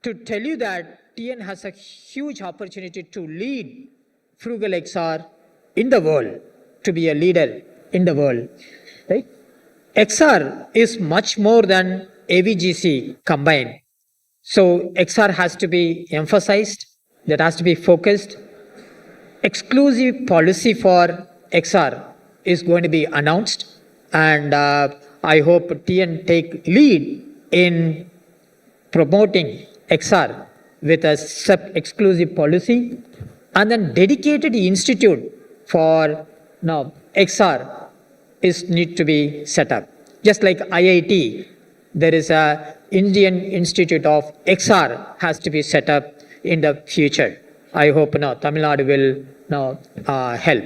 to tell you that TN has a huge opportunity to lead Frugal XR in the world, to be a leader in the world. Right? XR is much more than AVGC combined. So XR has to be emphasized, that has to be focused. Exclusive policy for XR is going to be announced, and I hope TN take lead in promoting XR with a sub-exclusive policy, and then dedicated institute for XR is need to be set up. Just like IIT, there is a Indian Institute of XR has to be set up in the future. I hope Tamil Nadu will help.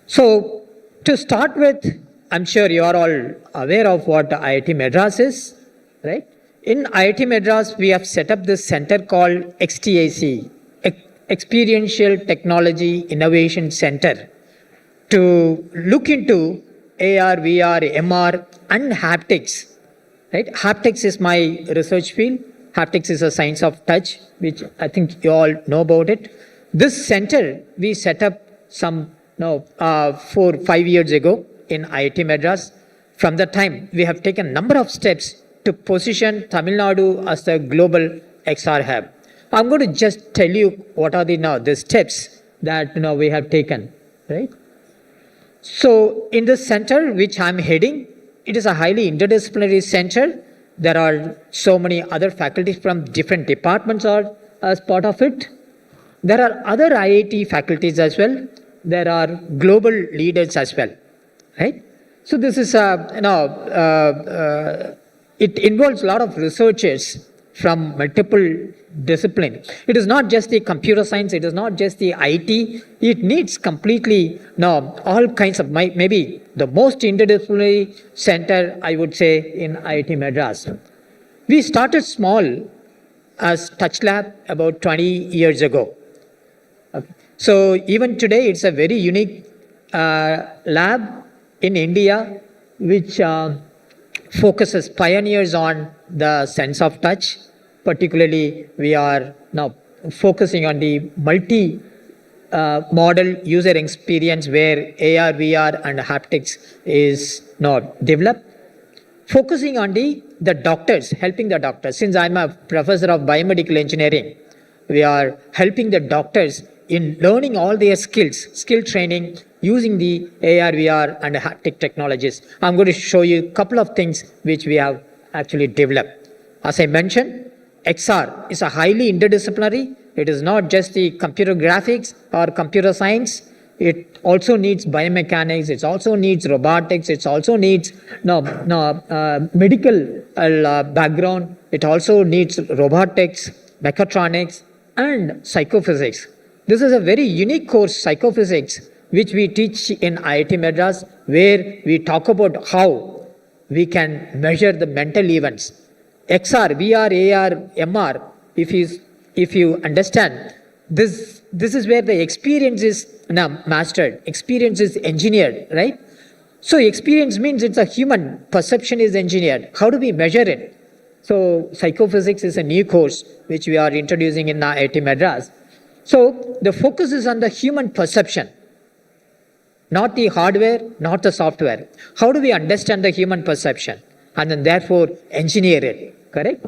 So to start with, I'm sure you are all aware of what IIT Madras is, right? In IIT Madras, we have set up this center called XTAC, Experiential Technology Innovation Center, to look into AR, VR, MR, and haptics. Right? Haptics is my research field. Haptics is a science of touch, which I think you all know about it. This center we set up some 4-5 years ago in IIT Madras. From that time, we have taken a number of steps to position Tamil Nadu as the global XR hub. I'm going to just tell you what are the steps that we have taken. Right? So in this center, which I'm heading, it is a highly interdisciplinary center. There are so many other faculties from different departments are as part of it. There are other IIT faculties as well. There are global leaders as well, right? So this is it involves a lot of researchers from multiple disciplines. It is not just the computer science. It is not just the IT. It needs completely all kinds of maybe the most interdisciplinary center, I would say, in IIT Madras. We started small as Touch Lab about 20 years ago. So even today, it's a very unique lab in India, which focuses pioneers on the sense of touch. Particularly, we are now focusing on the multi-model user experience where AR, VR, and haptics is now developed. Focusing on the doctors, helping the doctors. Since I'm a professor of biomedical engineering, we are helping the doctors in learning all their skill training using the AR, VR, and haptic technologies. I'm going to show you a couple of things which we have actually developed. As I mentioned, XR is a highly interdisciplinary. It is not just the computer graphics or computer science. It also needs biomechanics. It also needs robotics. It also needs medical background. It also needs robotics, mechatronics, and psychophysics. This is a very unique course, psychophysics, which we teach in IIT Madras, where we talk about how we can measure the mental events. XR, VR, AR, MR, if you understand, this is where the experience is mastered, experience is engineered, right? So experience means it's a human, perception is engineered. How do we measure it? So psychophysics is a new course which we are introducing in IIT Madras. So the focus is on the human perception, not the hardware, not the software. How do we understand the human perception and then therefore engineer it? Correct?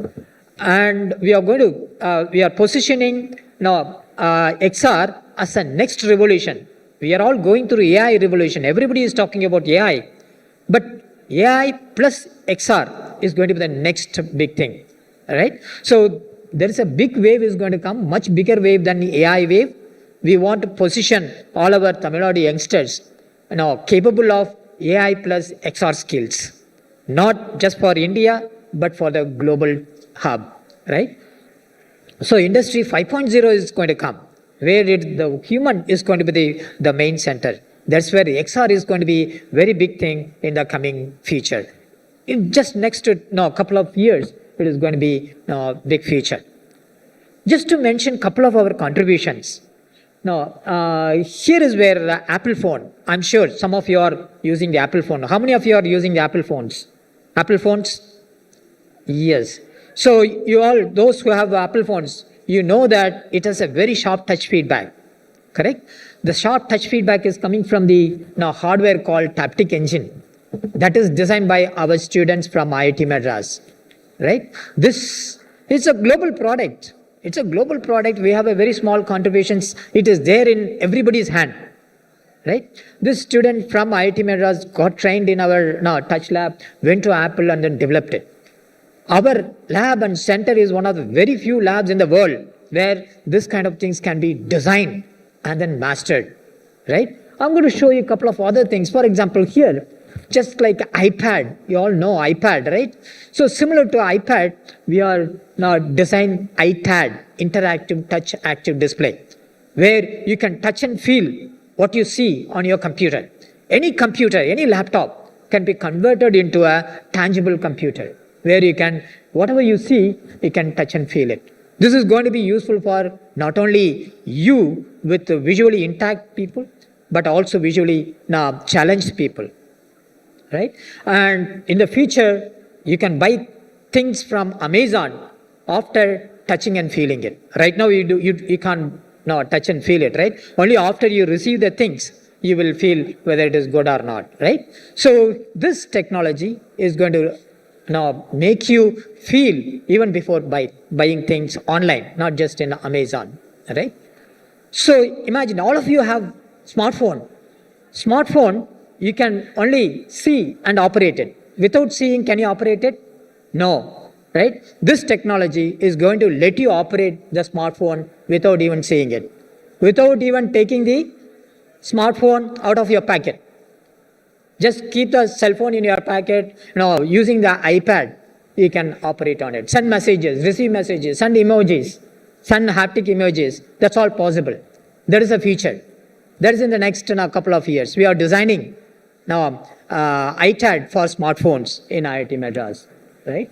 And we are going to, we are positioning XR as a next revolution. We are all going through AI revolution. Everybody is talking about AI. But AI plus XR is going to be the next big thing. All right? So there is a big wave is going to come, much bigger wave than the AI wave. We want to position all our Tamil Nadu youngsters capable of AI plus XR skills. Not just for India, but for the global hub, right? So industry 5.0 is going to come, where the human is going to be the main center. That's where XR is going to be very big thing in the coming future. In just next couple of years, it is going to be big future. Just to mention couple of our contributions. Now, here is where the Apple phone. I'm sure some of you are using the Apple phone. How many of you are using the Apple phones? Apple phones? Yes. So you all, those who have Apple phones, you know that it has a very sharp touch feedback, correct? The sharp touch feedback is coming from the hardware called Taptic Engine that is designed by our students from IIT Madras, right? This is a global product. It's a global product. We have a very small contributions. It is there in everybody's hand, right? This student from IIT Madras got trained in our touch lab, went to Apple and then developed it. Our lab and center is one of the very few labs in the world where this kind of things can be designed and then mastered, right? I'm going to show you a couple of other things. For example, here, just like iPad, you all know iPad, right? So similar to iPad, we are now design ITAD, Interactive Touch Active Display, where you can touch and feel what you see on your computer. Any computer, any laptop can be converted into a tangible computer, where you can, whatever you see, you can touch and feel it. This is going to be useful for not only you with visually intact people, but also visually challenged people, right? And in the future, you can buy things from Amazon after touching and feeling it. Right now, you can't touch and feel it, right? Only after you receive the things, you will feel whether it is good or not, right? So this technology is going to make you feel even before buying things online, not just in Amazon, right? So imagine all of you have smartphone. Smartphone, you can only see and operate it. Without seeing, can you operate it? No, right? This technology is going to let you operate the smartphone without even seeing it, without even taking the smartphone out of your pocket. Just keep the cell phone in your pocket, using the iPad, you can operate on it. Send messages, receive messages, send emojis, send haptic images. That's all possible. There is a future. That is in the next couple of years. We are designing now ITAD for smartphones in IIT Madras, right?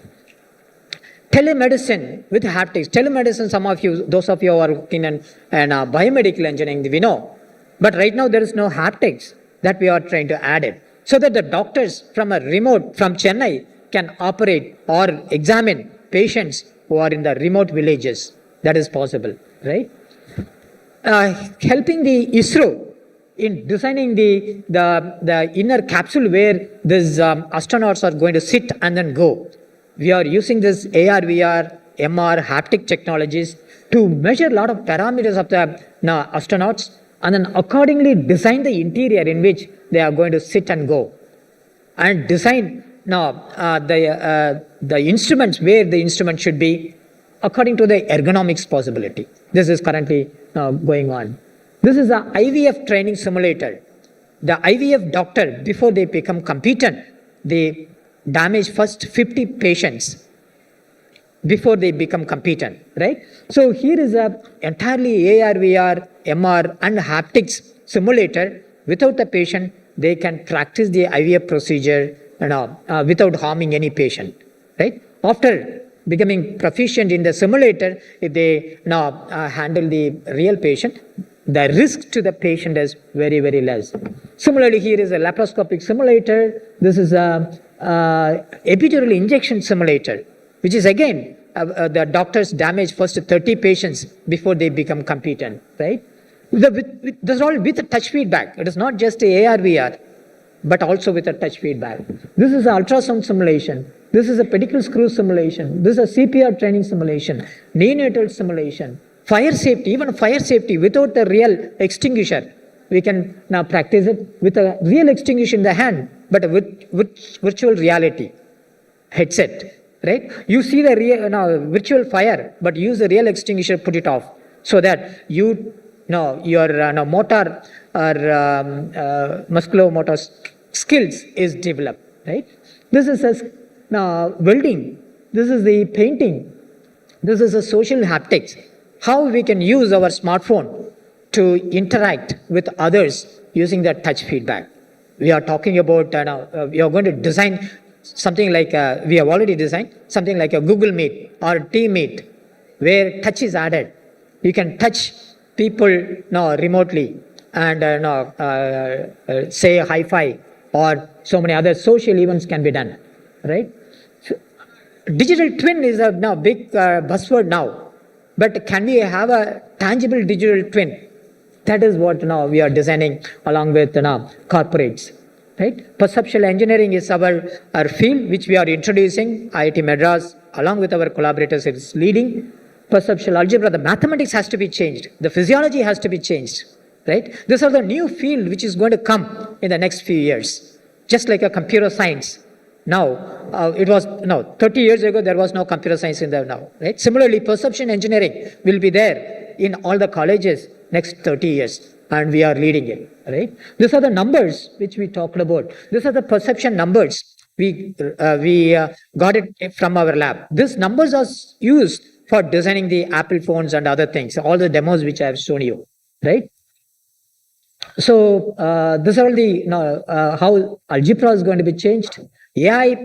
Telemedicine with haptics. Telemedicine, some of you, those of you who are working in biomedical engineering, we know. But right now there is no haptics that we are trying to add it, so that the doctors from a remote, from Chennai, can operate or examine patients who are in the remote villages. That is possible, right? Helping the ISRO in designing the inner capsule where these astronauts are going to sit and then go. We are using this AR, VR, MR, haptic technologies to measure a lot of parameters of the astronauts and then accordingly design the interior in which they are going to sit and go. And design the instruments, where the instrument should be according to the ergonomics possibility. This is currently going on. This is the IVF training simulator. The IVF doctor, before they become competent, they damage first 50 patients before they become competent, right? So here is a entirely AR, VR, MR and haptics simulator. Without the patient, they can practice the IVF procedure without harming any patient, right? After becoming proficient in the simulator, if they handle the real patient, the risk to the patient is very, very less. Similarly, here is a laparoscopic simulator. This is a epidural injection simulator, which is again, the doctors damage first 30 patients before they become competent, right? This is all with a touch feedback. It is not just a AR, VR, but also with a touch feedback. This is an ultrasound simulation. This is a pedicle screw simulation. This is a CPR training simulation, neonatal simulation, fire safety, even fire safety without the real extinguisher. We can now practice it with a real extinguisher in the hand, but with virtual reality headset, right? You see the real virtual fire, but use the real extinguisher, put it off, so that your motor or musculomotor skills is developed, right? This is a welding. This is the painting. This is a social haptics. How we can use our smartphone to interact with others using the touch feedback. We are talking about, we are going to design something like, we have already designed something like a Google Meet or Team Meet, where touch is added. You can touch people remotely and say hi-fi, or so many other social events can be done, right? So, Digital twin is a now big buzzword now, but can we have a tangible digital twin? That is what now we are designing along with now corporates. Right? Perceptual engineering is our field which we are introducing. IIT Madras, along with our collaborators, is leading. Perceptual algebra, the mathematics has to be changed. The physiology has to be changed. Right? These are the new field which is going to come in the next few years. Just like a computer science. Now, 30 years ago, there was no computer science in there now. Right? Similarly, perception engineering will be there in all the colleges next 30 years. And we are leading it, right? These are the numbers which we talked about. These are the perception numbers. We got it from our lab. These numbers are used for designing the Apple phones and other things, all the demos which I have shown you, right? So these are the how algebra is going to be changed. AI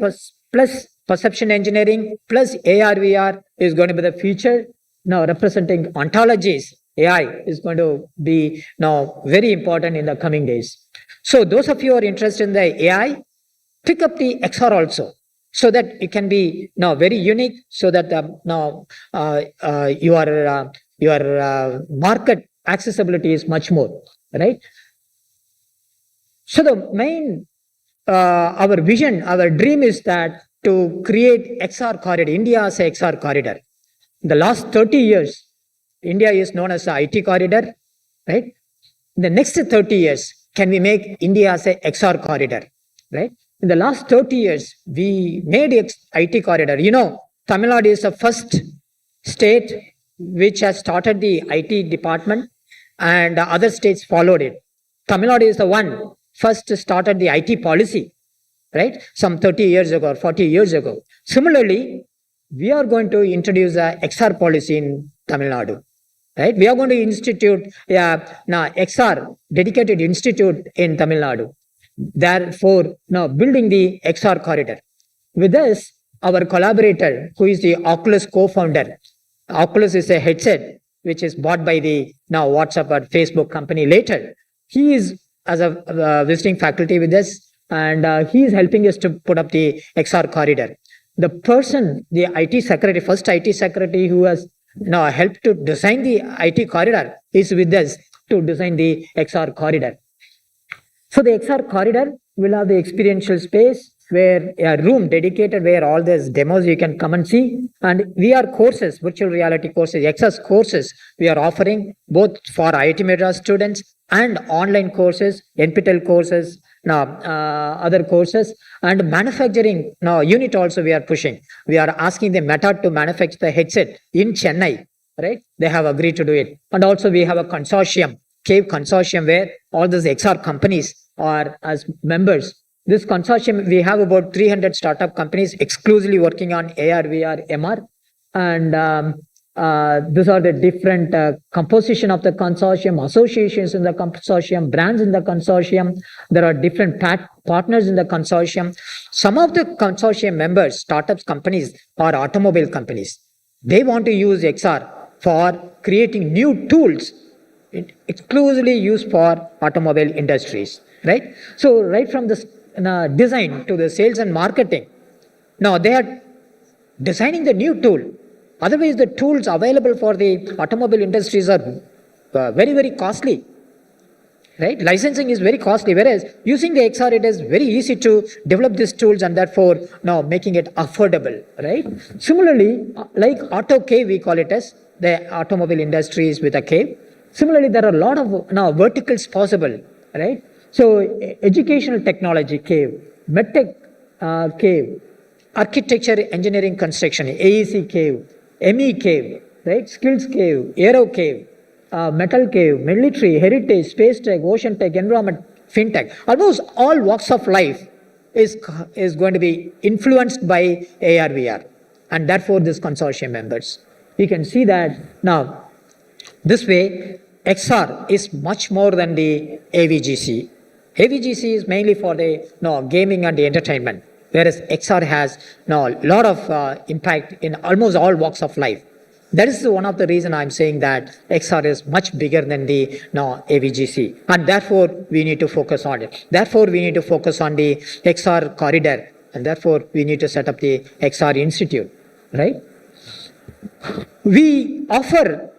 plus perception engineering plus AR/VR is going to be the future. Now representing ontologies. AI is going to be now very important in the coming days. So those of you who are interested in the AI, pick up the XR also, so that it can be now very unique, so that your market accessibility is much more, right? So the main our vision, our dream is that to create XR corridor, India as a XR corridor. In the last 30 years, India is known as the IT corridor, right? In the next 30 years, can we make India as a XR corridor, right? In the last 30 years, we made IT corridor. You know, Tamil Nadu is the first state which has started the IT department, and other states followed it. Tamil Nadu is the one first started the IT policy, right? Some 30 years ago or 40 years ago. Similarly, we are going to introduce a XR policy in Tamil Nadu. Right? We are going to institute XR dedicated institute in Tamil Nadu. Therefore, now building the XR corridor. With this, our collaborator, who is the Oculus co-founder, Oculus is a headset which is bought by the now WhatsApp or Facebook company later. He is as a visiting faculty with us, and he is helping us to put up the XR corridor. The person, the IT secretary, first IT secretary who has now helped to design the IT corridor is with us to design the XR corridor. So the XR corridor will have the experiential space where a room dedicated where all these demos you can come and see, and VR courses, virtual reality courses, XR courses we are offering both for IIT Madras students and online courses, NPTEL courses, other courses, and manufacturing unit also we are pushing. We are asking the Meta to manufacture the headset in Chennai, right? They have agreed to do it. And also we have a consortium, CAVE consortium, where all these XR companies are as members. This consortium, we have about 300 startup companies exclusively working on AR, VR, MR, and these are the different composition of the consortium, associations in the consortium, brands in the consortium. There are different partners in the consortium. Some of the consortium members, startups companies, are automobile companies. They want to use XR for creating new tools exclusively used for automobile industries, right? So right from the design to the sales and marketing, now they are designing the new tool. Otherwise, the tools available for the automobile industries are very, very costly, right? Licensing is very costly, whereas using the XR, it is very easy to develop these tools and therefore now making it affordable, right? Similarly, like auto cave, we call it as the automobile industries with a cave. Similarly, there are a lot of now verticals possible, right? So educational technology cave, medtech cave, architecture, engineering, construction, AEC cave, ME cave, right? Skills cave, aero cave, metal cave, military, heritage, space tech, ocean tech, environment, fintech. Almost all walks of life is going to be influenced by AR, VR, and therefore this consortium members. We can see that now. This way, XR is much more than the AVGC. AVGC is mainly for the gaming and the entertainment, whereas XR has a lot of impact in almost all walks of life. That is one of the reasons I'm saying that XR is much bigger than the AVGC, and therefore we need to focus on it. Therefore, we need to focus on the XR corridor and therefore we need to set up the XR Institute, right? We offer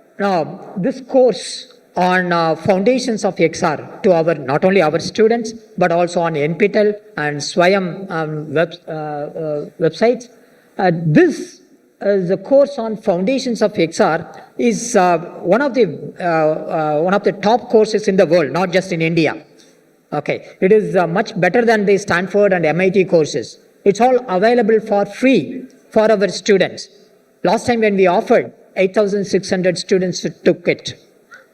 this course on foundations of XR to our not only our students but also on NPTEL and Swayam websites. This is a course on foundations of XR is one of the top courses in the world, not just in India. Okay, it is much better than the Stanford and MIT courses. It's all available for free for our students. Last time when we offered, 8,600 students took it,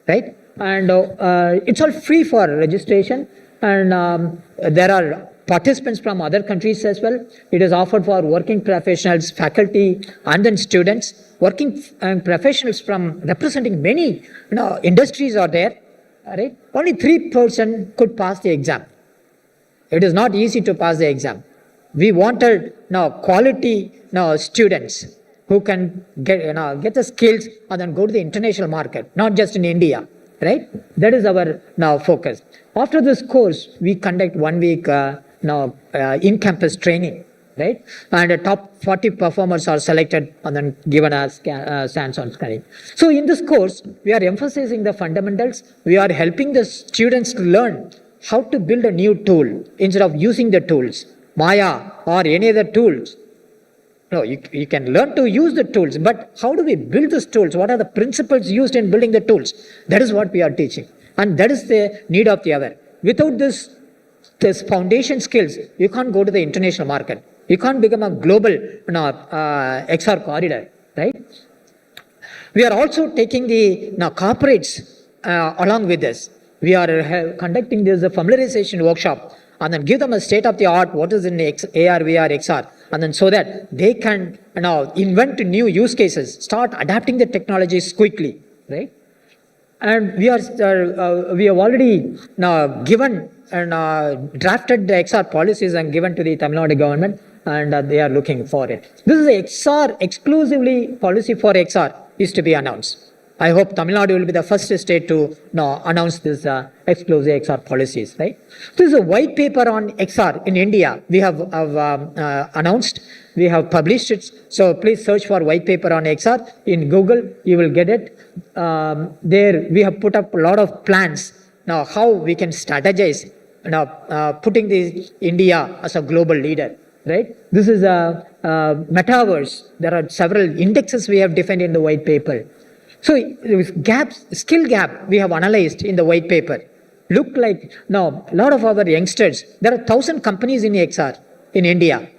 right? And it's all free for registration, and there are participants from other countries as well. It is offered for working professionals, faculty, and then students. Working professionals from representing many industries are there, right? Only 3% could pass the exam. It is not easy to pass the exam. We wanted quality students who can get the skills and then go to the international market, not just in India, right? That is our focus. After this course, we conduct 1 week in-campus training, right? And the top 40 performers are selected and then given a hands-on scanning. So in this course, we are emphasizing the fundamentals. We are helping the students to learn how to build a new tool instead of using the tools, Maya or any other tools. No, you can learn to use the tools, but how do we build these tools? What are the principles used in building the tools? That is what we are teaching. And that is the need of the hour. Without this foundation skills, you can't go to the international market. You can't become a global XR corridor, right? We are also taking the corporates along with this. We are conducting this familiarization workshop and then give them a state of the art, what is in AR, VR, XR, and then so that they can invent new use cases, start adapting the technologies quickly, right? And we have already given and drafted the XR policies and given to the Tamil Nadu government, and they are looking for it. This is a XR exclusively policy for XR is to be announced. I hope Tamil Nadu will be the first state to announce this exclusive XR policies, right? This is a white paper on XR in India. We have announced, we have published it. So please search for white paper on XR in Google. You will get it. There we have put up a lot of plans now how we can strategize putting India as a global leader, right? This is a metaverse. There are several indexes we have defined in the white paper. So skill gap we have analyzed in the white paper. Look like now a lot of our youngsters, there are 1,000 companies in XR in India.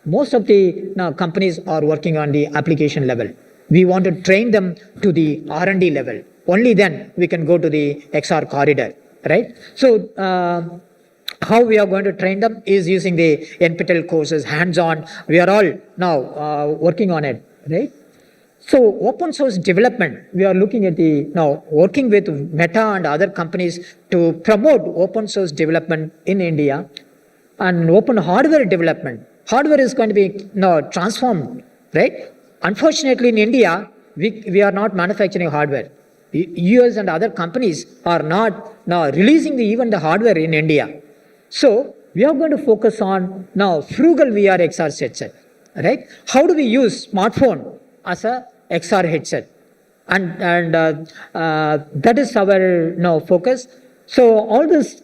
Most of the companies are working on the application level. We want to train them to the R&D level. Only then we can go to the XR corridor, right? So how we are going to train them is using the NPTEL courses, hands-on. We are all now working on it, right? So open source development, we are looking at working with Meta and other companies to promote open source development in India, and open hardware development. Hardware is going to be transformed, right? Unfortunately, in India, we are not manufacturing hardware. US and other companies are not releasing even the hardware in India. So we are going to focus on frugal VR XR headset, right? How do we use smartphone as a XR headset? And that is our focus. So all this,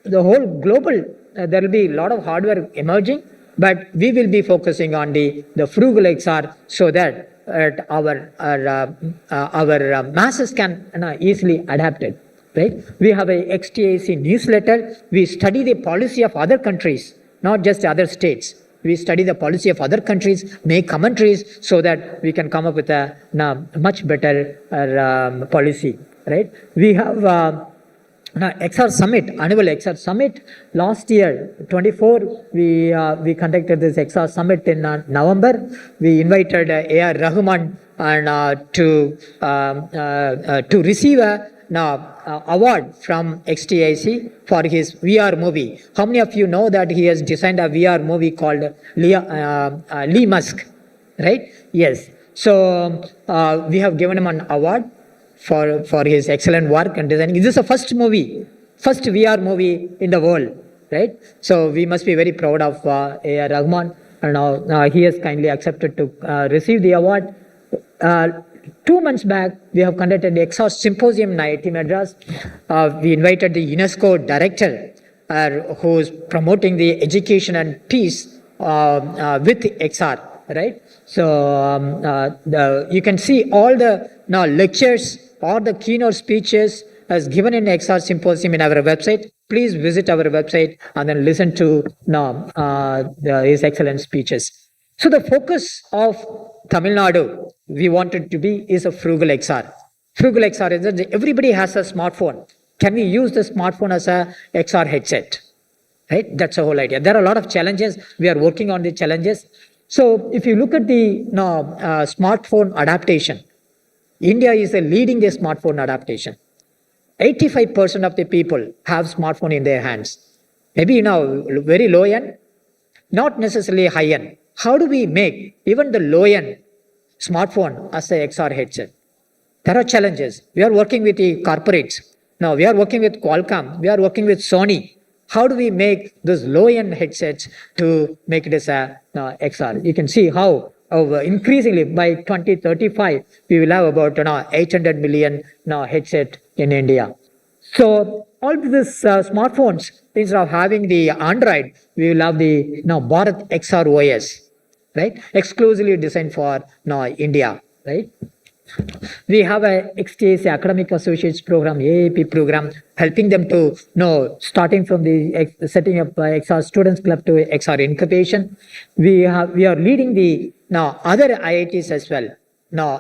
the whole global, there will be a lot of hardware emerging, but we will be focusing on the frugal XR so that our masses can easily adapt it, right? We have a XTAC newsletter. We study the policy of other countries, not just other states. We study the policy of other countries, make commentaries so that we can come up with a much better policy, right? We have XR Summit, annual XR Summit. Last year, 24, we conducted this XR Summit in November. We invited A.R. Rahman and to receive a award from XTIC for his VR movie. How many of you know that he has designed a VR movie called Lee Musk, right? Yes. So we have given him an award for his excellent work and designing. This is the first VR movie in the world, right? So we must be very proud of A.R. Rahman. Now he has kindly accepted to receive the award. 2 months back, we have conducted the XR Symposium in IIT Madras. We invited the UNESCO director who is promoting the education and peace with XR, right? So you can see all the lectures or the keynote speeches as given in XR Symposium in our website. Please visit our website and then listen to his excellent speeches. So the focus of Tamil Nadu, we wanted to be, is a frugal XR. Frugal XR is that everybody has a smartphone. Can we use the smartphone as a XR headset? Right? That's the whole idea. There are a lot of challenges. We are working on the challenges. So if you look at the smartphone adaptation, India is leading the smartphone adaptation. 85% of the people have smartphone in their hands. Maybe very low end, not necessarily high end. How do we make even the low end smartphone as a XR headset? There are challenges. We are working with the corporates. Now we are working with Qualcomm. We are working with Sony. How do we make those low end headsets to make it as a XR? You can see how increasingly by 2035 we will have about 800 million headset in India. So all these smartphones, instead of having the Android, we will have the Bharat XR OS, right? Exclusively designed for India, right? We have a XTAC Academic Associates program, AAP program, helping them to starting from the setting up XR Students Club to XR incubation. We are leading the other IITs as well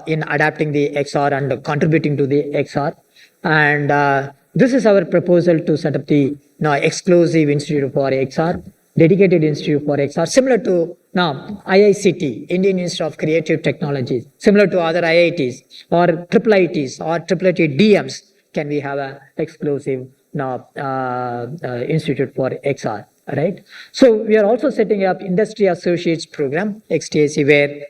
in adapting the XR and contributing to the XR. And this is our proposal to set up the exclusive institute for XR, dedicated institute for XR, similar to IICT, Indian Institute of Creative Technologies, similar to other IITs or IIITs or IIIT DMs. Can we have an exclusive institute for XR, right? So we are also setting up Industry Associates program, XTAC, where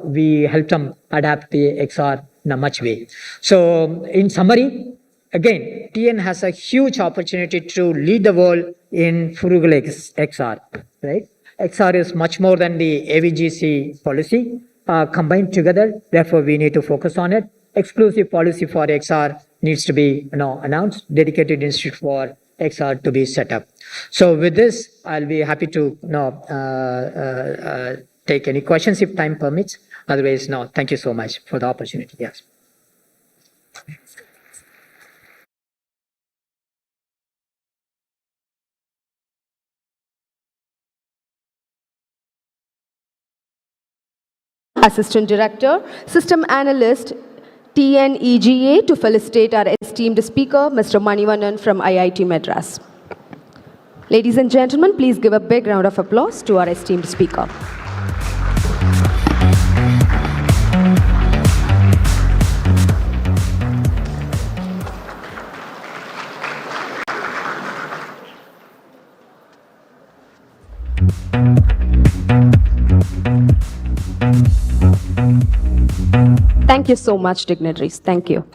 we help them adapt the XR in a much way. So in summary, again, TN has a huge opportunity to lead the world in frugal XR, right? XR is much more than the AVGC policy combined together. Therefore, we need to focus on it. Exclusive policy for XR needs to be announced. Dedicated institute for XR to be set up. So with this, I'll be happy to take any questions if time permits. Otherwise, thank you so much for the opportunity. Yes. Assistant Director, System Analyst, TNEGA, to felicitate our esteemed speaker, Mr. Manivannan from IIT Madras. Ladies and gentlemen, please give a big round of applause to our esteemed speaker. Thank you so much, dignitaries. Thank you.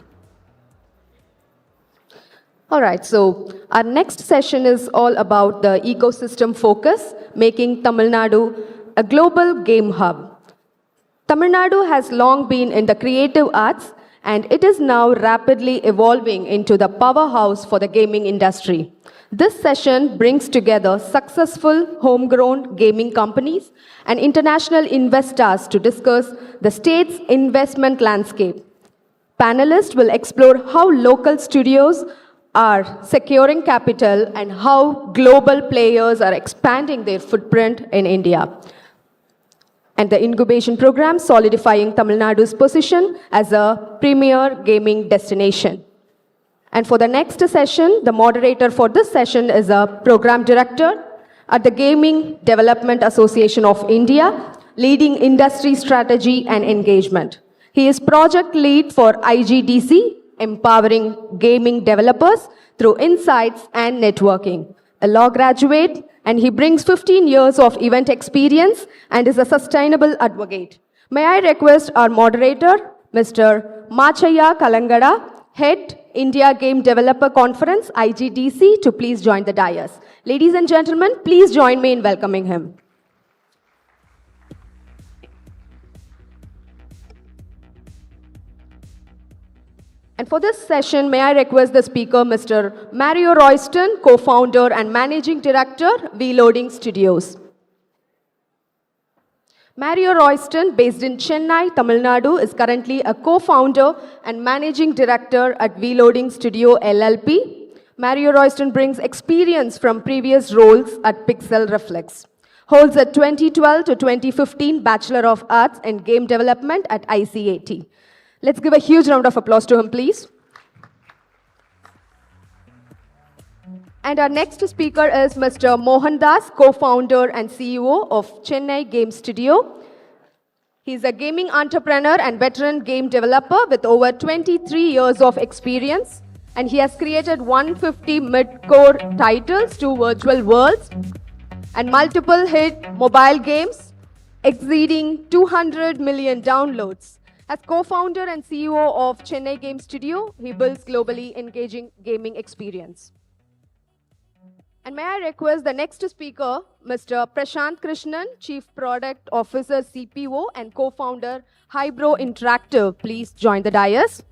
All right, so our next session is all about the ecosystem focus, making Tamil Nadu a global game hub. Tamil Nadu has long been in the creative arts, and it is now rapidly evolving into the powerhouse for the gaming industry. This session brings together successful homegrown gaming companies and international investors to discuss the state's investment landscape. Panelists will explore how local studios are securing capital and how global players are expanding their footprint in India. And the incubation program solidifying Tamil Nadu's position as a premier gaming destination. And for the next session, the moderator for this session is a program director at the Gaming Development Association of India, leading industry strategy and engagement. He is project lead for IGDC, empowering gaming developers through insights and networking. A law graduate, and he brings 15 years of event experience and is a sustainable advocate. May I request our moderator, Mr. Machaya Kalangada, Head, India Game Developer Conference, IGDC, to please join the dais. Ladies and gentlemen, please join me in welcoming him. And for this session, may I request the speaker, Mr. Mario Royston, co-founder and managing director, Reloading Studios. Mario Royston, based in Chennai, Tamil Nadu, is currently a co-founder and managing director at Reloading Studio LLP. Mario Royston brings experience from previous roles at Pixel Reflex. Holds a 2012 to 2015 Bachelor of Arts in Game Development at ICAT. Let's give a huge round of applause to him, please. And our next speaker is Mr. Mohan Das, co-founder and CEO of Chennai Game Studio. He's a gaming entrepreneur and veteran game developer with over 23 years of experience. And he has created 150 mid-core titles, 2 virtual worlds, and multiple hit mobile games exceeding 200 million downloads. As co-founder and CEO of Chennai Game Studio, he builds globally engaging gaming experience. And may I request the next speaker, Mr. Prashant Krishnan, Chief Product Officer, CPO, and co-founder, Hybro Interactive. Please join the dais.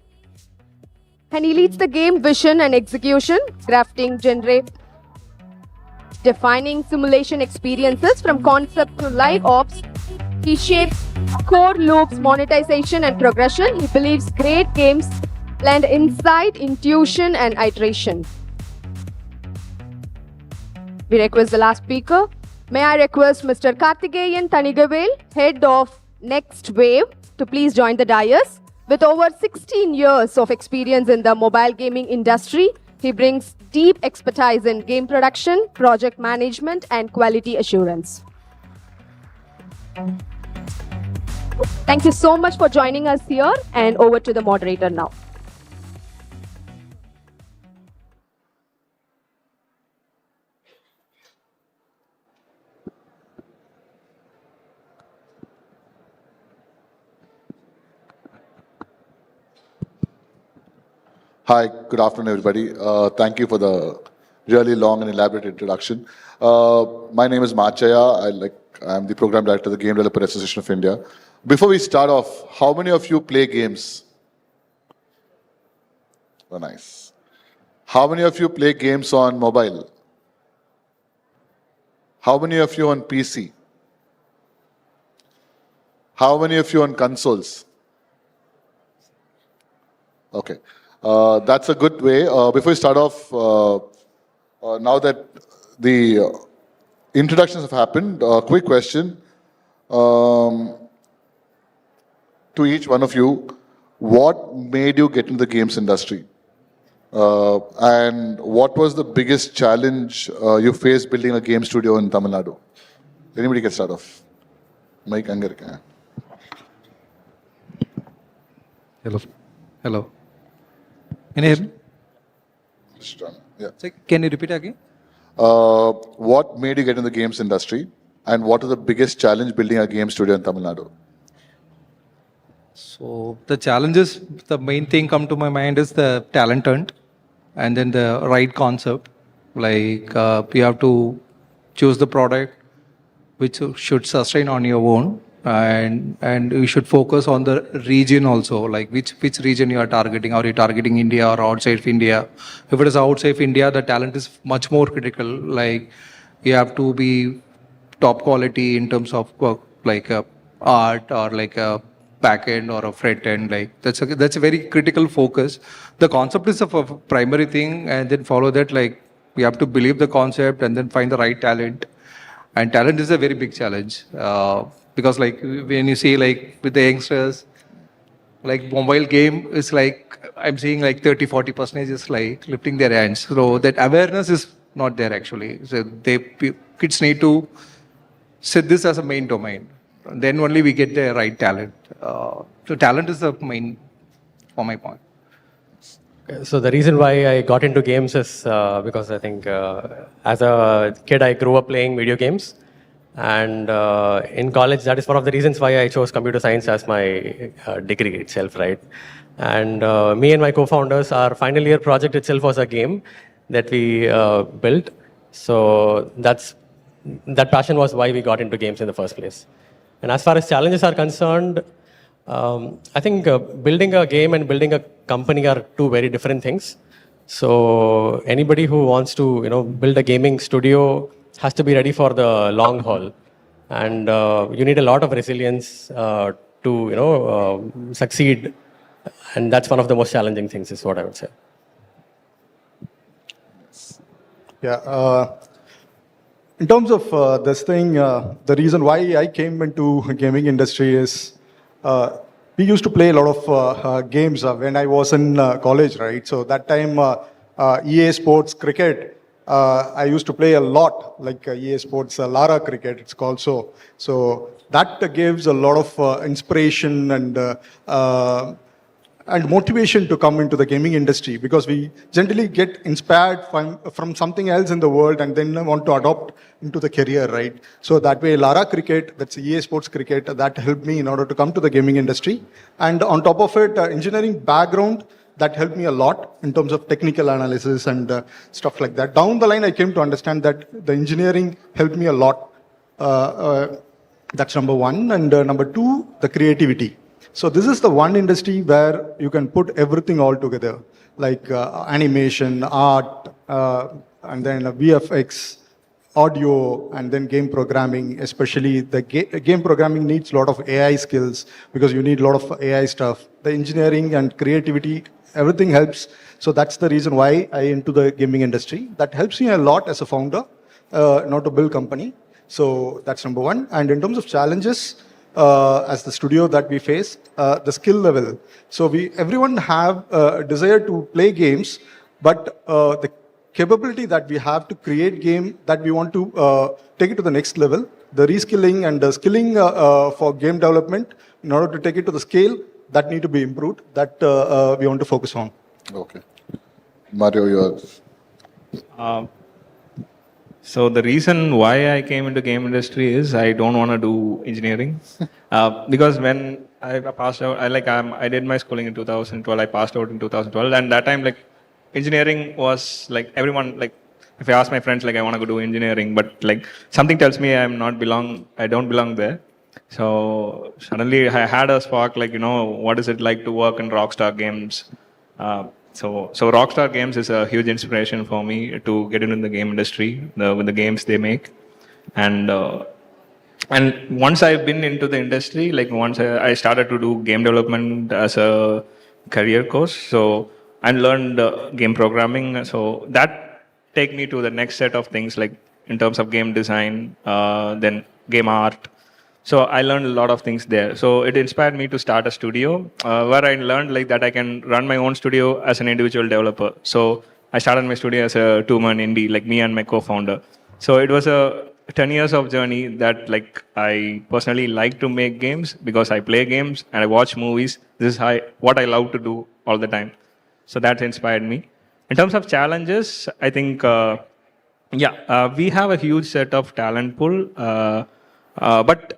And he leads the game vision and execution, crafting genre, defining simulation experiences from concept to live ops. He shapes core loops, monetization, and progression. He believes great games blend insight, intuition, and iteration. We request the last speaker. May I request Mr. Karthikeyan Thanigavel, head of Next Wave, to please join the dais. With over 16 years of experience in the mobile gaming industry, he brings deep expertise in game production, project management, and quality assurance. Thank you so much for joining us here, and over to the moderator now. Hi, good afternoon, everybody. Thank you for the really long and elaborate introduction. My name is Machaya. I'm the Program Director of the Game Developer Association of India. Before we start off, how many of you play games? Oh, nice. How many of you play games on mobile? How many of you on PC? How many of you on consoles? Okay. That's a good way. Before we start off, now that the introductions have happened, a quick question to each one of you. What made you get into the games industry? And what was the biggest challenge you faced building a game studio in Tamil Nadu? Anybody can start off. Mike Angarika. Hello. Can you hear me? Yeah. So can you repeat again? What made you get in the games industry, and what is the biggest challenge building a game studio in Tamil Nadu? So the challenges, the main thing come to my mind is the talent hunt, and then the right concept. Like you have to choose the product which should sustain on your own, and you should focus on the region also, like which region you are targeting. Are you targeting India or outside of India? If it is outside of India, the talent is much more critical. Like you have to be top quality in terms of work, like art or like a back end or a front end. Like that's a very critical focus. The concept is a primary thing, and then follow that. Like we have to believe the concept and then find the right talent. And talent is a very big challenge. Because like when you see like with the youngsters, like mobile game is like, I'm seeing like 30-40% is like lifting their hands. So that awareness is not there actually. So kids need to set this as a main domain. Then only we get the right talent. So talent is the main, for my point. So the reason why I got into games is because I think as a kid I grew up playing video games. And in college, that is one of the reasons why I chose computer science as my degree itself, right? And me and my co-founders, our final year project itself was a game that we built. So that passion was why we got into games in the first place. And as far as challenges are concerned, I think building a game and building a company are two very different things. So anybody who wants to, build a gaming studio has to be ready for the long haul, and you need a lot of resilience to, succeed. And that's one of the most challenging things, is what I would say. Yeah. In terms of this thing, the reason why I came into gaming industry is we used to play a lot of games when I was in college, right? So that time, EA Sports Cricket, I used to play a lot, like EA Sports Lara Cricket, it's called so. So that gives a lot of inspiration and motivation to come into the gaming industry, because we generally get inspired from something else in the world and then want to adopt into the career, right? So that way, Lara Cricket, that's EA Sports Cricket, that helped me in order to come to the gaming industry. And on top of it, engineering background, that helped me a lot in terms of technical analysis and stuff like that. Down the line, I came to understand that the engineering helped me a lot. That's number one. And number two, the creativity. So this is the one industry where you can put everything all together, like animation, art, and then VFX, audio, and then game programming. Especially the game programming needs a lot of AI skills, because you need a lot of AI stuff. The engineering and creativity, everything helps. So that's the reason why I into the gaming industry. That helps me a lot as a founder, not to build company. So that's number one. And in terms of challenges, as the studio that we face, the skill level. So everyone have a desire to play games, but the capability that we have to create game that we want to take it to the next level, the reskilling and the skilling for game development in order to take it to the scale that need to be improved, that we want to focus on. Okay. Mario, yours. So the reason why I came into game industry is I don't want to do engineering, because when I passed out, I did my schooling in 2012. I passed out in 2012, and that time engineering was everyone if I ask my friends I want to go do engineering, but something tells me I don't belong there. So suddenly I had a spark what is it like to work in Rockstar Games. So Rockstar Games is a huge inspiration for me to get into the game industry with the games they make, and once I've been into the industry, once I started to do game development as a career course, so I learned game programming. So that take me to the next set of things in terms of game design, then game art. So I learned a lot of things there. So it inspired me to start a studio where I learned that I can run my own studio as an individual developer. So I started my studio as a two-man indie, me and my co-founder. So it was a 10 years of journey that I personally like to make games because I play games and I watch movies. This is what I love to do all the time. So that inspired me. In terms of challenges, I think, we have a huge set of talent pool. But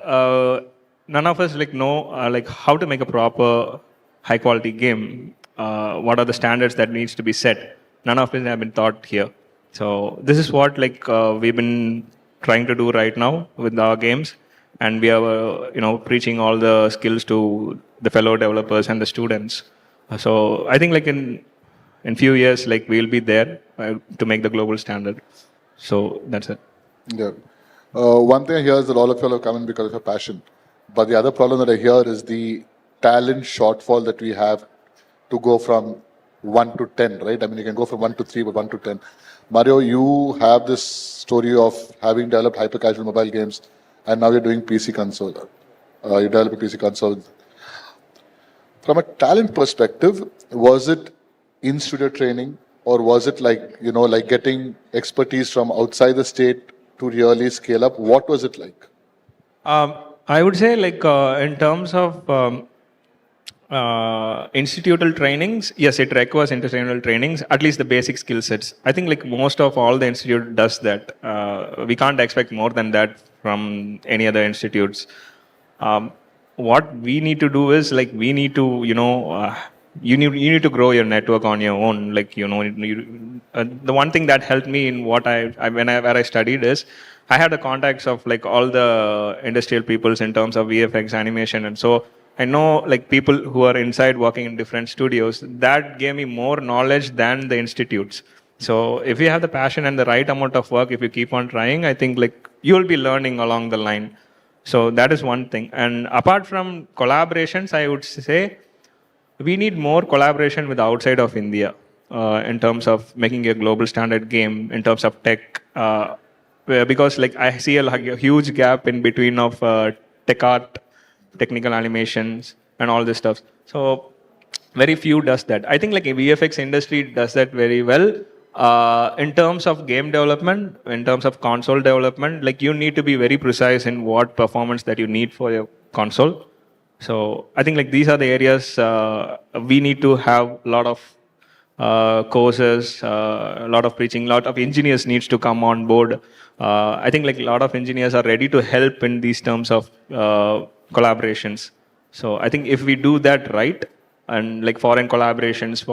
none of us know how to make a proper high quality game. What are the standards that needs to be set? None of us have been taught here. So this is what we've been trying to do right now with our games, and we are preaching all the skills to the fellow developers and the students. So I think in few years we'll be there to make the global standard. So that's it. Yeah. One thing I hear is that all of you have come in because of your passion. But the other problem that I hear is the talent shortfall that we have to go from 1 to 10, right? I mean, you can go from 1 to 3, but 1 to 10. Mario, you have this story of having developed hyper-casual mobile games, and now you're doing PC console. You're developing PC console. From a talent perspective, was it in-studio training, or was it getting expertise from outside the state to really scale up? What was it like? I would say in terms of institutional trainings, yes, it requires institutional trainings, at least the basic skill sets. I think most of all the institute does that. We can't expect more than that from any other institutes. What we need to do is we need to you need to grow your network on your own. The one thing that helped me in what where I studied is I had the contacts of all the industrial peoples in terms of VFX animation, and so I know like people who are inside working in different studios. That gave me more knowledge than the institutes. So if you have the passion and the right amount of work, if you keep on trying, I think like you'll be learning along the line. So that is one thing. And apart from collaborations, I would say we need more collaboration with outside of India in terms of making a global standard game in terms of tech. Because like I see like a huge gap in between of tech art, technical animations, and all this stuff. So very few does that. I think like a VFX industry does that very well. In terms of game development, in terms of console development, like you need to be very precise in what performance that you need for your console. So I think like these are the areas we need to have a lot of courses, a lot of preaching, a lot of engineers needs to come on board. I think like a lot of engineers are ready to help in these terms of collaborations. So I think if we do that right, and like foreign collaborations,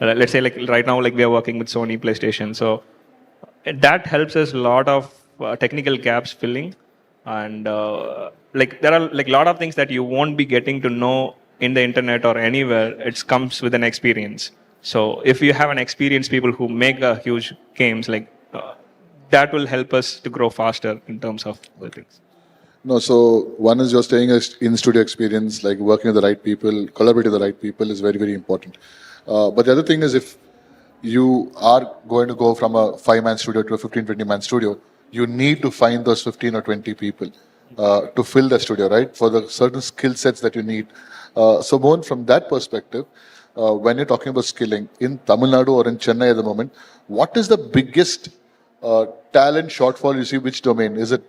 let's say like right now like we are working with Sony PlayStation, so that helps us a lot of technical gaps filling, and like there are like a lot of things that you won't be getting to know in the internet or anywhere. It comes with an experience. So if you have an experienced people who make huge games, like that will help us to grow faster in terms of the things. No, so one is you're staying in studio experience, like working with the right people, collaborating with the right people is very, very important. But the other thing is if you are going to go from a 5-man studio to a 15, 20-man studio, you need to find those 15 or 20 people to fill the studio, right? For the certain skill sets that you need. So Mohan, from that perspective, when you're talking about skilling in Tamil Nadu or in Chennai at the moment, what is the biggest talent shortfall you see? Which domain? Is it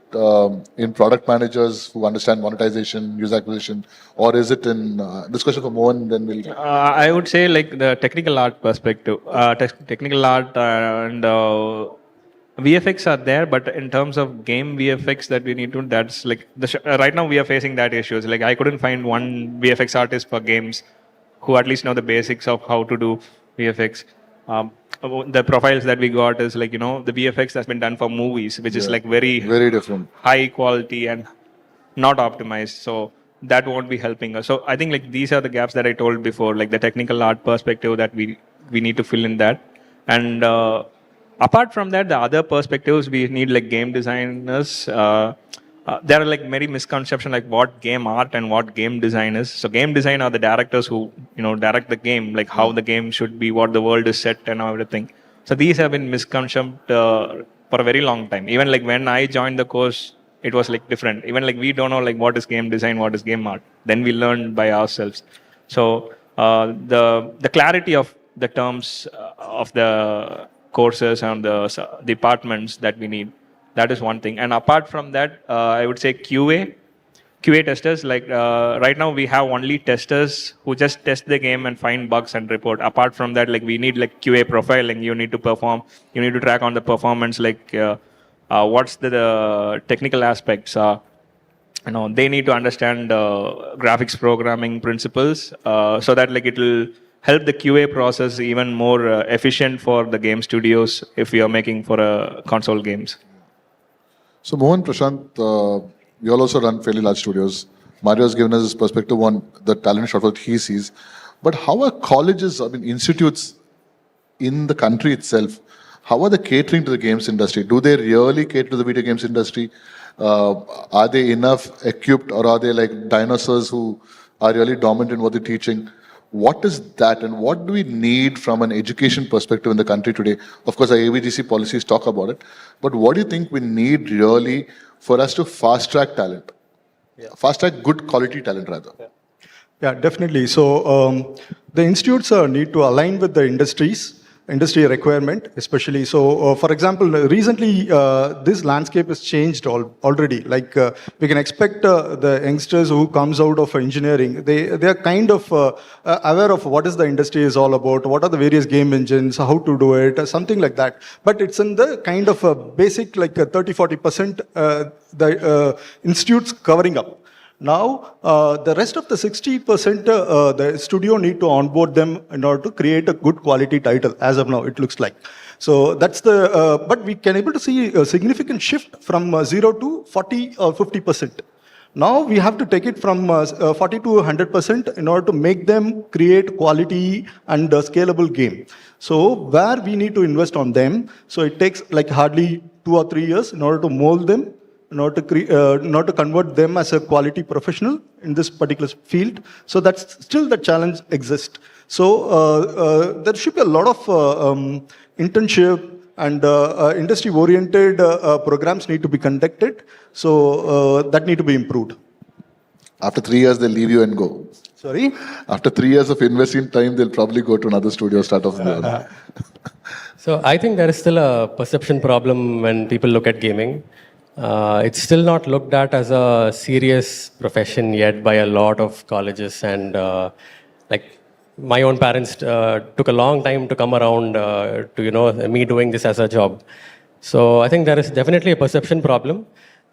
in product managers who understand monetization, user acquisition, or is it in discussion for Mohan? Then we'll. I would say like the technical art perspective, technical art and VFX are there, but in terms of game VFX that we need to, that's like right now we are facing that issues. Like I couldn't find one VFX artist for games who at least know the basics of how to do VFX. The profiles that we got is like, the VFX that's been done for movies, which is like very different, high quality and not optimized. So that won't be helping us. So I think like these are the gaps that I told before, like the technical art perspective that we need to fill in that. And apart from that, the other perspectives, we need like game designers. There are like many misconceptions like what game art and what game design is. So game design are the directors who direct the game, like how the game should be, what the world is set and everything. So these have been misconceived for a very long time. Even like when I joined the course, it was like different. Even like we don't know like what is game design, what is game art. Then we learned by ourselves. So the clarity of the terms of the courses and the departments that we need. That is one thing. And apart from that, I would say QA testers. Like right now, we have only testers who just test the game and find bugs and report. Apart from that, like we need like QA profiling. You need to perform. You need to track on the performance. Like what's the technical aspects. They need to understand graphics programming principles so that like it will help the QA process even more efficient for the game studios if we are making for console games. So Mohan, Prashant, you all also run fairly large studios. Mario has given us his perspective on the talent shortfall he sees. But how are colleges, institutes in the country itself, how are they catering to the games industry? Do they really cater to the video games industry? Are they enough equipped, or are they like dinosaurs who are really dominant in what they're teaching? What is that, and what do we need from an education perspective in the country today? Of course, our AVGC policies talk about it, but what do you think we need really for us to fast-track talent? Fast-track good quality talent, rather. Yeah, definitely. So the institutes need to align with the industry requirement, especially. So, for example, recently this landscape has changed already. Like we can expect the youngsters who comes out of engineering, they are kind of aware of what is the industry is all about, what are the various game engines, how to do it, something like that. But it's in the kind of basic, like 30-40% the institutes covering up. Now, the rest of the 60%, the studio need to onboard them in order to create a good quality title. As of now, it looks like. So that's but we can able to see a significant shift from 0 to 40 or 50%. Now we have to take it from 40 to 100% in order to make them create quality and scalable game. So where we need to invest on them, so it takes like hardly 2 or 3 years in order to mold them, in order to convert them as a quality professional in this particular field. So that's still the challenge exists. So there should be a lot of internship and industry-oriented programs need to be conducted. So that need to be improved. After 3 years, they'll leave you and go. Sorry? After 3 years of investing time, they'll probably go to another studio, start off their own. So I think there is still a perception problem when people look at gaming. It's still not looked at as a serious profession yet by a lot of colleges, and like my own parents took a long time to come around to me doing this as a job. So I think there is definitely a perception problem.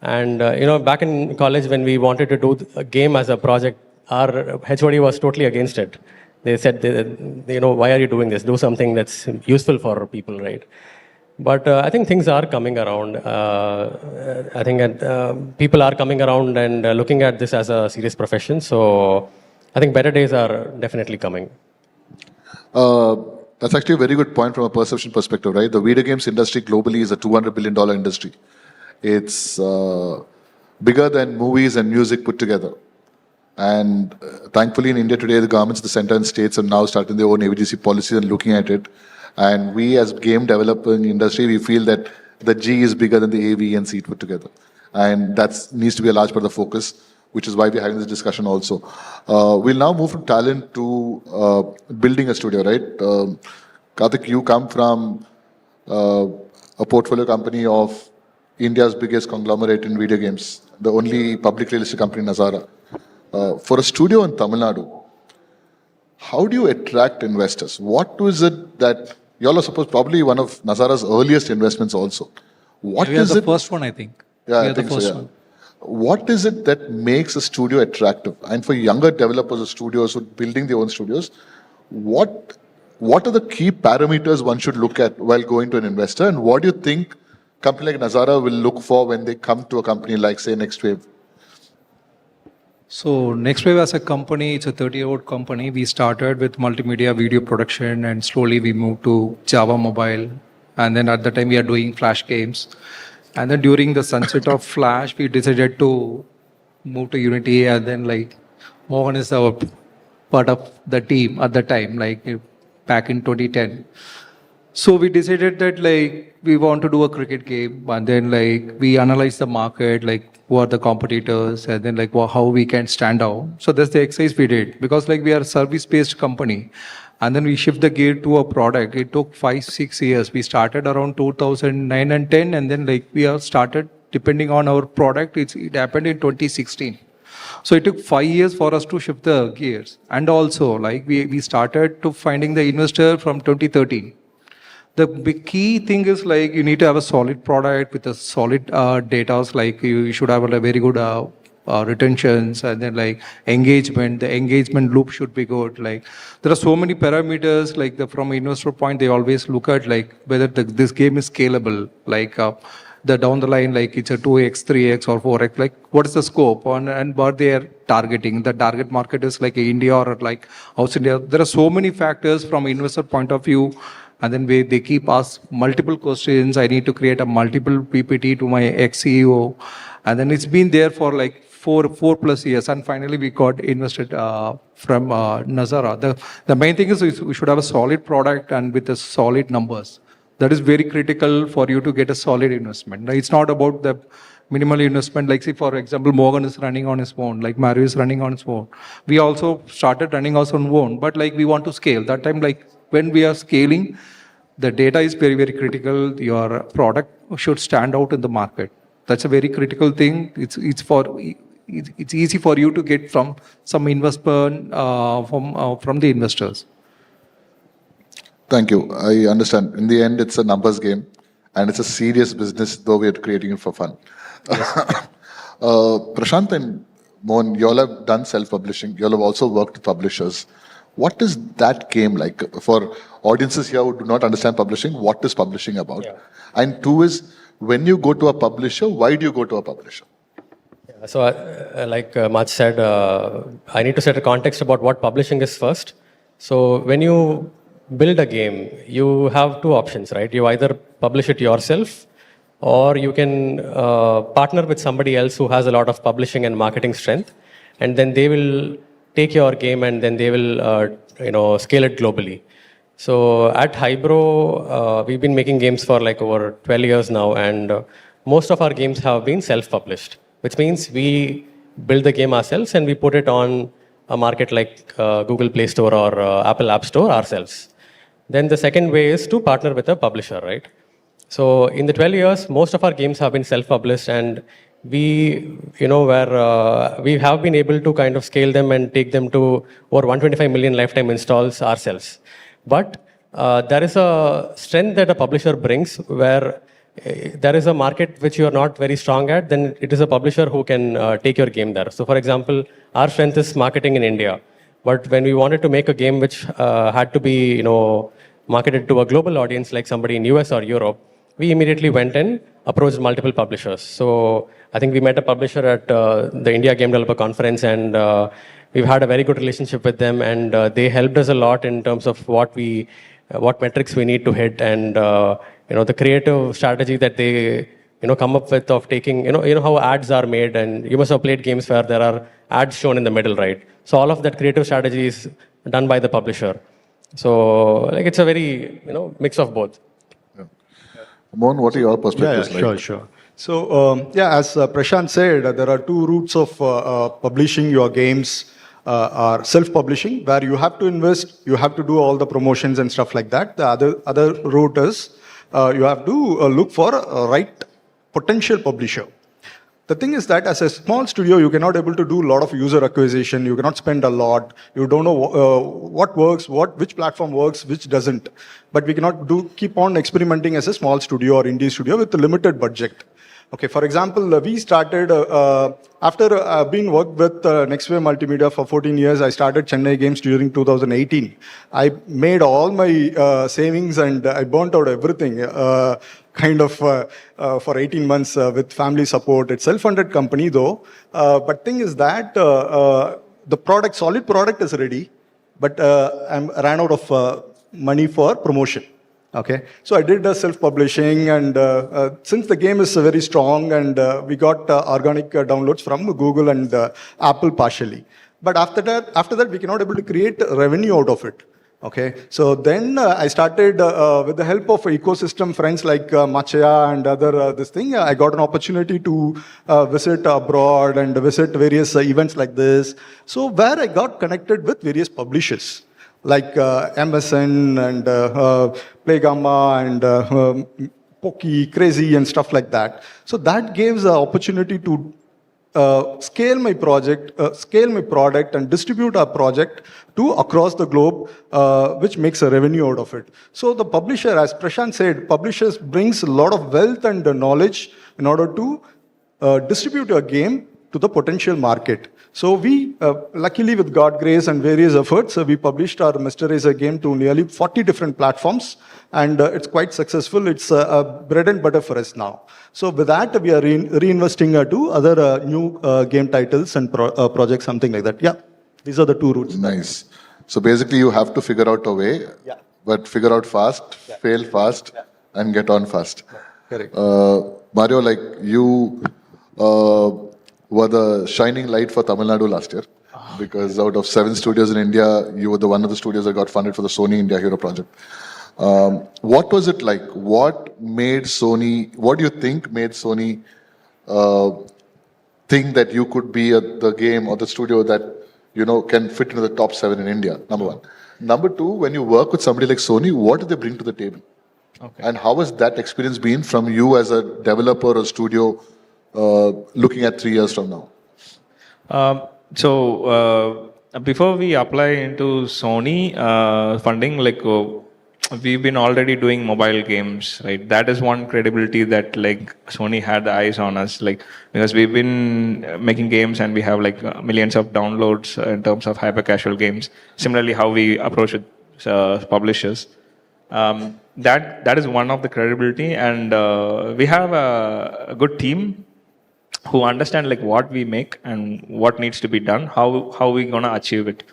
And back in college when we wanted to do a game as a project, our HOD was totally against it. They said, why are you doing this? Do something that's useful for people, right? But I think things are coming around. I think people are coming around and looking at this as a serious profession. So I think better days are definitely coming. That's actually a very good point from a perception perspective, right? The video games industry globally is a $200 billion industry. It's bigger than movies and music put together. And thankfully in India today, the governments, the center and states are now starting their own AVGC policies and looking at it. And we as game developing industry, we feel that the G is bigger than the A, V and C put together. And that needs to be a large part of the focus, which is why we're having this discussion also. We'll now move from talent to building a studio, right? Karthik, you come from a portfolio company of India's biggest conglomerate in video games, the only publicly listed company in Nazara. For a studio in Tamil Nadu, how do you attract investors? What is it that you all are supposed probably one of Nazara's earliest investments also? What We are is the it? first one, I think. Yeah, We I are the think so, first yeah. one. What is it that makes a studio attractive? And for younger developers or studios who are building their own studios, what are the key parameters one should look at while going to an investor? And what do you think a company like Nazara will look for when they come to a company like, say, Nextwave? So Nextwave as a company, it's a 30-year-old company. We started with multimedia video production and slowly we moved to Java Mobile. And then at the time we are doing Flash games. And then during the sunset of Flash, we decided to move to Unity. And then like Mohan is our part of the team at the time, like back in 2010. So we decided that like we want to do a cricket game, and then like we analyze the market, like who are the competitors, and then like how we can stand out. So that's the exercise we did, because like we are a service-based company, and then we shift the gear to a product. It took 5-6 years. We started around 2009 and 10, and then like we have started depending on our product. It happened in 2016. So it took 5 years for us to shift the gears, and also like we started to finding the investor from 2013. The big key thing is like you need to have a solid product with a solid data. Like you should have a very good retentions, and then like engagement. The engagement loop should be good. Like there are so many parameters. Like from investor point, they always look at like whether this game is scalable. Like the down the line, like it's a 2x, 3x, or 4x. Like what is the scope and what they are targeting? The target market is like India or like outside India. There are so many factors from investor point of view. And then they keep asking multiple questions. I need to create a multiple PPT to my ex-CEO. And then it's been there for like four plus years. And finally, we got invested from Nazara. The main thing is we should have a solid product and with the solid numbers. That is very critical for you to get a solid investment. It's not about the minimal investment. Like say, for example, Morgan is running on his phone, like Mario is running on his phone. We also started running our own phone, but like we want to scale. That time, like when we are scaling, the data is very, very critical. Your product should stand out in the market. That's a very critical thing. It's easy for you to get from some investment from the investors. Thank you. I understand. In the end, it's a numbers game, and it's a serious business, though we are creating it for fun. Yes. Prashant and Mohan, you all have done self-publishing. You all have also worked with publishers. What is that game like? For audiences here who do not understand publishing, what is publishing about? Yeah. And two is, when you go to a publisher, why do you go to a publisher? So, like Mach said, I need to set a context about what publishing is first. So, when you build a game, you have two options, right? You either publish it yourself, or you can partner with somebody else who has a lot of publishing and marketing strength, and then they will take your game and then they will, scale it globally. So at Hybro, we've been making games for like over 12 years now, and most of our games have been self-published, which means we build the game ourselves and we put it on a market like Google Play Store or Apple App Store ourselves. Then the second way is to partner with a publisher, right? So in the 12 years, most of our games have been self-published, and we, we have been able to kind of scale them and take them to over 125 million lifetime installs ourselves. But there is a strength that a publisher brings where there is a market which you are not very strong at, then it is a publisher who can take your game there. So for example, our strength is marketing in India. But when we wanted to make a game which had to be, marketed to a global audience like somebody in US or Europe, we immediately went and approached multiple publishers. So I think we met a publisher at the India Game Developer Conference, and we've had a very good relationship with them, and they helped us a lot in terms of what metrics we need to hit, and the creative strategy that they come up with of taking how ads are made, and you must have played games where there are ads shown in the middle, right? So all of that creative strategy is done by the publisher. So like it's a very mix of both. Mohan, what are your perspectives like? Sure. So, as Prashant said, there are two routes of publishing your games. Are self-publishing, where you have to invest, you have to do all the promotions and stuff like that. The other route is you have to look for a right potential publisher. The thing is that as a small studio, you cannot able to do a lot of user acquisition. You cannot spend a lot. You don't know what works, which platform works, which doesn't. But we cannot keep on experimenting as a small studio or indie studio with a limited budget. Okay, for example, we started, after being worked with Nextwave Multimedia for 14 years, I started Chennai Games during 2018. I made all my savings and I burnt out everything, for 18 months with family support. It's self-funded company though, but thing is that the solid product is ready, but I ran out of money for promotion. Okay, so I did self-publishing, and since the game is very strong, and we got organic downloads from Google and Apple partially. But after that, we cannot able to create revenue out of it. Okay, so then I started with the help of ecosystem friends like Machaya and other this thing. I got an opportunity to visit abroad and visit various events like this. So where I got connected with various publishers, like MSN and Playgamma and Poki, Crazy and stuff like that. So that gives the opportunity to scale my project, scale my product and distribute our project to across the globe, which makes a revenue out of it. So the publisher, as Prashant said, publishers brings a lot of wealth and knowledge in order to distribute your game to the potential market. So we, luckily with God grace and various efforts, we published our Mr. Racer game to nearly 40 different platforms, and it's quite successful. It's bread and butter for us now. So with that, we are reinvesting to other new game titles and projects, something like that. Yeah, these are the two routes. Nice. So basically you have to figure out a way, but figure out fast, fail fast, and get on fast. Correct. Mario, like you were the shining light for Tamil Nadu last year, because out of 7 studios in India, you were the one of the studios that got funded for the Sony India Hero project. What was it like? What made Sony, what do you think made Sony think that you could be the game or the studio that, can fit into the top 7 in India, number one. Number two, when you work with somebody like Sony, what do they bring to the table? Okay. And how has that experience been from you as a developer or studio looking at 3 years from now? Before we apply into Sony funding, we've been already doing mobile games, right? That is one credibility that Sony had the eyes on us, because we've been making games and we have millions of downloads in terms of hyper casual games. Similarly, how we approach with publishers. That is one of the credibility, and we have a good team. who understand like what we make and what needs to be done, how we gonna achieve it.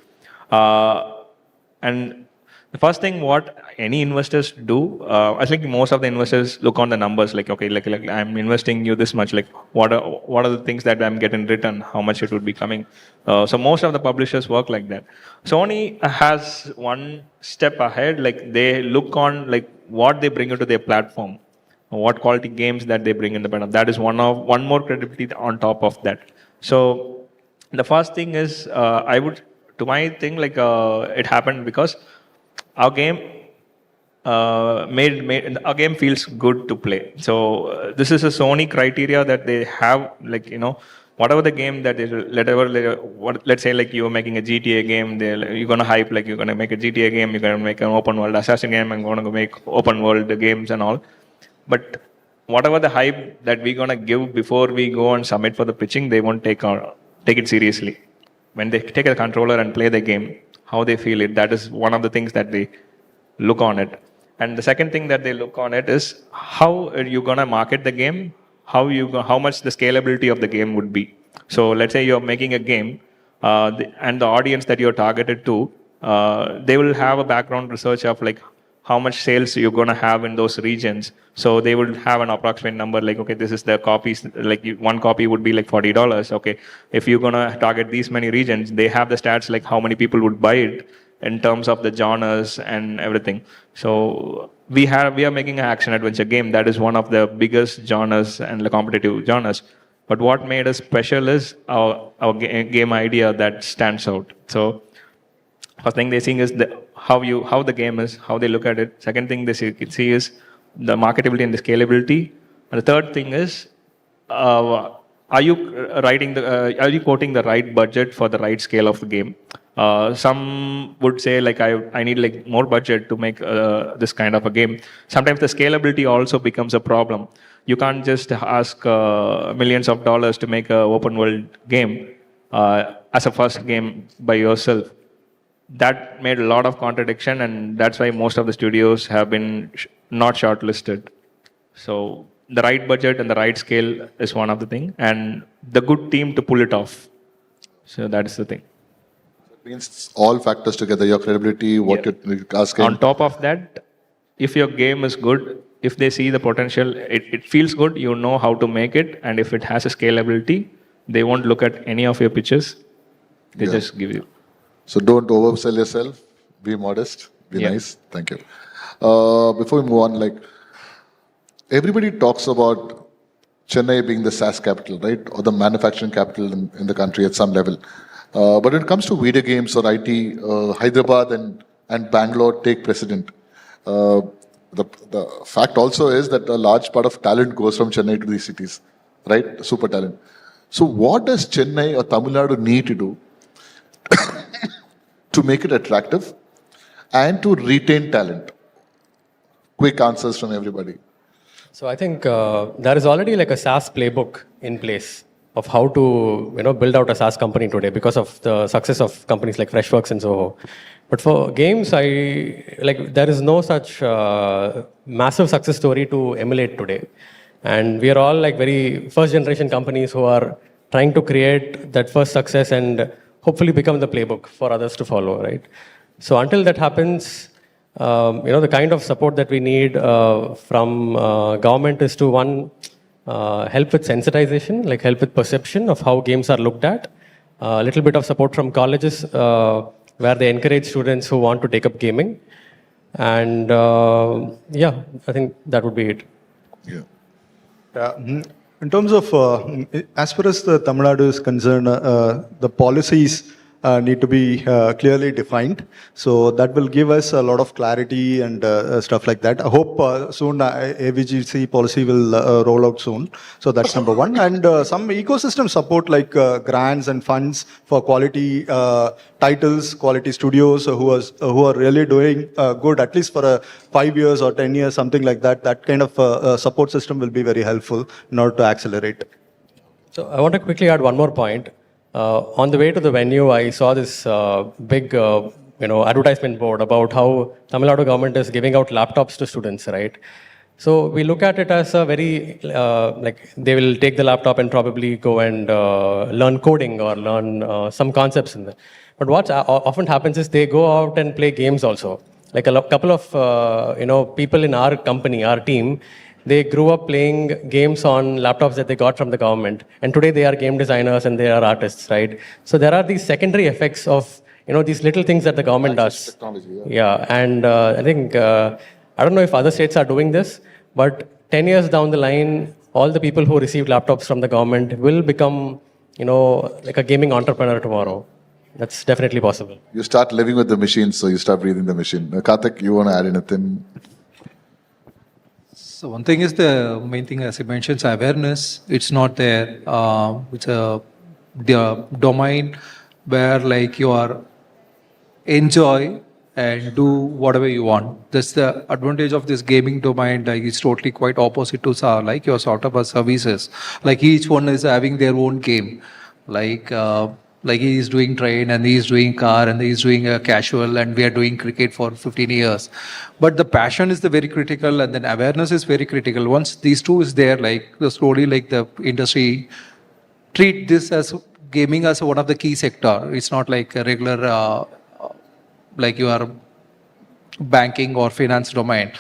And the first thing what any investors do, I think most of the investors look on the numbers, like okay, like I'm investing you this much, like what are the things that I'm getting return, how much it would be coming. So most of the publishers work like that. Sony has one step ahead, like they look on like what they bring into their platform, what quality games that they bring in the platform. That is one more credibility on top of that. So the first thing is I would, to my thing, like it happened because our game our game feels good to play. So this is a Sony criteria that they have, like whatever the game that is, let's say like you're making a GTA game, you're gonna hype like you're gonna make a GTA game, you're gonna make an open world assassin game, and gonna make open world games and all. But whatever the hype that we're gonna give before we go and submit for the pitching, they won't take it seriously. When they take a controller and play the game, how they feel it, that is one of the things that they look on it. And the second thing that they look on it is how are you gonna market the game, how much the scalability of the game would be. So let's say you're making a game, and the audience that you're targeted to, they will have a background research of like how much sales you're going to have in those regions. So they will have an approximate number like, okay, this is the copies, like one copy would be like $40. Okay, if you're going to target these many regions, they have the stats like how many people would buy it in terms of the genres and everything. So we are making an action adventure game that is one of the biggest genres and the competitive genres. But what made us special is our game idea that stands out. So first thing they're seeing is how the game is, how they look at it. Second thing they see is the marketability and the scalability. And the third thing is, are you quoting the right budget for the right scale of the game? Some would say like I need like more budget to make this kind of a game. Sometimes the scalability also becomes a problem. You can't just ask millions of dollars to make an open world game as a first game by yourself. That made a lot of contradiction, and that's why most of the studios have been not shortlisted. So the right budget and the right scale is one of the thing, and the good team to pull it off. So that is the thing. It means all factors together, your credibility, what you're asking. On top of that, if your game is good, if they see the potential, it feels good, you know how to make it, and if it has a scalability, they won't look at any of your pitches. They just give you. So don't oversell yourself. Be modest. Be nice. Thank you. Before we move on, like everybody talks about Chennai being the SaaS capital, right, or the manufacturing capital in the country at some level. But when it comes to video games or IT, Hyderabad and Bangalore take precedent. The fact also is that a large part of talent goes from Chennai to these cities, right? Super talent. So what does Chennai or Tamil Nadu need to do to make it attractive and to retain talent? Quick answers from everybody. So I think there is already like a SaaS playbook in place of how to build out a SaaS company today because of the success of companies like Freshworks and Zoho. But for games, there is no such massive success story to emulate today. And we are all like very first generation companies who are trying to create that first success and hopefully become the playbook for others to follow, right? So until that happens, the kind of support that we need from government is to help with sensitization, like help with perception of how games are looked at. A little bit of support from colleges where they encourage students who want to take up gaming. And I think that would be it. Yeah. In terms of, as far as the Tamil Nadu is concerned, the policies need to be clearly defined. So that will give us a lot of clarity and stuff like that. I hope soon AVGC policy will roll out soon. So that's number one. And some ecosystem support like grants and funds for quality titles, quality studios who are really doing good, at least for 5 years or 10 years, something like that. That kind of support system will be very helpful in order to accelerate. So I want to quickly add one more point. On the way to the venue, I saw this big, advertisement board about how Tamil Nadu government is giving out laptops to students, right? So we look at it as a very, like they will take the laptop and probably go and learn coding or learn some concepts in there. But what often happens is they go out and play games also. Like a couple of, people in our company, our team, they grew up playing games on laptops that they got from the government. And today they are game designers and they are artists, right? So there are these secondary effects of, these little things that the government does. Technology, Yeah, and I think, I don't know if other states are doing this, but 10 years down the line, all the people who received laptops from the government will become, like a gaming entrepreneur tomorrow. That's definitely possible. You start living with the machine, so you start breathing the machine. Karthik, you want to add anything? So one thing is the main thing, as I mentioned, is awareness. It's not there. It's a domain where like you are enjoy and do whatever you want. That's the advantage of this gaming domain. Like it's totally quite opposite to like your sort of a services. Like each one is having their own game. Like he is doing train and he is doing car and he is doing a casual and we are doing cricket for 15 years. But the passion is the very critical and then awareness is very critical. Once these two is there, like slowly like the industry treat this as gaming as one of the key sector. It's not like a regular like you are banking or finance domain,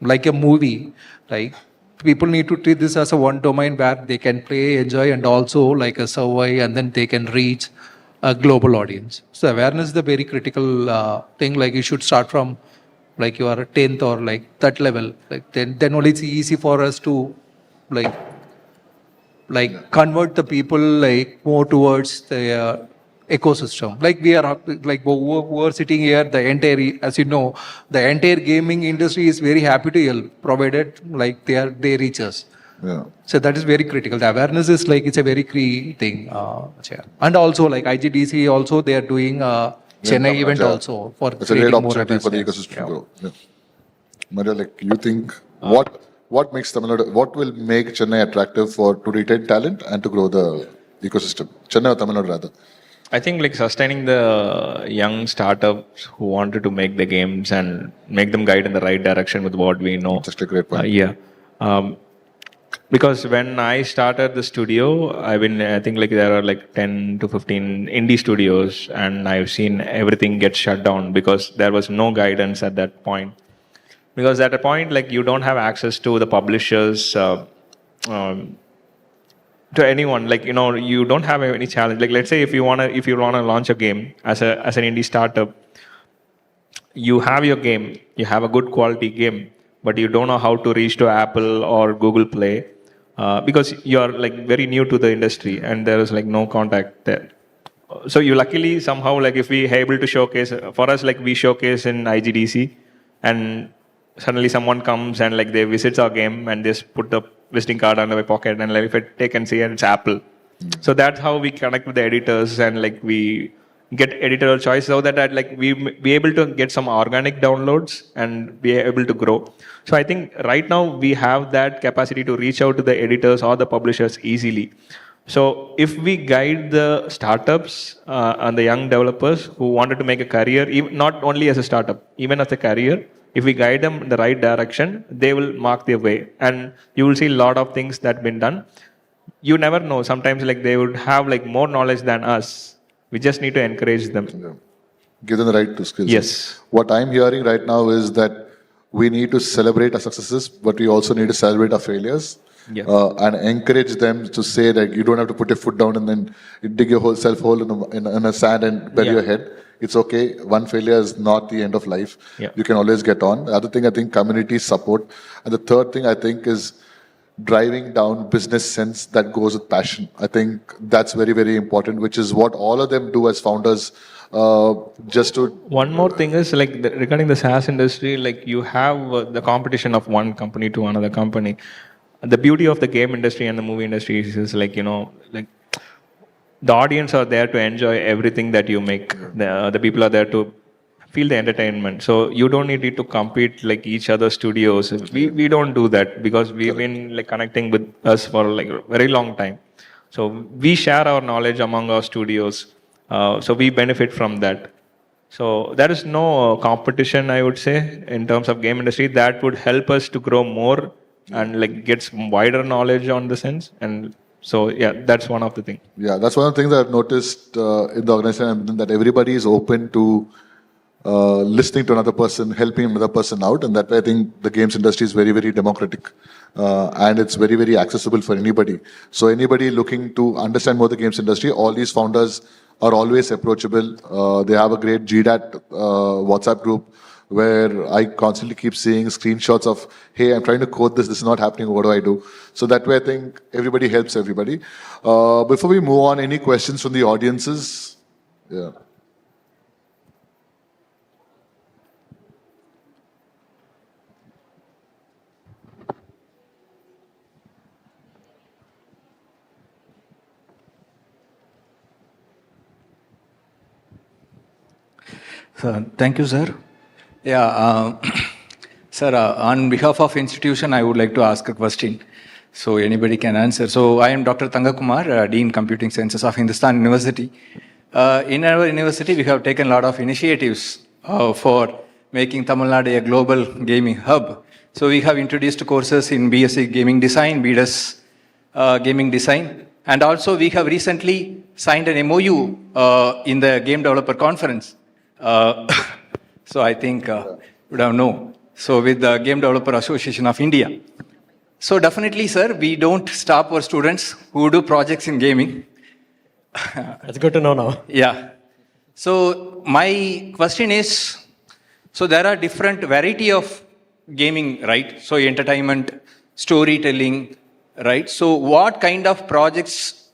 like a movie, like people need to treat this as a one domain where they can play, enjoy, and also like a survey, and then they can reach a global audience. So awareness is the very critical thing. Like you should start from like your 10th or like that level. Like then only it's easy for us to like convert the people like more towards the ecosystem. Like we are like who are sitting here, the entire, as you know, the entire gaming industry is very happy to help, provided like they reach us. Yeah. So that is very critical. The awareness is like it's a very key thing. And also like IGDC also they are doing Chennai event also for it's a great creating more opportunity for the awareness. ecosystem to grow. Yeah. Maria, like you think what makes Tamil Nadu, what will make Chennai attractive to retain talent and to grow the ecosystem? Chennai or Tamil Nadu rather? I think like sustaining the young startups who wanted to make the games and make them guide in the right direction with what we know. Just a great point. Yeah. Because when I started the studio, I think like there are like 10 to 15 indie studios and I've seen everything get shut down because there was no guidance at that point. Because at a point like you don't have access to the publishers, to anyone, like you don't have any challenge. Like let's say if you wanna launch a game as an indie startup, you have your game, you have a good quality game, but you don't know how to reach to Apple or Google Play because you're like very new to the industry and there is like no contact there. So you luckily somehow like if we are able to showcase for us, like we showcase in IGDC and suddenly someone comes and like they visits our game and just put the visiting card under my pocket and like if I take and see and it's Apple. So that's how we connect with the editors and like we get editorial choice so that like we be able to get some organic downloads and be able to grow. So I think right now we have that capacity to reach out to the editors or the publishers easily. So if we guide the startups and the young developers who wanted to make a career, even, not only as a startup, even as a career, if we guide them in the right direction, they will mark their way. And you will see a lot of things that have been done. You never know. Sometimes like they would have like more knowledge than us. We just need to encourage them. Yeah. Give them the right skills. Yes. What I'm hearing right now is that we need to celebrate our successes, but we also need to celebrate our failures. Yeah. And encourage them to say that you don't have to put your foot down and then dig your whole self hole in a sand and bury your head. It's okay. One failure is not the end of life. Yeah. You can always get on. The other thing, I think, community support. And the third thing, I think, is driving down business sense that goes with passion. I think that's very, very important, which is what all of them do as founders. Just to one more thing is like regarding the SaaS industry, like you have the competition of one company to another company. The beauty of the game industry and the movie industry is like, like the audience are there to enjoy everything that you make. The people are there to feel the entertainment. So you don't need to compete like each other studios. We don't do that because we've been like connecting with us for like a very long time. So we share our knowledge among our studios. So we benefit from that. So there is no competition, I would say, in terms of game industry that would help us to grow more and like get some wider knowledge on the sense. And so yeah, that's one of the things. Yeah, that's one of the things that I've noticed in the organization, that everybody is open to listening to another person, helping another person out, and that way I think the games industry is very, very democratic, and it's very, very accessible for anybody. So anybody looking to understand more the games industry, all these founders are always approachable. They have a great GDAT WhatsApp group where I constantly keep seeing screenshots of, hey, I'm trying to code this is not happening, what do I do? So that way I think everybody helps everybody. Before we move on, any questions from the audiences? Yeah. Thank you, sir. Yeah, sir, on behalf of institution, I would like to ask a question. So anybody can answer. So I am Dr. Tangakumar, Dean Computing Sciences of Hindustan University. In our university, we have taken a lot of initiatives for making Tamil Nadu a global gaming hub. So we have introduced courses in BSc Gaming Design, BDes Gaming Design, and also we have recently signed an MOU in the Game Developer Conference. So I think you would have known. So with the Game Developer Association of India. So definitely, sir, we don't stop our students who do projects in gaming. That's good to know now. Yeah. So my question is, so there are different variety of gaming, right? So entertainment, storytelling, right? So what kind of projects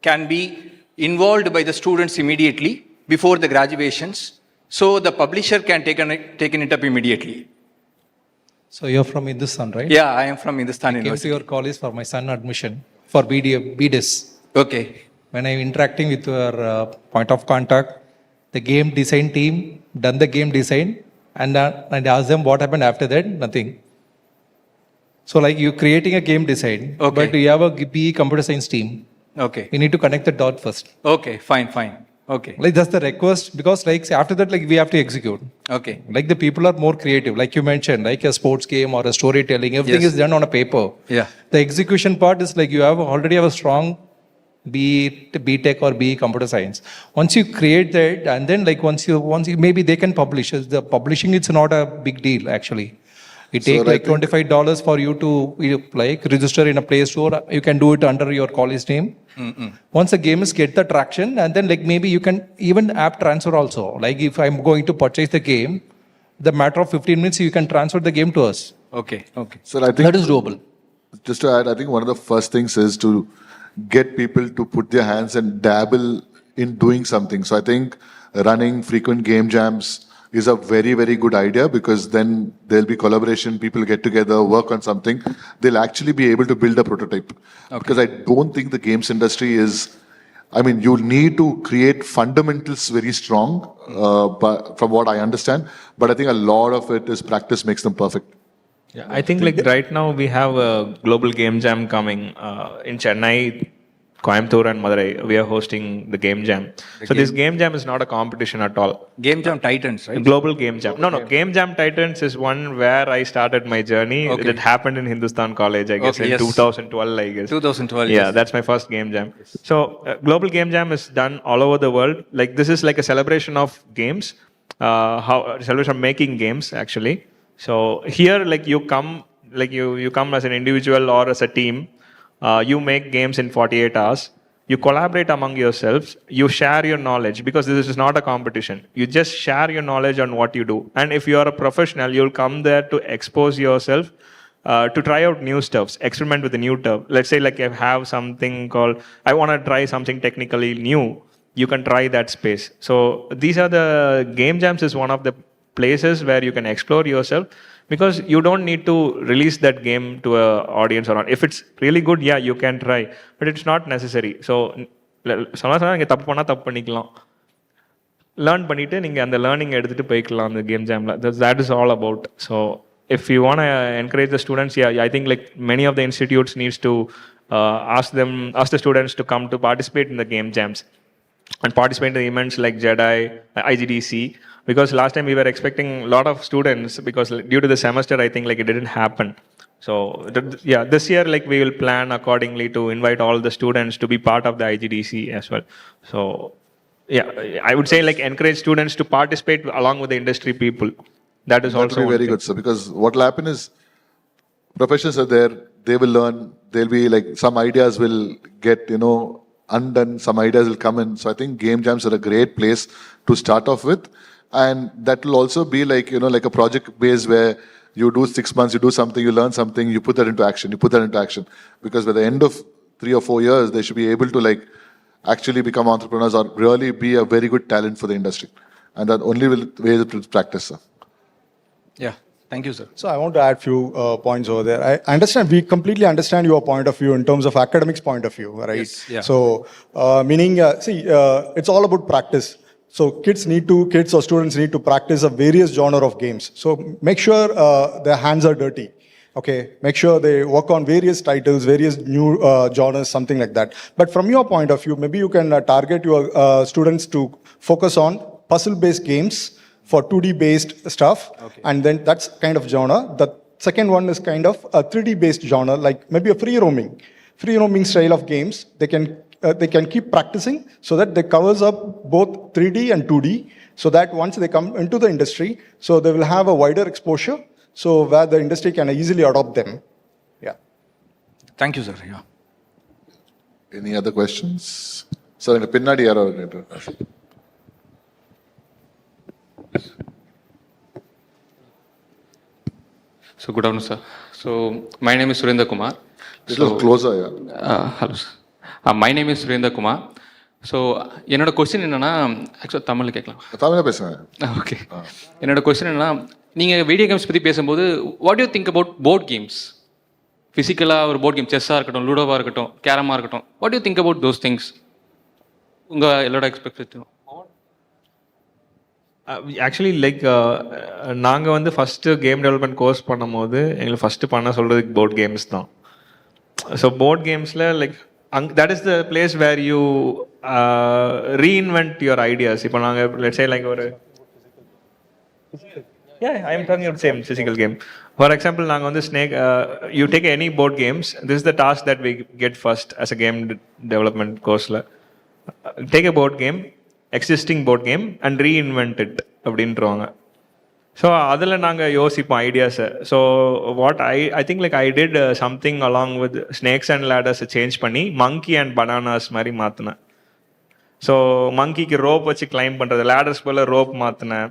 can be involved by the students immediately before the graduations, so the publisher can take it up immediately? So you're from Hindustan, right? Yeah, I am from Hindustan I came to University. your college for my son admission for BDes. Okay. When I'm interacting with your point of contact, the game design team done the game design, and I asked them what happened after that. Nothing. So like you creating a game design, Okay. but you have a BE computer science team. Okay. You need to connect the dot first. Okay. Fine. Okay. Like that's the request, because like after that, like we have to execute. Okay. Like the people are more creative, like you mentioned, like a sports game or a storytelling, everything Yes. is done on a paper. Yeah. The execution part is like you already have a strong B Tech or B computer science. Once you create that, and then like once you maybe they can publish. The publishing, it's not a big deal actually. It So takes I like think- $25 for you to like register in a Play Store. You can do it under your college name. Once the game is get the traction, and then like maybe you can even app transfer also. Like if I'm going to purchase the game, the matter of 15 minutes you can transfer the game to us. Okay. So I think That is doable. just to add, I think one of the first things is to get people to put their hands and dabble in doing something. So I think running frequent game jams is a very, very good idea, because then there'll be collaboration, people get together, work on something. They'll actually be able to build a prototype. Because I don't think the games industry is, I mean, you need to create fundamentals very strong, but from what I understand. But I think a lot of it is practice makes them perfect. Yeah, I think like right now we have a global game jam coming in Chennai, Coimbatore and Madurai. We are hosting the game jam. So this game jam is not a competition at all. Game Jam Titans, right? Global game jam. No, Game Jam Titans is one where I started my journey. Okay. That happened in Hindustan College, I guess, Okay, in yes. 2012, I guess. 2012. Yeah, yes. that's my first game jam. So global game jam is done all over the world. Like this is like a celebration of games, celebration of making games actually. So here, like you come, you come as an individual or as a team. You make games in 48 hours. You collaborate among yourselves. You share your knowledge, because this is not a competition. You just share your knowledge on what you do. And if you are a professional, you'll come there to expose yourself, to try out new stuffs, experiment with the new stuff. Let's say like I have something called, I want to try something technically new. You can try that space. So these are the game jams is one of the places where you can explore yourself, because you don't need to release that game to a audience or not. If it's really good, yeah, you can try, but it's not necessary. So நீங்க தப்பு பண்ணா தப்பு பண்ணிக்கலாம், learn பண்ணிட்டு நீங்க அந்த learning எடுத்துட்டு போய்க்கலாம் அந்த game ஜாம்ல. That is all about. So if you want to encourage the students, yeah, I think like many of the institutes needs to ask the students to come to participate in the game jams and participate in the events like JEDI, IGDC, because last time we were expecting a lot of students because due to the semester, I think like it didn't happen. So yeah, this year like we will plan accordingly to invite all the students to be part of the IGDC as well. So yeah, I would say like encourage students to participate along with the industry people. That is That also would be very good, sir, because what will happen is professionals are there, they will learn, there'll be like some ideas will get, undone, some ideas will come in. So I think game jams are a great place to start off with. And that will also be like, like a project base where you do 6 months, you do something, you learn something, you put that into action, because by the end of 3 or 4 years, they should be able to like actually become entrepreneurs or really be a very good talent for the industry. And that only will way to practice, sir. Yeah, thank you, sir. So I want to add few points over there. I understand, we completely understand your point of view in terms of academics point of view, right? Yes, yeah. So meaning, it's all about practice. So kids or students need to practice a various genre of games. So make sure their hands are dirty. Okay, make sure they work on various titles, various new genres, something like that. But from your point of view, maybe you can target your students to focus on puzzle-based games for 2D based stuff, okay. And then that's kind of genre. The second one is kind of a 3D based genre, like maybe a free roaming style of games. They can keep practicing so that they covers up both 3D and 2D, so that once they come into the industry, so they will have a wider exposure, so where the industry can easily adopt them. Yeah. Thank you, sir. Yeah. Any other questions? Sir, in the pinnadi yaro. So good afternoon, sir. So my name is Surendra Kumar. Little closer, yeah. Hello, sir. My name is Surendra Kumar. So என்னோட question என்னென்னா, ஆக்சுவலாக தமிழில் கேட்கலாம், தமிழில் பேசுவேன். Okay. என்னோட question என்னென்னா, நீங்கள் வீடியோ கேம்ஸ் பற்றி பேசும்போது what you think about board games? ஃபிசிக்கலாக ஒரு போர்ட் கேம், செஸ்ஸாக இருக்கட்டும், லூடோவாக இருக்கட்டும், கேரமாக இருக்கட்டும், what you think about those things? உங்கள் எல்லாரோட எக்ஸ்பெக்டேஷன். ஆக்சுவலி லைக் நாங்கள் வந்து ஃபஸ்ட்டு கேம் டெவலப்மெண்ட் கோர்ஸ் பண்ணும்போது எங்களுக்கு ஃபஸ்ட்டு பண்ண சொல்கிறதுக்கு போர்ட் கேம்ஸ் தான். ஸோ போர்ட் கேம்ஸில் like that is the place where you reinvent your ideas. இப்போ நாங்கள் let's say like ஒரு I am talking about same physical game. For example, நாங்கள் வந்து snake, you take any board games, this is the task that we get first as a game development course-ல. Take a board game, existing board game and reinvent it அப்படின்றவாங்க. So அதில் நாங்கள் யோசிப்போம் ஐடியாஸை. So what I think like I did something along with snakes and லேடர்ஸை change பண்ணி monkey and bananas மாதிரி மாற்றினேன். So மங்கிக்கு ரோப் வச்சு கிளைம் பண்ணுறது, லேடர்ஸ் போல் ரோப் மாற்றினேன்.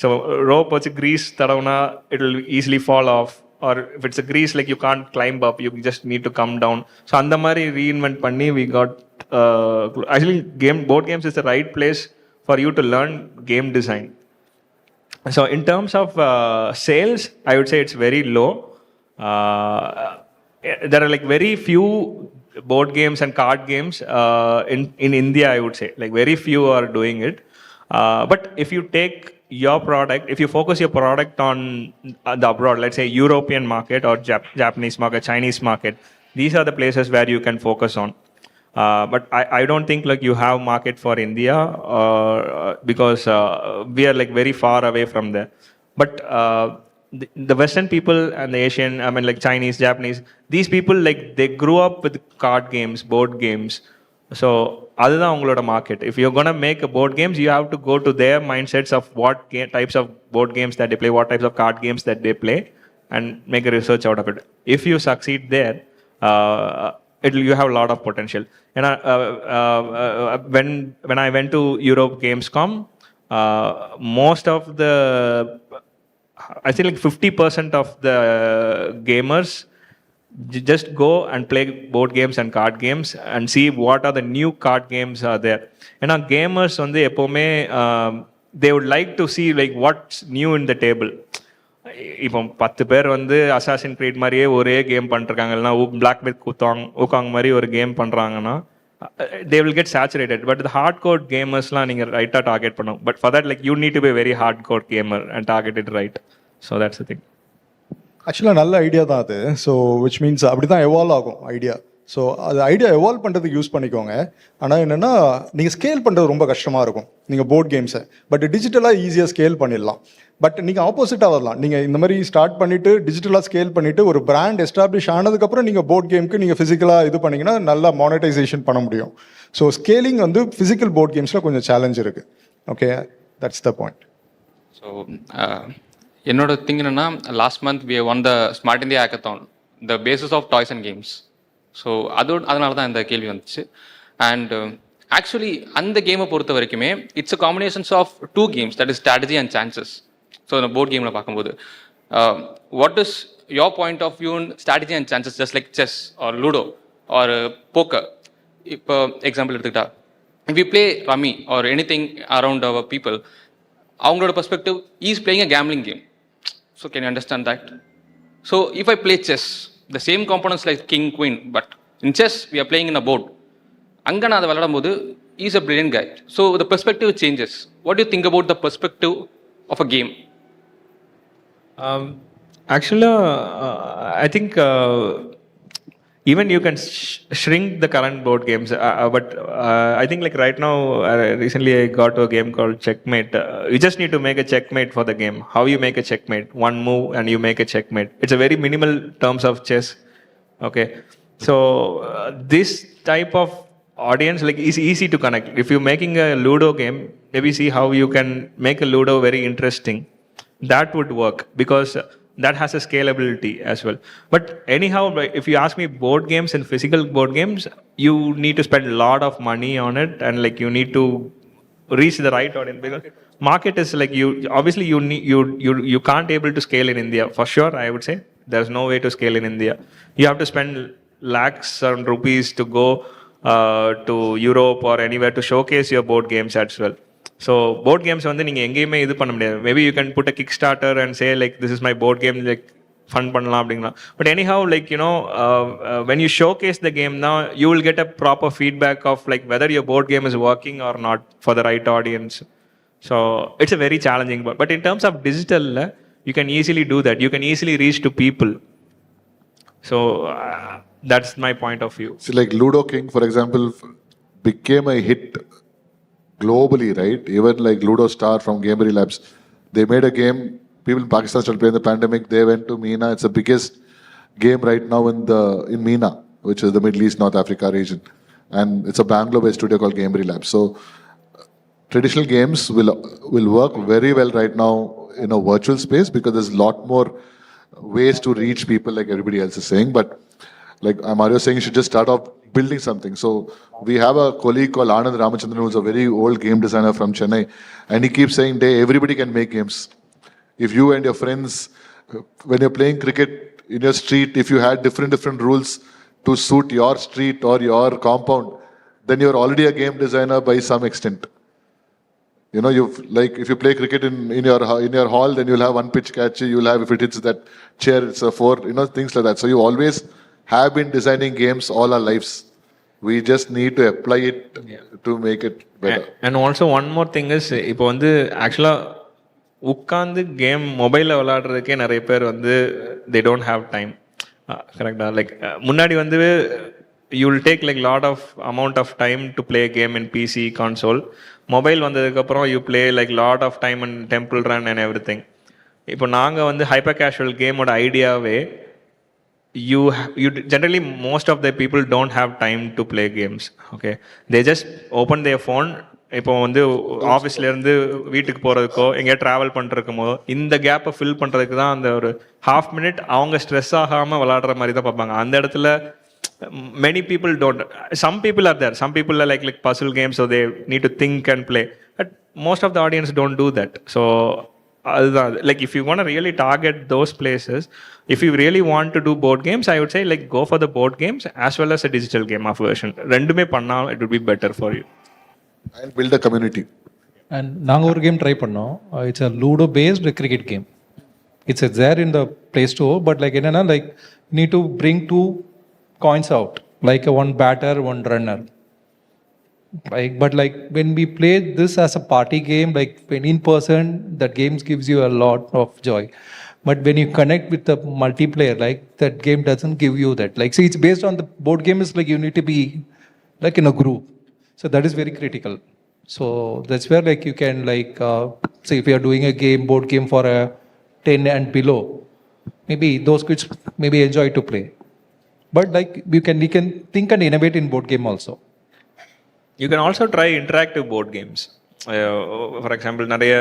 ஸோ ரோப் வச்சு க்ரீஸ் தடவுனா it will easily fall off, or if it's a grease like you can't climb up, you just need to come down. So அந்த மாதிரி ரீஇன்வென்ட் பண்ணி we got actually board games is the right place for you to learn game design. So in terms of sales, I would say it's very low. There are like very few board games and card games in India, I would say. Like very few are doing it. But if you take your product, if you focus your product on the abroad, let's say European market or Japanese market, Chinese market, these are the places where you can focus on. But I don't think like you have market for India because we are like very far away from there. But the Western people and the Asian, I mean like Chinese, Japanese, these people like they grew up with card games, board games. So other than avangaloda market, if you're going to make a board games, you have to go to their mindsets of what types of board games that they play, what types of card games that they play, and make a research out of it. If you succeed there, you have a lot of potential. And when I went to Europe Gamescom, most of the, I think like 50% of the gamers just go and play board games and card games and see what are the new card games are there. And our gamers on the epome, they would like to see like what's new in the table. இப்போ 10 பேர் வந்து assassin greet மாதிரியே ஒரே game பண்ணிருக்காங்க, இல்லைனா black myth ஊகாங் மாதிரி ஒரு game பண்ணுறாங்கன்னா they will get saturated. But the hardcore gamers-லாம் நீங்கள் ரைட்டாக டார்கெட் பண்ணும். But for that like you need to be a very hardcore gamer and target it right. So that's the thing. ஆக்சுவலாக நல்ல idea தான் அது. ஸோ விச் மீன்ஸ் அப்படி தான் evolve ஆகும் ஐடியா. ஸோ அது ஐடியா எவால்வ் பண்ணுறதுக்கு யூஸ் பண்ணிக்கோங்க. ஆனால் என்னென்னா நீங்கள் ஸ்கேல் பண்ணுறது ரொம்ப கஷ்டமாக இருக்கும் நீங்கள் போர்ட் கேம்ஸை. பட் டிஜிட்டலாக ஈஸியாக ஸ்கேல் பண்ணிடலாம். பட் நீங்கள் ஆப்போசிட்டாக வரலாம். நீங்கள் இந்த மாதிரி ஸ்டார்ட் பண்ணிவிட்டு டிஜிட்டலாக ஸ்கேல் பண்ணிவிட்டு ஒரு பிராண்ட் எஸ்டாப்ளிஷ் ஆனதுக்கப்புறம் நீங்கள் போர்ட் கேமுக்கு நீங்கள் ஃபிசிக்கலாக இது பண்ணிங்கன்னா நல்லா மானிட்டைசேஷன் பண்ண முடியும். ஸோ ஸ்கேலிங் வந்து ஃபிசிக்கல் போர்ட் கேம்ஸில் கொஞ்சம் சேலஞ்ச் இருக்குது. Okay, that's the point. So என்னோட திங் என்னன்னா, last month we won the smart India hackathon, the basis of toys and games. So அதனால தான் இந்த கேள்வி வந்துச்சு. அண்ட் ஆக்சுவலி அந்த கேமை பொறுத்த வரைக்குமே it's a combinations of 2 games, that is strategy and chances. So இந்த போர்ட் கேமில் பார்க்கும்போது what is your point of view in strategy and chances, just like chess or ludo or poker? இப்போ example எடுத்துக்கிட்டா, if you play rummy or anything around our people, அவங்களோட perspective is playing a gambling game. So can you understand that? So if I play chess, the same components like king, queen, but in chess we are playing in a board. அங்கே நான் அதை விளையாடும் போது is a brilliant guy. So the perspective changes. What do you think about the perspective of a game? Actually, I think even you can shrink the current board games, but I think like right now, recently I got to a game called Checkmate. You just need to make a checkmate for the game. How you make a checkmate? One move and you make a checkmate. It's a very minimal terms of chess. Okay, so this type of audience like is easy to connect. If you're making a Ludo game, maybe see how you can make a Ludo very interesting. That would work because that has a scalability as well. But anyhow, if you ask me, board games and physical board games, you need to spend a lot of money on it, and like you need to reach the right audience, because market is like you obviously you can't able to scale in India for sure. I would say there's no way to scale in India. You have to spend lakhs and rupees to go to Europe or anywhere to showcase your board games as well. So board games வந்து நீங்கள் எங்கேயுமே இது பண்ண முடியாது. Maybe you can put a kick starter and say like this is my board game, like fun பண்ணலாம் அப்படிங்களா. But anyhow like you know when you showcase the game தான் you will get a proper feedback of like whether your board game is working or not for the right audience. So it's a very challenging. But in terms of டிஜிட்டலில் you can easily do that. You can easily reach to people. So that's my point of view. Like Ludo King, for example, became a hit globally, right? Even like Ludo Star from Gamery Labs, they made a game. People in Pakistan started playing the pandemic. They went to MENA. It's the biggest game right now in MENA, which is the Middle East, North Africa region, and it's a Bangalore-based studio called Gamery Labs. So traditional games will work very well right now in a virtual space because there's a lot more ways to reach people, like everybody else is saying. But like Mario saying, you should just start off building something. So we have a colleague called Anand Ramachandran, who's a very old game designer from Chennai, and he keeps saying, everybody can make games. If you and your friends, when you're playing cricket in your street, if you had different rules to suit your street or your compound, then you're already a game designer by some extent. You know, you've like if you play cricket in your hall, then you'll have one pitch catch. You'll have, if it hits that chair, it's a 4. You know, things like that. So you always have been designing games all our lives. We just need to apply it to make it better. And also one more thing is, இப்போ வந்து ஆக்சுவலாக உட்காந்து game மொபைலில் விளையாடுறதுக்கே நிறைய பேர் வந்து they don't have time. கரெக்டாக like முன்னாடி வந்து you will take like lot of amount of time to play a game in PC console. Mobile வந்ததுக்கப்புறம் you play like lot of time in temple run and everything. இப்போ நாங்கள் வந்து hyper casual கேமோட ஐடியாவே you generally most of the people don't have time to play games. Okay, they just open their phone. இப்போ வந்து ஆஃபீஸ்லேருந்து வீட்டுக்கு போகிறதுக்கோ எங்கேயா ட்ராவல் பண்ணுறதுக்குமோ இந்த கேப்பை ஃபில் பண்ணுறதுக்கு தான் அந்த ஒரு ½ மினிட் அவங்க ஸ்ட்ரெஸ் ஆகாமல் விளாடுற மாதிரி தான் பார்ப்பாங்க. அந்த இடத்துல many people don't. Some people are there. Some people are like puzzle games, so they need to think and play. But most of the audience don't do that. So like if you want to really target those places, if you really want to do board games, I would say like go for the board games as well as a digital game of version. Rendume panna, it would be better for you. And build a community. And நாங்கள் ஒரு game try பண்ணோம். It's a ludo based cricket game. It's there in the play store. But like என்னன்னா like need to bring 2 coins out, like one batter, one runner. But when we play this as a party game, like when in person, that games gives you a lot of joy. But when you connect with the multiplayer, like that game doesn't give you that. Like, see, it's based on the board game is like you need to be like in a group. So that is very critical. So that's where like you can like, say if you are doing a game, board game for a 10 and below, maybe those kids maybe enjoy to play. But like you can think and innovate in board game also. You can also try interactive board games. For example, நிறைய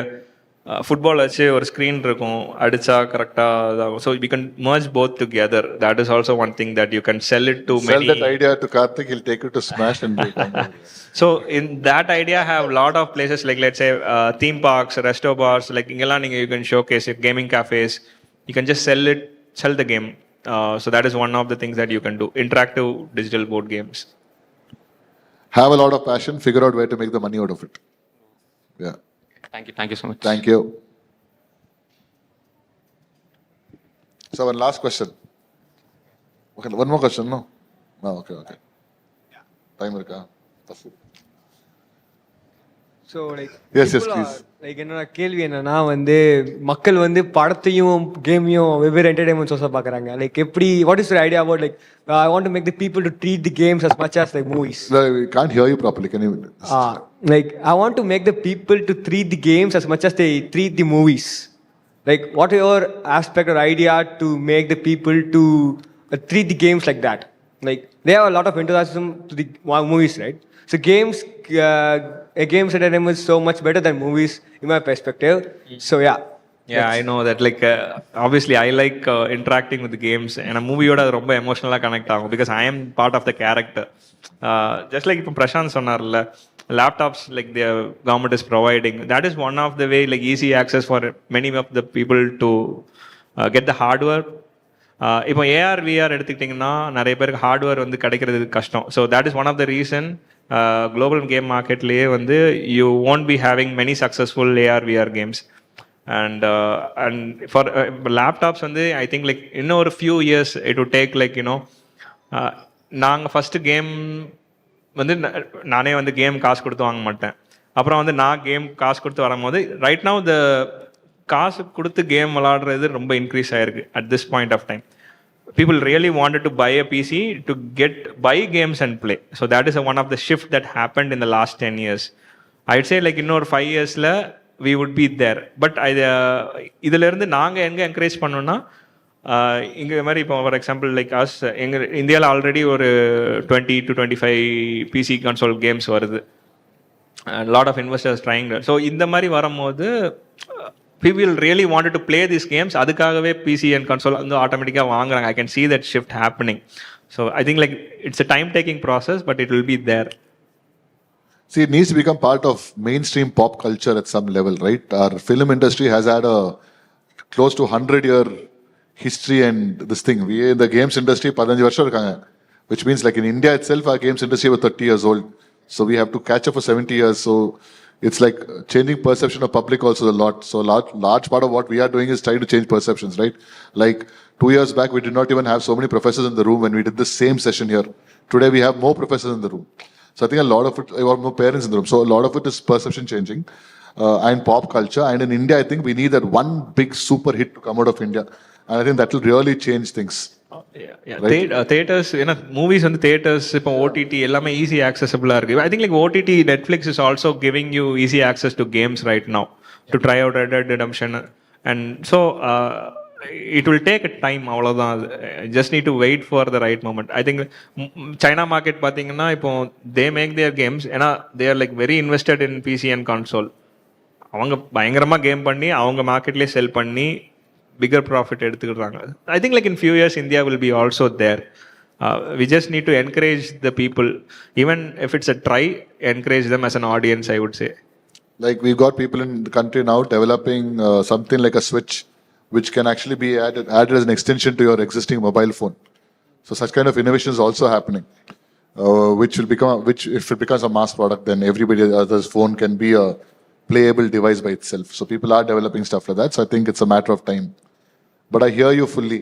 football வச்சு ஒரு screen இருக்கும், அடிச்சா கரெக்டாக இதாகும். So we can merge both together. That is also one thing that you can sell it to Sell many. that idea to Karthik, he'll take it to Smash and break. So in that idea have lot of places like, let's say, theme parks, resto bars, like ingella ninga you can showcase it, gaming cafes. You can just sell the game. So that is one of the things that you can do. Interactive digital board games. Have a lot of passion, figure out where to make the money out of it. Yeah. Thank you so much. Thank you. So one last question. Okay, one more question, no? No, okay. Time irka? So like Yes, please. Like என்னோட கேள்வி என்னன்னா வந்து மக்கள் வந்து படத்தையும் கேமையும் வெவ்வேறு entertainment சோர்ஸாக பார்க்குறாங்க. Like எப்படி what is idea about like I want to make the people to treat the games as much as like movies. No, we can't hear you properly. Can you? Like I want to make the people to treat the games as much as they treat the movies. Like what are your aspect or idea to make the people to treat the games like that? Like they have a lot of enthusiasm to the movies, right? So games, a games entertainment is so much better than movies in my perspective. So yeah. Yeah, I know that. Like obviously I like interacting with the games, and a movie oda romba emotional connect agum because I am part of the character. Just like ipo Prashant sonnarla, laptops like the government is providing, that is one of the way like easy access for many of the people to get the hardware. இப்போ AR VR எடுத்துக்கிட்டிங்கன்னா நிறைய பேருக்கு hardware வந்து கிடைக்கிறது கஷ்டம். So that is one of the reason global game மார்க்கெட்லேயே வந்து you won't be having many successful AR VR games. And for laptops வந்து ஐ திங்க் லைக் இன்னும் ஒரு few years it would take like you know. நாங்கள் first game வந்து நானே வந்து game காசு கொடுத்து வாங்க மாட்டேன். அப்புறம் வந்து நான் கேம் காசு கொடுத்து வரும்போது ரைட் நவ் த காசு கொடுத்து கேம் விளாடுறது ரொம்ப இன்க்ரீஸ் ஆயிருக்கு at this point of time. People really wanted to buy a PC to buy games and play. So that is one of the shift that happened in the last 10 years. I'd say like இன்னொரு 5 yearsல we would be there. But இதுல இருந்து நாங்க எங்க encourage பண்ணோம்னா இங்க மாதிரி இப்போ for example like as எங்க இந்தியாவில் ஆல்ரெடி ஒரு 20 to 25 PC console games வருது. Lot of investors trying that. So இந்த மாதிரி வரும்போது people really wanted to play these games. அதுக்காகவே PC and console வந்து ஆட்டோமேட்டிக்காக வாங்குறாங்க. I can see that shift happening. So I think like it's a time taking process, but it will be there. See, it needs to become part of mainstream pop culture at some level, right? Our film industry has had a close to 100-year history and this thing. We in the games industry 15 வருஷம் இருக்காங்க, which means like in India itself our games industry was 30 years old. So we have to catch up for 70 years. So it's like changing perception of public also a lot. So large part of what we are doing is trying to change perceptions, right? Like 2 years back, we did not even have so many professors in the room when we did the same session here. Today, we have more professors in the room. So I think a lot of it, or more parents in the room. So a lot of it is perception changing and pop culture. And in India, I think we need that one big super hit to come out of India. And I think that will really change things. Theaters, ஏன்னா movies வந்து theatres இப்போ OTT எல்லாமே easy ஆக்சசபிளாக இருக்குது. I think like OTT Netflix is also giving you easy access to games right now to try out Red Dead Redemption. And so it will take a time, அவ்வளோதான். அது just need to wait for the right moment. I think China market பார்த்தீங்கன்னா இப்போ they make their games, ஏன்னா they are like very invested in PC and console. அவங்க பயங்கரமாக game பண்ணி அவங்க மார்க்கெட்லேயே செல் பண்ணி bigger profit எடுத்துக்கிறாங்க. I think like in few years India will be also there. We just need to encourage the people, even if it's a try, encourage them as an audience, I would say. Like we've got people in the country now developing something like a switch which can actually be added as an extension to your existing mobile phone. So such kind of innovation is also happening, which if it becomes a mass product, then everybody else's phone can be a playable device by itself. So people are developing stuff like that. So I think it's a matter of time. But I hear you fully.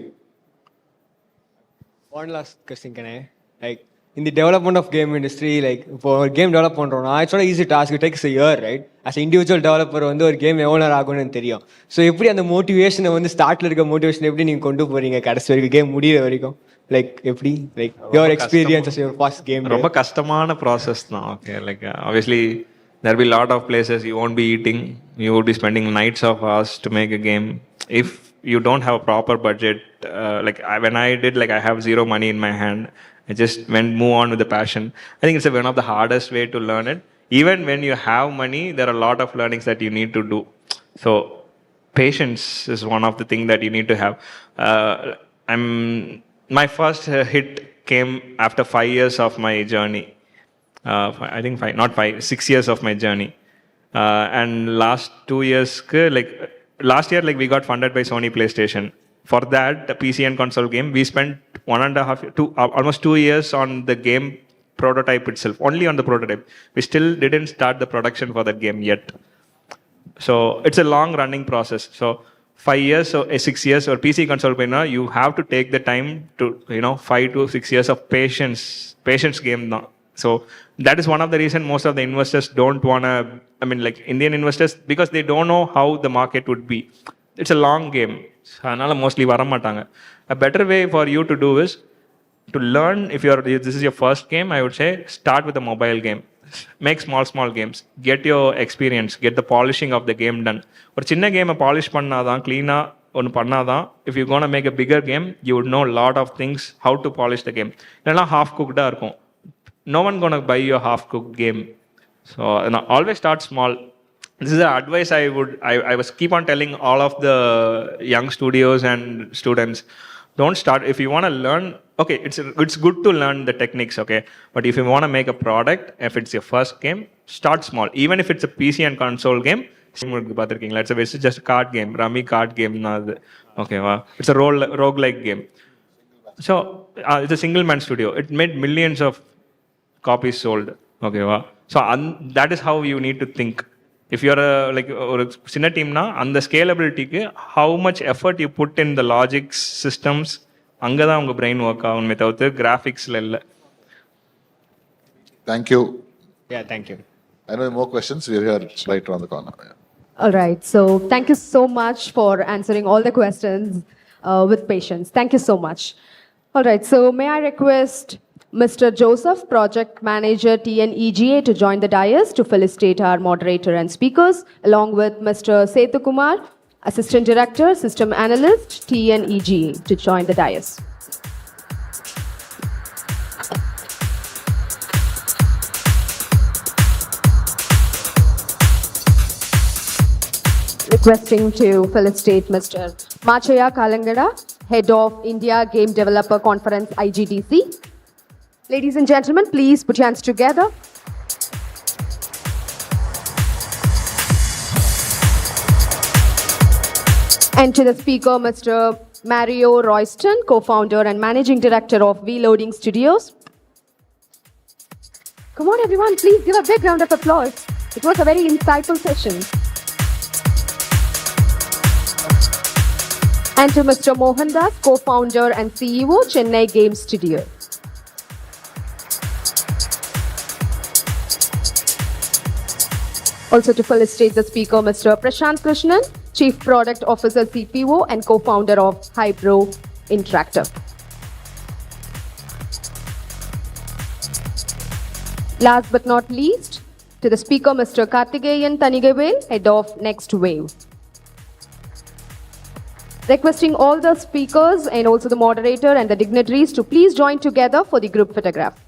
One last question, can I? Like, in the development of game industry, like for game develop பண்றோம்னா it's not easy task. It takes a year, right? As an individual developer வந்து ஒரு game எவ்வளோ நேரம் ஆகும்னு தெரியும். So எப்படி அந்த மோட்டிவேஷனை வந்து ஸ்டார்ட்ல இருக்க மோட்டிவேஷன் எப்படி நீங்க கொண்டு போறீங்க கடைசி வரைக்கும் கேம் முடியிற வரைக்கும்? லைக் எப்படி like your experience your first game? ரொம்ப கஷ்டமான ப்ராசஸ் தான். Okay, like obviously there will be a lot of places you won't be eating. You would be spending nights of hours to make a game. If you don't have a proper budget, when I did, like I have zero money in my hand. I just move on with the passion. I think it's one of the hardest way to learn it. Even when you have money, there are a lot of learnings that you need to do. So patience is one of the things that you need to have. My first hit came after 5 years of my journey. I think 6 years of my journey. And last 2 years, last year, we got funded by Sony PlayStation. For that PC and console game, we spent 1.5 almost 2 years on the game prototype itself, only on the prototype. We still didn't start the production for that game yet. So it's a long running process. So 5 years or 6 years or PC console player, you have to take the time to 5 to 6 years of patience game now. So that is one of the reason most of the investors don't wanna, Indian investors, because they don't know how the market would be. It's a long game. அதனால mostly வர மாட்டாங்க. A better way for you to do is to learn. If this is your first game, I would say start with a mobile game. Make small games. Get your experience. Get the polishing of the game done. ஒரு சின்ன கேமை polish பண்ணாதான், க்ளீனாக ஒன்று பண்ணாதான், if you're gonna make a bigger game, you would know a lot of things how to polish the game. இல்லைனா half cooked இருக்கும். No one gonna buy your half cooked game. So always start small. This is the advice I was keep on telling all of the young studios and students. Don't start if you want to learn. Okay, it's good to learn the techniques. Okay, but if you want to make a product, if it's your first game, start small. Even if it's a PC and console game, it's just a card game, rummy card game. Okay, wow. It's a roguelike game. So it's a single man studio. It made millions of copies sold. Okay, wow. So that is how you need to think. If you're ஒரு சின்ன டீம்னா அந்த ஸ்கேலபிலிட்டிக்கு how much effort you put in the logics systems, அங்கே தான் உங்கள் brain work ஆகுமே தவிர்த்து கிராஃபிக்ஸில் இல்லை. Thank you. Yeah, thank you. I know more questions. We're here right around the corner. Yeah. All right. So thank you so much for answering all the questions with patience. Thank you so much. All right. So may I request Mr. Joseph, Project Manager TNEGA, to join the dais to felicitate our moderator and speakers, along with Mr. Sethu Kumar, Assistant Director, System Analyst, TNEGA, to join the dais. Requesting to felicitate Mr. Machaya Kalangada, Head of India Game Developer Conference, IGDC. Ladies and gentlemen, please put your hands together. And to the speaker, Mr. Mario Royston, co-founder and managing director of V-Loading Studios. Come on, everyone, please give a big round of applause. It was a very insightful session. And to Mr. Mohandas, co-founder and CEO, Chennai Game Studio. Also to felicitate the speaker, Mr. Prashant Krishnan, Chief Product Officer CPO and co-founder of Hybro Interactive. Last but not least, to the speaker, Mr. Karthikeyan Tanigavel, Head of Next Wave. Requesting all the speakers and also the moderator and the dignitaries to please join together for the group photograph.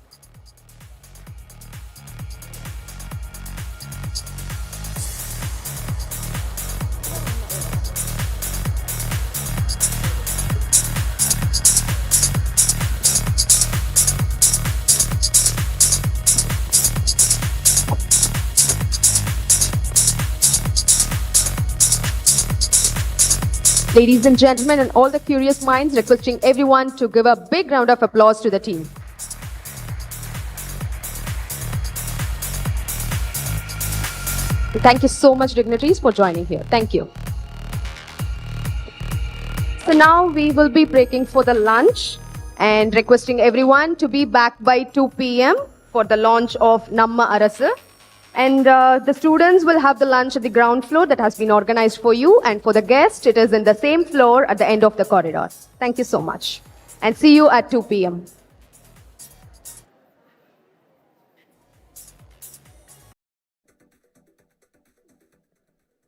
Ladies and gentlemen, and all the curious minds, requesting everyone to give a big round of applause to the team. Thank you so much, dignitaries, for joining here. Thank you. So now we will be breaking for the lunch. and requesting everyone to be back by 2 p.m. for the launch of Namma Arasu. And the students will have the lunch at the ground floor that has been organized for you. And for the guests, it is in the same floor at the end of the corridor. Thank you so much. And see you at 2 p.m.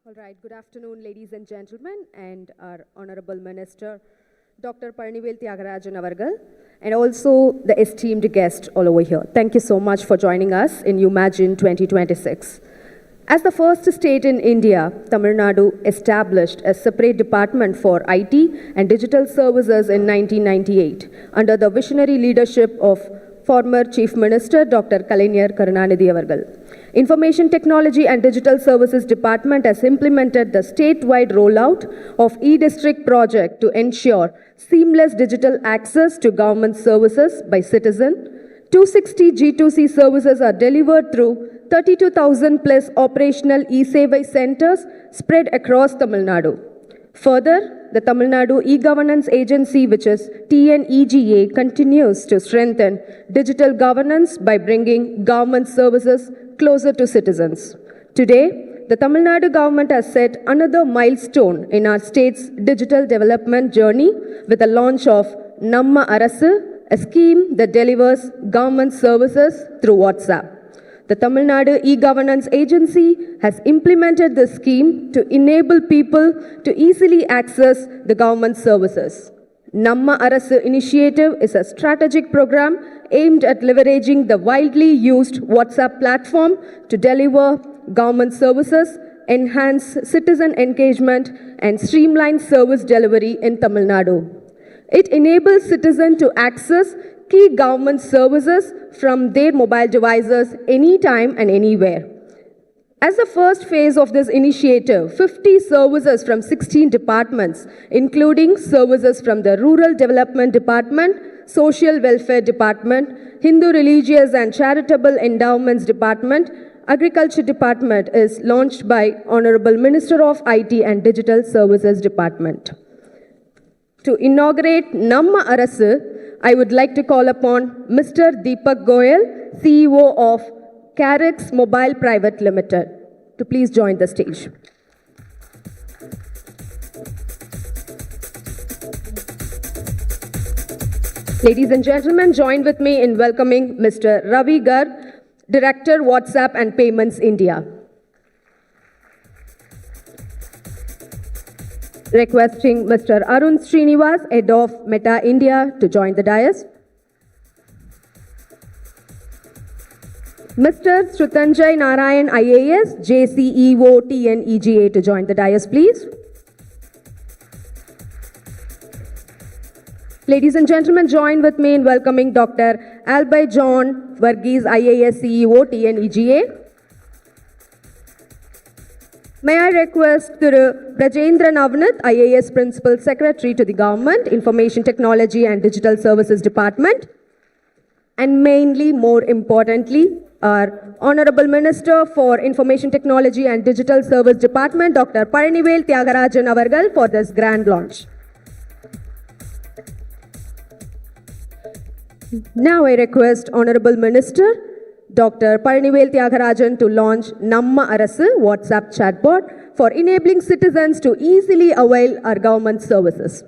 All right, good afternoon, ladies and gentlemen, and our Honorable Minister, Dr. Parnivel Tyagarajan Avargal, and also the esteemed guest all over here. Thank you so much for joining us in Umagine 2026. As the first state in India, Tamil Nadu established a separate department for IT and digital services in 1998 under the visionary leadership of former Chief Minister Dr. Kalaignar Karunanidhi Avargal. Information Technology and Digital Services Department has implemented the statewide rollout of e-district project to ensure seamless digital access to government services by citizen. 260 G2C services are delivered through 32,000 plus operational e-Sevai centers spread across Tamil Nadu. Further, the Tamil Nadu e-governance agency, which is TNEGA, continues to strengthen digital governance by bringing government services closer to citizens. Today, the Tamil Nadu government has set another milestone in our state's digital development journey with the launch of Namma Arasu, a scheme that delivers government services through WhatsApp. The Tamil Nadu e-governance agency has implemented this scheme to enable people to easily access the government services. Namma Arasu initiative is a strategic program aimed at leveraging the widely used WhatsApp platform to deliver government services, enhance citizen engagement, and streamline service delivery in Tamil Nadu. It enables citizens to access key government services from their mobile devices anytime and anywhere. As the first phase of this initiative, 50 services from 16 departments, including services from the Rural Development Department, Social Welfare Department, Hindu Religious and Charitable Endowments Department, Agriculture Department, is launched by Honorable Minister of IT and Digital Services Department. To inaugurate Namma Arasu, I would like to call upon Mr. Deepak Goyal, CEO of Carix Mobile Private Limited, to please join the stage. Ladies and gentlemen, join with me in welcoming Mr. Ravi Garg, Director, WhatsApp and Payments India. Requesting Mr. Arun Srinivas, Head of Meta India, to join the dais. Mr. Srutanjay Narayan, IAS, JCEO TNEGA, to join the dais, please. Ladies and gentlemen, join with me in welcoming Dr. Albay John Varghese, IAS CEO TNEGA. May I request Thiru Brajendra Navnath, IAS Principal Secretary to the Government, Information Technology and Digital Services Department, and mainly, more importantly, our Honorable Minister for Information Technology and Digital Service Department, Dr. Parnivel Tyagarajan Avargal, for this grand launch. Now I request Honorable Minister Dr. Parnivel Tyagarajan to launch Namma Arasu WhatsApp chatbot for enabling citizens to easily avail our government services.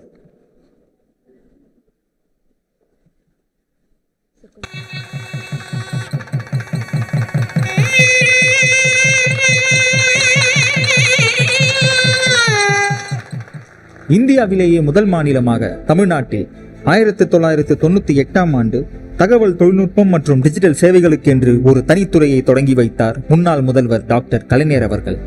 இந்தியாவிலேயே முதல் மாநிலமாக தமிழ்நாட்டில் 1998ஆம் ஆண்டு தகவல் தொழில்நுட்பம் மற்றும் digital சேவைகளுக்கு என்று ஒரு தனித்துறையை தொடங்கி வைத்தார் முன்னாள் முதல்வர் டாக்டர் கலைஞர் அவர்கள்.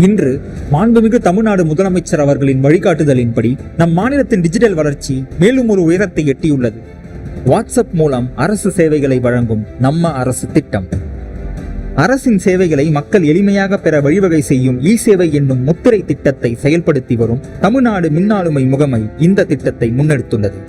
இன்று மாண்புமிகு தமிழ்நாடு முதலமைச்சர் அவர்களின் வழிகாட்டுதலின்படி நம் மாநிலத்தின் டிஜிட்டல் வளர்ச்சி மேலும் ஒரு உயரத்தை எட்டியுள்ளது. வாட்ஸ்அப் மூலம் அரசு சேவைகளை வழங்கும் நம்ம அரசு திட்டம். அரசின் சேவைகளை மக்கள் எளிமையாக பெற வழிவகை செய்யும் இ-சேவை என்னும் முத்திரை திட்டத்தை செயல்படுத்தி வரும் தமிழ்நாடு மின்னாளுமை முகமை இந்த திட்டத்தை முன்னெடுத்துள்ளது.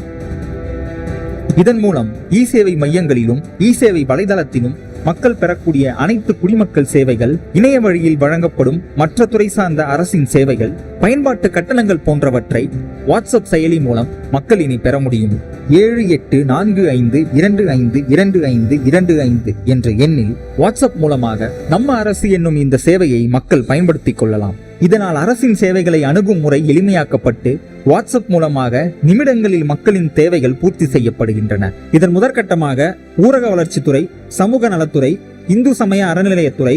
இதன் மூலம் இ-சேவை மையங்களிலும் இ-சேவை வலைதளத்திலும் மக்கள் பெறக்கூடிய அனைத்து குடிமக்கள் சேவைகள், இணைய வழியில் வழங்கப்படும் மற்ற துறை சார்ந்த அரசின் சேவைகள், பயன்பாட்டு கட்டணங்கள் போன்றவற்றை வாட்ஸ்அப் செயலி மூலம் மக்கள் இனி பெற முடியும். 7845252525 என்ற எண்ணில் வாட்ஸ்அப் மூலமாக நம்ம அரசு என்னும் இந்த சேவையை மக்கள் பயன்படுத்திக் கொள்ளலாம். இதனால் அரசின் சேவைகளை அணுகும் முறை எளிமையாக்கப்பட்டு வாட்ஸ்அப் மூலமாக நிமிடங்களில் மக்களின் தேவைகள் பூர்த்தி செய்யப்படுகின்றன. இதன் முதற்கட்டமாக ஊரக வளர்ச்சித்துறை, சமூக நலத்துறை, இந்து சமய அறநிலையத்துறை,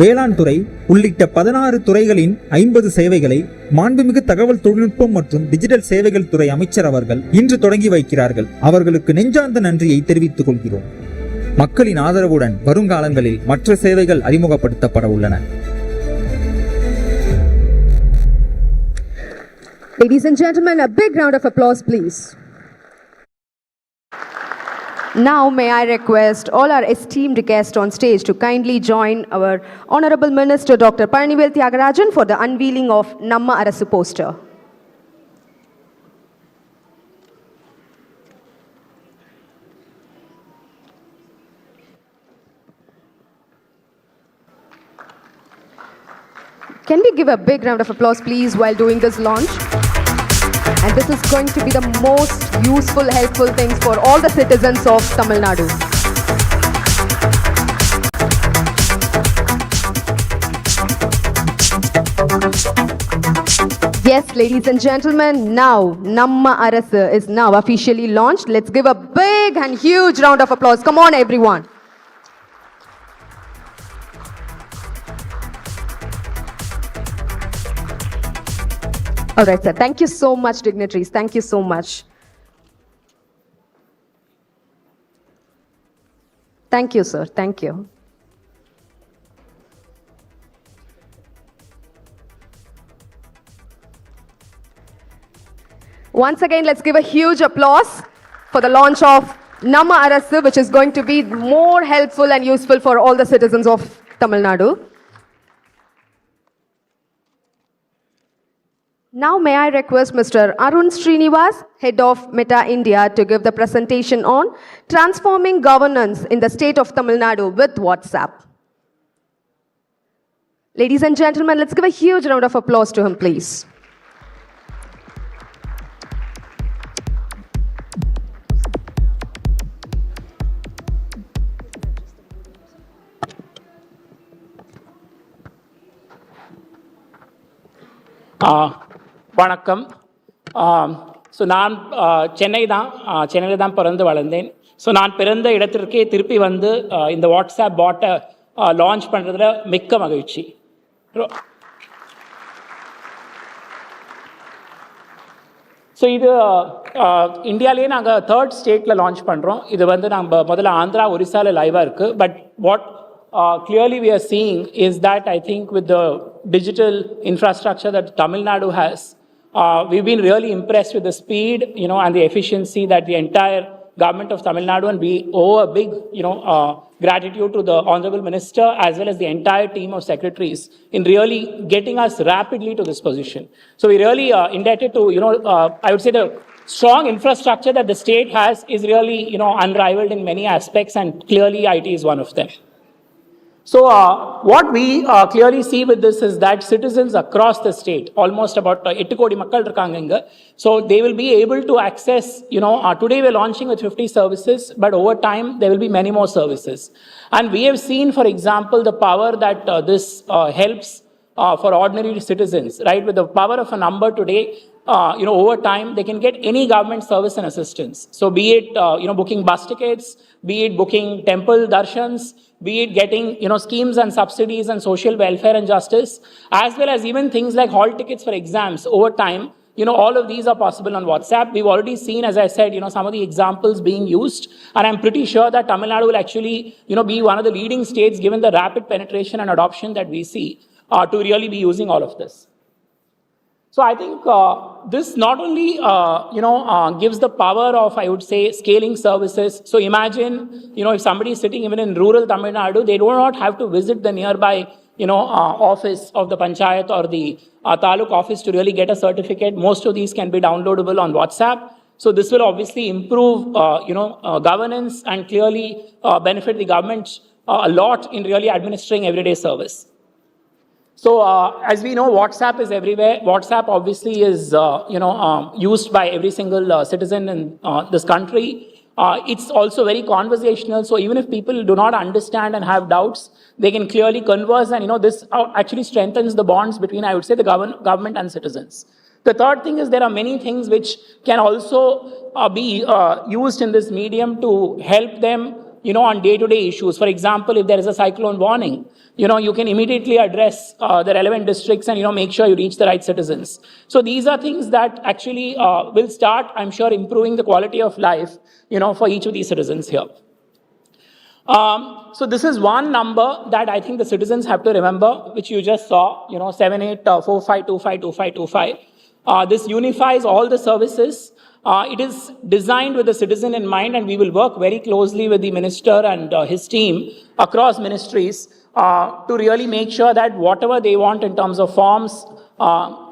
வேளாண் துறை உள்ளிட்ட 16 துறைகளின் 50 சேவைகளை மாண்புமிகு தகவல் தொழில்நுட்பம் மற்றும் டிஜிட்டல் சேவைகள் துறை அமைச்சர் அவர்கள் இன்று தொடங்கி வைக்கிறார்கள். அவர்களுக்கு நெஞ்சார்ந்த நன்றியை தெரிவித்துக் கொள்கிறோம். மக்களின் ஆதரவுடன் வருங்காலங்களில் மற்ற சேவைகள் அறிமுகப்படுத்தப்பட உள்ளன. Ladies and gentlemen, a big round of applause, please. Now, may I request all our esteemed guests on stage to kindly join our Honorable Minister Dr. Palanivel Thiagarajan for the unveiling of Namma Arasu poster. Can we give a big round of applause, please, while doing this launch? And this is going to be the most useful, helpful things for all the citizens of Tamil Nadu. Yes, ladies and gentlemen, now Namma Arasu is now officially launched. Let's give a big and huge round of applause. Come on, everyone. All right, sir. Thank you so much, dignitaries. Thank you so much. Thank you, sir. Thank you. Once again, let's give a huge applause for the launch of Namma Arasu, which is going to be more helpful and useful for all the citizens of Tamil Nadu. Now, may I request Mr. Arun Srinivas, Head of Meta India, to give the presentation on transforming governance in the state of Tamil Nadu with WhatsApp. Ladies and gentlemen, let's give a huge round of applause to him, please. வணக்கம். So நான் சென்னையில் தான் பிறந்து வளர்ந்தேன். So நான் பிறந்த இடத்திற்கே திருப்பி வந்து இந்த வாட்ஸ்அப் பாட்டை லான்ச் பண்ணுறதுல மிக்க மகிழ்ச்சி. ஸோ இது இந்தியாவிலேயே நாங்கள் 3rd ஸ்டேட்டில் லான்ச் பண்ணுறோம். இது வந்து நாங்கள் முதல்ல ஆந்திரா, ஒரிசாவில் லைவாக இருக்குது. But what clearly we are seeing is that I think with the digital infrastructure that Tamil Nadu has, we've been really impressed with the speed, and the efficiency that the entire government of Tamil Nadu, and we owe a big, gratitude to the Honorable Minister as well as the entire team of secretaries in really getting us rapidly to this position. So we really indebted to, I would say the strong infrastructure that the state has is really, unrivaled in many aspects, and clearly IT is one of them. So what we clearly see with this is that citizens across the state, almost about 8 kodi makkal irukanga inga, so they will be able to access, today we're launching with 50 services, but over time there will be many more services. And we have seen, for example, the power that this helps for ordinary citizens, right? With the power of a number today, over time they can get any government service and assistance. So be it, booking bus tickets, be it booking temple darshans, be it getting, schemes and subsidies and social welfare and justice, as well as even things like hall tickets for exams. Over time, all of these are possible on WhatsApp. We've already seen, as I said, some of the examples being used, and I'm pretty sure that Tamil Nadu will actually, be one of the leading states given the rapid penetration and adoption that we see to really be using all of this. So I think this not only, gives the power of, I would say, scaling services. So imagine, if somebody is sitting even in rural Tamil Nadu, they do not have to visit the nearby, office of the panchayat or the taluk office to really get a certificate. Most of these can be downloadable on WhatsApp. So this will obviously improve, governance and clearly benefit the government a lot in really administering everyday service. So as we know, WhatsApp is everywhere. WhatsApp obviously is used by every single citizen in this country. It's also very conversational. So even if people do not understand and have doubts, they can clearly converse. And this actually strengthens the bonds between, I would say, the government and citizens. The third thing is there are many things which can also be used in this medium to help them on day-to-day issues. For example, if there is a cyclone warning, you can immediately address the relevant districts and, make sure you reach the right citizens. So these are things that actually will start, I'm sure, improving the quality of life, for each of these citizens here. So this is one number that I think the citizens have to remember, which you just saw, 7845252525. This unifies all the services. It is designed with the citizen in mind, and we will work very closely with the minister and his team across ministries to really make sure that whatever they want in terms of forms,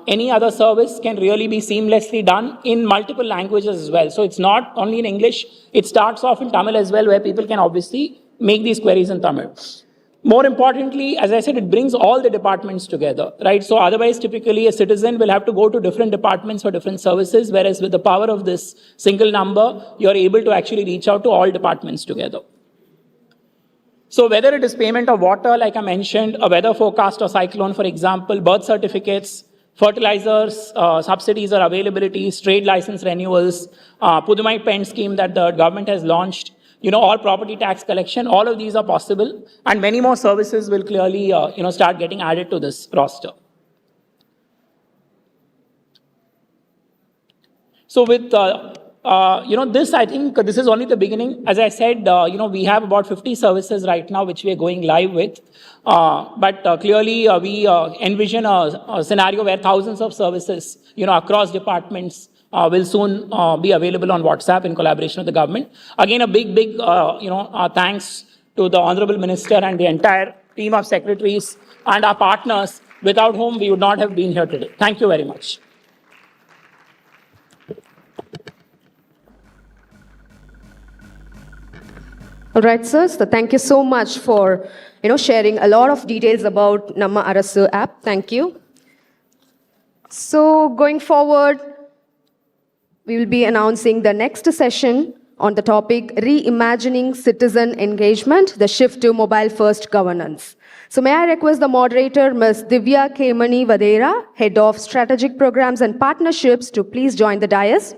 any other service can really be seamlessly done in multiple languages as well. So it's not only in English, it starts off in Tamil as well, where people can obviously make these queries in Tamil. More importantly, as I said, it brings all the departments together, right? So otherwise, typically, a citizen will have to go to different departments for different services, whereas with the power of this single number, you're able to actually reach out to all departments together. So whether it is payment of water, like I mentioned, a weather forecast or cyclone, for example, birth certificates, fertilizers, subsidies or availabilities, trade license renewals, Pudumai Pen scheme that the government has launched, all property tax collection, all of these are possible, and many more services will clearly, start getting added to this roster. So with, this, I think this is only the beginning. As I said, we have about 50 services right now, which we are going live with. But clearly, we envision a scenario where thousands of services, across departments will soon be available on WhatsApp in collaboration with the government. Again, a big, thanks to the Honorable Minister and the entire team of secretaries and our partners, without whom we would not have been here today. Thank you very much. All right, sir. So thank you so much for sharing a lot of details about Namma Arasu app. Thank you. So going forward, we will be announcing the next session on the topic Reimagining Citizen Engagement, the Shift to Mobile First Governance. So may I request the moderator, Ms. Divya Kemani Vadera, Head of Strategic Programs and Partnerships, to please join the dais.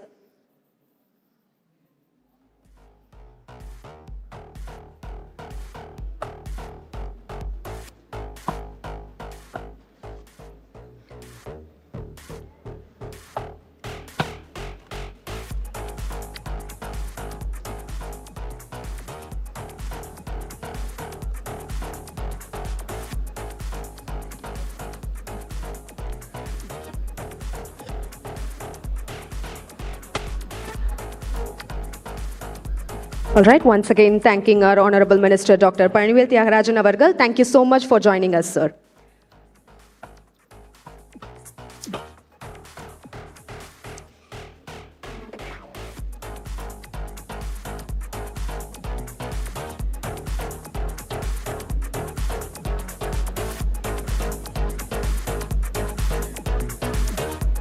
All right, once again, thanking our Honorable Minister, Dr. Panivel Thiagarajan Avargal. Thank you so much for joining us, sir.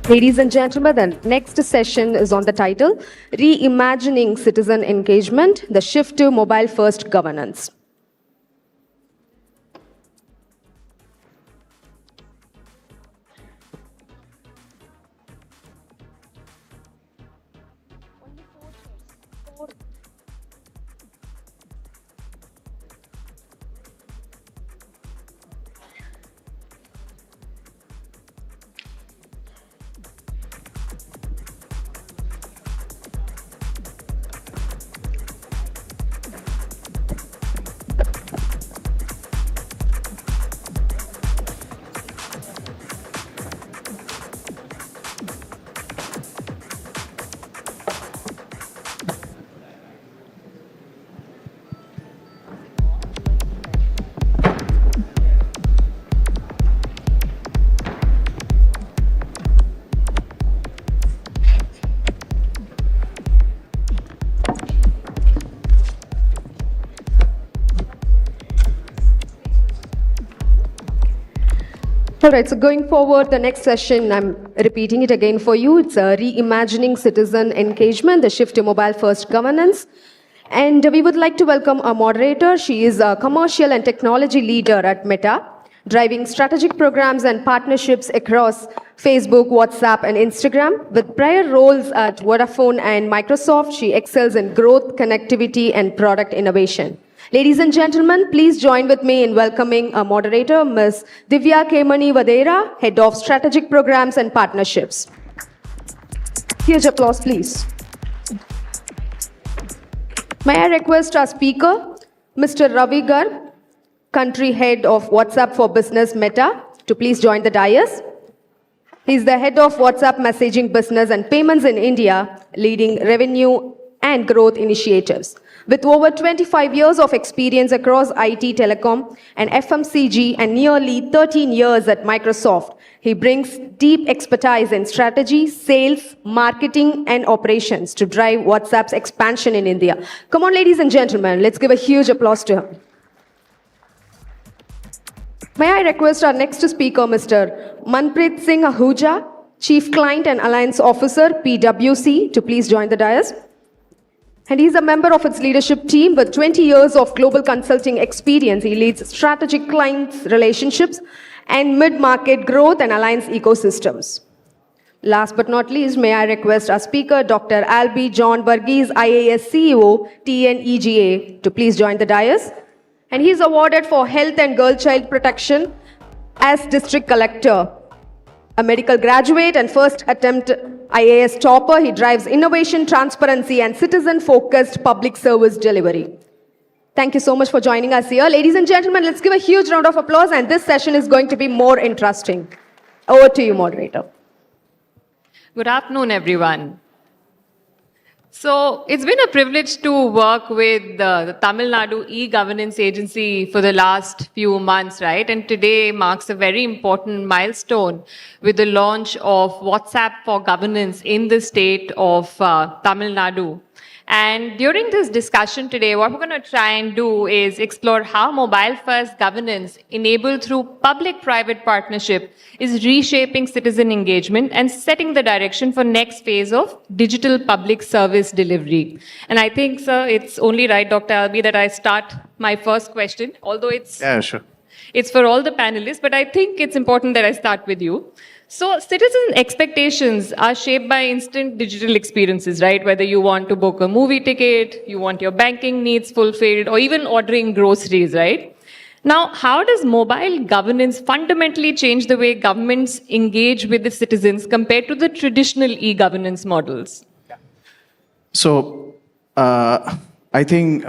Ladies and gentlemen, the next session is on the title, Reimagining Citizen Engagement, the Shift to Mobile First Governance. All right, so going forward, the next session, I'm repeating it again for you. It's reimagining citizen engagement, the shift to mobile first governance. And we would like to welcome our moderator. She is a commercial and technology leader at Meta, driving strategic programs and partnerships across Facebook, WhatsApp, and Instagram. With prior roles at Vodafone and Microsoft, she excels in growth, connectivity, and product innovation. Ladies and gentlemen, please join with me in welcoming our moderator, Ms. Divya Kemani Vadera, Head of Strategic Programs and Partnerships. Huge applause, please. May I request our speaker, Mr. Ravi Garg, Country Head of WhatsApp for Business Meta, to please join the dais. He's the Head of WhatsApp Messaging Business and Payments in India, leading revenue and growth initiatives. With over 25 years of experience across IT, telecom, and FMCG, and nearly 13 years at Microsoft, he brings deep expertise in strategy, sales, marketing, and operations to drive WhatsApp's expansion in India. Come on, ladies and gentlemen, let's give a huge applause to him. May I request our next speaker, Mr. Manpreet Singh Ahuja, Chief Client and Alliance Officer, PwC, to please join the dais. And he's a member of its leadership team with 20 years of global consulting experience. He leads strategic clients relationships and mid-market growth and alliance ecosystems. Last but not least, may I request our speaker, Dr. Albie John Varghese, IAS CEO, TNEGA, to please join the dais. And he's awarded for health and girl child protection as district collector. A medical graduate and first attempt IAS topper, he drives innovation, transparency, and citizen-focused public service delivery. Thank you so much for joining us here. Ladies and gentlemen, let's give a huge round of applause, and this session is going to be more interesting. Over to you, moderator. Good afternoon, everyone. So it's been a privilege to work with the Tamil Nadu e-governance agency for the last few months, right? And today marks a very important milestone with the launch of WhatsApp for governance in the state of Tamil Nadu. And during this discussion today, what we're going to try and do is explore how mobile-first governance enabled through public-private partnership is reshaping citizen engagement and setting the direction for next phase of digital public service delivery. And I think, sir, it's only right, Dr. Albie, that I start my first question, although it's for all the panelists, but I think it's important that I start with you. So citizen expectations are shaped by instant digital experiences, right? Whether you want to book a movie ticket, you want your banking needs fulfilled, or even ordering groceries, right? Now, how does mobile governance fundamentally change the way governments engage with the citizens compared to the traditional e-governance models? So, I think,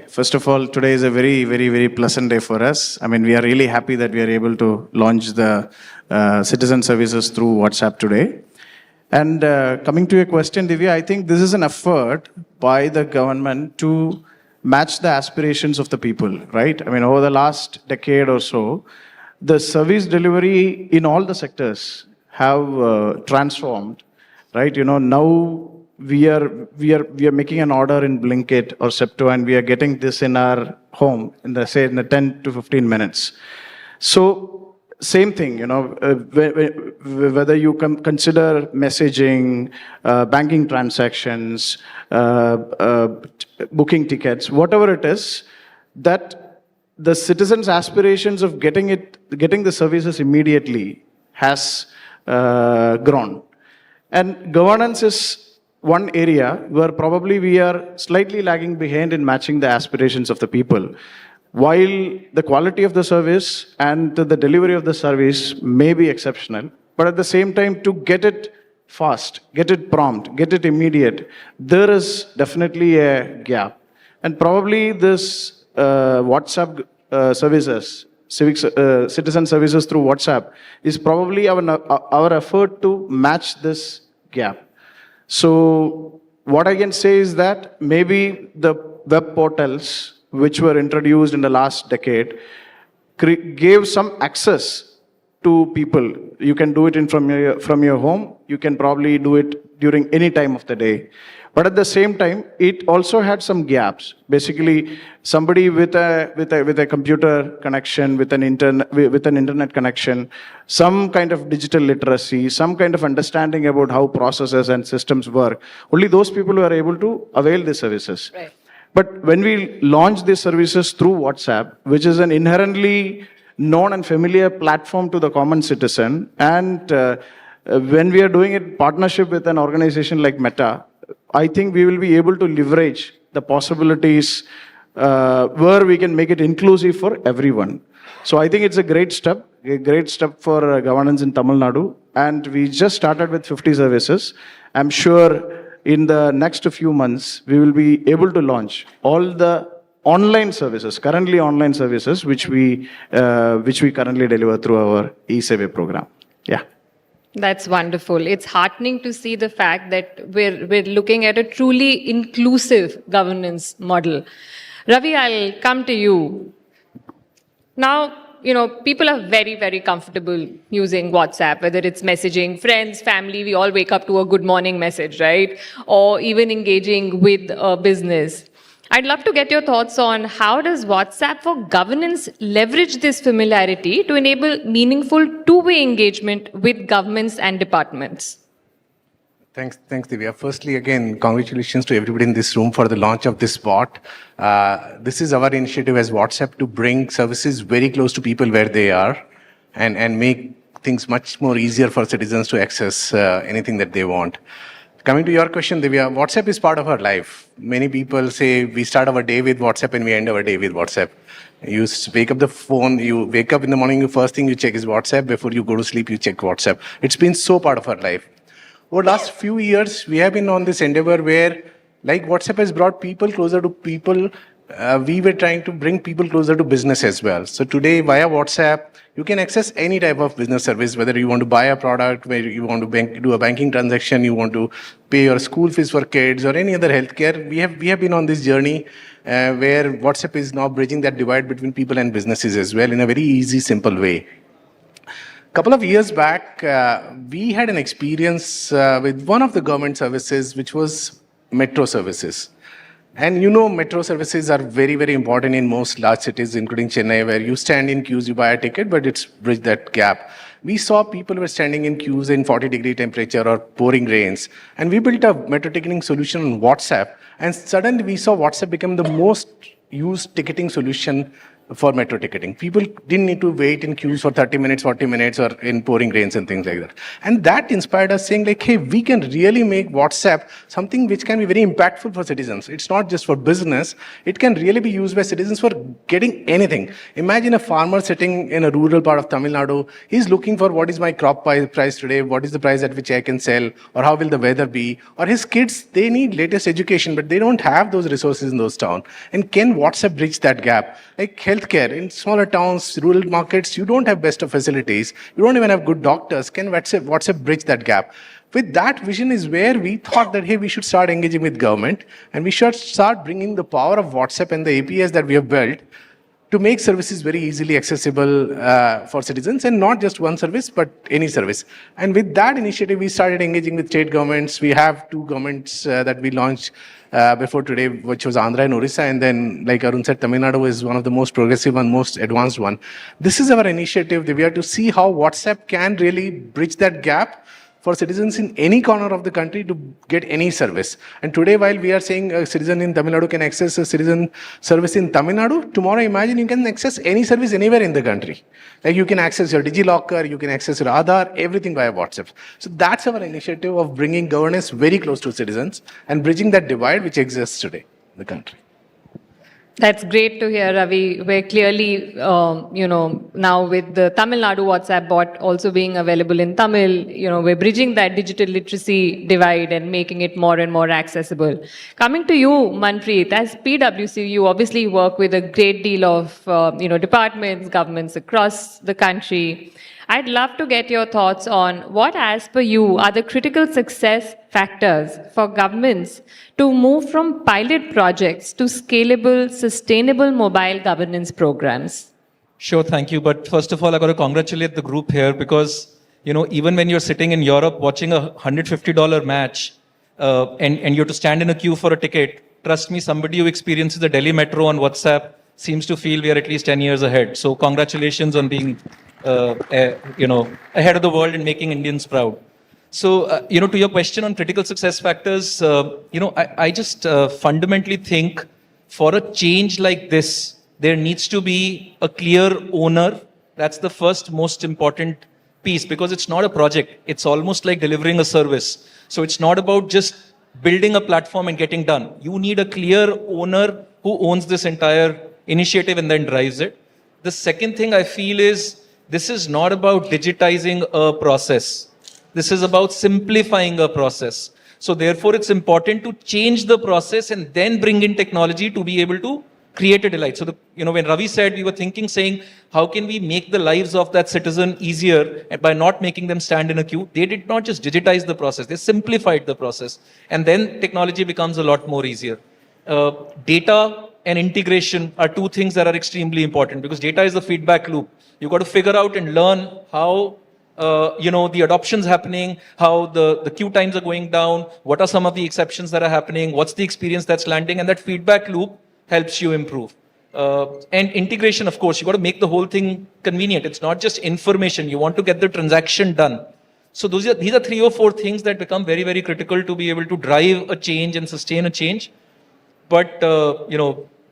first of all, today is a very, very, very pleasant day for us. I mean, we are really happy that we are able to launch the citizen services through WhatsApp today. And coming to your question, Divya, I think this is an effort by the government to match the aspirations of the people, right? I mean, over the last decade or so, the service delivery in all the sectors have transformed, right? You know, now we are making an order in Blinkit or Septo, and we are getting this in our home in the 10 to 15 minutes. So same thing, you know, whether you consider messaging, banking transactions, booking tickets, whatever it is, that the citizens' aspirations of getting the services immediately has grown. And governance is one area where probably we are slightly lagging behind in matching the aspirations of the people. While the quality of the service and the delivery of the service may be exceptional, but at the same time, to get it fast, get it prompt, get it immediate, there is definitely a gap. And probably this WhatsApp services, citizen services through WhatsApp is probably our effort to match this gap. So what I can say is that maybe the web portals which were introduced in the last decade gave some access to people. You can do it from your home you can probably do it during any time of the day. But at the same time, it also had some gaps. Basically, somebody with a computer connection, with an internet connection, some kind of digital literacy, some kind of understanding about how processes and systems work. Only those people who are able to avail the services. Right. But when we launch these services through WhatsApp, which is an inherently known and familiar platform to the common citizen, and when we are doing it in partnership with an organization like Meta, I think we will be able to leverage the possibilities where we can make it inclusive for everyone. So I think it's a great step for governance in Tamil Nadu. And we just started with 50 services. I'm sure in the next few months, we will be able to launch all the online services, currently online services, which we currently deliver through our e-survey program. Yeah. That's wonderful. It's heartening to see the fact that we're looking at a truly inclusive governance model. Ravi, I'll come to you. Now, people are very, very comfortable using WhatsApp, whether it's messaging friends, family, we all wake up to a good morning message, right? Or even engaging with a business. I'd love to get your thoughts on how does WhatsApp for governance leverage this familiarity to enable meaningful two-way engagement with governments and departments? Thanks, Divya. Firstly, again, congratulations to everybody in this room for the launch of this bot. This is our initiative as WhatsApp to bring services very close to people where they are and make things much more easier for citizens to access anything that they want. Coming to your question, Divya, WhatsApp is part of our life. Many people say we start our day with WhatsApp and we end our day with WhatsApp. You wake up the phone, you wake up in the morning, the first thing you check is WhatsApp. Before you go to sleep, you check WhatsApp. It's been so part of our life. Over the last few years, we have been on this endeavor where, like WhatsApp has brought people closer to people, we were trying to bring people closer to business as well. So today, via WhatsApp, you can access any type of business service, whether you want to buy a product, whether you want to do a banking transaction, you want to pay your school fees for kids or any other healthcare. We have been on this journey where WhatsApp is now bridging that divide between people and businesses as well in a very easy, simple way. A couple of years back, we had an experience with one of the government services, which was metro services. And metro services are very, very important in most large cities, including Chennai, where you stand in queues, you buy a ticket, but it's bridged that gap. We saw people were standing in queues in 40-degree temperature or pouring rains. And we built a metro ticketing solution on WhatsApp. And suddenly we saw WhatsApp become the most used ticketing solution for metro ticketing. People didn't need to wait in queues for 30 minutes, 40 minutes, or in pouring rains and things like that. And that inspired us saying like, hey, we can really make WhatsApp something which can be very impactful for citizens. It's not just for business. It can really be used by citizens for getting anything. Imagine a farmer sitting in a rural part of Tamil Nadu. He's looking for what is my crop price today, what is the price at which I can sell, or how will the weather be. Or his kids, they need latest education, but they don't have those resources in those towns. And can WhatsApp bridge that gap? Like healthcare in smaller towns, rural markets, you don't have best of facilities. You don't even have good doctors. Can WhatsApp bridge that gap? With that vision is where we thought that, hey, we should start engaging with government and we should start bringing the power of WhatsApp and the APIs that we have built to make services very easily accessible for citizens, and not just one service, but any service. And with that initiative, we started engaging with state governments. We have 2 governments that we launched before today, which was Andhra and Orissa, and then, like Arun said, Tamil Nadu is one of the most progressive and most advanced one. This is our initiative. We are to see how WhatsApp can really bridge that gap for citizens in any corner of the country to get any service. And today, while we are saying a citizen in Tamil Nadu can access a citizen service in Tamil Nadu, tomorrow imagine you can access any service anywhere in the country. Like you can access your DigiLocker, you can access your Aadhaar, everything via WhatsApp. So that's our initiative of bringing governance very close to citizens and bridging that divide which exists today in the country. That's great to hear, Ravi. We're clearly, now with the Tamil Nadu WhatsApp bot also being available in Tamil, we're bridging that digital literacy divide and making it more and more accessible. Coming to you, Manpreet, as PwC, you obviously work with a great deal of, departments, governments across the country. I'd love to get your thoughts on what, as per you, are the critical success factors for governments to move from pilot projects to scalable, sustainable mobile governance programs? Sure, thank you. But first of all, I got to congratulate the group here because even when you're sitting in Europe watching a $150 match, and you have to stand in a queue for a ticket, trust me, somebody who experiences the Delhi metro on WhatsApp seems to feel we are at least 10 years ahead. So congratulations on being, ahead of the world and making Indians proud. So, to your question on critical success factors, I just fundamentally think for a change like this, there needs to be a clear owner. That's the first most important piece, because it's not a project. It's almost like delivering a service. So it's not about just building a platform and getting done. You need a clear owner who owns this entire initiative and then drives it. The second thing I feel is this is not about digitizing a process. This is about simplifying a process. So therefore, it's important to change the process and then bring in technology to be able to create a delight. So, when Ravi said, we were saying, how can we make the lives of that citizen easier by not making them stand in a queue? They did not just digitize the process, they simplified the process. And then technology becomes a lot more easier. Data and integration are two things that are extremely important, because data is the feedback loop. You've got to figure out and learn how the adoption's happening, how the queue times are going down, what are some of the exceptions that are happening, what's the experience that's landing, and that feedback loop helps you improve. And integration, of course, you got to make the whole thing convenient. It's not just information. You want to get the transaction done. So these are 3 or 4 things that become very, very critical to be able to drive a change and sustain a change. But,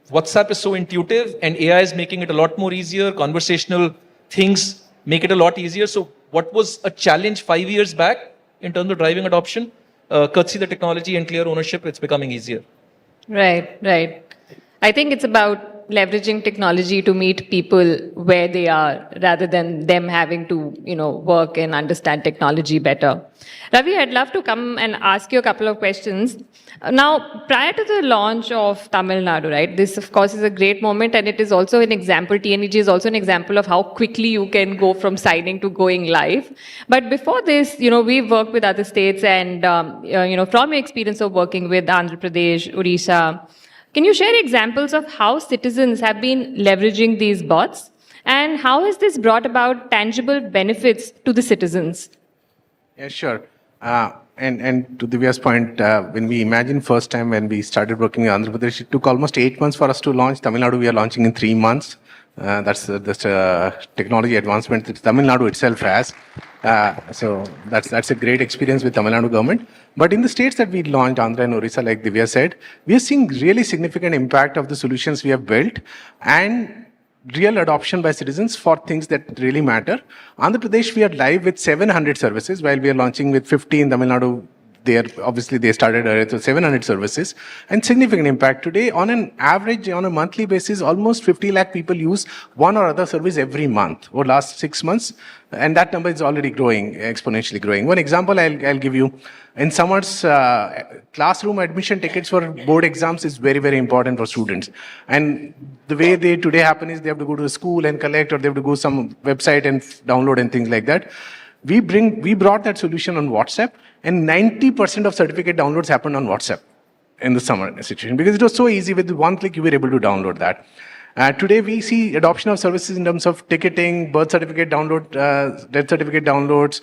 WhatsApp is so intuitive and AI is making it a lot more easier. Conversational things make it a lot easier. So what was a challenge 5 years back in terms of driving adoption, courtesy the technology and clear ownership, it's becoming easier. Right. I think it's about leveraging technology to meet people where they are rather than them having to, work and understand technology better. Ravi, I'd love to come and ask you a couple of questions. Now, prior to the launch of Tamil Nadu, right, this of course is a great moment, and it is also an example, TNEG is also an example of how quickly you can go from signing to going live. But before this, we've worked with other states and, from your experience of working with Andhra Pradesh, Odisha, can you share examples of how citizens have been leveraging these bots, and how has this brought about tangible benefits to the citizens? Yeah, sure. And to Divya's point, when we imagined first time when we started working in Andhra Pradesh, it took almost 8 months for us to launch. Tamil Nadu, we are launching in 3 months. That's technology advancement that Tamil Nadu itself has. So that's a great experience with Tamil Nadu government. But in the states that we launched, Andhra and Orissa, like Divya said, we are seeing really significant impact of the solutions we have built and real adoption by citizens for things that really matter. Andhra Pradesh, we are live with 700 services, while we are launching with 50 in Tamil Nadu. They started with 700 services, and significant impact. Today, on an average, on a monthly basis, almost 50 lakh people use one or other service every month over last 6 months, and that number is already growing, exponentially growing. One example I'll give you. In summers, classroom admission tickets for board exams is very, very important for students. And the way they today happen is they have to go to the school and collect, or they have to go some website and download and things like that. We brought that solution on WhatsApp, and 90% of certificate downloads happened on WhatsApp in the summer situation, because it was so easy. With one click, you were able to download that. Today, we see adoption of services in terms of ticketing, birth certificate download, death certificate downloads,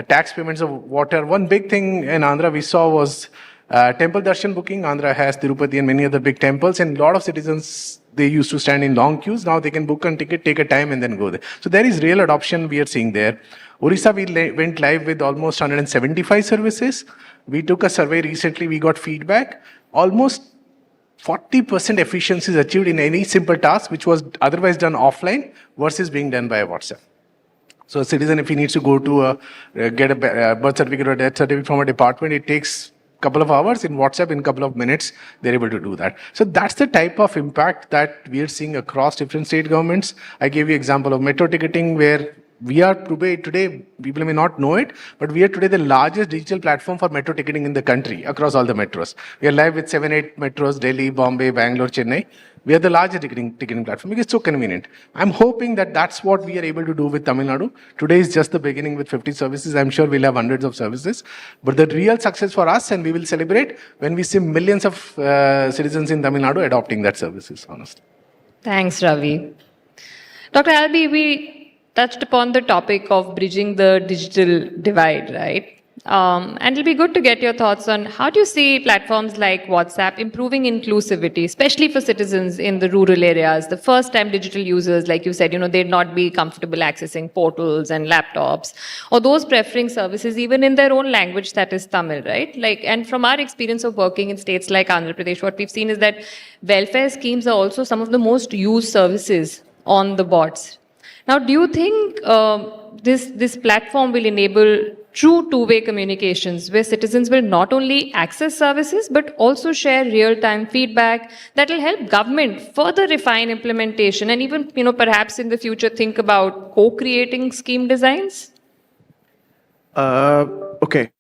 tax payments of water. One big thing in Andhra we saw was temple darshan booking. Andhra has Tirupati and many other big temples, and a lot of citizens, they used to stand in long queues. Now they can book a ticket, take a time, and then go there. So there is real adoption we are seeing there. Orissa, we went live with almost 175 services. We took a survey recently, we got feedback. Almost 40% efficiency is achieved in any simple task, which was otherwise done offline versus being done by WhatsApp. So a citizen, if he needs to go to get a birth certificate or death certificate from a department, it takes a couple of hours. In WhatsApp, in a couple of minutes, they're able to do that. So that's the type of impact that we are seeing across different state governments. I gave you example of metro ticketing, where we are today, people may not know it, but we are today the largest digital platform for metro ticketing in the country across all the metros. We are live with 7-8 metros, Delhi, Bombay, Bangalore, Chennai. We are the largest ticketing platform because it's so convenient. I'm hoping that that's what we are able to do with Tamil Nadu. Today is just the beginning with 50 services. I'm sure we'll have hundreds of services. But the real success for us, and we will celebrate when we see millions of citizens in Tamil Nadu adopting that services, honestly. Thanks, Ravi. Dr. Albi, we touched upon the topic of bridging the digital divide, right? And it'll be good to get your thoughts on how do you see platforms like WhatsApp improving inclusivity, especially for citizens in the rural areas, the first-time digital users, like you said, they'd not be comfortable accessing portals and laptops, or those preferring services even in their own language, that is Tamil, right? And from our experience of working in states like Andhra Pradesh, what we've seen is that welfare schemes are also some of the most used services on the bots. Now, do you think this platform will enable true two-way communications where citizens will not only access services but also share real-time feedback that will help government further refine implementation and even, perhaps in the future think about co-creating scheme designs? Okay.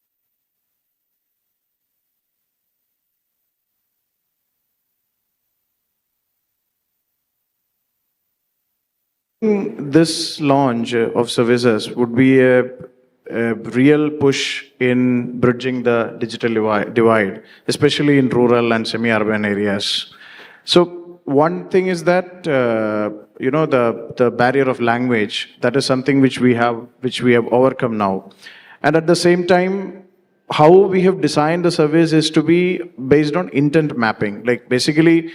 This launch of services would be a real push in bridging the digital divide, especially in rural and semi-urban areas. So one thing is that the barrier of language, that is something which we have overcome now, and at the same time, how we have designed the service is to be based on intent mapping. Like basically,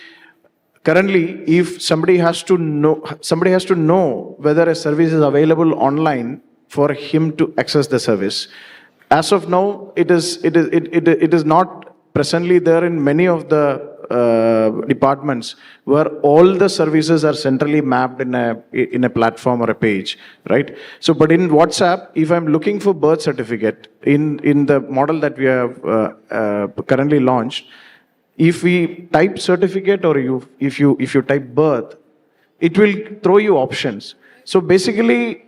currently, if somebody has to know whether a service is available online for him to access the service. As of now, it is not presently there in many of the departments where all the services are centrally mapped in a platform or a page, right? So, but in WhatsApp, if I'm looking for birth certificate in the model that we have currently launched, if we type certificate or if you type birth, it will throw you options. So basically,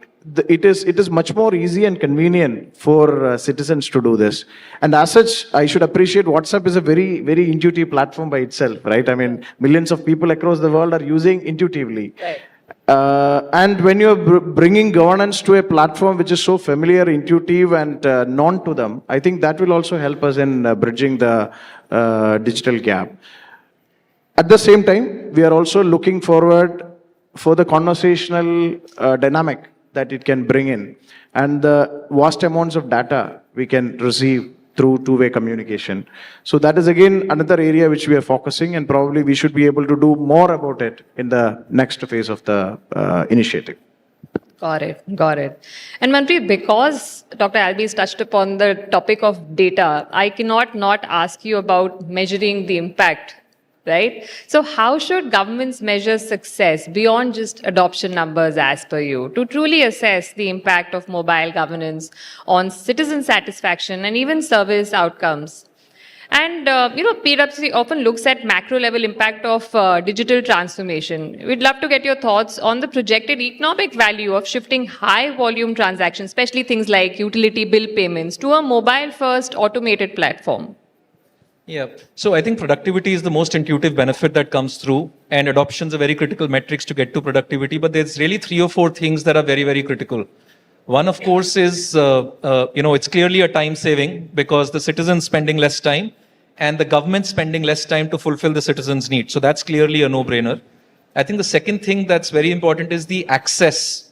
it is much more easy and convenient for citizens to do this. And as such, I should appreciate WhatsApp is a very, very intuitive platform by itself, right? I mean, millions of people across the world are using intuitively. Right. And when you're bringing governance to a platform which is so familiar, intuitive, and known to them, I think that will also help us in bridging the digital gap. At the same time, we are also looking forward for the conversational dynamic that it can bring in, and the vast amounts of data we can receive through two-way communication. So that is again another area which we are focusing, and probably we should be able to do more about it in the next phase of the initiative. Got it. And Manpreet, because Dr. Albies touched upon the topic of data, I cannot not ask you about measuring the impact, right? So how should governments measure success beyond just adoption numbers as per you to truly assess the impact of mobile governance on citizen satisfaction and even service outcomes? And, PwC often looks at macro level impact of digital transformation. We'd love to get your thoughts on the projected economic value of shifting high volume transactions, especially things like utility bill payments, to a mobile first automated platform. Yeah, so I think productivity is the most intuitive benefit that comes through, and adoptions are very critical metrics to get to productivity, but there's really 3 or 4 things that are very, very critical. One, of course, is, it's clearly a time saving because the citizen's spending less time and the government spending less time to fulfill the citizen's needs. So that's clearly a no-brainer. I think the second thing that's very important is the access,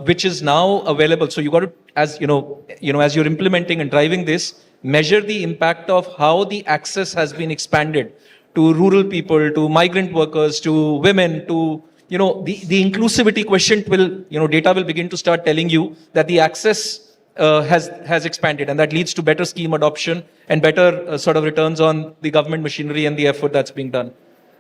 which is now available. So you got to, as you're implementing and driving this, measure the impact of how the access has been expanded to rural people, to migrant workers, to women, to the inclusivity quotient will, data will begin to start telling you that the access has expanded, and that leads to better scheme adoption and better sort of returns on the government machinery and the effort that's being done.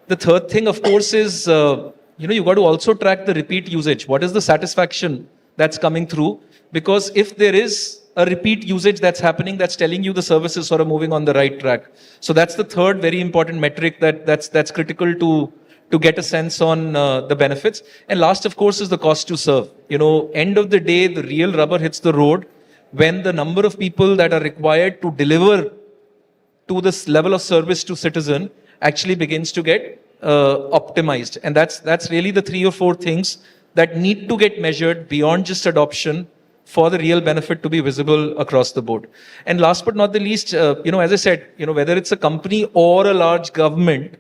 The third thing, of course, is, you got to also track the repeat usage. What is the satisfaction that's coming through? Because if there is a repeat usage that's happening, that's telling you the service is sort of moving on the right track. So that's the third very important metric that's critical to get a sense on the benefits. And last, of course, is the cost to serve. End of the day, the real rubber hits the road when the number of people that are required to deliver to this level of service to citizen actually begins to get optimized. And that's really the 3 or 4 things that need to get measured beyond just adoption for the real benefit to be visible across the board. And last but not the least, as I said, whether it's a company or a large government,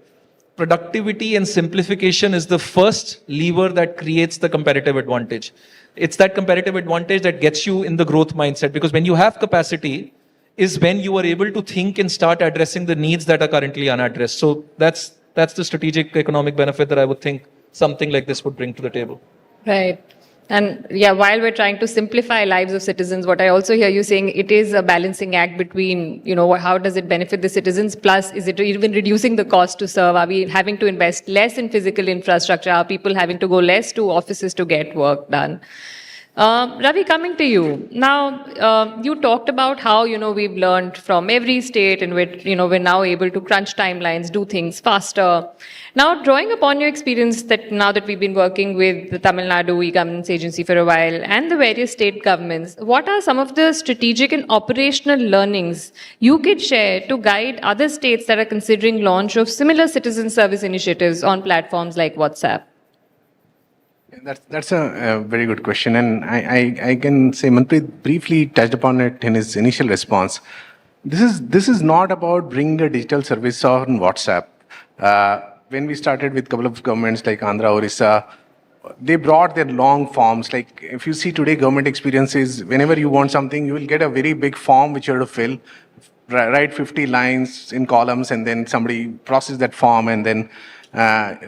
productivity and simplification is the first lever that creates the competitive advantage. It's that competitive advantage that gets you in the growth mindset, because when you have capacity is when you are able to think and start addressing the needs that are currently unaddressed. So that's the strategic economic benefit that I would think something like this would bring to the table. Right. And yeah, while we're trying to simplify lives of citizens, what I also hear you saying, it is a balancing act between, how does it benefit the citizens? Plus, is it even reducing the cost to serve? Are we having to invest less in physical infrastructure? Are people having to go less to offices to get work done? Ravi, coming to you. Now, you talked about how, we've learned from every state in which, we're now able to crunch timelines, do things faster. Now, drawing upon your experience that now that we've been working with the Tamil Nadu e-governance agency for a while and the various state governments, what are some of the strategic and operational learnings you could share to guide other states that are considering launch of similar citizen service initiatives on platforms like WhatsApp? That's a very good question, and I can say Manpreet briefly touched upon it in his initial response. This is not about bringing a digital service on WhatsApp. When we started with a couple of governments like Andhra, Orissa, they brought their long forms. Like if you see today, government experiences, whenever you want something, you will get a very big form which you have to fill, write 50 lines in columns, and then somebody processes that form, and then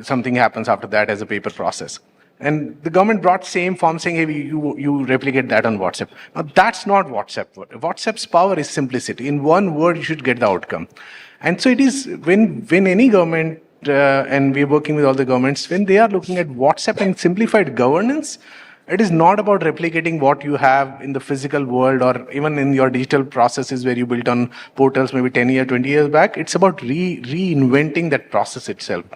something happens after that as a paper process. And the government brought same form saying, hey, you replicate that on WhatsApp. Now, that's not WhatsApp. WhatsApp's power is simplicity. In one word, you should get the outcome. And so it is when any government, and we're working with all the governments, when they are looking at WhatsApp and simplified governance, it is not about replicating what you have in the physical world or even in your digital processes where you built on portals maybe 10 years, 20 years back. It's about reinventing that process itself.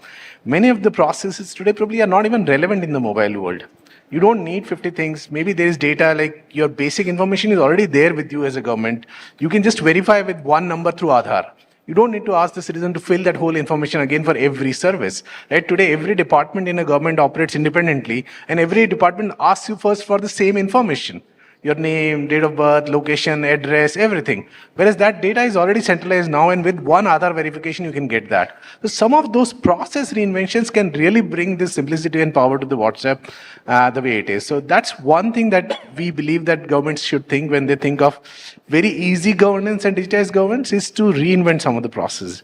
Many of the processes today probably are not even relevant in the mobile world. You don't need 50 things. Maybe there is data, like your basic information is already there with you as a government. You can just verify with one number through Aadhaar. You don't need to ask the citizen to fill that whole information again for every service. Right? Today, every department in a government operates independently, and every department asks you first for the same information. Your name, date of birth, location, address, everything. Whereas that data is already centralized now, and with one Aadhaar verification, you can get that. So some of those process reinventions can really bring this simplicity and power to the WhatsApp the way it is. So that's one thing that we believe that governments should think when they think of very easy governance and digitized governance, is to reinvent some of the processes.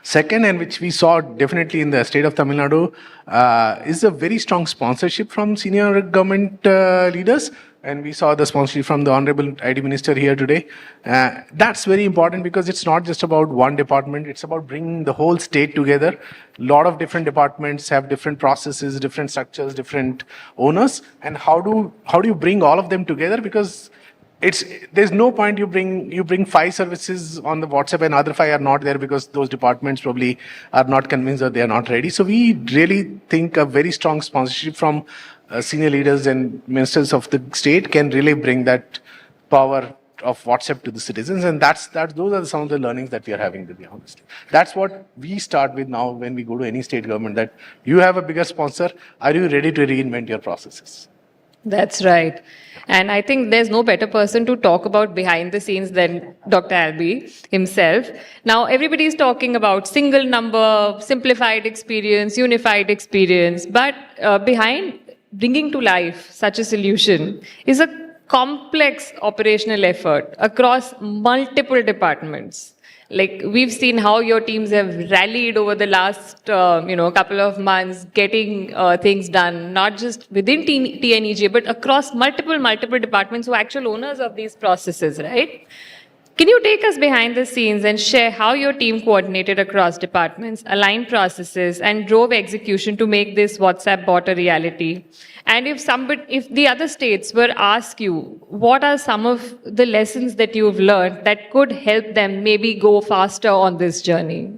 Second, and which we saw definitely in the state of Tamil Nadu, is a very strong sponsorship from senior government leaders. And we saw the sponsorship from the Honorable IT Minister here today. That's very important because it's not just about one department, it's about bringing the whole state together. A lot of different departments have different processes, different structures, different owners. And how do you bring all of them together? Because there's no point you bring 5 services on the WhatsApp and other 5 are not there because those departments probably are not convinced that they are not ready. So we really think a very strong sponsorship from senior leaders and ministers of the state can really bring that power of WhatsApp to the citizens, and those are some of the learnings that we are having, to be honest. That's what we start with now when we go to any state government, that you have a bigger sponsor, are you ready to reinvent your processes? That's right. And I think there's no better person to talk about behind the scenes than Dr. Albee himself. Now, everybody's talking about single number, simplified experience, unified experience, but behind bringing to life such a solution is a complex operational effort across multiple departments. Like, we've seen how your teams have rallied over the last couple of months, getting things done, not just within TNEJ, but across multiple departments who are actual owners of these processes, right? Can you take us behind the scenes and share how your team coordinated across departments, aligned processes, and drove execution to make this WhatsApp bot a reality? And if the other states were to ask you, what are some of the lessons that you've learned that could help them maybe go faster on this journey?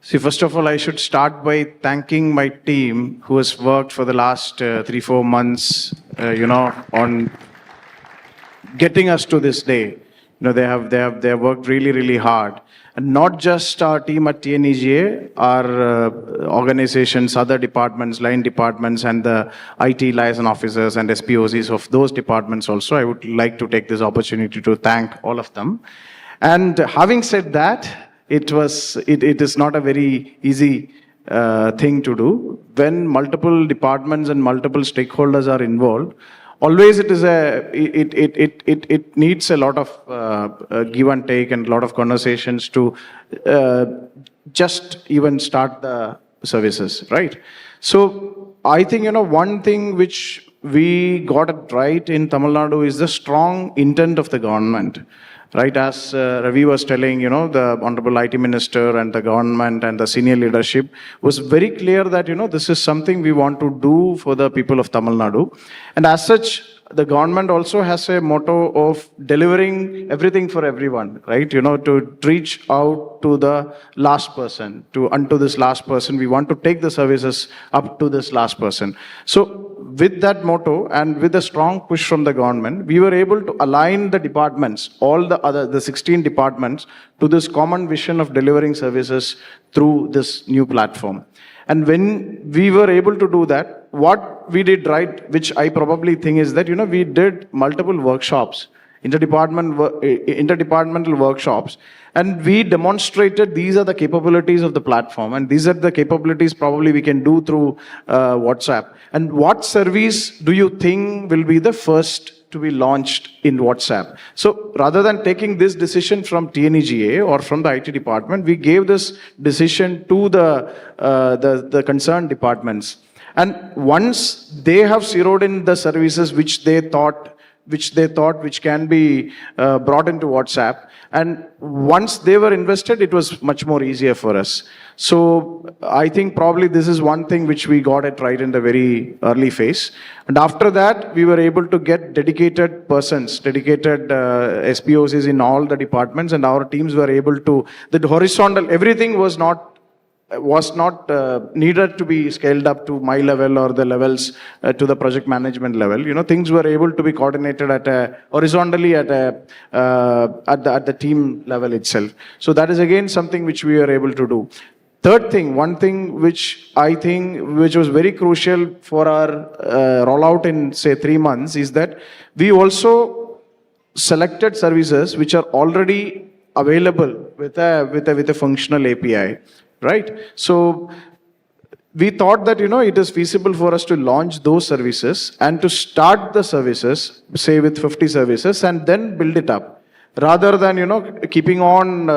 See, first of all, I should start by thanking my team who has worked for the last 3-4 months, on getting us to this day. They have worked really, really hard. And not just our team at TNEGA, our organizations, other departments, line departments, and the IT liaison officers and SPOCs of those departments also. I would like to take this opportunity to thank all of them. And having said that, it is not a very easy thing to do. When multiple departments and multiple stakeholders are involved, always it needs a lot of give and take and a lot of conversations to just even start the services, right? So I think, one thing which we got it right in Tamil Nadu is the strong intent of the government. Right, as Ravi was telling, the Honorable IT Minister and the government and the senior leadership was very clear that, this is something we want to do for the people of Tamil Nadu. And as such, the government also has a motto of delivering everything for everyone, right? To reach out to the last person, unto this last person. We want to take the services up to this last person. So with that motto and with a strong push from the government, we were able to align the departments, all the 16 departments, to this common vision of delivering services through this new platform. And when we were able to do that, what we did right, which I probably think is that, we did multiple workshops, interdepartmental workshops, and we demonstrated these are the capabilities of the platform, and these are the capabilities probably we can do through WhatsApp. And what service do you think will be the first to be launched in WhatsApp? So rather than taking this decision from TNEGA or from the IT department, we gave this decision to the concerned departments. And once they have zeroed in the services which can be brought into WhatsApp, and once they were invested, it was much more easier for us. So I think probably this is one thing which we got it right in the very early phase. And after that, we were able to get dedicated persons, dedicated SPOCs in all the departments, and our teams were able to, the horizontal, everything was not needed to be scaled up to my level or the levels to the project management level. Things were able to be coordinated horizontally at the team level itself. So that is again something which we are able to do. Third thing, one thing which I think which was very crucial for our rollout in say 3 months is that we also selected services which are already available with a functional API. Right? So we thought that, it is feasible for us to launch those services and to start the services, say with 50 services, and then build it up. Rather than, keeping on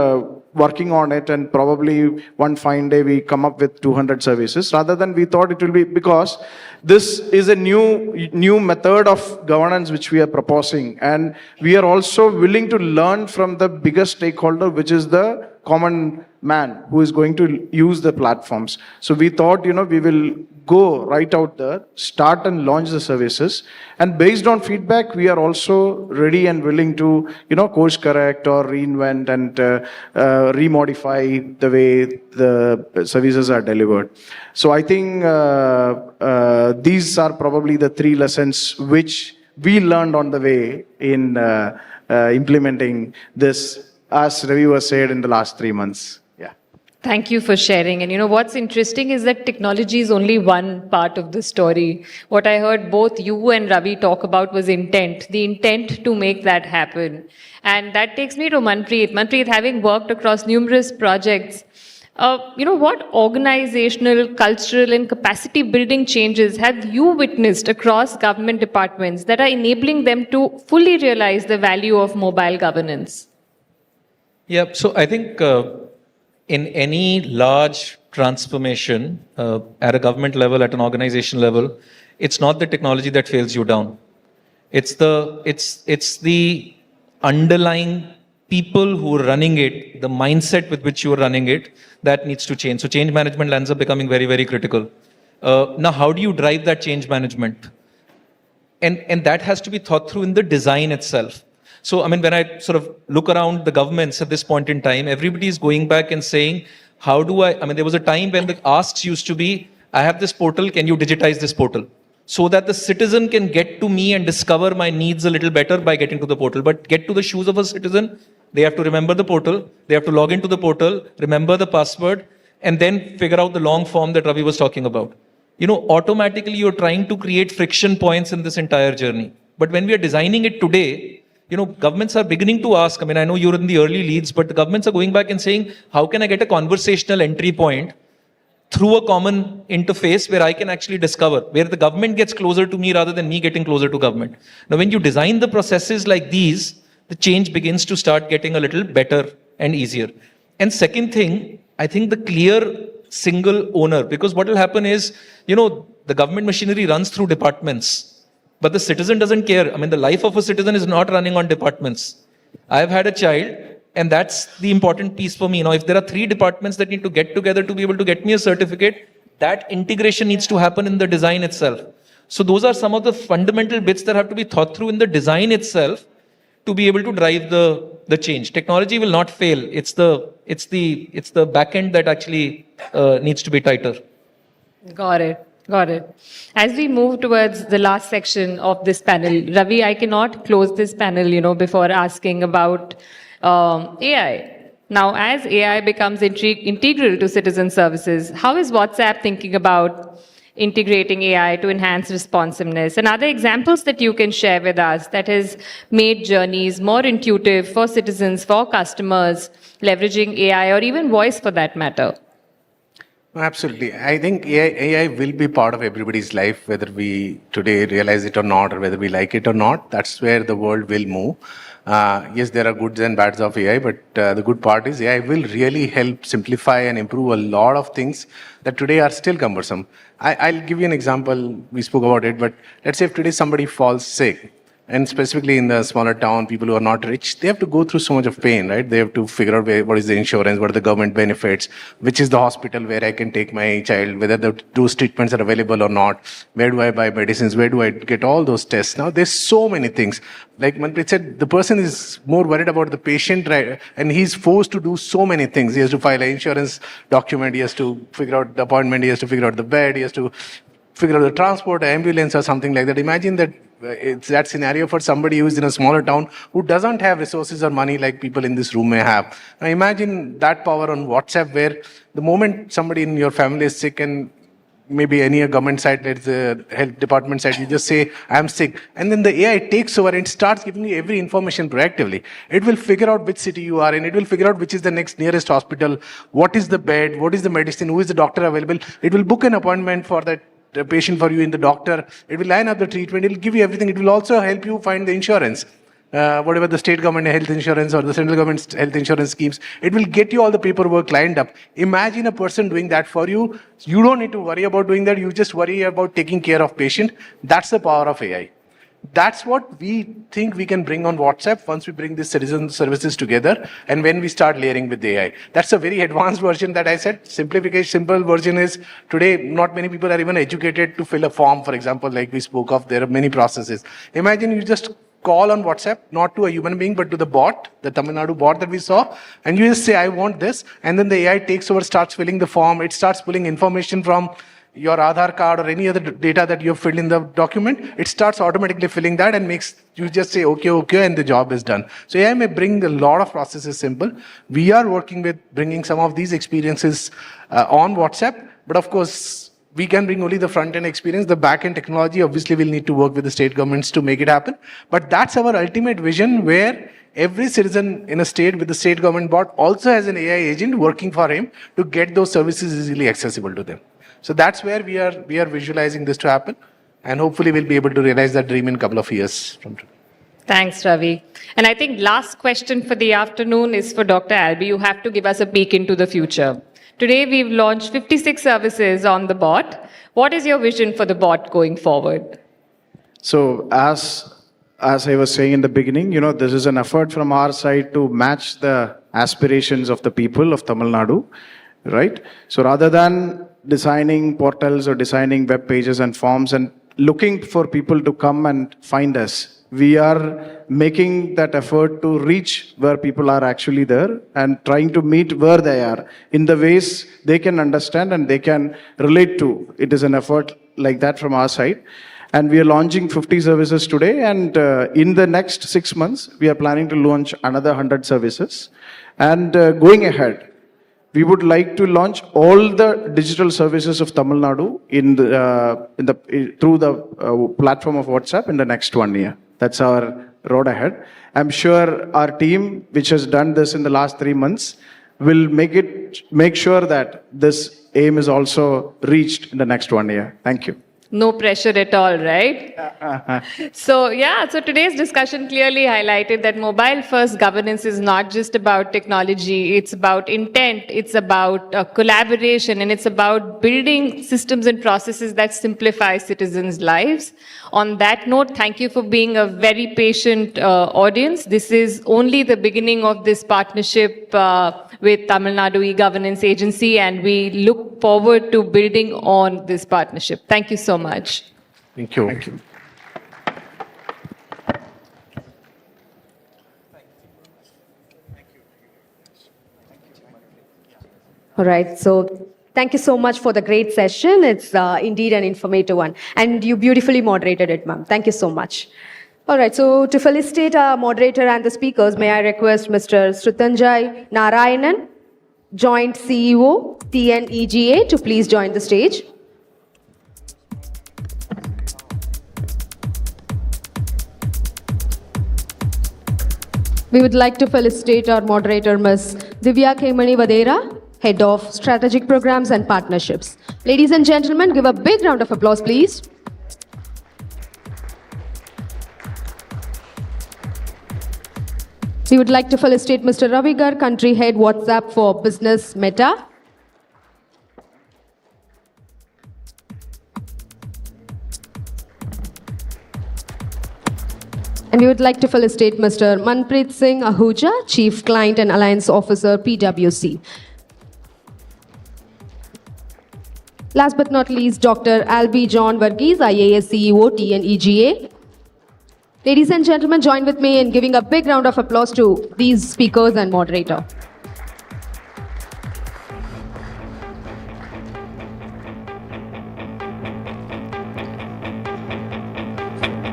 working on it and probably one fine day we come up with 200 services. Rather than we thought it will be, because this is a new method of governance which we are proposing. And we are also willing to learn from the biggest stakeholder, which is the common man who is going to use the platforms. So we thought, we will go right out there, start and launch the services. And based on feedback, we are also ready and willing to, course correct or reinvent and remodify the way the services are delivered. So I think these are probably the 3 lessons which we learned on the way in implementing this, as Ravi was said, in the last 3 months. Thank you for sharing. And what's interesting is that technology is only one part of the story. What I heard both you and Ravi talk about was intent, the intent to make that happen. And that takes me to Manpreet. Manpreet, having worked across numerous projects, what organizational, cultural, and capacity building changes have you witnessed across government departments that are enabling them to fully realize the value of mobile governance? Yeah, so I think in any large transformation at a government level, at an organization level, it's not the technology that fails you down. It's the underlying people who are running it, the mindset with which you are running it, that needs to change. So change management ends up becoming very, very critical. Now, how do you drive that change management? And that has to be thought through in the design itself. So, when I sort of look around the governments at this point in time, everybody is going back and saying, how do there was a time when the asks used to be, I have this portal, can you digitize this portal? So that the citizen can get to me and discover my needs a little better by getting to the portal. But get to the shoes of a citizen, they have to remember the portal, they have to log into the portal, remember the password, and then figure out the long form that Ravi was talking about. Automatically you're trying to create friction points in this entire journey. But when we are designing it today, governments are beginning to ask, I mean, I know you're in the early leads, but the governments are going back and saying, how can I get a conversational entry point through a common interface where I can actually discover, where the government gets closer to me rather than me getting closer to government. Now, when you design the processes like these, the change begins to start getting a little better and easier. And second thing, I think the clear single owner, because what will happen is, the government machinery runs through departments, but the citizen doesn't care. I mean, the life of a citizen is not running on departments. I've had a child, and that's the important piece for me. Now, if there are 3 departments that need to get together to be able to get me a certificate, that integration needs to happen in the design itself. So those are some of the fundamental bits that have to be thought through in the design itself to be able to drive the change. Technology will not fail. It's the back end that actually needs to be tighter. Got it. Got it. As we move towards the last section of this panel, Ravi, I cannot close this panel, before asking about AI. Now, as AI becomes integral to citizen services, how is WhatsApp thinking about integrating AI to enhance responsiveness, and other examples that you can share with us that has made journeys more intuitive for citizens, for customers, leveraging AI or even voice for that matter? Absolutely. I think AI will be part of everybody's life, whether we today realize it or not, or whether we like it or not. That's where the world will move. Yes, there are goods and bads of AI, but the good part is AI will really help simplify and improve a lot of things that today are still cumbersome. I'll give you an example. We spoke about it, but let's say if today somebody falls sick, and specifically in the smaller town, people who are not rich, they have to go through so much of pain, right? They have to figure out what is the insurance, what are the government benefits, which is the hospital where I can take my child, whether those treatments are available or not, where do I buy medicines, where do I get all those tests. Now, there's so many things. Like Manpreet said, the person is more worried about the patient, right? And he's forced to do so many things. He has to file an insurance document, he has to figure out the appointment, he has to figure out the bed, he has to figure out the transport, ambulance or something like that. Imagine that it's that scenario for somebody who is in a smaller town who doesn't have resources or money like people in this room may have. Now imagine that power on WhatsApp, where the moment somebody in your family is sick, and maybe any government site, let's health department site, you just say, I'm sick. And then the AI takes over and starts giving you every information proactively. It will figure out which city you are in. It will figure out which is the nearest hospital, what is the bed, what is the medicine, who is the doctor available. It will book an appointment for that the patient for you in the doctor. It will line up the treatment. It will give you everything. It will also help you find the insurance. Whatever the state government health insurance or the central government health insurance schemes, it will get you all the paperwork lined up. Imagine a person doing that for you. You don't need to worry about doing that. You just worry about taking care of patient. That's the power of AI. That's what we think we can bring on WhatsApp once we bring these citizen services together and when we start layering with AI. That's a very advanced version that I said. Simple version is today not many people are even educated to fill a form, for example, like we spoke of. There are many processes. Imagine you just call on WhatsApp, not to a human being, but to the bot, the Tamil Nadu bot that we saw, and you just say, I want this, and then the AI takes over, starts filling the form, it starts pulling information from your Aadhaar card or any other data that you have filled in the document, it starts automatically filling that and makes you just say, okay, and the job is done. So AI may bring a lot of processes simple. We are working with bringing some of these experiences on WhatsApp, but of course, we can bring only the front-end experience. The back-end technology, obviously, we'll need to work with the state governments to make it happen. But that's our ultimate vision, where every citizen in a state with the state government bot also has an AI agent working for him to get those services easily accessible to them. So that's where we are visualizing this to happen, and hopefully we'll be able to realize that dream in a couple of years from today. Thanks, Ravi. And I think last question for the afternoon is for Dr. Albi. You have to give us a peek into the future. Today we've launched 56 services on the bot. What is your vision for the bot going forward? So as I was saying in the beginning, this is an effort from our side to match the aspirations of the people of Tamil Nadu. Right? So rather than designing portals or designing web pages and forms and looking for people to come and find us, we are making that effort to reach where people are actually there and trying to meet where they are in the ways they can understand and they can relate to. It is an effort like that from our side. And we are launching 50 services today, and in the next 6 months, we are planning to launch another 100 services. And going ahead, we would like to launch all the digital services of Tamil Nadu through the platform of WhatsApp in the next 1 year. That's our road ahead. I'm sure our team, which has done this in the last 3 months, will make sure that this aim is also reached in the next 1 year. Thank you. No pressure at all, right? So today's discussion clearly highlighted that mobile first governance is not just about technology, it's about intent, it's about collaboration, and it's about building systems and processes that simplify citizens' lives. On that note, thank you for being a very patient audience. This is only the beginning of this partnership with Tamil Nadu E-Governance Agency, and we look forward to building on this partnership. Thank you so much. Thank you. Thank you. All right, so thank you so much for the great session. It's indeed an informative one. And you beautifully moderated it, ma'am. Thank you so much. All right, so to felicitate our moderator and the speakers, may I request Mr. Sritanjay Narayanan, Joint CEO, TNEGA, to please join the stage. We would like to felicitate our moderator, Ms. Divya Kemani Vadera, Head of Strategic Programs and Partnerships. Ladies and gentlemen, give a big round of applause, please. We would like to felicitate Mr. Ravigar, Country Head, WhatsApp for Business Meta. And we would like to felicitate Mr. Manpreet Singh Ahuja, Chief Client and Alliance Officer, PwC. Last but not least, Dr. Albi John Varghese, IAS CEO, TNEGA. Ladies and gentlemen, join with me in giving a big round of applause to these speakers and moderator.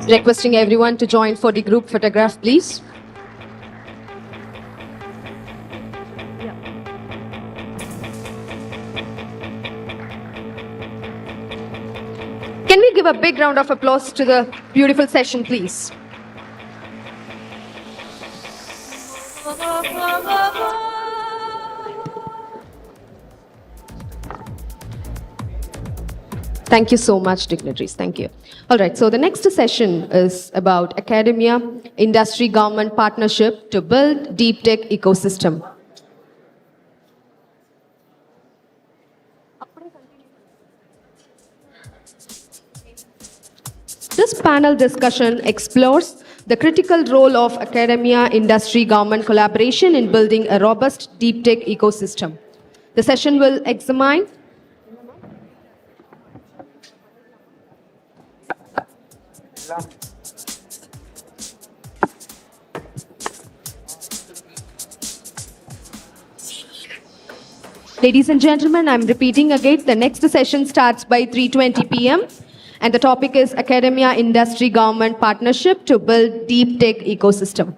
Requesting everyone to join for the group photograph, please. Can we give a big round of applause to the beautiful session, please? Thank you so much, dignitaries. Thank you. All right, so the next session is about academia, industry, government partnership to build deep tech ecosystem. This panel discussion explores the critical role of academia, industry, government collaboration in building a robust deep tech ecosystem. The session will examine Ladies and gentlemen, I'm repeating again, the next session starts by 3:20 p.m. and the topic is academia, industry, government partnership to build deep tech ecosystem.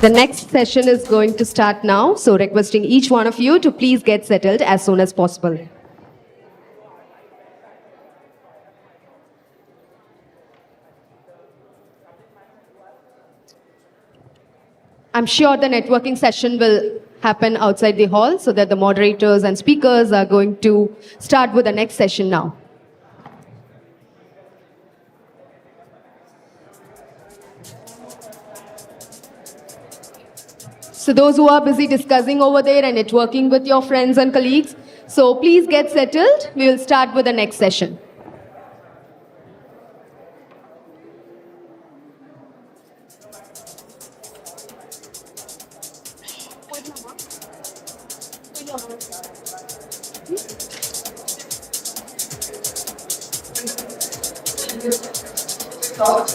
The next session is going to start now, so requesting each one of you to please get settled as soon as possible. I'm sure the networking session will happen outside the hall so that the moderators and speakers are going to start with the next session now. So those who are busy discussing over there and networking with your friends and colleagues, so please get settled. We will start with the next session.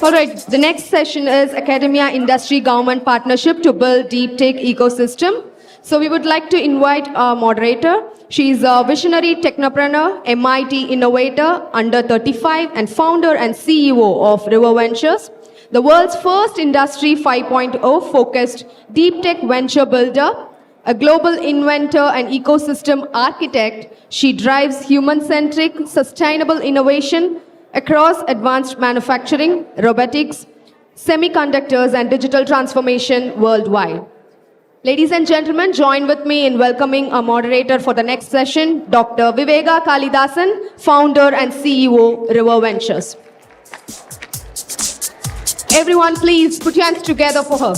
All right, the next session is Academia Industry Government Partnership to build deep tech ecosystem. So we would like to invite our moderator. She's a visionary technopreneur, MIT innovator, under 35, and founder and CEO of River Ventures, the world's first Industry 5.0 focused deep tech venture builder, a global inventor and ecosystem architect. She drives human-centric, sustainable innovation across advanced manufacturing, robotics, semiconductors, and digital transformation worldwide. Ladies and gentlemen, join with me in welcoming our moderator for the next session, Dr. Viveka Kalidasan, founder and CEO, River Ventures. Everyone, please put your hands together for her.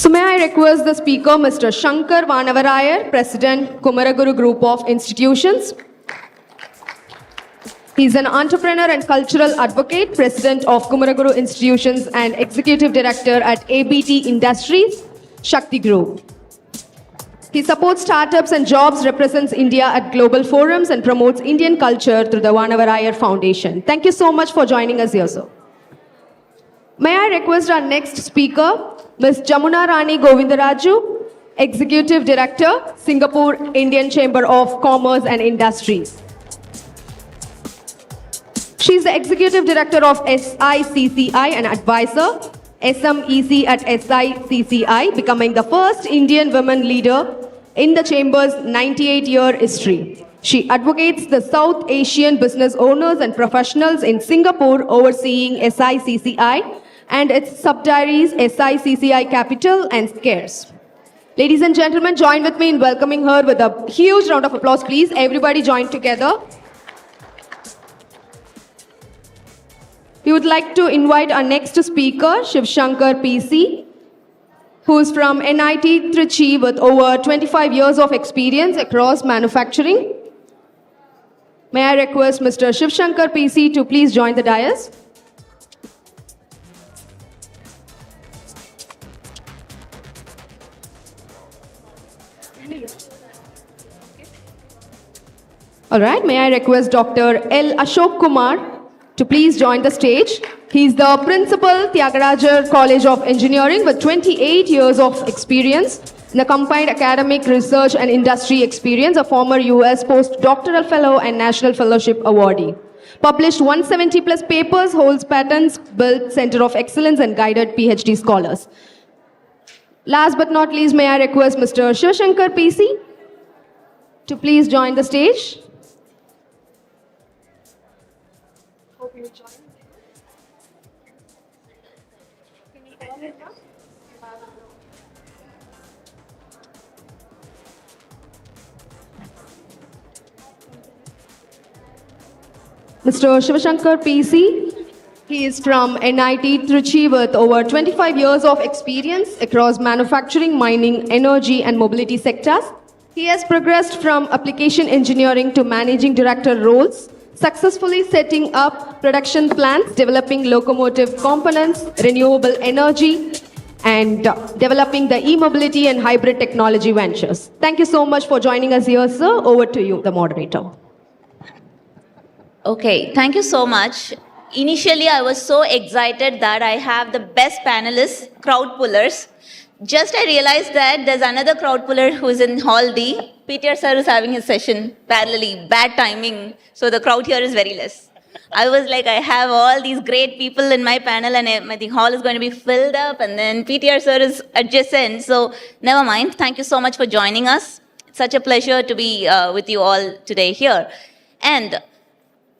So may I request the speaker, Mr. Shankar Vanavarayar, President, Kumaraguru Group of Institutions. He's an entrepreneur and cultural advocate, President of Kumaraguru Institutions and Executive Director at ABT Industries, Shakti Group. He supports startups and jobs, represents India at global forums, and promotes Indian culture through the Vanavarayar Foundation. Thank you so much for joining us here, sir. May I request our next speaker, Ms. Jamuna Rani Govindaraju, Executive Director, Singapore Indian Chamber of Commerce and Industries. She is the Executive Director of SICCI and advisor, SMEC at SICCI, becoming the first Indian woman leader in the Chamber's 98-year history. She advocates the South Asian business owners and professionals in Singapore, overseeing SICCI and its subsidiaries SICCI Capital and Scares. Ladies and gentlemen, join with me in welcoming her with a huge round of applause, please. Everybody join together. We would like to invite our next speaker, Shiv Shankar PC, who is from NIT Trichy with over 25 years of experience across manufacturing. May I request Mr. Shiv Shankar PC to please join the dais. All right, may I request Dr. L. Ashok Kumar to please join the stage. He is the Principal, Tyagarajar College of Engineering with 28 years of experience in the combined academic, research and industry experience, a former US postdoctoral fellow and national fellowship awardee. Published 170 plus papers, holds patents, built Center of Excellence and guided PhD scholars. Last but not least, may I request Mr. Shiv Shankar PC to please join the stage. Mr. Shiv Shankar PC, he is from NIT Trichy with over 25 years of experience across manufacturing, mining, energy and mobility sectors. He has progressed from application engineering to managing director roles, successfully setting up production plants, developing locomotive components, renewable energy, and developing the e-mobility and hybrid technology ventures. Thank you so much for joining us here, sir. Over to you, the moderator. Okay, thank you so much. Initially, I was so excited that I have the best panelists, crowd pullers. Just I realized that there's another crowd puller who's in Hall D. PTR sir is having his session parallelly. Bad timing. So the crowd here is very less. I was like, I have all these great people in my panel and the hall is going to be filled up and then PTR sir is adjacent. So never mind. Thank you so much for joining us. It's such a pleasure to be with you all today here. And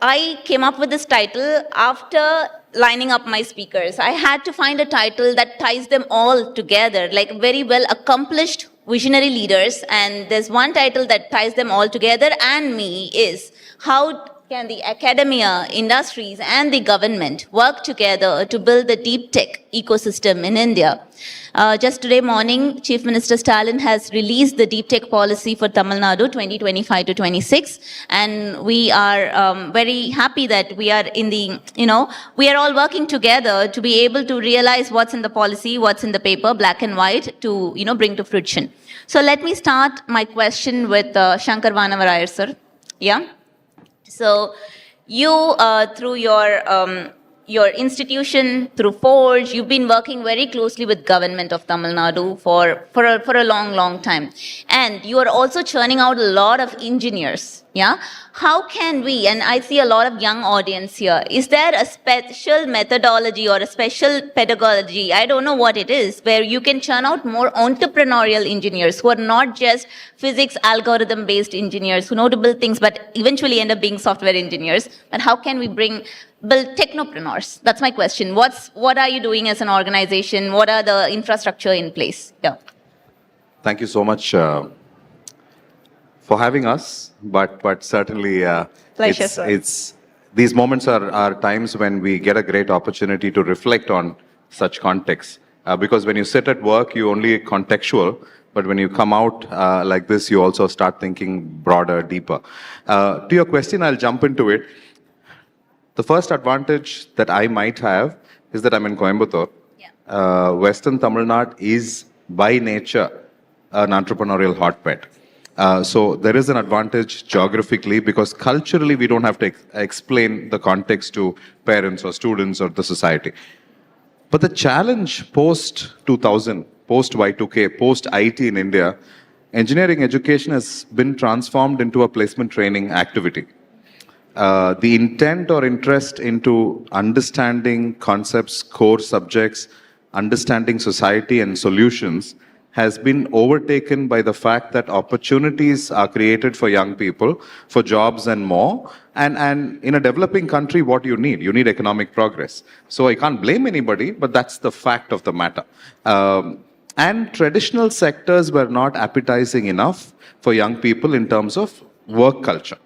I came up with this title after lining up my speakers. I had to find a title that ties them all together, like very well accomplished visionary leaders. And there's one title that ties them all together and me is how can the academia, industries, and the government work together to build the deep tech ecosystem in India? Just today morning, Chief Minister Stalin has released the deep tech policy for Tamil Nadu 2025 to 26. And we are very happy that we are in the, we are all working together to be able to realize what's in the policy, what's in the paper, black and white, to, bring to fruition. So let me start my question with Shankar Vanavarayar, sir. Yeah? So you, through your institution, through Forge, you've been working very closely with government of Tamil Nadu for a long, long time. And you are also churning out a lot of engineers. Yeah? How can we, and I see a lot of young audience here, is there a special methodology or a special pedagogy, I don't know what it is, where you can churn out more entrepreneurial engineers who are not just physics algorithm-based engineers who know to build things but eventually end up being software engineers? But how can we build technopreneurs? That's my question. What are you doing as an organization? What are the infrastructure in place? Yeah. Thank you so much for having us, but certainly Pleasure, sir. these moments are times when we get a great opportunity to reflect on such contexts. Because when you sit at work, you only contextual, but when you come out like this, you also start thinking broader, deeper. To your question, I'll jump into it. The first advantage that I might have is that I'm in Coimbatore. Yeah. Western Tamil Nadu is by nature an entrepreneurial hotbed. So there is an advantage geographically because culturally we don't have to explain the context to parents or students or the society. But the challenge post-2000, post-Y2K, post-IT in India, engineering education has been transformed into a placement training activity. The intent or interest into understanding concepts, core subjects, understanding society and solutions has been overtaken by the fact that opportunities are created for young people, for jobs and more. And in a developing country, what do you need? You need economic progress. So I can't blame anybody, but that's the fact of the matter. And traditional sectors were not appetizing enough for young people in terms of work culture.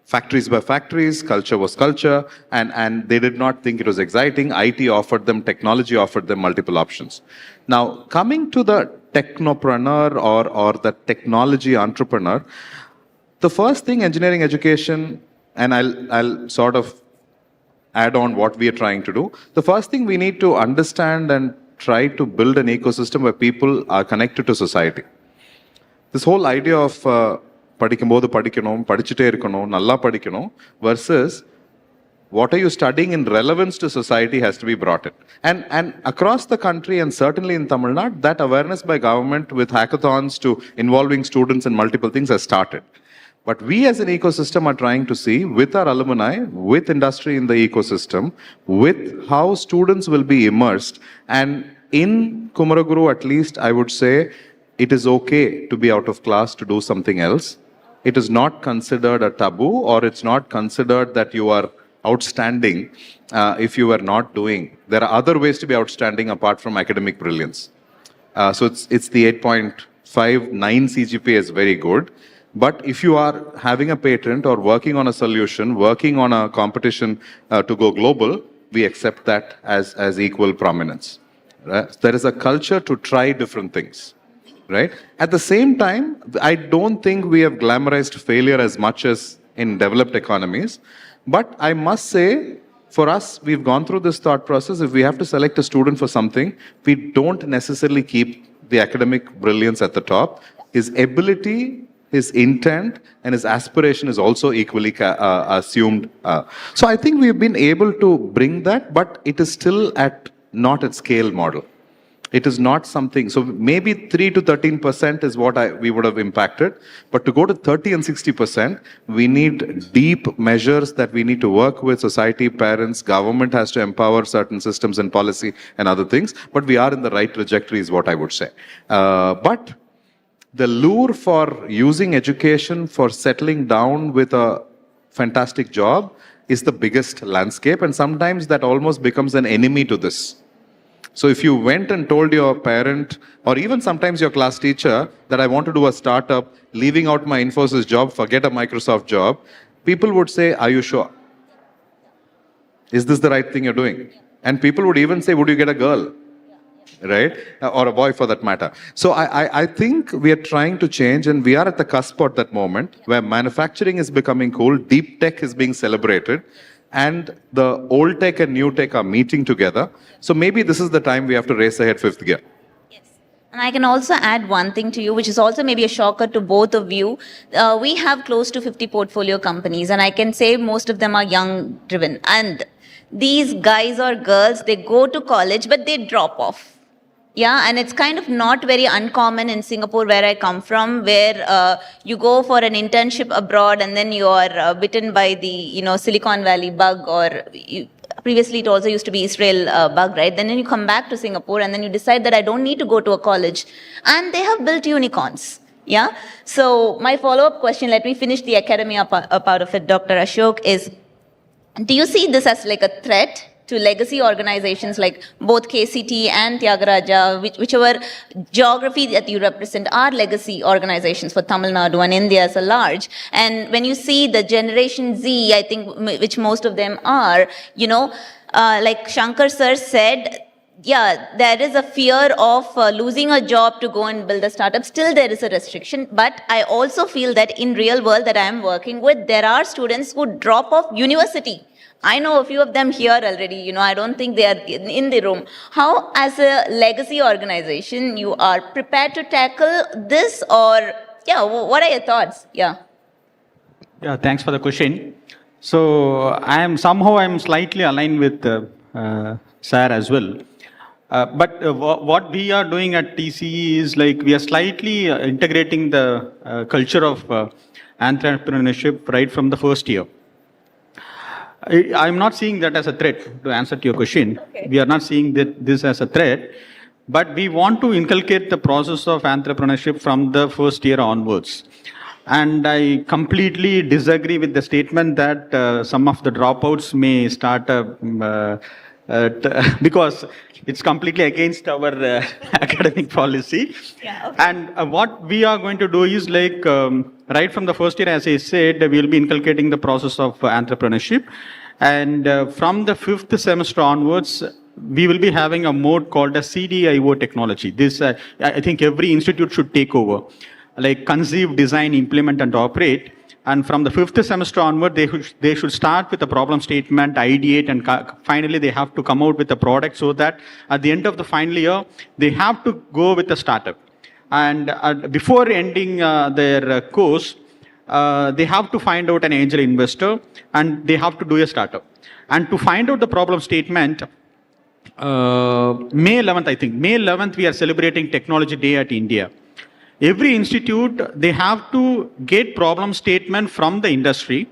Factories were factories, culture was culture, and they did not think it was exciting. IT offered them, technology offered them multiple options. Now, coming to the technopreneur or the technology entrepreneur, the first thing engineering education, and I'll sort of add on what we are trying to do. The first thing we need to understand and try to build an ecosystem where people are connected to society. This whole idea of படிக்கும்போது படிக்கணும், படிச்சுட்டே இருக்கணும், நல்லா படிக்கணும் versus what are you studying in relevance to society has to be brought in. And across the country and certainly in Tamil Nadu, that awareness by government with hackathons to involving students in multiple things has started. But we as an ecosystem are trying to see with our alumni, with industry in the ecosystem, with how students will be immersed. And in Kumaraguru, at least, I would say, it is okay to be out of class to do something else. It is not considered a taboo, or it's not considered that you are outstanding if you are not doing. There are other ways to be outstanding apart from academic brilliance. So it's the 8.59 CGPA is very good. But if you are having a patent or working on a solution, working on a competition to go global, we accept that as equal prominence. There is a culture to try different things. Right? At the same time, I don't think we have glamorized failure as much as in developed economies. But I must say, for us, we've gone through this thought process. If we have to select a student for something, we don't necessarily keep the academic brilliance at the top. His ability, his intent, and his aspiration is also equally assumed. So I think we've been able to bring that, but it is still not at scale model. It is not something, so maybe 3 to 13% is what we would have impacted. But to go to 30 and 60%, we need deep measures that we need to work with society, parents, government has to empower certain systems and policy and other things. But we are in the right trajectory is what I would say. But the lure for using education for settling down with a fantastic job is the biggest landscape. And sometimes that almost becomes an enemy to this. So if you went and told your parent or even sometimes your class teacher that I want to do a startup, leaving out my Infosys job, forget a Microsoft job, people would say, are you sure? Is this the right thing you're doing? And people would even say, would you get a girl? Right? Or a boy for that matter. So I think we are trying to change, and we are at the cusp at that moment where manufacturing is becoming cool, deep tech is being celebrated, and the old tech and new tech are meeting together. So maybe this is the time we have to race ahead fifth gear. And I can also add one thing to you, which is also maybe a shocker to both of you. We have close to 50 portfolio companies, and I can say most of them are young driven. And these guys or girls, they go to college, but they drop off. Yeah, and it's kind of not very uncommon in Singapore, where I come from, where you go for an internship abroad and then you are bitten by the Silicon Valley bug, or previously it also used to be Israel bug, right? Then you come back to Singapore and then you decide that I don't need to go to a college, and they have built unicorns. Yeah. So my follow-up question, let me finish the academia part of it, Dr. Ashok, is: do you see this as like a threat to legacy organizations like both KCT and Tyagaraja, whichever geography that you represent, are legacy organizations for Tamil Nadu and India as a large? And when you see the Generation Z, I think, which most of them are, like Shankar sir said, yeah, there is a fear of losing a job to go and build a startup. Still, there is a restriction. But I also feel that in real world that I am working with, there are students who drop off university. I know a few of them here already. I don't think they are in the room. How, as a legacy organization, you are prepared to tackle this, or what are your thoughts? Yeah, thanks for the question. So I'm slightly aligned with Sir as well. But what we are doing at TCE is like we are slightly integrating the culture of entrepreneurship right from the first year. I'm not seeing that as a threat, to answer to your question. Okay. We are not seeing this as a threat, but we want to inculcate the process of entrepreneurship from the first year onwards. And I completely disagree with the statement that some of the dropouts may start because it's completely against our academic policy. Yeah, okay. And what we are going to do is like, right from the first year, as I said, we will be inculcating the process of entrepreneurship. And from the 5th semester onwards, we will be having a mode called a CDIO technology. This, I think every institute should take over, like conceive, design, implement, and operate. And from the 5th semester onward, they should start with a problem statement, ideate, and finally they have to come out with a product, so that at the end of the final year, they have to go with a startup. And before ending their course, they have to find out an angel investor, and they have to do a startup. And to find out the problem statement, May 11th, we are celebrating Technology Day at India. Every institute, they have to get problem statement from the industry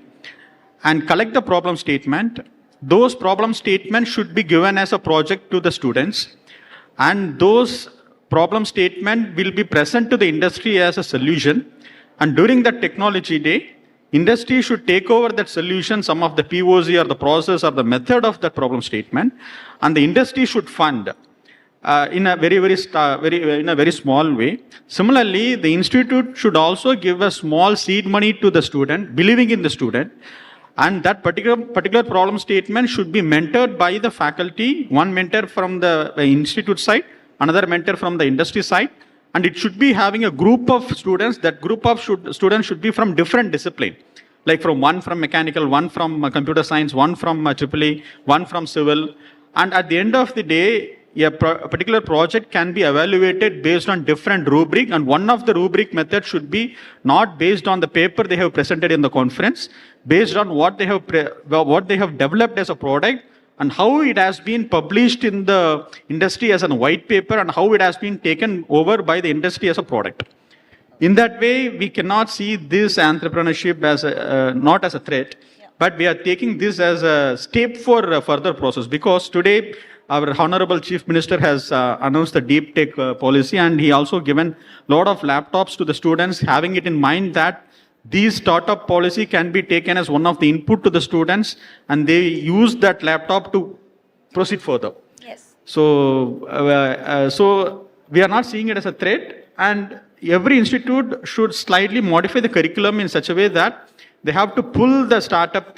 and collect the problem statement. Those problem statements should be given as a project to the students, and those problem statement will be present to the industry as a solution. And during the Technology Day, industry should take over that solution, some of the POC or the process or the method of that problem statement, and the industry should fund in a very small way. Similarly, the institute should also give a small seed money to the student, believing in the student, and that particular problem statement should be mentored by the faculty, one mentor from the institute side, another mentor from the industry side, and it should be having a group of students. That group of students should be from different discipline, like one from mechanical, one from computer science, one from AAA, one from civil, and at the end of the day, a particular project can be evaluated based on different rubric, and one of the rubric methods should be not based on the paper they have presented in the conference, based on what they have developed as a product, and how it has been published in the industry as a white paper and how it has been taken over by the industry as a product. In that way, we cannot see this entrepreneurship as not as a threat, but we are taking this as a step for further process, because today our Honorable Chief Minister has announced the deep tech policy, and he also given a lot of laptops to the students, having it in mind that these startup policy can be taken as one of the input to the students, and they use that laptop to proceed further. Yes. So we are not seeing it as a threat, and every institute should slightly modify the curriculum in such a way that they have to pull the startup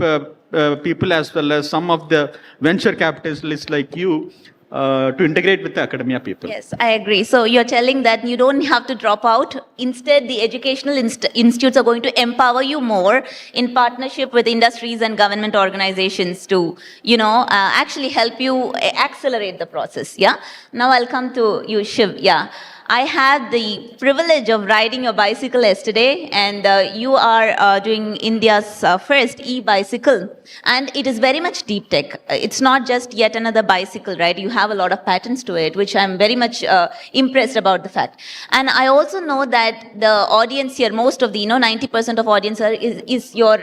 people as well as some of the venture capitalists like you to integrate with the academia people. Yes, I agree. So you're telling that you don't have to drop out. Instead, the educational institutes are going to empower you more in partnership with industries and government organizations to, actually help you accelerate the process. Yeah. Now I'll come to you, Shiv. Yeah. I had the privilege of riding your bicycle yesterday, and you are doing India's first e-bicycle, and it is very much deep tech. It's not just yet another bicycle, right? You have a lot of patents to it, which I'm very much impressed about the fact. And I also know that the audience here, most of the, 90% of audience is your,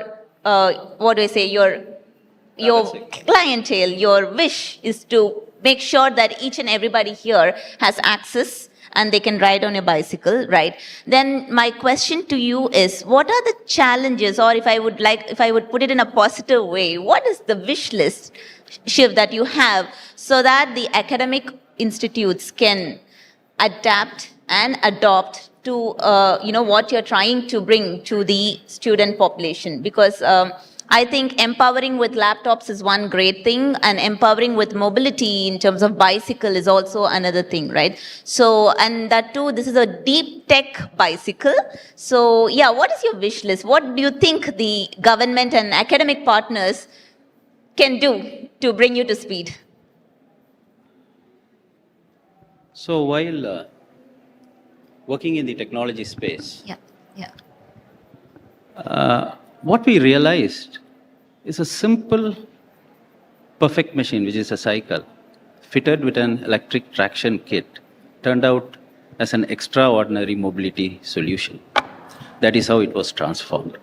your clientele. Your wish is to make sure that each and everybody here has access and they can ride on a bicycle, right? Then my question to you is, what are the challenges, or if I would put it in a positive way, what is the wish list, Shiv, that you have so that the academic institutes can adapt and adopt to, what you're trying to bring to the student population? Because I think empowering with laptops is one great thing, and empowering with mobility in terms of bicycle is also another thing, right? So, and that too, this is a deep tech bicycle. So, yeah, what is your wish list? What do you think the government and academic partners can do to bring you to speed? So, while working in the technology space, what we realized is a simple, perfect machine, which is a cycle, fitted with an electric traction kit, turned out as an extraordinary mobility solution. That is how it was transformed.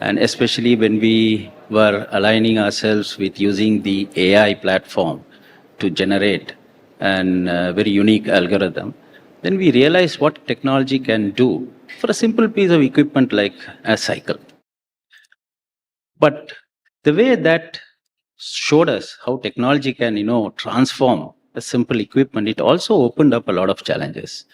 And especially when we were aligning ourselves with using the AI platform to generate a very unique algorithm, then we realized what technology can do for a simple piece of equipment like a cycle. But the way that showed us how technology can, transform a simple equipment, it also opened up a lot of challenges.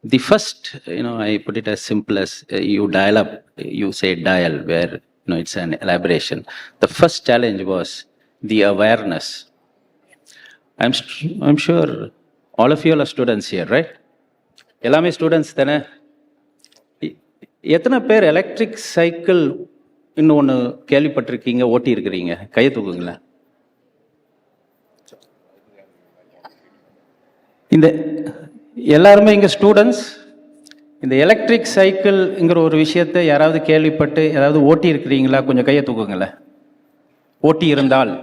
The first, I put it as simple as you dial up, you say dial, where, it's an elaboration. The first challenge was the awareness. I'm sure all of you are students here, right? Ellame students thane. எத்தனை பேர் electric cycle இன்னொன்று கேள்விப்பட்டிருக்கீங்க, ஓட்டி இருக்கிறீங்க? கையை தூக்குங்களேன். இந்த எல்லாருமே இங்கே students, இந்த எலக்ட்ரிக் சைக்கிள்ங்கிற ஒரு விஷயத்தை யாராவது கேள்விப்பட்டு ஏதாவது ஓட்டி இருக்கிறீங்களா? கொஞ்சம் கையை தூக்குங்களேன். ஓட்டி இருந்தால்.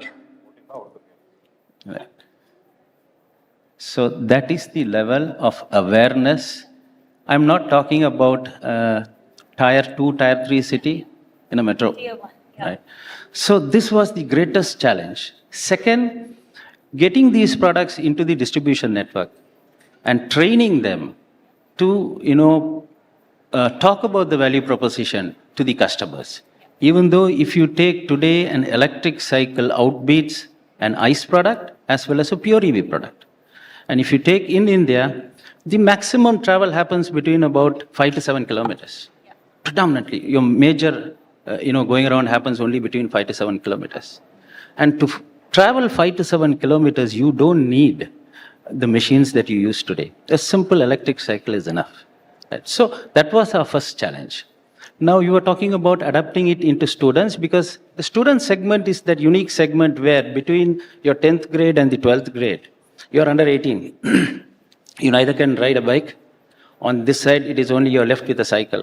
So that is the level of awareness. I'm not talking about tier 2, tier 3 city in a metro. Right? So this was the greatest challenge. Second, getting these products into the distribution network and training them to, talk about the value proposition to the customers. Even though if you take today an electric cycle outbeats an ICE product as well as a pure EV product. And if you take in India, the maximum travel happens between about 5 to 7 kilometers. Predominantly, your major, going around happens only between 5 to 7 kilometers. And to travel 5 to 7 kilometers, you don't need the machines that you use today. A simple electric cycle is enough. Right? So that was our first challenge. Now you are talking about adapting it into students, because the student segment is that unique segment where between your 10th grade and the 12th grade, you're under 18. You neither can ride a bike. On this side, it is only you're left with a cycle.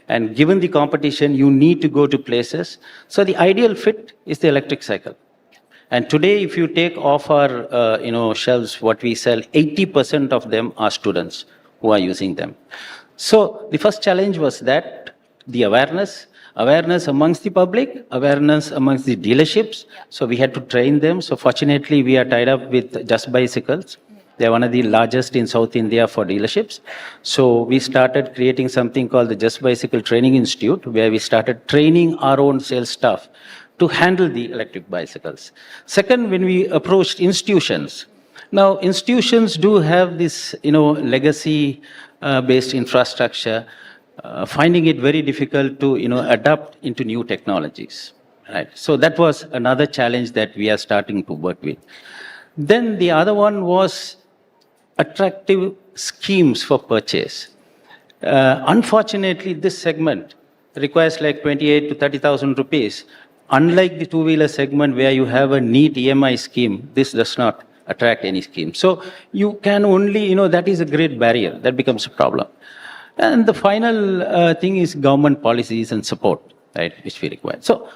And given the competition, you need to go to places. So the ideal fit is the electric cycle. And today, if you take off our shelves, what we sell, 80% of them are students who are using them. So the first challenge was that the awareness amongst the public, awareness amongst the dealerships. So we had to train them. So fortunately, we are tied up with Just Bicycles. They are one of the largest in South India for dealerships. So we started creating something called the Just Bicycle Training Institute, where we started training our own sales staff to handle the electric bicycles. Second, when we approached institutions, now institutions do have this, legacy-based infrastructure, finding it very difficult to, adapt into new technologies. Right. So that was another challenge that we are starting to work with. Then the other one was attractive schemes for purchase. Unfortunately, this segment requires like 28 to 30,000 rupees. Unlike the two-wheeler segment where you have a neat EMI scheme, this does not attract any scheme. So you can only, that is a great barrier. That becomes a problem. And the final thing is government policies and support, right, which we require. So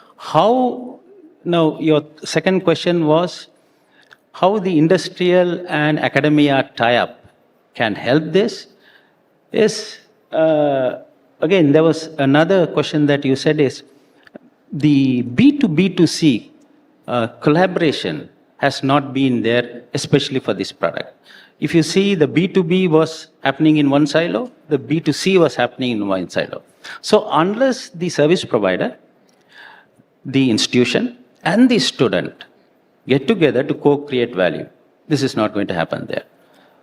now your second question was, how the industrial and academia tie-up can help this is, again, there was another question that you said is, the B2B2C collaboration has not been there, especially for this product. If you see, the B2B was happening in one silo, the B2C was happening in one silo. So unless the service provider, the institution, and the student get together to co-create value, this is not going to happen there.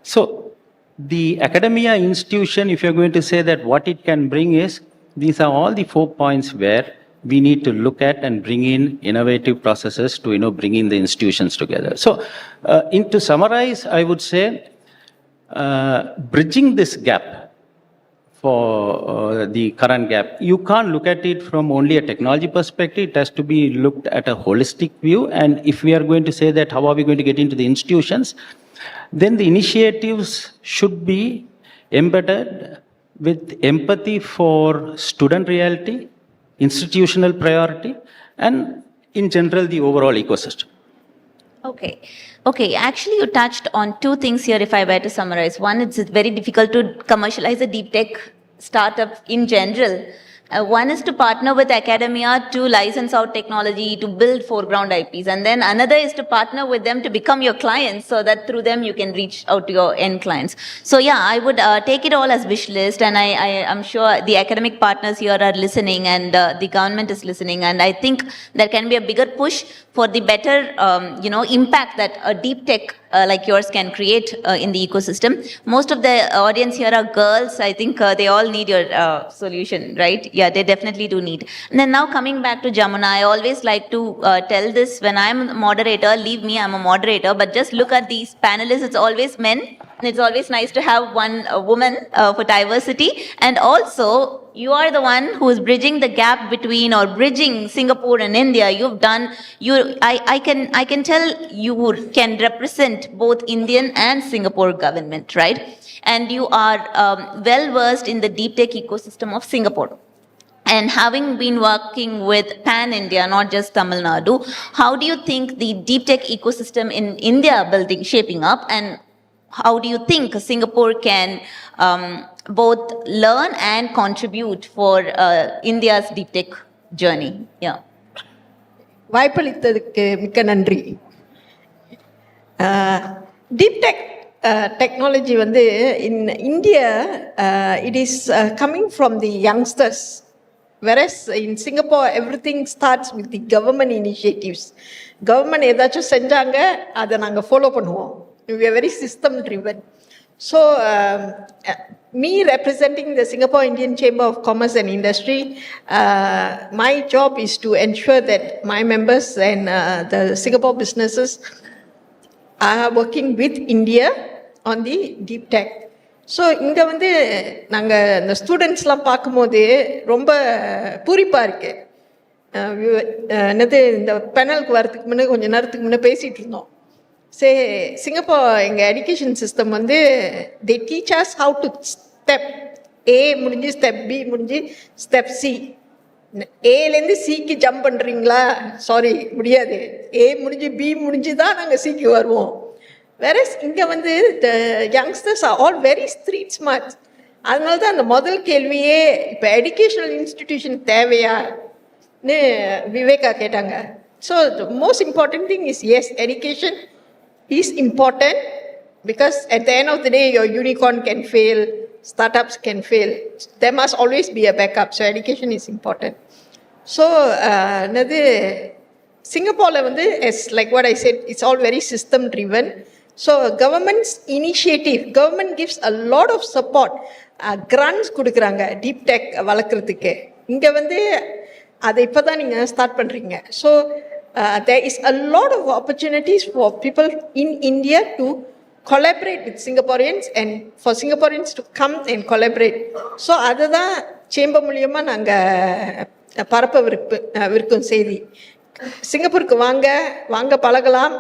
So the academia institution, if you're going to say that what it can bring is, these are all the 4 points where we need to look at and bring in innovative processes to bring in the institutions together. So to summarize, I would say bridging this gap for the current gap, you can't look at it from only a technology perspective. It has to be looked at a holistic view. And if we are going to say that how are we going to get into the institutions, then the initiatives should be embedded with empathy for student reality, institutional priority, and in general, the overall ecosystem. Okay, actually you touched on two things here if I were to summarize. One, it's very difficult to commercialize a deep tech startup in general. One is to partner with academia to license out technology, to build foreground IPs. And then another is to partner with them to become your clients so that through them you can reach out to your end clients. So yeah, I would take it all as wish list, and I am sure the academic partners here are listening, and the government is listening. And I think there can be a bigger push for the better, impact that a deep tech like yours can create in the ecosystem. Most of the audience here are girls. I think they all need your solution, right? Yeah, they definitely do need. And then now coming back to Jamuna, I always like to tell this when I'm a moderator, leave me, I'm a moderator, but just look at these panelists, it's always men. And it's always nice to have one woman for diversity. And also, you are the one who is bridging the gap between, or bridging Singapore and India. You've done, I can tell you can represent both Indian and Singapore government, right? And you are well versed in the deep tech ecosystem of Singapore. And having been working with Pan-India, not just Tamil Nadu, how do you think the deep tech ecosystem in India shaping up, and how do you think Singapore can both learn and contribute for India's deep tech journey? Yeah. வாய்ப்பளித்ததுக்கு மிக்க நன்றி. Deep tech technology in India, it is coming from the youngsters. Whereas in Singapore, everything starts with the government initiatives. Government ஏதாச்சும் செஞ்சாங்க அதை நாங்கள் follow பண்ணுவோம். We are very system driven. So me representing the Singapore Indian Chamber of Commerce and Industry, my job is to ensure that my members and the Singapore businesses are working with India on the deep tech. So இங்கே நாங்கள் இந்த ஸ்டூடெண்ட்ஸ்லாம் பார்க்கும்போது ரொம்ப பூரிப்பாக இருக்கு. என்னது இந்த பேனலுக்கு வரதுக்கு முன்னே கொஞ்சம் நேரத்துக்கு முன்னே பேசிகிட்டு இருந்தோம். Singapore, எங்கள் education system they teach us how to step A முடிஞ்சு step B முடிஞ்சு step C. ஏலேருந்து சிக்கு ஜம்ப் பண்ணுறீங்களா? சாரி, முடியாது. ஏ முடிஞ்சு பி முடிஞ்சு தான் நாங்கள் சிக்கு வருவோம். வேற இங்கே வந்து the youngsters are all very street smart. அதனால தான் அந்த முதல் கேள்வியே இப்போ எஜுகேஷனல் இன்ஸ்டிடியூஷன் தேவையான்னு விவேகா கேட்டாங்க. So the most important thing is yes, education is important because at the end of the day your unicorn can fail, startups can fail. There must always be a backup. So education is important. So another Singapore வந்து as like what I said, it's all very system driven. So government's initiative, government gives a lot of support. Grants கொடுக்குறாங்க deep tech வளர்க்குறதுக்கு. இங்கே வந்து அதை இப்போ தான் நீங்கள் start பண்ணுறீங்க. So there is a lot of opportunities for people in India to collaborate with Singaporeans and for Singaporeans to come and collaborate. So அதுதான் சேம்பர் மூலியமாக நாங்கள் பரப்ப விருக்கும் செய்தி. சிங்கப்பூருக்கு வாங்க பழகலாம்.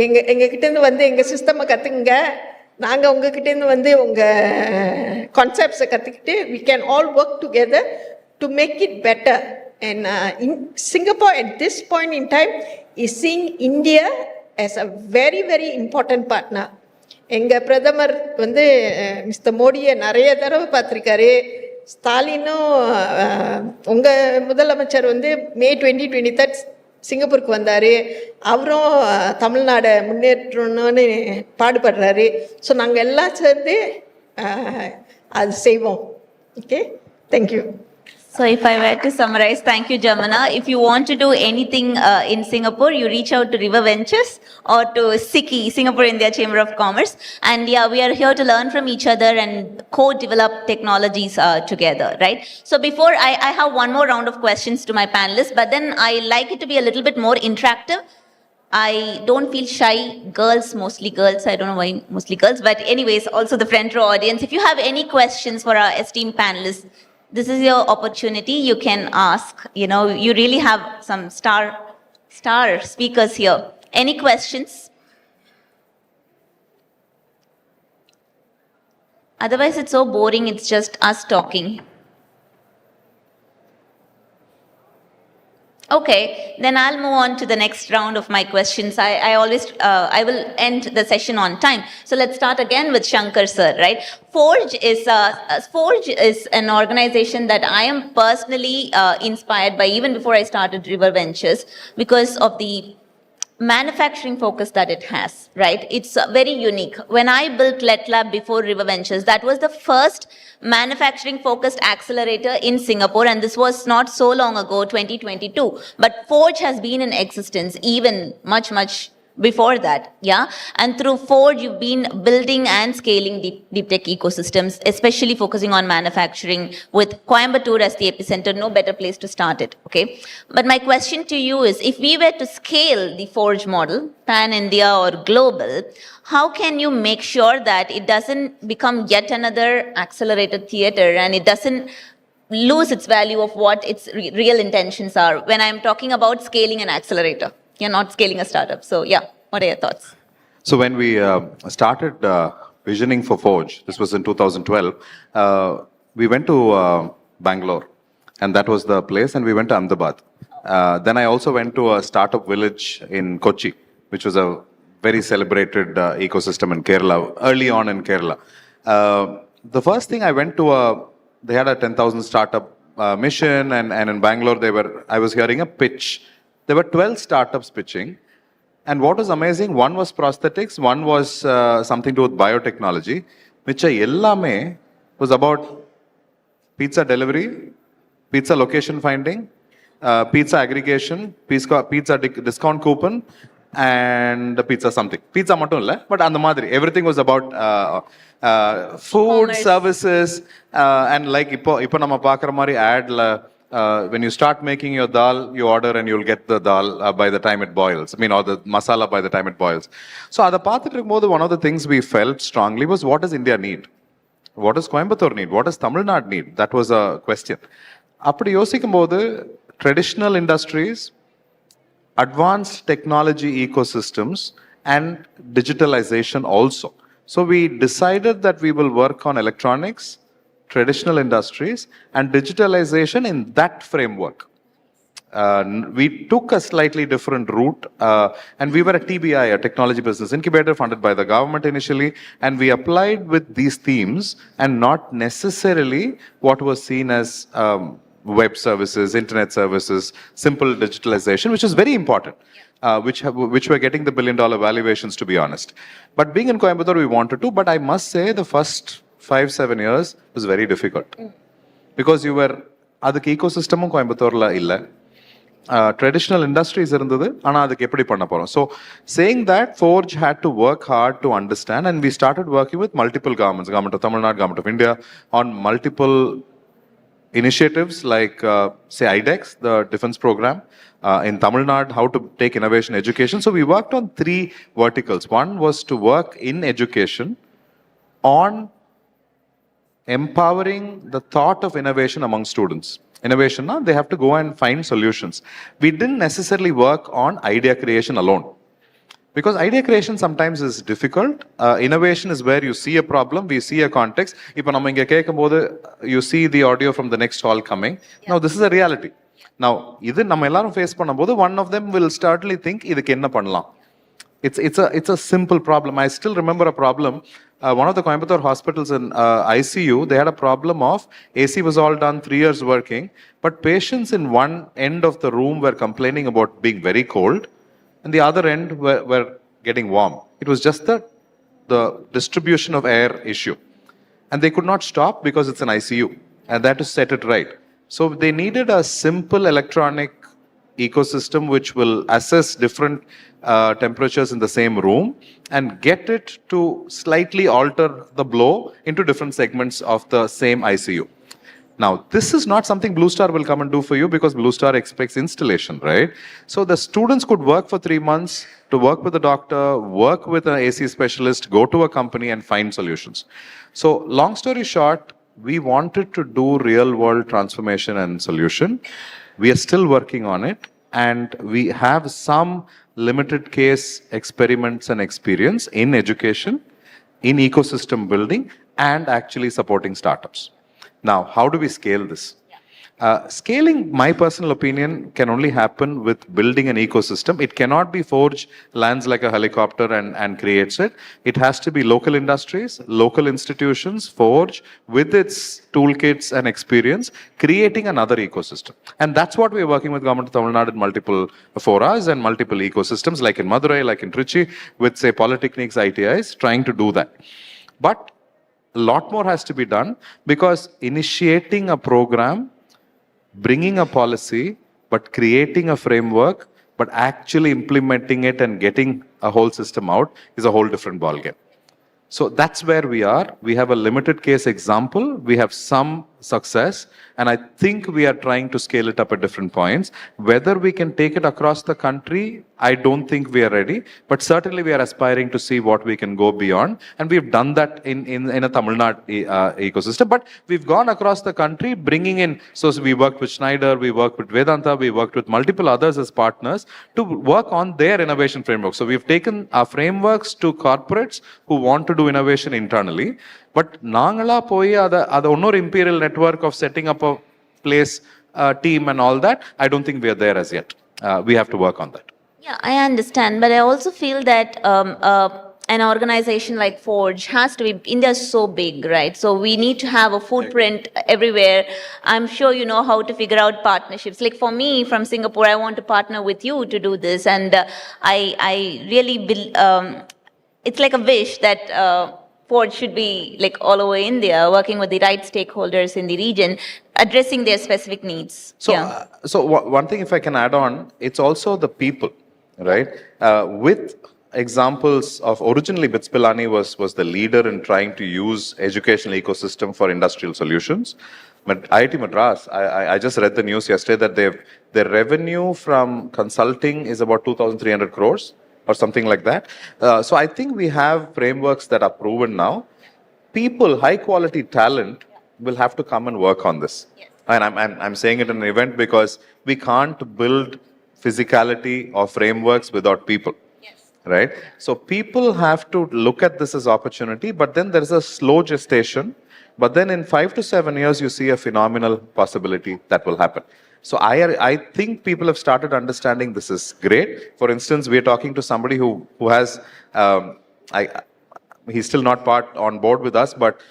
எங்ககிட்டேருந்து வந்து எங்கள் சிஸ்டமை கற்றுக்குங்க. நாங்கள் உங்ககிட்டேருந்து வந்து உங்கள் கான்செப்ட்ஸை கற்றுக்கிட்டு we can all work together to make it better. And in Singapore at this point in time is seeing India as a very, very important partner. எங்கள் பிரதமர் வந்து மிஸ்டர் மோடியை நிறைய தடவை பார்த்துருக்காரு. ஸ்டாலினும் உங்கள் முதலமைச்சர் வந்து May 2023 சிங்கப்பூருக்கு வந்தார். அவரும் தமிழ்நாடை முன்னேற்றணும்னு பாடுபடுறாரு. ஸோ நாங்கள் எல்லாம் சேர்ந்து அது செய்வோம். Okay, thank you. So if I were to summarize, thank you, Jamana. If you want to do anything in Singapore, you reach out to River Ventures or to SICI, Singapore India Chamber of Commerce. And yeah, we are here to learn from each other and co-develop technologies together, right? So before, I have one more round of questions to my panelists, but then I like it to be a little bit more interactive. I don't feel shy. Girls, mostly girls. I don't know why mostly girls. But anyways, also the front row audience. If you have any questions for our esteemed panelists, this is your opportunity. You can ask. You know, you really have some star speakers here. Any questions? Otherwise, it's so boring. It's just us talking. Okay, then I'll move on to the next round of my questions. I will end the session on time. So let's start again with Shankar sir, right? Forge is an organization that I am personally inspired by even before I started River Ventures because of the manufacturing focus that it has, right? It's very unique. When I built Let Lab before River Ventures, that was the first manufacturing focused accelerator in Singapore, and this was not so long ago, 2022. But Forge has been in existence even much before that, yeah? And through Forge, you've been building and scaling deep tech ecosystems, especially focusing on manufacturing with Coimbatore as the epicenter. No better place to start it, okay? But my question to you is, if we were to scale the Forge model, pan-India or global, how can you make sure that it doesn't become yet another accelerated theater and it doesn't lose its value of what its real intentions are when I'm talking about scaling an accelerator? You're not scaling a startup. So yeah, what are your thoughts? So when we started visioning for Forge, this was in 2012, we went to Bangalore, and that was the place, and we went to Ahmedabad. Then I also went to a startup village in Kochi, which was a very celebrated ecosystem in Kerala, early on in Kerala. The first thing I went to, they had a 10,000 startup mission, and in Bangalore, I was hearing a pitch. There were 12 startups pitching. And what was amazing, one was prosthetics, one was something to do with biotechnology, which ellame was about pizza delivery, pizza location finding, pizza aggregation, pizza discount coupon, and pizza something. Pizza mattum illa, but and the madri. Everything was about food, services, and like ipo nama paakra mari ad la. When you start making your dal, you order and you'll get the dal by the time it boils. I mean, or the masala by the time it boils. So, one of the things we felt strongly was, what does India need? What does Coimbatore need? What does Tamil Nadu need? That was a question. Appadi yosikumbodu, traditional industries, advanced technology ecosystems, and digitalization also. So, we decided that we will work on electronics, traditional industries, and digitalization in that framework. We took a slightly different route, and we were a TBI, a technology business incubator funded by the government initially, and we applied with these themes and not necessarily what was seen as web services, internet services, simple digitalization, which is very important, which were getting the billion-dollar valuations, to be honest. But being in Coimbatore, we wanted to, but I must say the first 5-7 years was very difficult. Because you were, adukku ecosystem Coimbatore illa. Traditional industries irundhathu ana adukku eppadi panna porom. So saying that, Forge had to work hard to understand, and we started working with multiple governments, government of Tamil Nadu, government of India, on multiple initiatives like say IDEX, the defense program, in Tamil Nadu, how to take innovation education. So we worked on 3 verticals. One was to work in education on empowering the thought of innovation among students. Innovation, they have to go and find solutions. We didn't necessarily work on idea creation alone. Because idea creation sometimes is difficult. Innovation is where you see a problem, we see a context. You see the audio from the next hall coming. Yeah. Now, this is a reality. Now, this we face one of them will certainly think, it's a simple problem. I still remember a problem. One of the Coimbatore hospitals in ICU, they had a problem of AC was all done, 3 years working, but patients in one end of the room were complaining about being very cold, and the other end were getting warm. It was just the distribution of air issue. And they could not stop because it's an ICU, and they had to set it right. So they needed a simple electronic ecosystem which will assess different temperatures in the same room and get it to slightly alter the blow into different segments of the same ICU. Now, this is not something Blue Star will come and do for you because Blue Star expects installation, right? So the students could work for 3 months to work with a doctor, work with an AC specialist, go to a company and find solutions. So long story short, we wanted to do real world transformation and solution. We are still working on it, and we have some limited case experiments and experience in education, in ecosystem building, and actually supporting startups. Now, how do we scale this? Scaling, my personal opinion, can only happen with building an ecosystem. It cannot be Forge lands like a helicopter and creates it. It has to be local industries, local institutions, Forge, with its toolkits and experience, creating another ecosystem. And that's what we're working with Government of Tamil Nadu in multiple forums and multiple ecosystems, like in Madurai, like in Trichy, with, say, Polytechnics, ITIs, trying to do that. But a lot more has to be done, because initiating a program, bringing a policy, but creating a framework, but actually implementing it and getting a whole system out is a whole different ballgame. So that's where we are. We have a limited case example. We have some success, and I think we are trying to scale it up at different points. Whether we can take it across the country, I don't think we are ready, but certainly we are aspiring to see what we can go beyond, and we've done that in a Tamil Nadu ecosystem, but we've gone across the country bringing in, so we worked with Schneider, we worked with Vedanta, we worked with multiple others as partners to work on their innovation framework. So we've taken our frameworks to corporates who want to do innovation internally, but Nangala poi ada onnor imperial network of setting up a place, team and all that, I don't think we are there as yet. We have to work on that. Yeah, I understand, but I also feel that an organization like Forge has to be, India is so big, right? So we need to have a footprint everywhere. I'm sure you know how to figure out partnerships. Like for me from Singapore, I want to partner with you to do this, and I really, it's like a wish that Forge should be like all over India, working with the right stakeholders in the region, addressing their specific needs. So, so one thing, if I can add on, it's also the people, right? With examples of, originally Bits Pilani was the leader in trying to use educational ecosystem for industrial solutions. But IIT Madras, I just read the news yesterday that their revenue from consulting is about 2,300 crores. Or something like that. So I think we have frameworks that are proven now. People, high quality talent, will have to come and work on this. Yes. And I'm saying it in an event because we can't build physicality or frameworks without people. Yes. right? So people have to look at this as opportunity, but then there is a slow gestation. But then in 5 to 7 years, you see a phenomenal possibility that will happen. So I think people have started understanding this is great. For instance, we are talking to somebody who has, he's still not part on board with us, but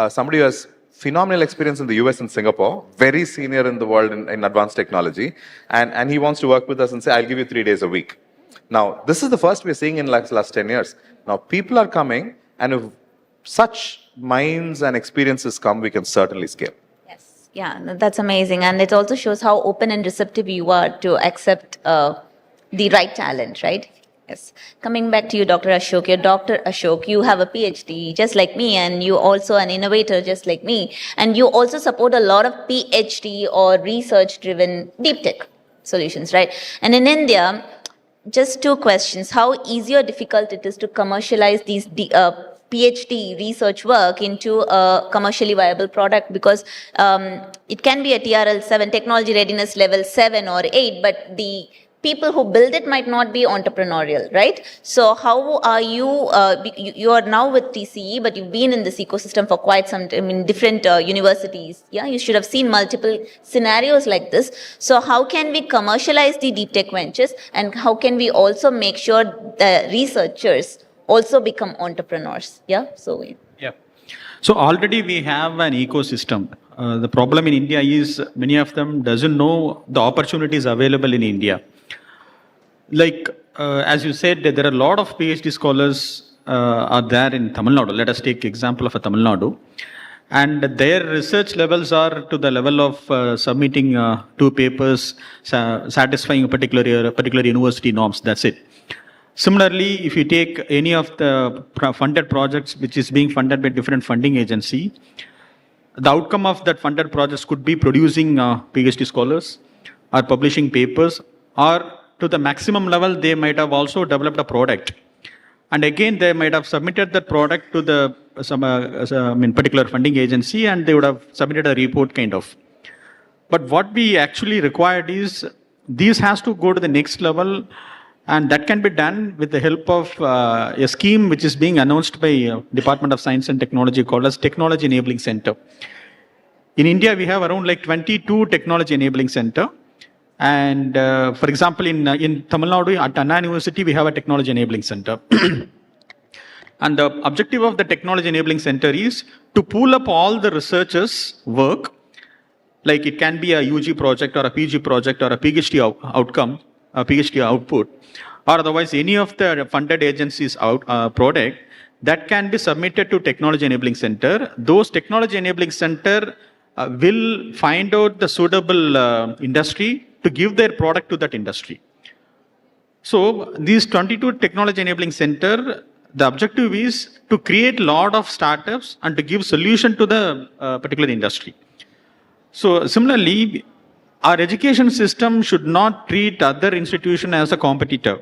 somebody who has phenomenal experience in the US and Singapore, very senior in the world in advanced technology, and he wants to work with us and say, I'll give you 3 days a week. Now, this is the first we're seeing in like last 10 years. Now, people are coming, and if such minds and experiences come, we can certainly scale. Yeah, no, that's amazing. And it also shows how open and receptive you are to accept the right talent, right? Yes. Coming back to you, Dr. Ashok. You're Dr. Ashok. You have a PhD just like me, and you also an innovator just like me. And you also support a lot of PhD or research-driven deep tech solutions, right? And in India, just 2 questions. How easy or difficult it is to commercialize these PhD research work into a commercially viable product, because it can be a TRL 7, technology readiness level 7 or 8, but the people who build it might not be entrepreneurial, right? So how are you, you are now with TCE, but you've been in this ecosystem for quite some time in different universities. Yeah, you should have seen multiple scenarios like this. So how can we commercialize the deep tech ventures, and how can we also make sure the researchers also become entrepreneurs? Yeah, so yeah. So already we have an ecosystem. The problem in India is many of them doesn't know the opportunities available in India. Like as you said, there are a lot of PhD scholars are there in Tamil Nadu. Let us take example of a Tamil Nadu, and their research levels are to the level of submitting 2 papers satisfying a particular university norms. That's it. Similarly, if you take any of the funded projects which is being funded by different funding agency, the outcome of that funded projects could be producing PhD scholars or publishing papers, or to the maximum level, they might have also developed a product. And again, they might have submitted that product to the particular funding agency, and they would have submitted a report kind of. But what we actually required is, these has to go to the next level, and that can be done with the help of a scheme which is being announced by Department of Science and Technology called as Technology Enabling Center. In India, we have around like 22 Technology Enabling Center. And for example, in Tamil Nadu, at Anna University, we have a Technology Enabling Center. And the objective of the Technology Enabling Center is to pool up all the researchers' work, like it can be a UG project or a PG project or a PhD outcome, a PhD output, or otherwise any of the funded agencies product that can be submitted to Technology Enabling Center. Those Technology Enabling Center will find out the suitable industry to give their product to that industry. So these 22 Technology Enabling Center, the objective is to create a lot of startups and to give solution to the particular industry. So similarly, our education system should not treat other institution as a competitor.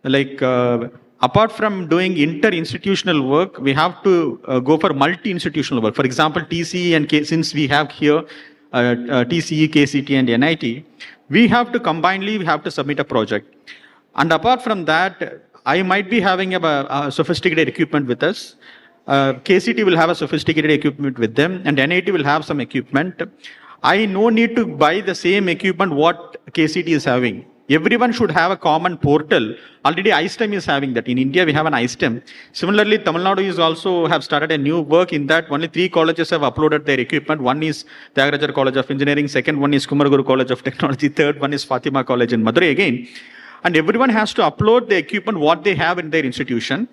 Like apart from doing inter-institutional work, we have to go for multi-institutional work. For example, TCE and since we have here TCE, KCT and NIT, we have to combinedly, we have to submit a project. And apart from that, I might be having a sophisticated equipment with us. KCT will have a sophisticated equipment with them, and NIT will have some equipment. I no need to buy the same equipment what KCT is having. Everyone should have a common portal. Already ISTEM is having that. In India, we have an ISTEM. Similarly, Tamil Nadu is also have started a new work in that only 3 colleges have uploaded their equipment. One is Tyagarajar College of Engineering, second one is Kumaraguru College of Technology, third one is Fatima College in Madurai again. And everyone has to upload the equipment what they have in their institution.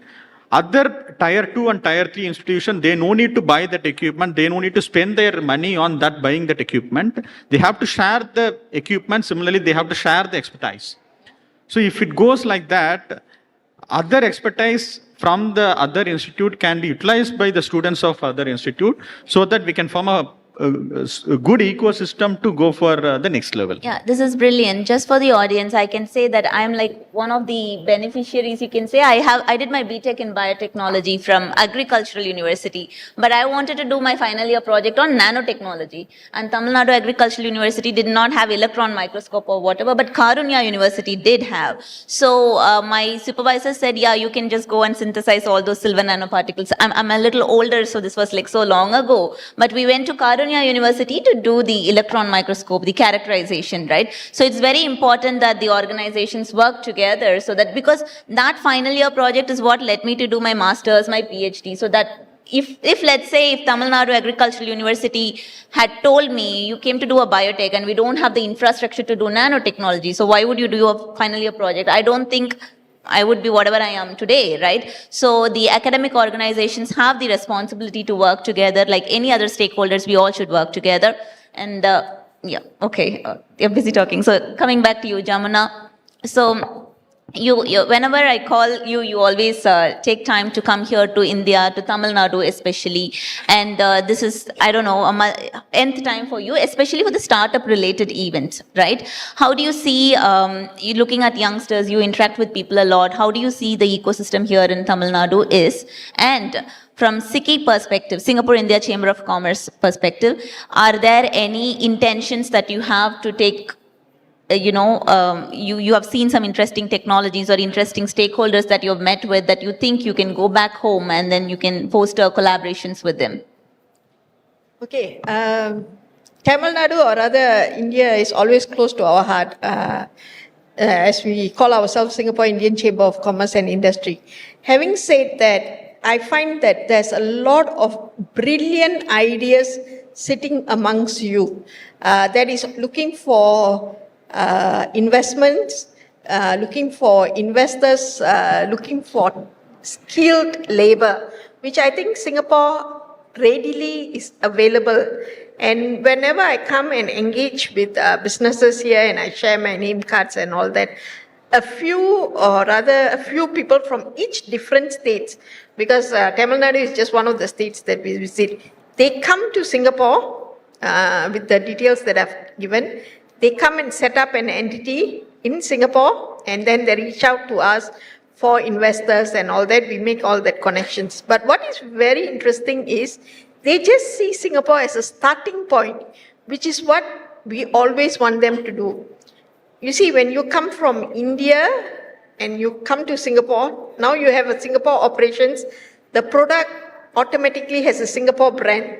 Other tier 2 and tier 3 institutions, they no need to buy that equipment. They no need to spend their money on that buying that equipment. They have to share the equipment. Similarly, they have to share the expertise. So if it goes like that, other expertise from the other institute can be utilized by the students of other institute, so that we can form a good ecosystem to go for the next level. Yeah, this is brilliant. Just for the audience, I can say that I'm like one of the beneficiaries. You can say I did my BTech in biotechnology from Agricultural University, but I wanted to do my final year project on nanotechnology. And Tamil Nadu Agricultural University did not have electron microscope or whatever, but Karunya University did have. So my supervisor said, yeah, you can just go and synthesize all those silver nanoparticles. I'm a little older, so this was like so long ago. But we went to Karunya University to do the electron microscope, the characterization, right? So it's very important that the organizations work together so that, because that final year project is what led me to do my master's, my PhD, so that if let's say if Tamil Nadu Agricultural University had told me you came to do a biotech and we don't have the infrastructure to do nanotechnology, so why would you do a final year project? I don't think I would be whatever I am today, right? So the academic organizations have the responsibility to work together. Like any other stakeholders, we all should work together. And yeah, okay, you're busy talking. So coming back to you, Jamuna. So you whenever I call you, you always take time to come here to India, to Tamil Nadu especially. And this is, I don't know, nth time for you, especially for the startup related events, right? How do you see, you looking at youngsters, you interact with people a lot. How do you see the ecosystem here in Tamil Nadu is? And from SICI perspective, Singapore India Chamber of Commerce perspective, are there any intentions that you have to take, you have seen some interesting technologies or interesting stakeholders that you have met with that you think you can go back home and then you can foster collaborations with them? Okay. Tamil Nadu or rather India is always close to our heart. As we call ourselves Singapore Indian Chamber of Commerce and Industry. Having said that, I find that there's a lot of brilliant ideas sitting amongst you that is looking for investments, looking for investors, looking for skilled labor, which I think Singapore readily is available. And whenever I come and engage with businesses here and I share my name cards and all that, a few people from each different states, because Tamil Nadu is just one of the states that we visit, they come to Singapore with the details that I've given. They come and set up an entity in Singapore and then they reach out to us for investors and all that. We make all that connections. But what is very interesting is they just see Singapore as a starting point, which is what we always want them to do. You see, when you come from India and you come to Singapore, now you have a Singapore operations, the product automatically has a Singapore brand.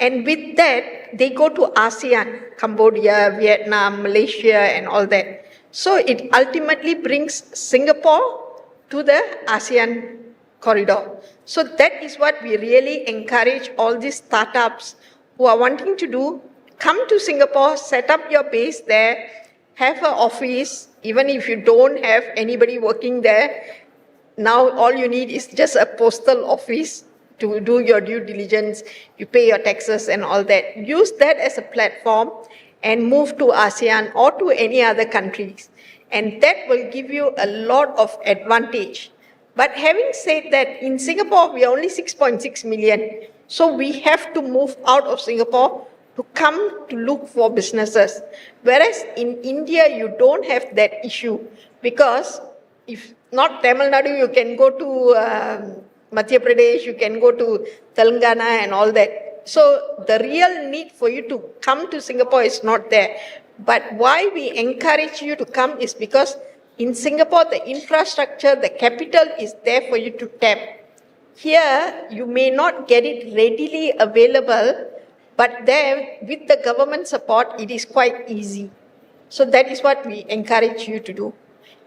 And with that, they go to ASEAN, Cambodia, Vietnam, Malaysia, and all that. So it ultimately brings Singapore to the ASEAN corridor. So that is what we really encourage all these startups who are wanting to do. Come to Singapore, set up your base there, have an office, even if you don't have anybody working there. Now all you need is just a postal office to do your due diligence, you pay your taxes and all that. Use that as a platform and move to ASEAN or to any other countries. And that will give you a lot of advantage. But having said that, in Singapore, we are only 6.6 million. So we have to move out of Singapore to come to look for businesses. Whereas in India, you don't have that issue because if not Tamil Nadu, you can go to Madhya Pradesh, you can go to Telangana and all that. So the real need for you to come to Singapore is not there. But why we encourage you to come is because in Singapore, the infrastructure, the capital is there for you to tap. Here, you may not get it readily available, but there, with the government support, it is quite easy. So that is what we encourage you to do.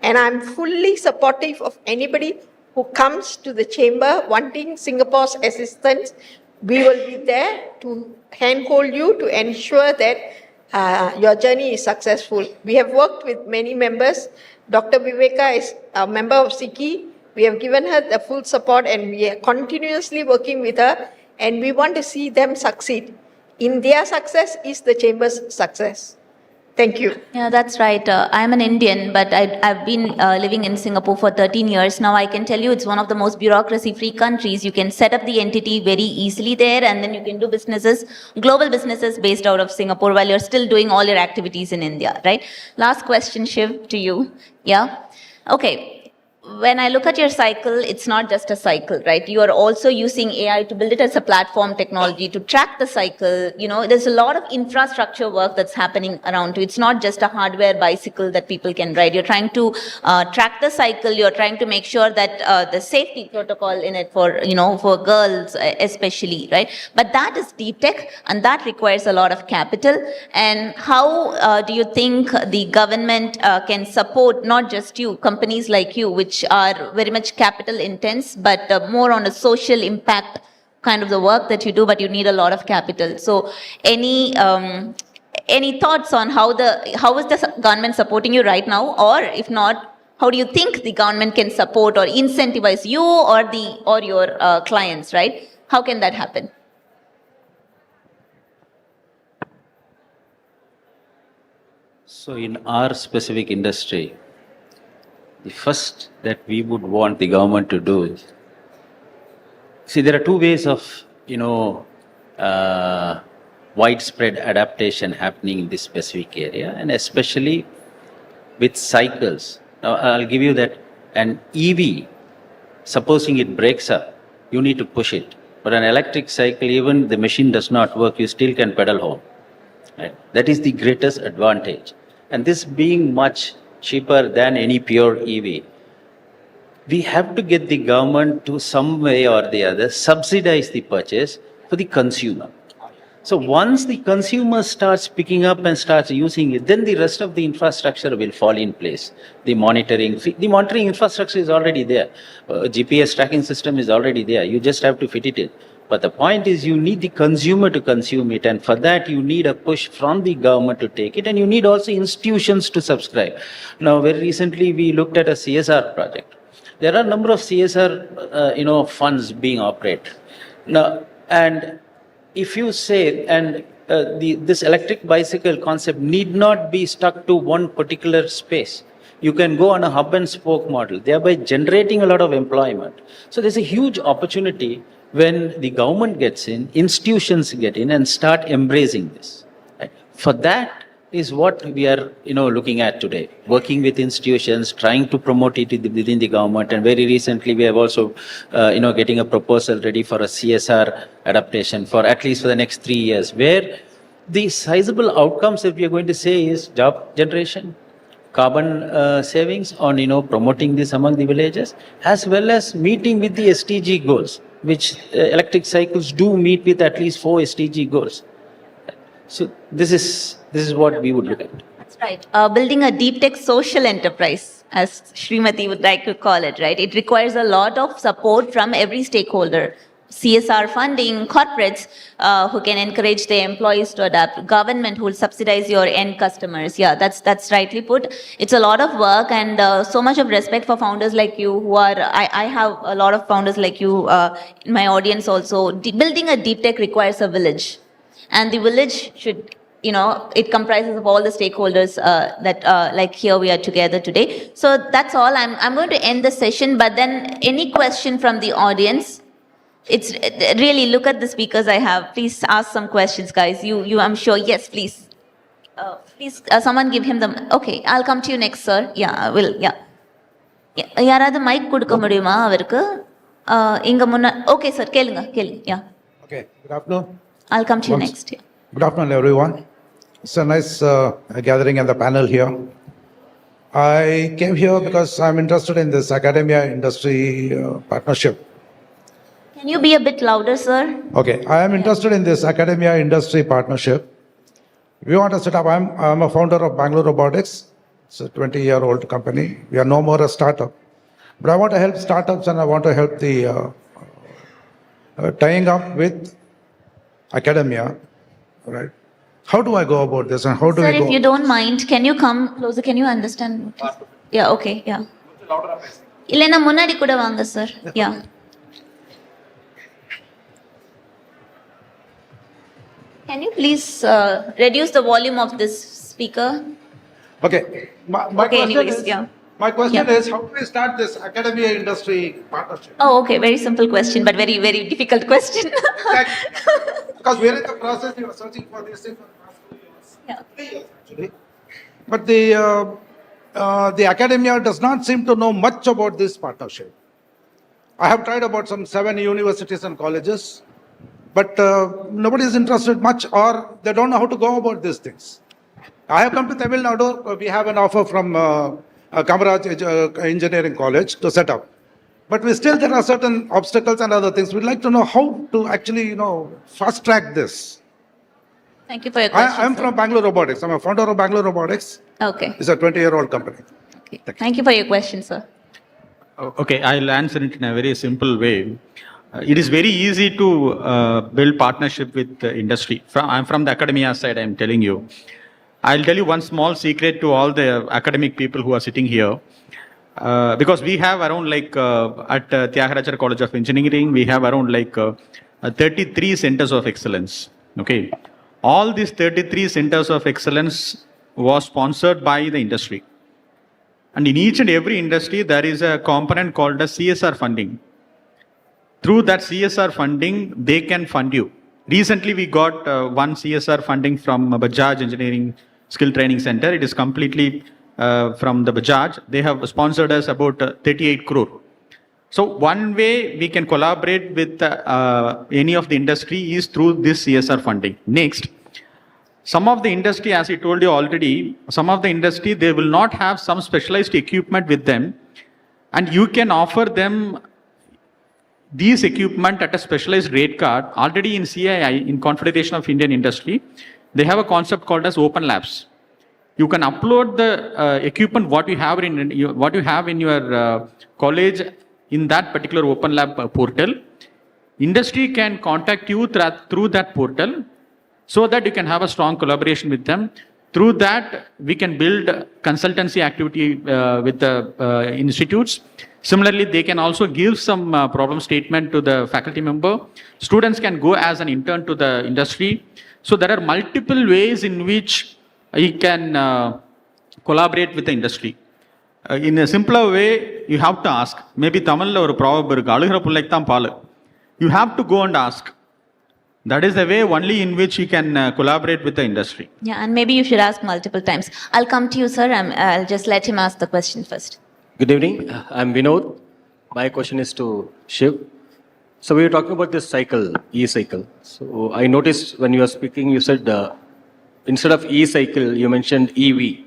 And I'm fully supportive of anybody who comes to the chamber wanting Singapore's assistance. We will be there to handhold you to ensure that your journey is successful. We have worked with many members. Dr. Viveka is a member of SICI. We have given her the full support and we are continuously working with her and we want to see them succeed. In their success is the chamber's success. Thank you. Yeah, that's right. I'm an Indian, but I've been living in Singapore for 13 years. Now I can tell you it's one of the most bureaucracy-free countries. You can set up the entity very easily there, and then you can do businesses, global businesses based out of Singapore while you're still doing all your activities in India, right? Last question, Shiv, to you. Yeah? Okay. When I look at your cycle, it's not just a cycle, right? You are also using AI to build it as a platform technology to track the cycle. You know, there's a lot of infrastructure work that's happening around you. It's not just a hardware bicycle that people can ride. You're trying to track the cycle. You're trying to make sure that the safety protocol in it for, you know, for girls especially, right? But that is deep tech, and that requires a lot of capital. And how do you think the government can support not just you, companies like you, which are very much capital intense, but more on a social impact kind of the work that you do, but you need a lot of capital. So any thoughts on how is the government supporting you right now? Or if not, how do you think the government can support or incentivize you or your clients, right? How can that happen? So in our specific industry, the first that we would want the government to do is, see, there are two ways of, widespread adaptation happening in this specific area, and especially with cycles. Now, I'll give you that an EV, supposing it breaks up, you need to push it. But an electric cycle, even the machine does not work, you still can pedal home. Right? That is the greatest advantage. And this being much cheaper than any pure EV, we have to get the government to some way or the other subsidize the purchase for the consumer. So once the consumer starts picking up and starts using it, then the rest of the infrastructure will fall in place. The monitoring infrastructure is already there. GPS tracking system is already there. You just have to fit it in. But the point is, you need the consumer to consume it, and for that you need a push from the government to take it, and you need also institutions to subscribe. Now, very recently we looked at a CSR project. There are a number of CSR, funds being operated. Now, and if you say, and this electric bicycle concept need not be stuck to one particular space. You can go on a hub and spoke model, thereby generating a lot of employment. So there's a huge opportunity when the government gets in, institutions get in and start embracing this. Right? For that is what we are, looking at today, working with institutions, trying to promote it within the government. And very recently, we have also, getting a proposal ready for a CSR adaptation for at least for the next 3 years, where the sizable outcomes that we are going to say is job generation, carbon savings on, promoting this among the villages, as well as meeting with the SDG goals, which electric cycles do meet with at least 4 SDG goals. So this is what we would look at. That's right. Building a deep tech social enterprise, as Srimati would like to call it, right? It requires a lot of support from every stakeholder. CSR funding, corporates who can encourage their employees to adapt, government who will subsidize your end customers. Yeah, that's rightly put. It's a lot of work, and so much of respect for founders like you who are, I have a lot of founders like you in my audience also. Building a deep tech requires a village, and the village should, it comprises of all the stakeholders that like here we are together today. So that's all. I'm going to end the session, but then any question from the audience? It's really, look at the speakers I have. Please ask some questions, guys. You, I'm sure. Yes, please. Please, someone give him the. Okay, I'll come to you next, sir. Yeah, I will. Yeah. யாராவது mic கொடுக்க முடியுமா அவருக்கு? இங்க முன்ன. Okay, sir. கேளுங்க. Yeah. Okay. Good afternoon. I'll come to you next. Yeah. Good afternoon, everyone. It's a nice gathering and the panel here. I came here because I'm interested in this academia industry partnership. Can you be a bit louder, sir? Okay, I am interested in this academia industry partnership. We want to set up, I'm a founder of Bangalore Robotics. It's a 20-year-old company. We are no more a startup. But I want to help startups, and I want to help the tying up with academia, right? How do I go about this, and how do Sir, we go? if you don't mind, can you come closer? Can you understand? Yeah, okay, yeah. இல்லைன்னா முன்னாடி கூட வாங்க, sir. Yeah. Can you please reduce the volume of this Speaker? Okay. My Okay, question anyways, is, yeah. my question Yeah. is, how do we start this academia industry partnership? Oh, okay, very simple question, but very, very difficult question. Because we're in the process, we were searching for this thing for the past 2 years. Yeah. 3 years actually. But the academia does not seem to know much about this partnership. I have tried about some 7 universities and colleges, but nobody is interested much, or they don't know how to go about these things. I have come to Tamil Nadu. We have an offer from Converge Engineering College to set up. But there are certain obstacles and other things. We'd like to know how to actually, fast track this. Thank you for your question. I'm from Bangalore Robotics. I'm a founder of Bangalore Robotics. Okay. It's a 20-year-old company. Thank you for your question, sir. Okay, I'll answer it in a very simple way. It is very easy to build partnership with the industry. I'm from the academia side, I'm telling you. I'll tell you one small secret to all the academic people who are sitting here. Because we have around at Tyagaraja College of Engineering, we have around 33 centers of excellence. Okay. All these 33 centers of excellence was sponsored by the industry. And in each and every industry, there is a component called as CSR funding. Through that CSR funding, they can fund you. Recently, we got one CSR funding from Bajaj Engineering Skill Training Center. It is completely from the Bajaj. They have sponsored us about 38 crore. So one way we can collaborate with any of the industry is through this CSR funding. Next, some of the industry, as I told you already, some of the industry, they will not have some specialized equipment with them, and you can offer them these equipment at a specialized rate card. Already in CII, in Confederation of Indian Industry, they have a concept called as open labs. You can upload the equipment what you have in your college in that particular open lab portal. Industry can contact you through that portal, so that you can have a strong collaboration with them. Through that, we can build consultancy activity with the institutes. Similarly, they can also give some problem statement to the faculty member. Students can go as an intern to the industry. So there are multiple ways in which you can collaborate with the industry. In a simpler way, you have to ask. Maybe Tamil or proverb, you have to go and ask. That is the way only in which you can collaborate with the industry. Yeah, and maybe you should ask multiple times. I'll come to you, sir. I'll just let him ask the question first. Good evening. I'm Vinod. My question is to Shiv. So we were talking about this cycle, e-cycle. So I noticed when you were speaking, you said instead of e-cycle, you mentioned EV.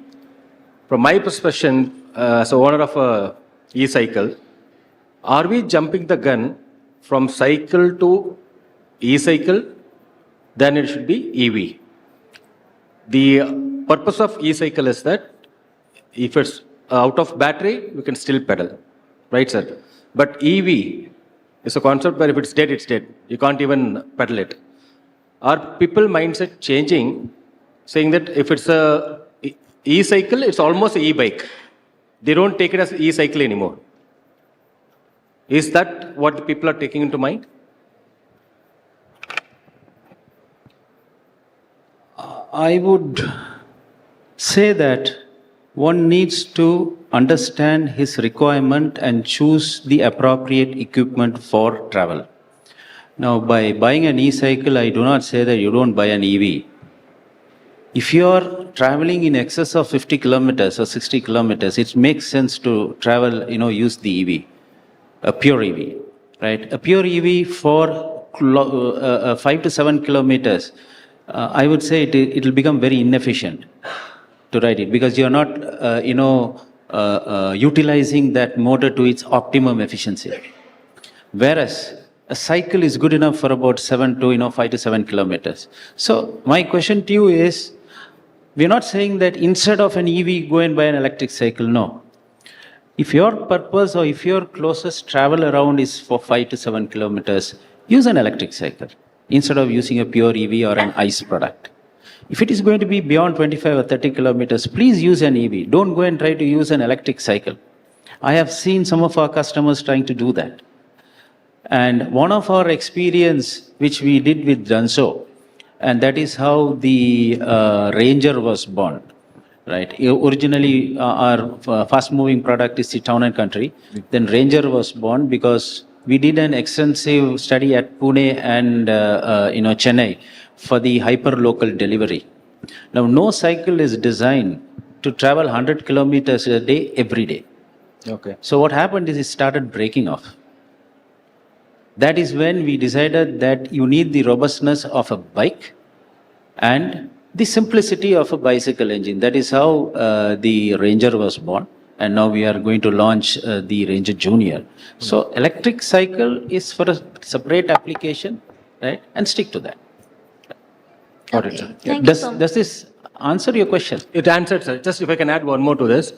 From my perspective, as a owner of a e-cycle, are we jumping the gun from cycle to e-cycle? Then it should be EV. The purpose of e-cycle is that if it's out of battery, we can still pedal, right, sir? But EV is a concept where if it's dead, it's dead. You can't even pedal it. Are people mindset changing, saying that if it's a e-cycle, it's almost an e-bike. They don't take it as e-cycle anymore. Is that what the people are taking into mind? I would say that one needs to understand his requirement and choose the appropriate equipment for travel. Now, by buying an e-cycle, I do not say that you don't buy an EV. If you are traveling in excess of 50 kilometers or 60 kilometers, it makes sense to travel, use the EV, a pure EV, right? A pure EV for 5 to 7 kilometers, I would say it will become very inefficient to ride it because you're not, utilizing that motor to its optimum efficiency. Whereas a cycle is good enough for about 5 to 7 kilometers. So my question to you is, we're not saying that instead of an EV, go and buy an electric cycle. No. If your purpose or if your closest travel around is for 5 to 7 kilometers, use an electric cycle instead of using a pure EV or an ICE product. If it is going to be beyond 25 or 30 kilometers, please use an EV. Don't go and try to use an electric cycle. I have seen some of our customers trying to do that. And one of our experience, which we did with Danso, and that is how the Ranger was born. right? Originally, our fast-moving product is the Town and Country. Then Ranger was born because we did an extensive study at Pune and Chennai for the hyper-local delivery. Now, no cycle is designed to travel 100 kilometers a day every day. Okay. So what happened is it started breaking off. That is when we decided that you need the robustness of a bike and the simplicity of a bicycle engine. That is how the Ranger was born. And now we are going to launch the Ranger Junior. So electric cycle is for a separate application, right? And stick to that. Okay. Yeah. Thank you Does, so much. does this answer your question? It answered, sir. Just if I can add one more to this.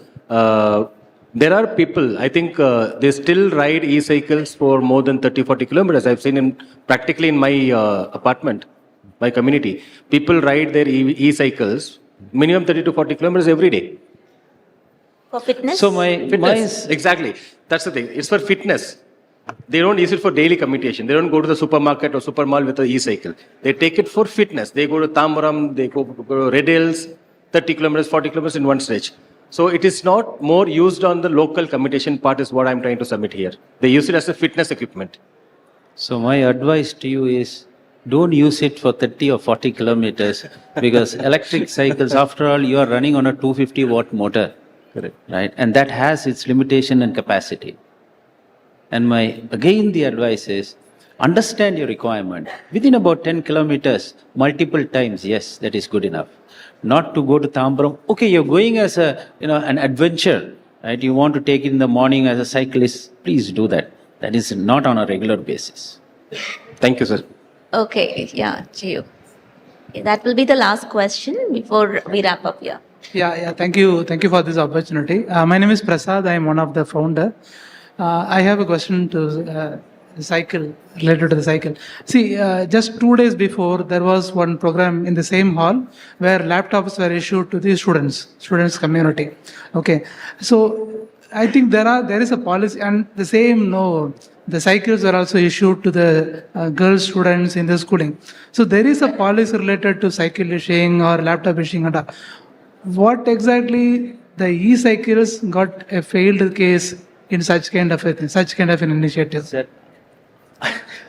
There are people, I think they still ride e-cycles for more than 30-40 kilometers. I've seen practically in my apartment, my community. People ride their e-cycles minimum 30 to 40 kilometers every day. For fitness? So my Exactly. That's the thing. It's for fitness. They don't use it for daily commutation. They don't go to the supermarket or super mall with an e-cycle. They take it for fitness. They go to Tambaram, they go to Red Hills, 30 kilometers, 40 kilometers in one stretch. So it is not more used on the local commutation part is what I'm trying to submit here. They use it as a fitness equipment. So my advice to you is don't use it for 30 or 40 kilometers because electric cycles, after all, you are running on a 250 watt motor. Correct. Right? And that has its limitation and capacity. And again, the advice is understand your requirement. Within about 10 kilometers, multiple times, yes, that is good enough. Not to go to Tambaram. Okay, you're going as an adventure, right? You want to take it in the morning as a cyclist, please do that. That is not on a regular basis. Thank you, sir. Okay, yeah, Gio. Okay, that will be the last question before we wrap up here. Yeah, thank you for this opportunity. My name is Prasad. I am one of the founder. I have a question to cycle, related to the cycle. See, just 2 days before, there was one program in the same hall where laptops were issued to the students community. Okay, so I think there is a policy, and the same, the cycles were also issued to the girl students in the schooling. So there is a policy related to cycle issuing or laptop issuing. And what exactly the e-cycles got a failed case in such kind of an initiative? Sir,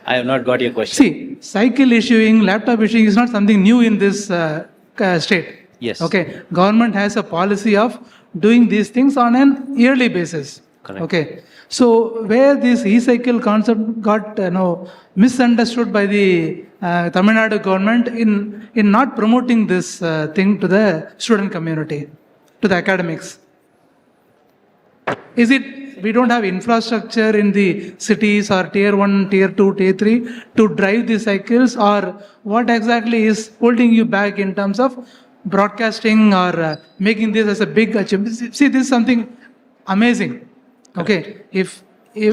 I have not got your question. See, cycle issuing, laptop issuing is not something new in this state. Yes. Okay. Government has a policy of doing these things on an yearly basis. Correct. Okay. So where this e-cycle concept got misunderstood by the Tamil Nadu government in not promoting this thing to the student community, to the academics. Is it we don't have infrastructure in the cities or tier 1, tier 2, tier 3 to drive the cycles, or what exactly is holding you back in terms of broadcasting or making this as a big achievement? See, this is something amazing. Okay, if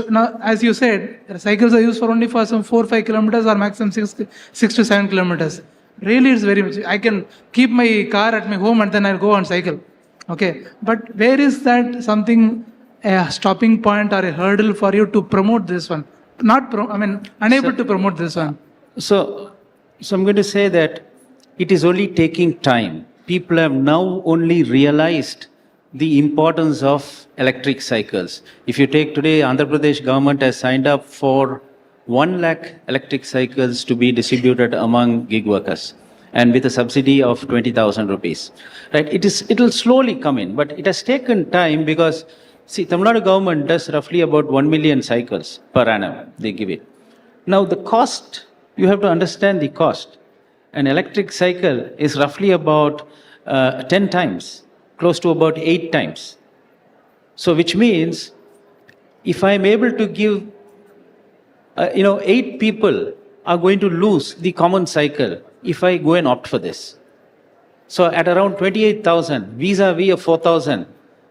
now, as you said, cycles are used for only for some 4-5 kilometers or maximum 6 to 7 kilometers. Really, it's very much. I can keep my car at my home and then I'll go on cycle. Okay, but where is that something, a stopping point or a hurdle for you to promote this one? Unable to promote this one. So I'm going to say that it is only taking time. People have now only realized the importance of electric cycles. If you take today, Andhra Pradesh government has signed up for 1 lakh electric cycles to be distributed among gig workers, and with a subsidy of 20,000 rupees. Right? It'll slowly come in, but it has taken time because, see, Tamil Nadu government does roughly about 1 million cycles per annum, they give it. Now the cost, you have to understand the cost. An electric cycle is roughly about 10 times, close to about 8 times. So which means, if I'm able to give, 8 people are going to lose the common cycle if I go and opt for this. So at around 28,000 vis-a-vis a 4,000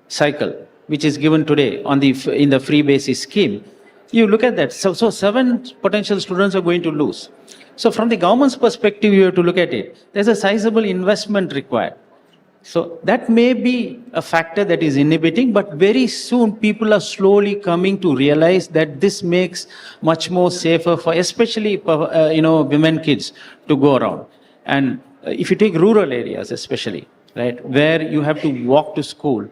cycle, which is given today in the free basis scheme, you look at that. So 7 potential students are going to lose. So from the government's perspective, you have to look at it. There's a sizable investment required. So that may be a factor that is inhibiting, but very soon people are slowly coming to realize that this makes much more safer for especially women kids to go around. And if you take rural areas especially, right? Where you have to walk to school.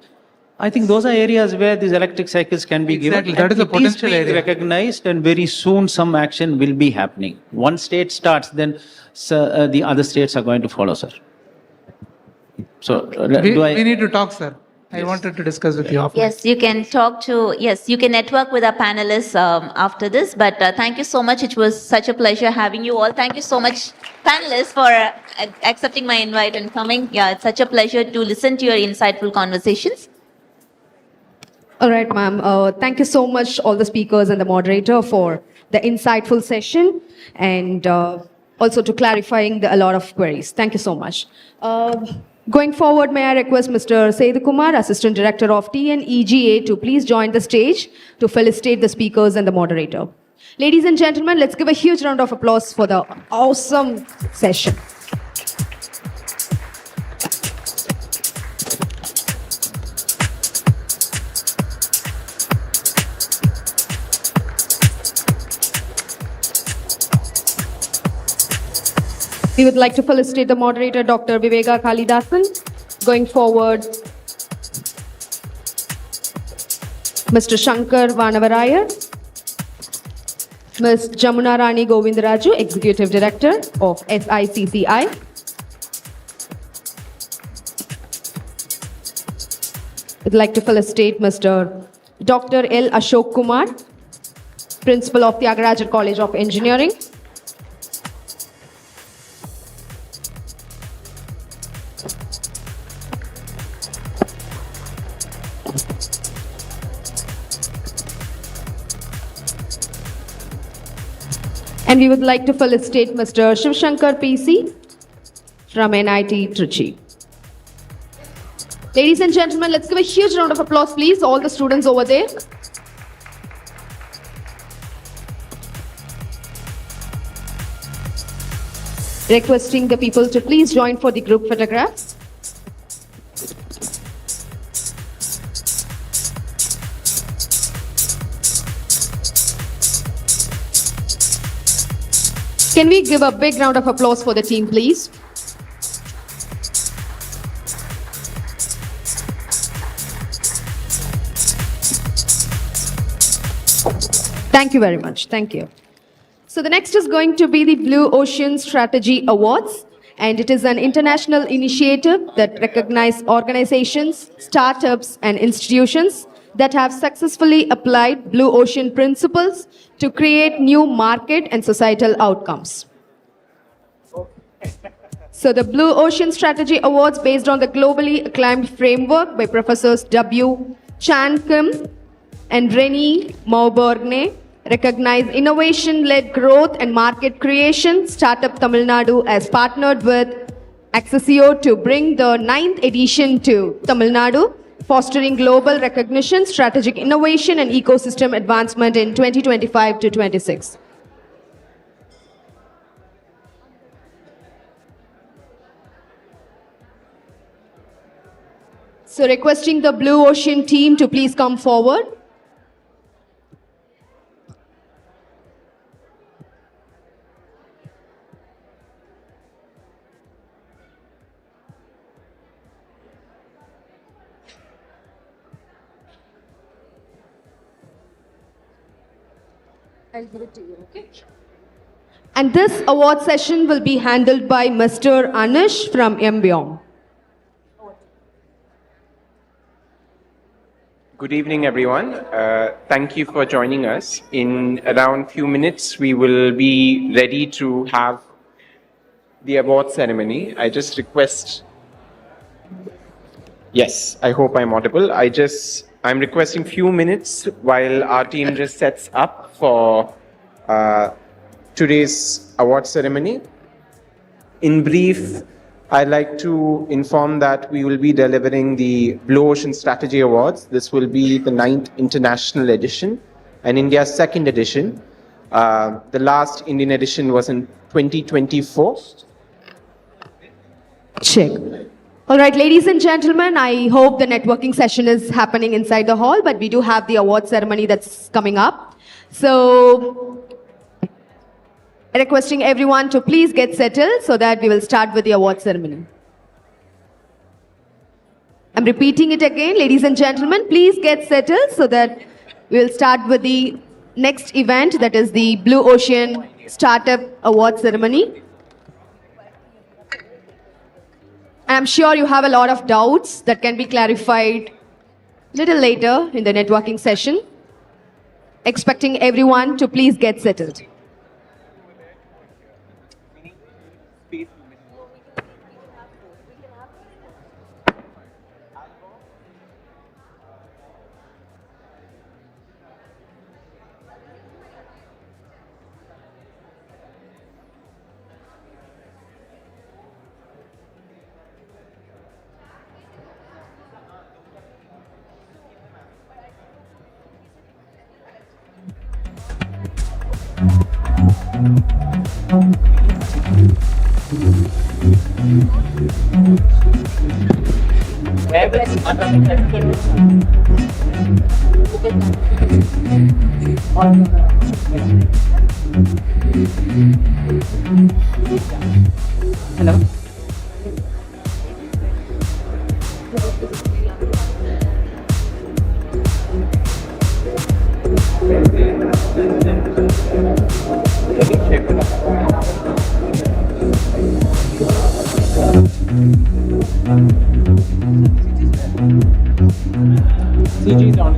I think those are areas where these electric cycles can be Exactly, given. that is a and it potential being area. recognized, and very soon some action will be happening. One state starts, then the other states are going to follow, sir. So, We need to talk, sir. I wanted to discuss with you offline. Yes, you can talk to, yes, you can network with our panelists after this. But thank you so much. It was such a pleasure having you all. Thank you so much, panelists, for accepting my invite and coming. Yeah, it's such a pleasure to listen to your insightful conversations. All right, ma'am. Thank you so much, all the speakers and the moderator, for the insightful session and also to clarifying a lot of queries. Thank you so much. Going forward, may I request Mr. Sedu Kumar, Assistant Director of TNEGA, to please join the stage to felicitate the speakers and the moderator. Ladies and gentlemen, let's give a huge round of applause for the awesome session. We would like to felicitate the moderator, Dr. Viveka Kalidasan. Going forward, Mr. Shankar Vanavaraya, Ms. Jamuna Rani Govindaraju, Executive Director of SICCI. We'd like to felicitate Mr. Dr. L. Ashok Kumar, Principal of Tyagaraja College of Engineering. And we would like to felicitate Mr. Shiv Shankar PC from NIT Trichy. Ladies and gentlemen, let's give a huge round of applause, please, all the students over there. Requesting the people to please join for the group photographs. Can we give a big round of applause for the team, please? Thank you very much. Thank you. So the next is going to be the Blue Ocean Strategy Awards, and it is an international initiative that recognizes organizations, startups, and institutions that have successfully applied blue ocean principles to create new market and societal outcomes. So the Blue Ocean Strategy Awards, based on the globally acclaimed framework by Professors W. Chan Kim and Rennie Mauborgne, recognize innovation-led growth and market creation. Startup Tamil Nadu has partnered with Accessio to bring the 9th edition to Tamil Nadu, fostering global recognition, strategic innovation, and ecosystem advancement in 2025 to 26. So requesting the Blue Ocean team to please come forward. I'll give it to you, okay? And this award session will be handled by Mr. Anish from MBOM. Good evening, everyone. Thank you for joining us. In around few minutes, we will be ready to have the award ceremony. I just request. Yes, I hope I'm audible. I'm requesting few minutes while our team just sets up for today's award ceremony. In brief, I'd like to inform that we will be delivering the Blue Ocean Strategy Awards. This will be the 9th international edition and India's 2nd edition. The last Indian edition was in 2024. Check. All right, ladies and gentlemen, I hope the networking session is happening inside the hall, but we do have the award ceremony that's coming up. So, requesting everyone to please get settled so that we will start with the award ceremony. I'm repeating it again. Ladies and gentlemen, please get settled so that we'll start with the next event, that is the Blue Ocean Startup Award Ceremony. I'm sure you have a lot of doubts that can be clarified a little later in the networking session. Expecting everyone to please get settled. Hello. CG is on.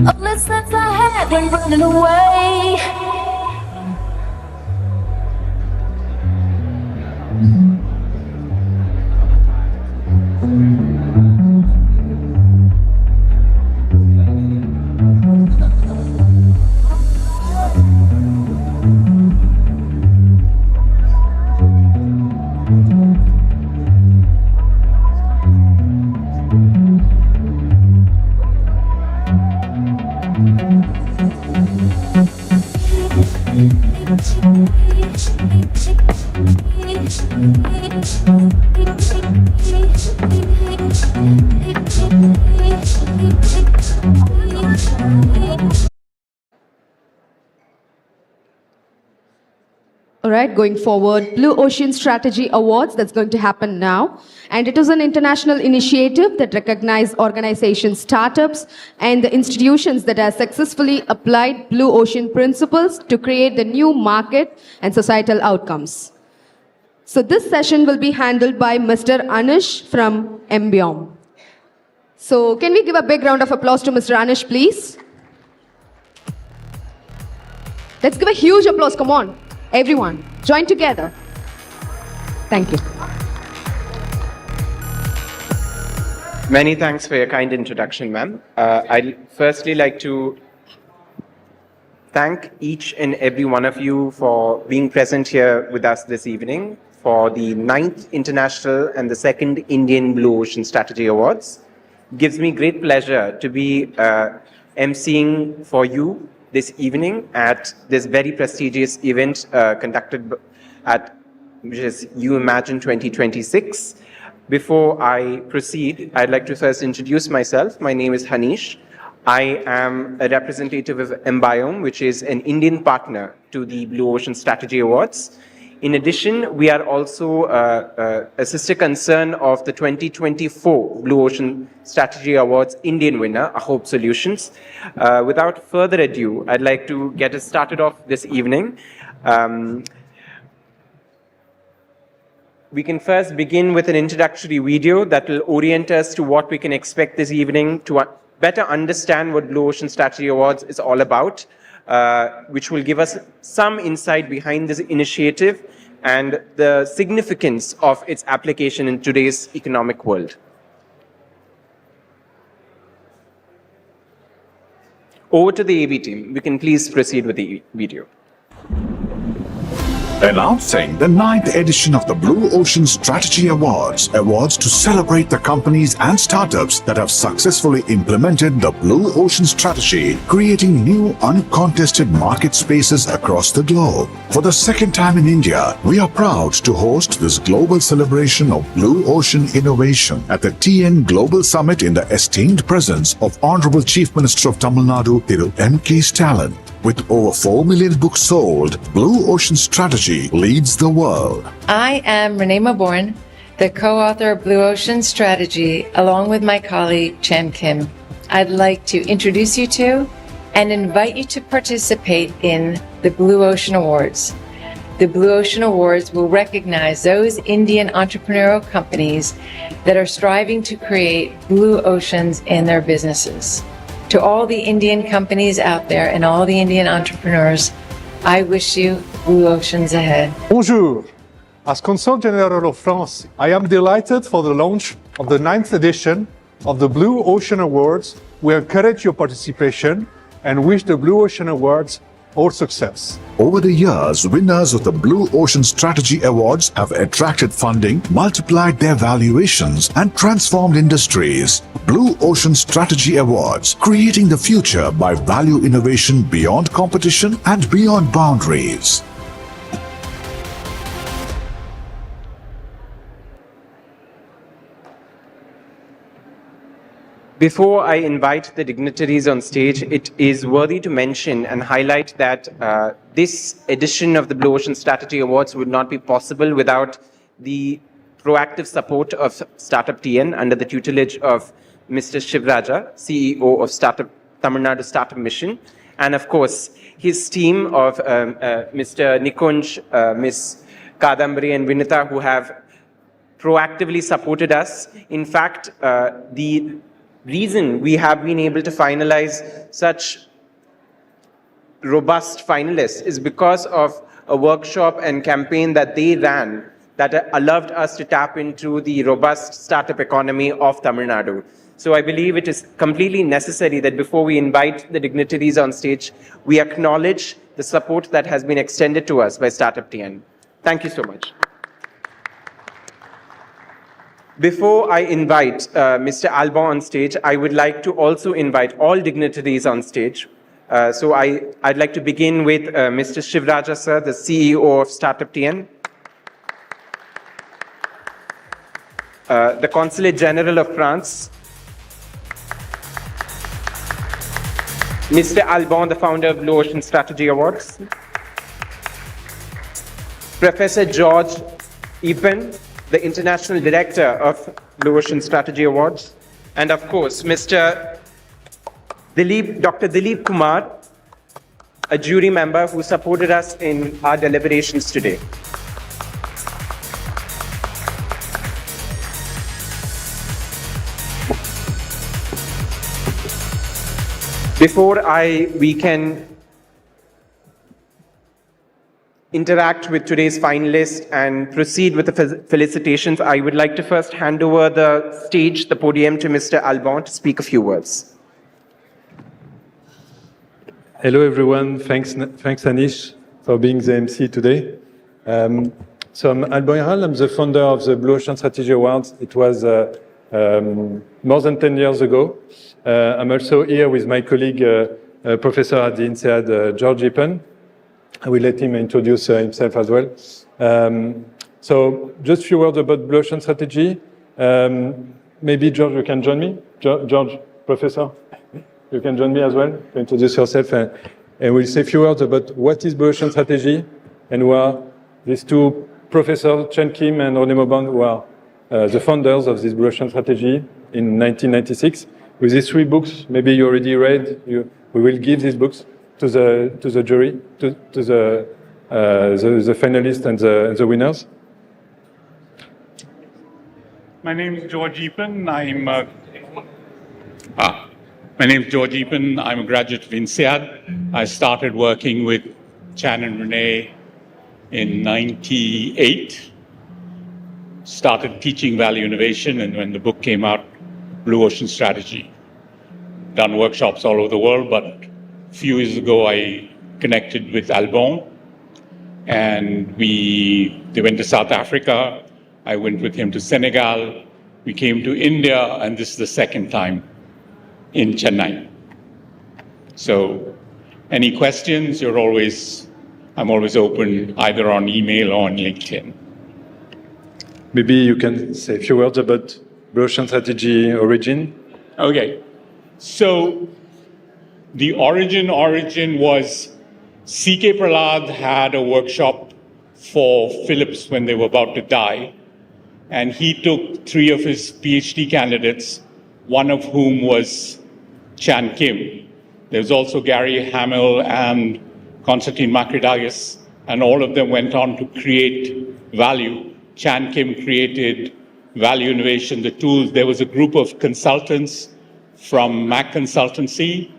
A lessons I had when running away. All right, going forward, Blue Ocean Strategy Awards, that's going to happen now. And it is an international initiative that recognizes organizations, startups, and the institutions that have successfully applied Blue Ocean principles to create the new market and societal outcomes. So this session will be handled by Mr. Anish from Embiom. So can we give a big round of applause to Mr. Anish, please? Let's give a huge applause, come on. Everyone, join together. Thank you. Many thanks for your kind introduction, ma'am. I'd firstly like to thank each and every one of you for being present here with us this evening for the 9th International and the 2nd Indian Blue Ocean Strategy Awards. It gives me great pleasure to be emceeing for you this evening at this very prestigious event conducted at, which is Umagine 2026. Before I proceed, I'd like to first introduce myself. My name is Hanish. I am a representative of Embiom, which is an Indian partner to the Blue Ocean Strategy Awards. In addition, we are also a sister concern of the 2024 Blue Ocean Strategy Awards Indian winner, Ahope Solutions. Without further ado, I'd like to get us started off this evening. We can first begin with an introductory video that will orient us to what we can expect this evening to better understand what Blue Ocean Strategy Awards is all about, which will give us some insight behind this initiative and the significance of its application in today's economic world. Over to the AV team. We can please proceed with the video. Announcing the 9th edition of the Blue Ocean Strategy Awards. Awards to celebrate the companies and startups that have successfully implemented the Blue Ocean Strategy, creating new uncontested market spaces across the globe. For the second time in India, we are proud to host this global celebration of Blue Ocean innovation at the TN Global Summit in the esteemed presence of Honorable Chief Minister of Tamil Nadu, Thiru M.K. Stalin. With over 4 million books sold, Blue Ocean Strategy leads the world. I am Renee Maborn, the co-author of Blue Ocean Strategy, along with my colleague Chen Kim. I'd like to introduce you to and invite you to participate in the Blue Ocean Awards. The Blue Ocean Awards will recognize those Indian entrepreneurial companies that are striving to create blue oceans in their businesses. To all the Indian companies out there and all the Indian entrepreneurs, I wish you blue oceans ahead. Bonjour. As Consul General of France, I am delighted for the launch of the 9th edition of the Blue Ocean Awards. We encourage your participation and wish the Blue Ocean Awards all success. Over the years, winners of the Blue Ocean Strategy Awards have attracted funding, multiplied their valuations, and transformed industries. Blue Ocean Strategy Awards, creating the future by value innovation beyond competition and beyond boundaries. Before I invite the dignitaries on stage, it is worthy to mention and highlight that this edition of the Blue Ocean Strategy Awards would not be possible without the proactive support of Startup Tn under the tutelage of Mr. Shiv Raja, CEO of Tamil Nadu Startup Mission, and of course his team of Mr. Nikunj, Ms. Kadambari and Vinita, who have proactively supported us. In fact, the reason we have been able to finalize such robust finalists is because of a workshop and campaign that they ran that allowed us to tap into the robust startup economy of Tamil Nadu. So I believe it is completely necessary that before we invite the dignitaries on stage, we acknowledge the support that has been extended to us by Startup Tn. Thank you so much. Before I invite Mr. Alban on stage, I would like to also invite all dignitaries on stage. So I'd like to begin with Mr. Shiv Raja, sir, the CEO of Startup Tn. The Consulate General of France. Mr. Alban, the founder of Blue Ocean Strategy Awards. Professor George Epen, the International Director of Blue Ocean Strategy Awards, and of course, Dr. Dilip Kumar, a jury member who supported us in our deliberations today. Before we can interact with today's finalists and proceed with the felicitations, I would like to first hand over the stage, the podium, to Mr. Alban to speak a few words. Hello, everyone. Thanks, Anish, for being the MC today. So I'm Alban Iral. I'm the founder of the Blue Ocean Strategy Awards. It was more than 10 years ago. I'm also here with my colleague, Professor at the INSEAD, George Epen. I will let him introduce himself as well. So just a few words about Blue Ocean Strategy. Maybe George, you can join me? George, Professor, you can join me as well to introduce yourself. And we'll say a few words about what is Blue Ocean Strategy and who are these two professors, Chen Kim and René Mauban, who are the founders of this Blue Ocean Strategy in 1996. With these 3 books, maybe you already read, we will give these books to the jury, to the finalists and the winners. My name is George Epen. My name is George Epen. I'm a graduate of INSEAD. I started working with Chan and Renee in '98. Started teaching value innovation, and when the book came out, Blue Ocean Strategy. Done workshops all over the world, but a few years ago I connected with Alban, and they went to South Africa. I went with him to Senegal. We came to India, and this is the second time in Chennai. So any questions, I'm always open either on email or on LinkedIn. Maybe you can say a few words about Blue Ocean Strategy origin. Okay. So The origin was C.K. Prahlad had a workshop for Philips when they were about to die. And he took 3 of his PhD candidates, one of whom was Chan Kim. There's also Gary Hamel and Konstantin Makridakis, and all of them went on to create value. Chan Kim created value innovation, the tools. There was a group of consultants from Mac Consultancy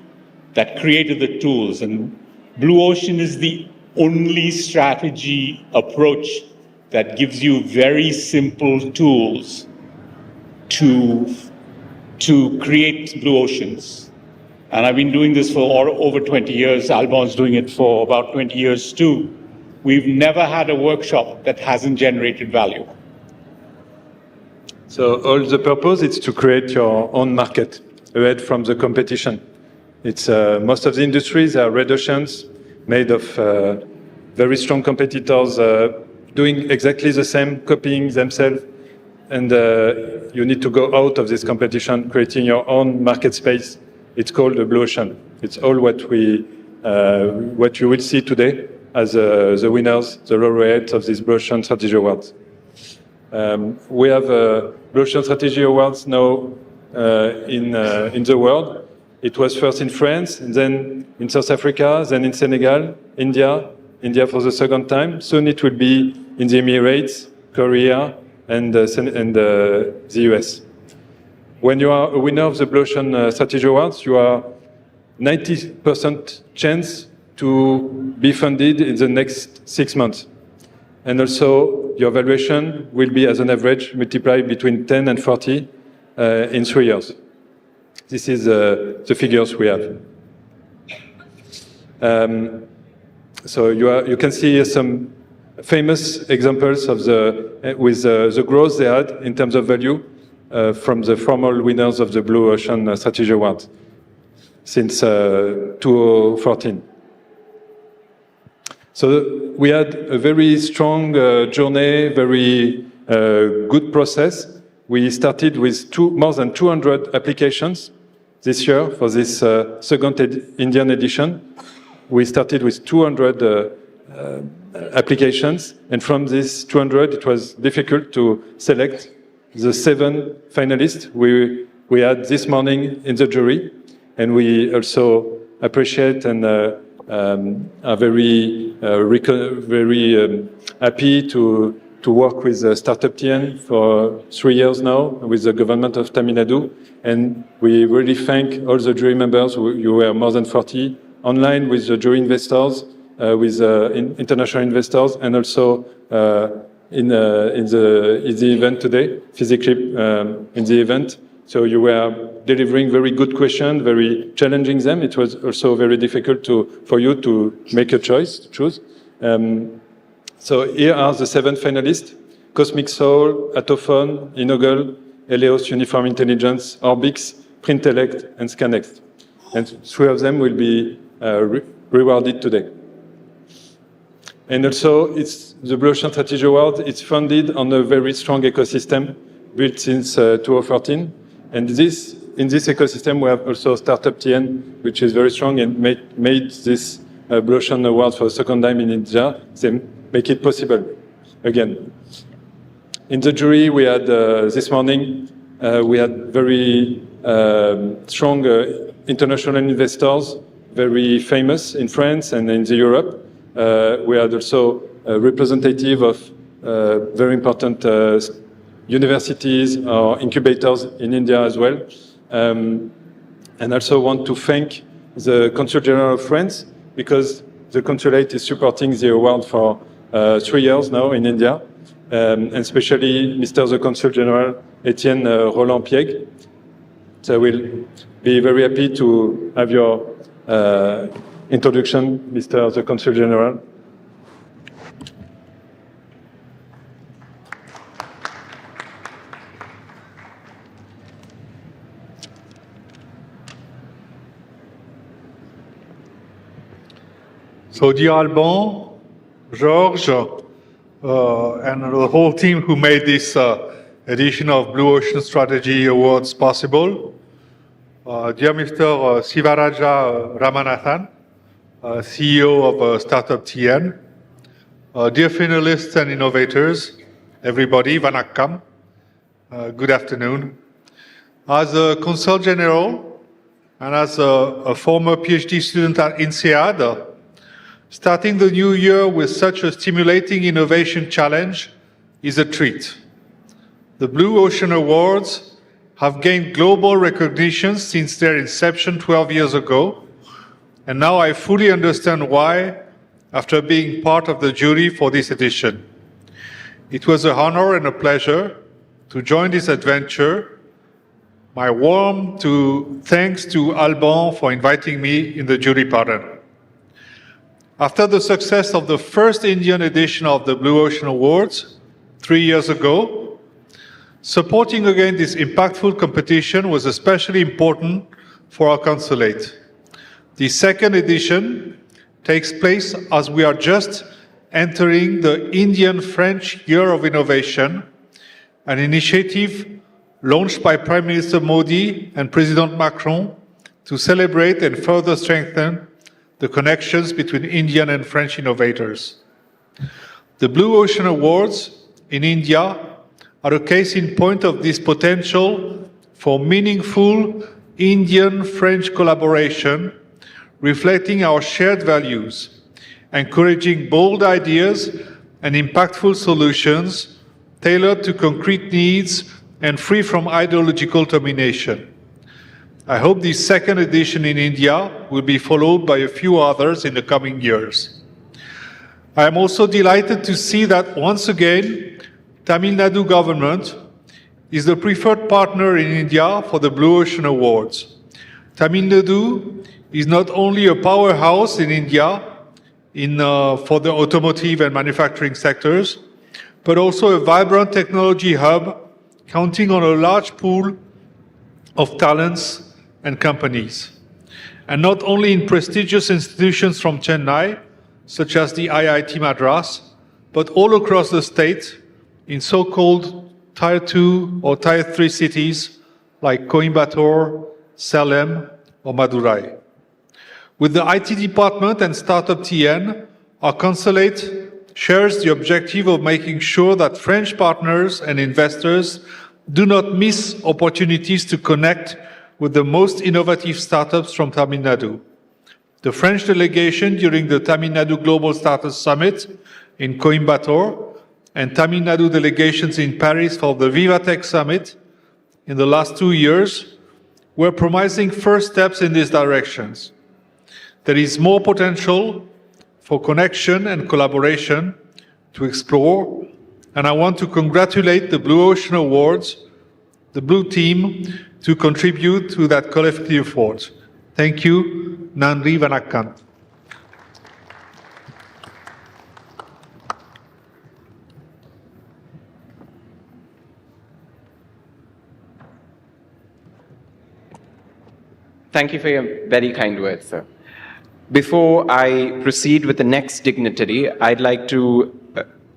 that created the tools. And Blue Ocean is the only strategy approach that gives you very simple tools to create blue oceans. And I've been doing this for over 20 years. Albon's doing it for about 20 years too. We've never had a workshop that hasn't generated value. So all the purpose is to create your own market ahead from the competition. It's most of the industries are red oceans made of very strong competitors doing exactly the same, copying themselves, and you need to go out of this competition, creating your own market space. It's called the Blue Ocean. It's all what you will see today as the winners, the laureates of this Blue Ocean Strategy Awards. We have Blue Ocean Strategy Awards now in the world. It was first in France, and then in South Africa, then in Senegal, India for the second time. Soon it will be in the Emirates, Korea, and the US. When you are a winner of the Blue Ocean Strategy Awards, you are 90% chance to be funded in the next 6 months. And also, your valuation will be, as an average, multiplied between 10 and 40 in 3 years. This is the figures we have. So you can see some famous examples of the growth they had in terms of value from the formal winners of the Blue Ocean Strategy Award since 2014. So we had a very strong journey, very good process. We started with more than 200 applications this year for this second Indian edition. We started with 200 applications, and from these 200, it was difficult to select the 7 finalists we had this morning in the jury, and we also appreciate and are very happy to work with Startup Tn for 3 years now with the government of Tamil Nadu, and we really thank all the jury members. You were more than 40 online with the jury investors, with international investors, and also in the event today, physically in the event. So you were delivering very good questions, very challenging them. It was also very difficult for you to make a choice, to choose. So here are the 7 finalists: Cosmic Soul, Atophone, Innogle, Eleos Uniform Intelligence, Orbix, Printelect, and Scanext. And 3 of them will be rewarded today. And also, it's the Blue Ocean Strategy Award. It's funded on a very strong ecosystem built since 2014. And in this ecosystem, we have also Startup Tn, which is very strong and made this Blue Ocean Award for the second time in India. They make it possible again. In the jury, we had this morning, we had very strong international investors, very famous in France and in Europe. We had also a representative of very important universities or incubators in India as well. And also want to thank the Consul General of France, because the consulate is supporting the award for 3 years now in India, and especially Mr. the Consul General Etienne Roland Pieg. So I will be very happy to have your introduction, Mr. the Consul General. So, dear Alban, Georges, and the whole team who made this edition of Blue Ocean Strategy Awards possible, Dear Mr. Sivaraja Ramanathan, CEO of Startup TN, dear finalists and innovators, everybody, vanakkam, good afternoon. As a Consul General and as a former PhD student at INSEAD, starting the new year with such a stimulating innovation challenge is a treat. The Blue Ocean Awards have gained global recognition since their inception 12 years ago, and now I fully understand why after being part of the jury for this edition. It was an honor and a pleasure to join this adventure. My warm thanks to Alban for inviting me in the jury panel. After the success of the first Indian edition of the Blue Ocean Awards 3 years ago, supporting again this impactful competition was especially important for our consulate. The second edition takes place as we are just entering the Indian-French Year of Innovation, an initiative launched by Prime Minister Modi and President Macron to celebrate and further strengthen the connections between Indian and French innovators. The Blue Ocean Awards in India are a case in point of this potential for meaningful Indian-French collaboration, reflecting our shared values, encouraging bold ideas and impactful solutions tailored to concrete needs and free from ideological domination. I hope this second edition in India will be followed by a few others in the coming years. I am also delighted to see that once again, Tamil Nadu government is the preferred partner in India for the Blue Ocean Awards. Tamil Nadu is not only a powerhouse in India for the automotive and manufacturing sectors, but also a vibrant technology hub counting on a large pool of talents and companies. And not only in prestigious institutions from Chennai, such as the IIT Madras, but all across the state in so-called Tier 2 or Tier 3 cities like Coimbatore, Salem, or Madurai. With the IT department and Startup TN, our consulate shares the objective of making sure that French partners and investors do not miss opportunities to connect with the most innovative startups from Tamil Nadu. The French delegation during the Tamil Nadu Global Startup Summit in Coimbatore and Tamil Nadu delegations in Paris for the Vivatech Summit in the last 2 years were promising first steps in these directions. There is more potential for connection and collaboration to explore, and I want to congratulate the Blue Ocean Awards, the Blue team, to contribute to that collective effort. Thank you. Nandri Vanakkam. Thank you for your very kind words, sir. Before I proceed with the next dignitary, I'd like to,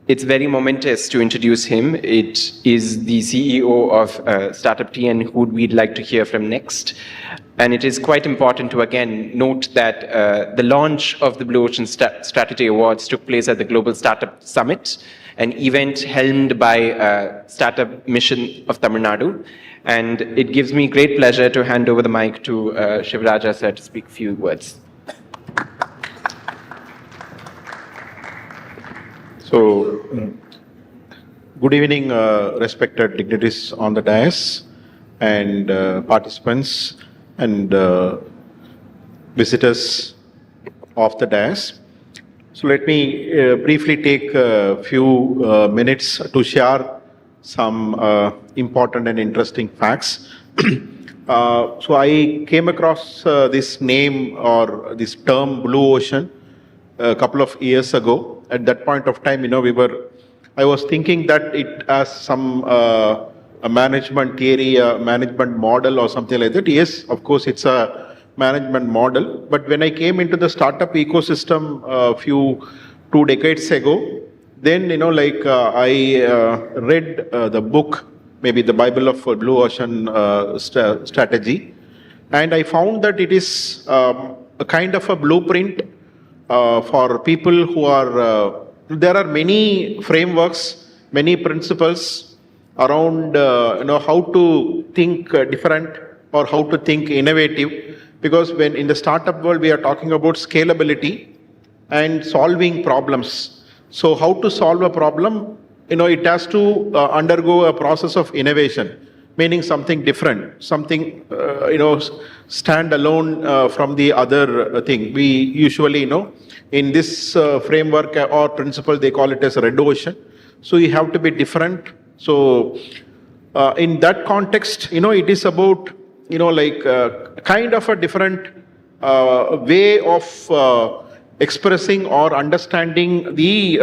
it's very momentous to introduce him. It is the CEO of Startup TN who we'd like to hear from next. And it is quite important to again note that the launch of the Blue Ocean Strategy Awards took place at the Global Startup Summit, an event helmed by Startup Mission of Tamil Nadu. And it gives me great pleasure to hand over the mic to Shivaraja sir to speak a few words. So, good evening, respected dignitaries on the dais and participants and visitors of the dais. So, let me briefly take a few minutes to share some important and interesting facts. So I came across this name or this term Blue Ocean a couple of years ago. At that point of time, I was thinking that it has some a management theory, a management model or something like that. Yes, of course, it's a management model. But when I came into the startup ecosystem two decades ago, then, I read the book, maybe the Bible of Blue Ocean Strategy. And I found that it is a kind of a blueprint for people who are, there are many frameworks, many principles around how to think different or how to think innovative. Because when in the startup world, we are talking about scalability and solving problems. So how to solve a problem, it has to undergo a process of innovation, meaning something different, something, stand alone from the other thing. We usually, in this framework or principle, they call it as a red ocean. So you have to be different. So in that context, it is about, kind of a different way of expressing or understanding the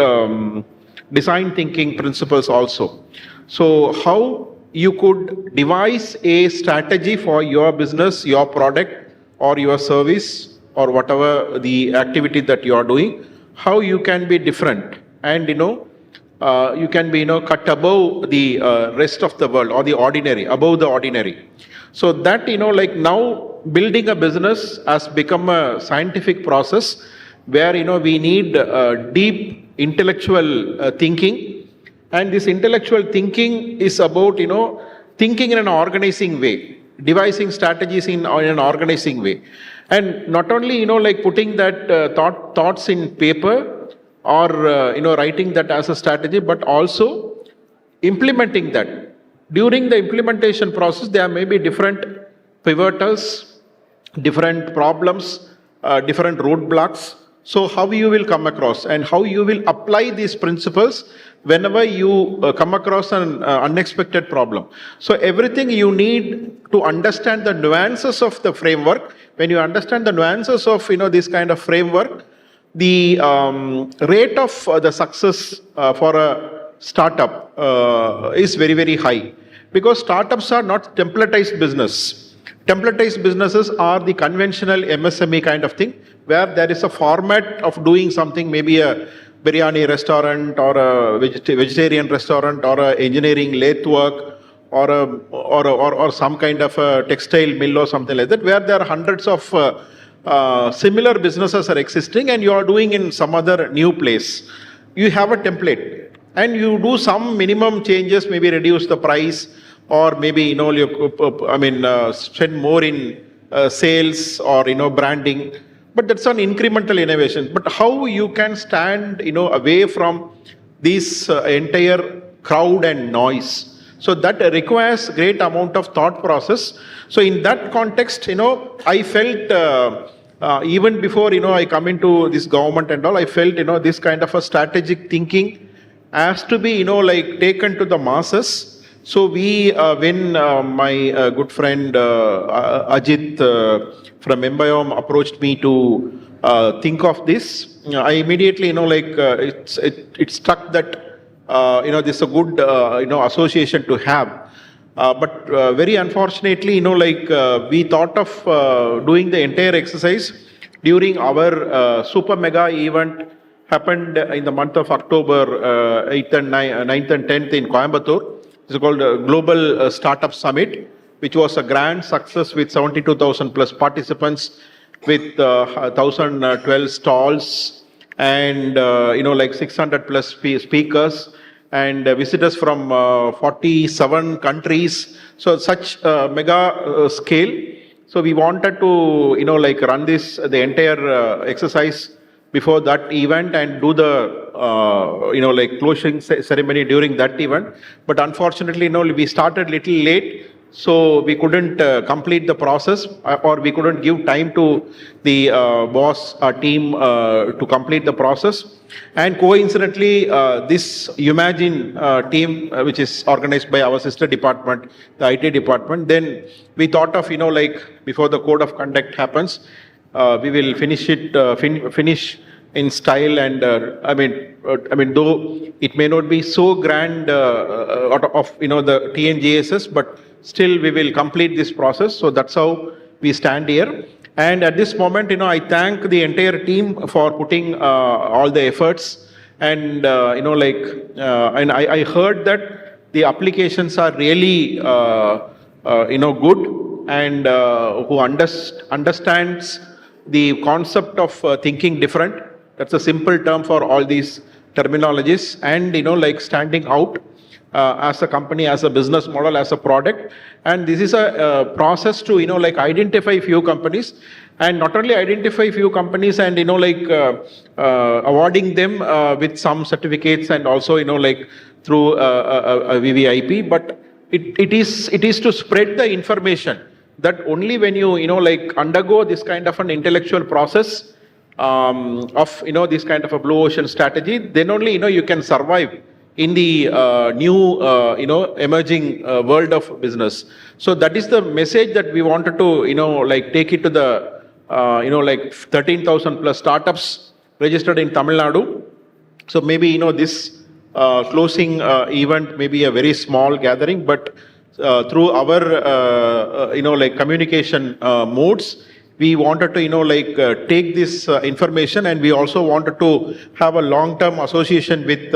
design thinking principles also. So how you could devise a strategy for your business, your product or your service or whatever the activity that you are doing, how you can be different and you can be cut above the rest of the world or the ordinary, above the ordinary. So that now building a business has become a scientific process where we need deep intellectual thinking, and this intellectual thinking is about thinking in an organizing way, devising strategies in an organizing way, and not only putting that thoughts in paper or writing that as a strategy, but also implementing that. During the implementation process, there may be different pivotals, different problems, different roadblocks. So how you will come across and how you will apply these principles whenever you come across an unexpected problem. So everything you need to understand the nuances of the framework. When you understand the nuances of this kind of framework, the rate of the success for a startup is very, very high, because startups are not templatized business. Templatized businesses are the conventional MSME kind of thing, where there is a format of doing something, maybe a biryani restaurant or a vegetarian restaurant or a engineering lathe work or some kind of a textile mill or something like that, where there are hundreds of similar businesses are existing and you are doing in some other new place. You have a template and you do some minimum changes, maybe reduce the price or maybe you spend more in sales or branding. But that's an incremental innovation. But how you can stand away from this entire crowd and noise. So that requires great amount of thought process. So in that context, I felt even before I come into this government and all, I felt this kind of a strategic thinking has to be taken to the masses. So when my good friend Ajit from Mumbai approached me to think of this, I immediately it struck that this is a good association to have. But very unfortunately, we thought of doing the entire exercise during our super mega event happened in the month of October 9th and 10th in Coimbatore. It's called Global Startup Summit, which was a grand success with 72,000 plus participants, with 1,012 stalls and 600 plus speakers and visitors from 47 countries. So such mega scale. So we wanted to run the entire exercise before that event and do the closing ceremony during that event. But unfortunately, we started little late, so we couldn't complete the process or we couldn't give time to the boss team to complete the process. And coincidentally, this Umagine team, which is organized by our sister department, the IT department, then we thought of, before the code of conduct happens, we will finish it, finish in style and though it may not be so grand of the TNGSS, but still we will complete this process. So that's how we stand here. And at this moment, I thank the entire team for putting all the efforts. And and I heard that the applications are really good. and who understands the concept of thinking different. That's a simple term for all these terminologies, and like standing out as a company, as a business model, as a product. And this is a process to like identify few companies, and not only identify few companies and awarding them with some certificates, and also like through a VVIP, but it is to spread the information that only when you like undergo this kind of an intellectual process of this kind of a blue ocean strategy, then only you can survive in the new emerging world of business. So that is the message that we wanted to like take it to the like 13,000 plus startups registered in Tamil Nadu. So maybe this closing event may be a very small gathering, but through our like communication modes, we wanted to like take this information, and we also wanted to have a long-term association with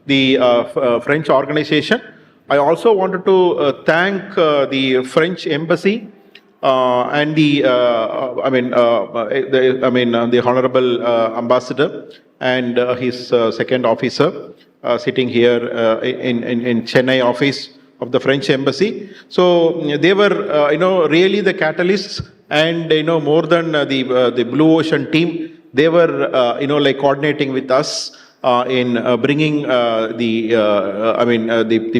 the French organization. I also wanted to thank the French embassy and the the honorable ambassador and his second officer sitting here in Chennai office of the French embassy. So they were really the catalysts, and more than the Blue Ocean team, they were like coordinating with us in bringing the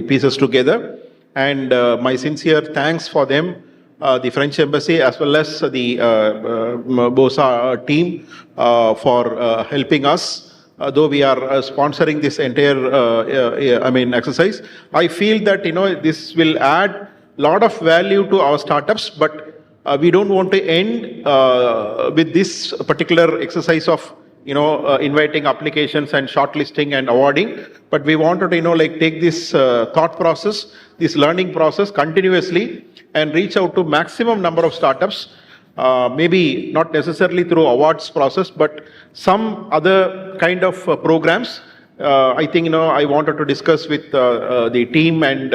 pieces together. And my sincere thanks for them, the French embassy as well as the BOSA team for helping us. Though we are sponsoring this entire exercise, I feel that this will add a lot of value to our startups, but we don't want to end with this particular exercise of inviting applications and shortlisting and awarding, but we wanted to like take this thought process, this learning process continuously, and reach out to maximum number of startups. Maybe not necessarily through awards process, but some other kind of programs. I think I wanted to discuss with the team and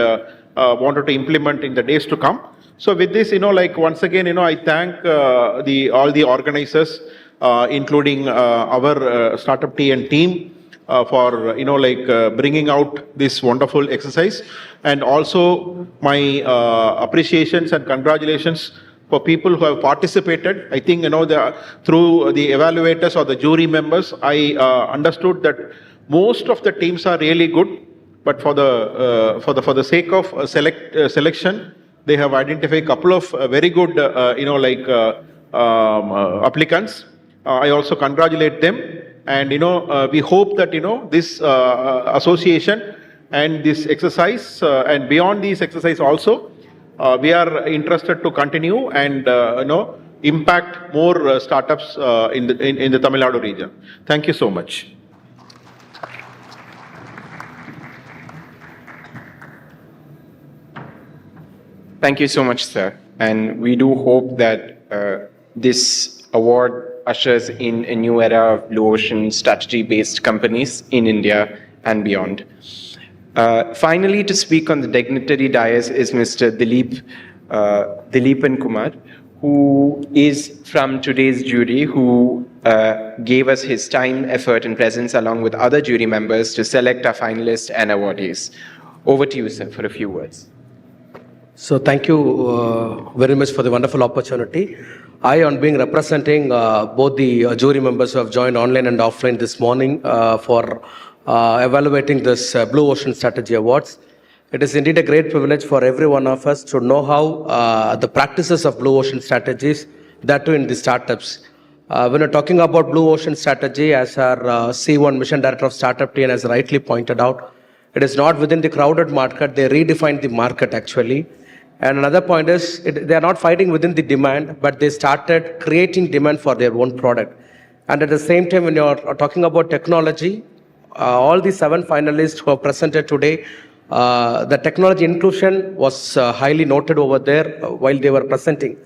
wanted to implement in the days to come. So with this, like once again, I thank all the organizers, including our Startup Tn team, for like bringing out this wonderful exercise, and also my appreciations and congratulations for people who have participated. I think through the evaluators or the jury members, I understood that most of the teams are really good, but for the sake of selection, they have identified a couple of very good applicants. I also congratulate them, and we hope that this association and this exercise and beyond this exercise also, we are interested to continue and impact more startups in the Tamil Nadu region. Thank you so much. Thank you so much, sir. And we do hope that this award ushers in a new era of blue ocean strategy-based companies in India and beyond. Finally, to speak on the dignitary dais is Mr. Dileepan Kumar, who is from today's jury, who gave us his time, effort, and presence along with other jury members to select our finalists and awardees. Over to you, sir, for a few words. So thank you very much for the wonderful opportunity. I, on being representing both the jury members who have joined online and offline this morning for evaluating this Blue Ocean Strategy Awards. It is indeed a great privilege for every one of us to know how the practices of Blue Ocean strategies, that too in the startups. When we're talking about Blue Ocean strategy, as our C1 Mission Director of Startup Tn has rightly pointed out, it is not within the crowded market. They redefined the market actually. And another point is, they are not fighting within the demand, but they started creating demand for their own product. And at the same time, when you're talking about technology, all the 7 finalists who are presented today, the technology inclusion was highly noted over there while they were presenting.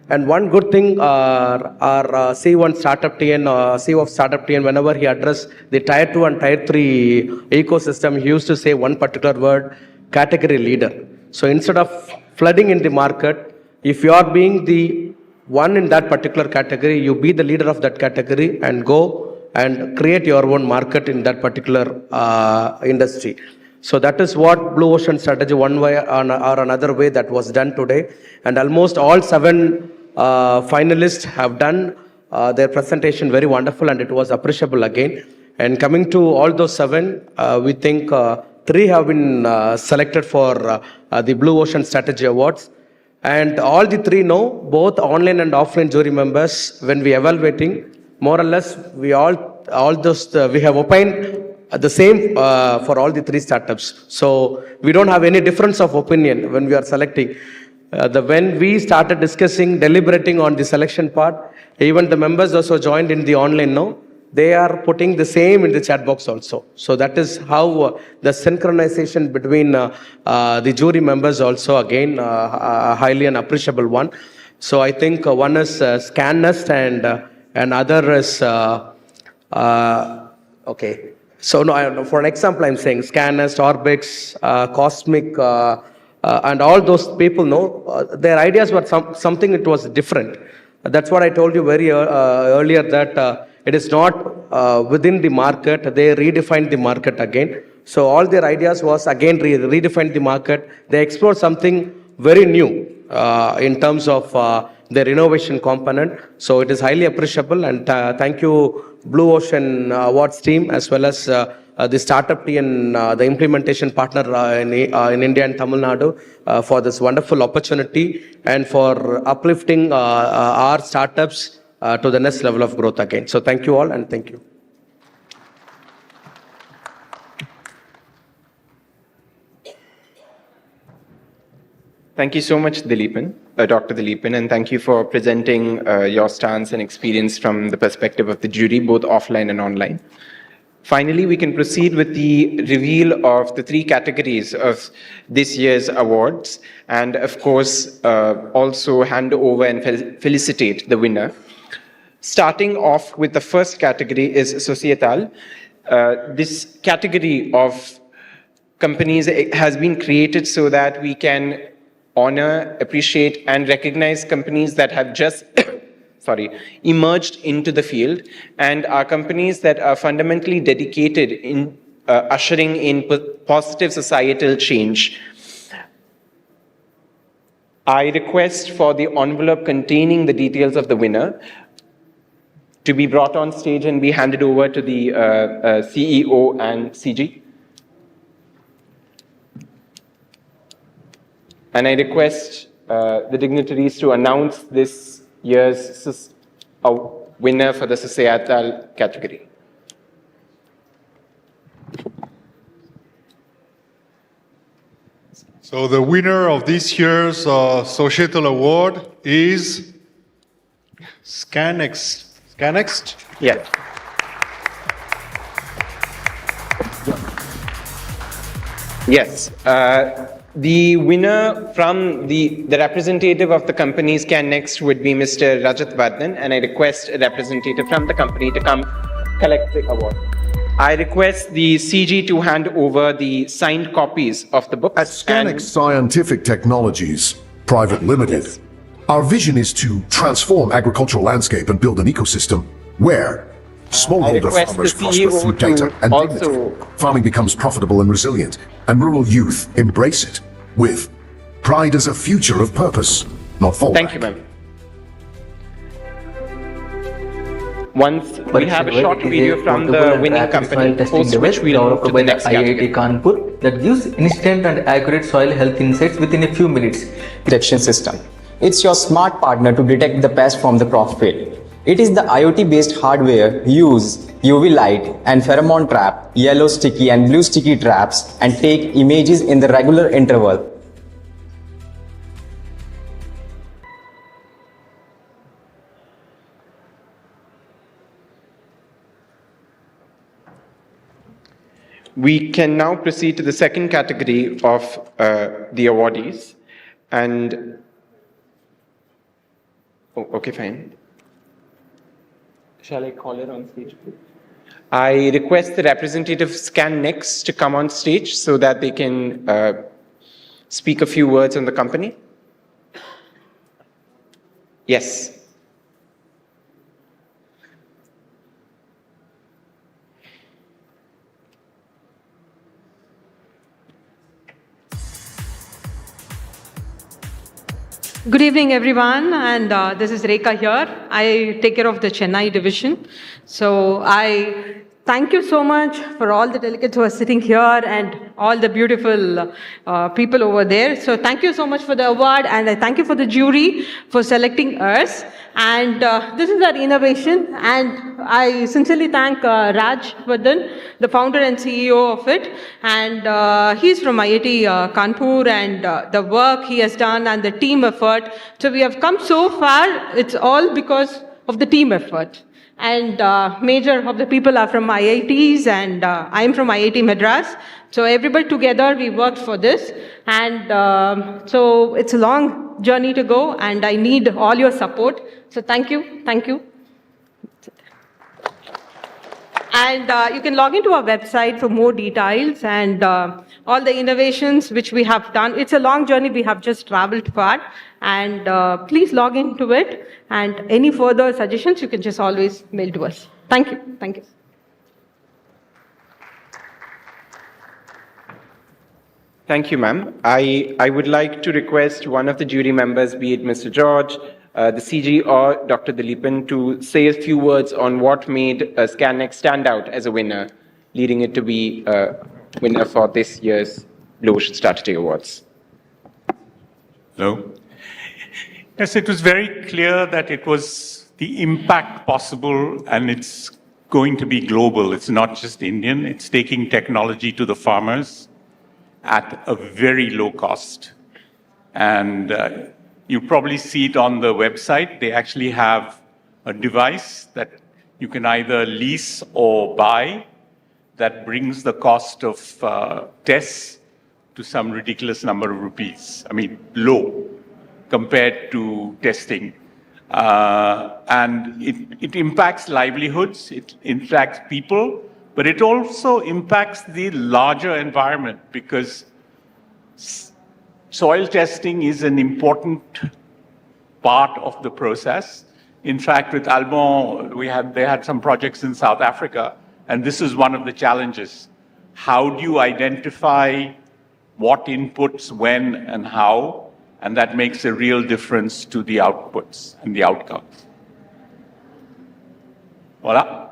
And one good thing, our C1 Startup Tn, CEO of Startup Tn, whenever he addressed the Tier 2 and Tier 3 ecosystem, he used to say one particular word, category leader. So instead of flooding in the market, If you are being the one in that particular category, you be the leader of that category and go and create your own market in that particular industry. So that is what Blue Ocean Strategy, one way or another way, that was done today. And almost all 7 finalists have done their presentation very wonderful, and it was appreciable again. And coming to all those 7, we think 3 have been selected for the Blue Ocean Strategy Awards. And all the 3 know, both online and offline jury members, when we evaluating, more or less, we we have opined the same for all the 3 startups. So we don't have any difference of opinion when we are selecting. When we started discussing, deliberating on the selection part, even the members also joined in the online now. They are putting the same in the chat box also. So that is how the synchronization between the jury members also, again, highly an appreciable one. So I think one is ScanNest and other is, okay. So no, for an example, I'm saying ScanNest, Orbix, Cosmic, and all those people know their ideas were something, it was different. That's what I told you very earlier, that it is not within the market. They redefined the market again. So all their ideas was again redefined the market. They explored something very new in terms of their innovation component. So it is highly appreciable, and thank you Blue Ocean Awards team, as well as the startup team and the implementation partner in India and Tamil Nadu for this wonderful opportunity and for uplifting our startups to the next level of growth again. So thank you all, and thank you. Thank you so much, Dr. Dileepan, and thank you for presenting your stance and experience from the perspective of the jury, both offline and online. Finally, we can proceed with the reveal of the 3 categories of this year's awards, and of course, also hand over and felicitate the winner. Starting off with the first category is Societal. This category of companies has been created so that we can honor, appreciate, and recognize companies that have just emerged into the field, and are companies that are fundamentally dedicated in ushering in positive societal change. I request for the envelope containing the details of the winner to be brought on stage and be handed over to the CEO and CG. And I request the dignitaries to announce this year's winner for the Societal category. So the winner of this year's Societal Award is ScanNext. ScanNext? Yeah. Yes. The winner from the representative of the company ScanNext would be Mr. Rajat Vardhan, and I request a representative from the company to come collect the award. I request the CG to hand over the signed copies of the book. At ScanNext Scientific Technologies Private Limited, our vision is to transform agricultural landscape and build an ecosystem where smallholder farmers prosper through data and dignity. Farming becomes profitable and resilient, and rural youth embrace it with pride as a future of purpose, not fallback. Thank you, ma'am. Once we have a short video from the winning company, post which we will move to the next category. Kanpur that gives instant and accurate soil health insights within a few minutes. Detection system. It's your smart partner to detect the pest from the crop field. It is the IoT-based hardware use UV light and pheromone trap, yellow sticky and blue sticky traps, and take images in the regular interval. We can now proceed to the second category of the awardees. And, okay, fine. Shall I call her on stage? I request the representative ScanNext to come on stage so that they can speak a few words on the company. Yes. Good evening, everyone, and this is Rekha here. I take care of the Chennai division. So I thank you so much for all the delegates who are sitting here and all the beautiful people over there. So thank you so much for the award, and I thank you for the jury for selecting us. And this is our innovation, and I sincerely thank Raj Vardhan, the founder and CEO of it, and he's from IIT Kanpur, and the work he has done and the team effort. So we have come so far, it's all because of the team effort. And major of the people are from IITs, and I'm from IIT Madras. So everybody together, we worked for this. And so it's a long journey to go, and I need all your support. So thank you, thank you. And you can log into our website for more details and all the innovations which we have done. It's a long journey, we have just traveled far. And please log into it. And any further suggestions, you can just always mail to us. Thank you. Thank you. Thank you, ma'am. I would like to request one of the jury members, be it Mr. George, the CG, or Dr. Dileepan, to say a few words on what made ScanNext stand out as a winner, leading it to be a winner for this year's Blue Ocean Strategy Awards. Hello. Yes, it was very clear that it was the impact possible, and it's going to be global. It's not just Indian. It's taking technology to the farmers at a very low cost. And you probably see it on the website. They actually have a device that you can either lease or buy that brings the cost of tests to some ridiculous number of rupees. I mean, low compared to testing. And it impacts livelihoods, it impacts people, but it also impacts the larger environment, because soil testing is an important part of the process. In fact, with Alban, they had some projects in South Africa, and this is one of the challenges. How do you identify what inputs, when, and how? And that makes a real difference to the outputs and the outcomes. Voilà.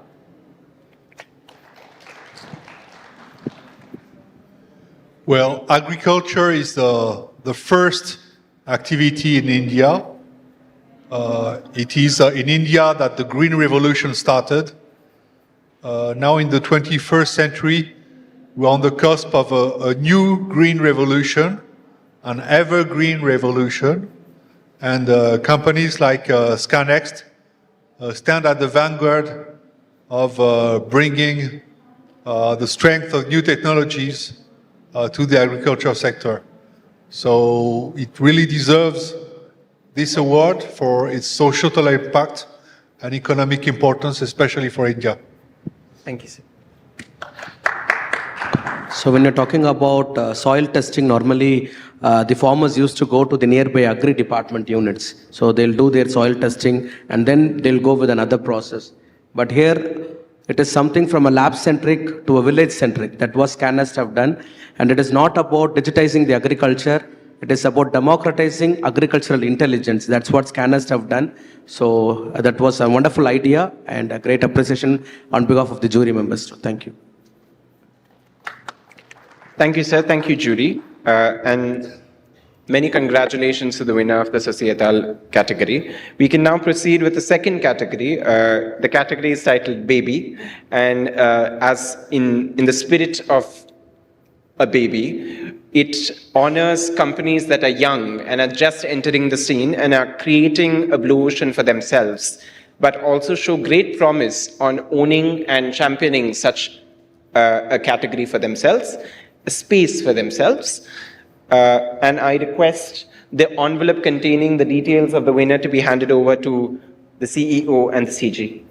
Well, agriculture is the first activity in India. It is in India that the Green Revolution started. Now in the 21st century, we're on the cusp of a new green revolution, an evergreen revolution, and companies like ScanNext stand at the vanguard of bringing the strength of new technologies to the agriculture sector. So it really deserves this award for its societal impact and economic importance, especially for India. Thank you, sir. So when you're talking about soil testing, normally the farmers used to go to the nearby agri department units. So they'll do their soil testing and then they'll go with another process. But here it is something from a lab-centric to a village-centric. That was ScanNext have done. And it is not about digitizing the agriculture. It is about democratizing agricultural intelligence. That's what ScanNext have done. So that was a wonderful idea and a great appreciation on behalf of the jury members. Thank you. Thank you, sir. Thank you, jury. And many congratulations to the winner of the societal category. We can now proceed with the second category. The category is titled Baby. And as in the spirit of a baby, it honors companies that are young and are just entering the scene and are creating a blue ocean for themselves, but also show great promise on owning and championing such a category for themselves, a space for themselves. And I request the envelope containing the details of the winner to be handed over to the CEO and the CG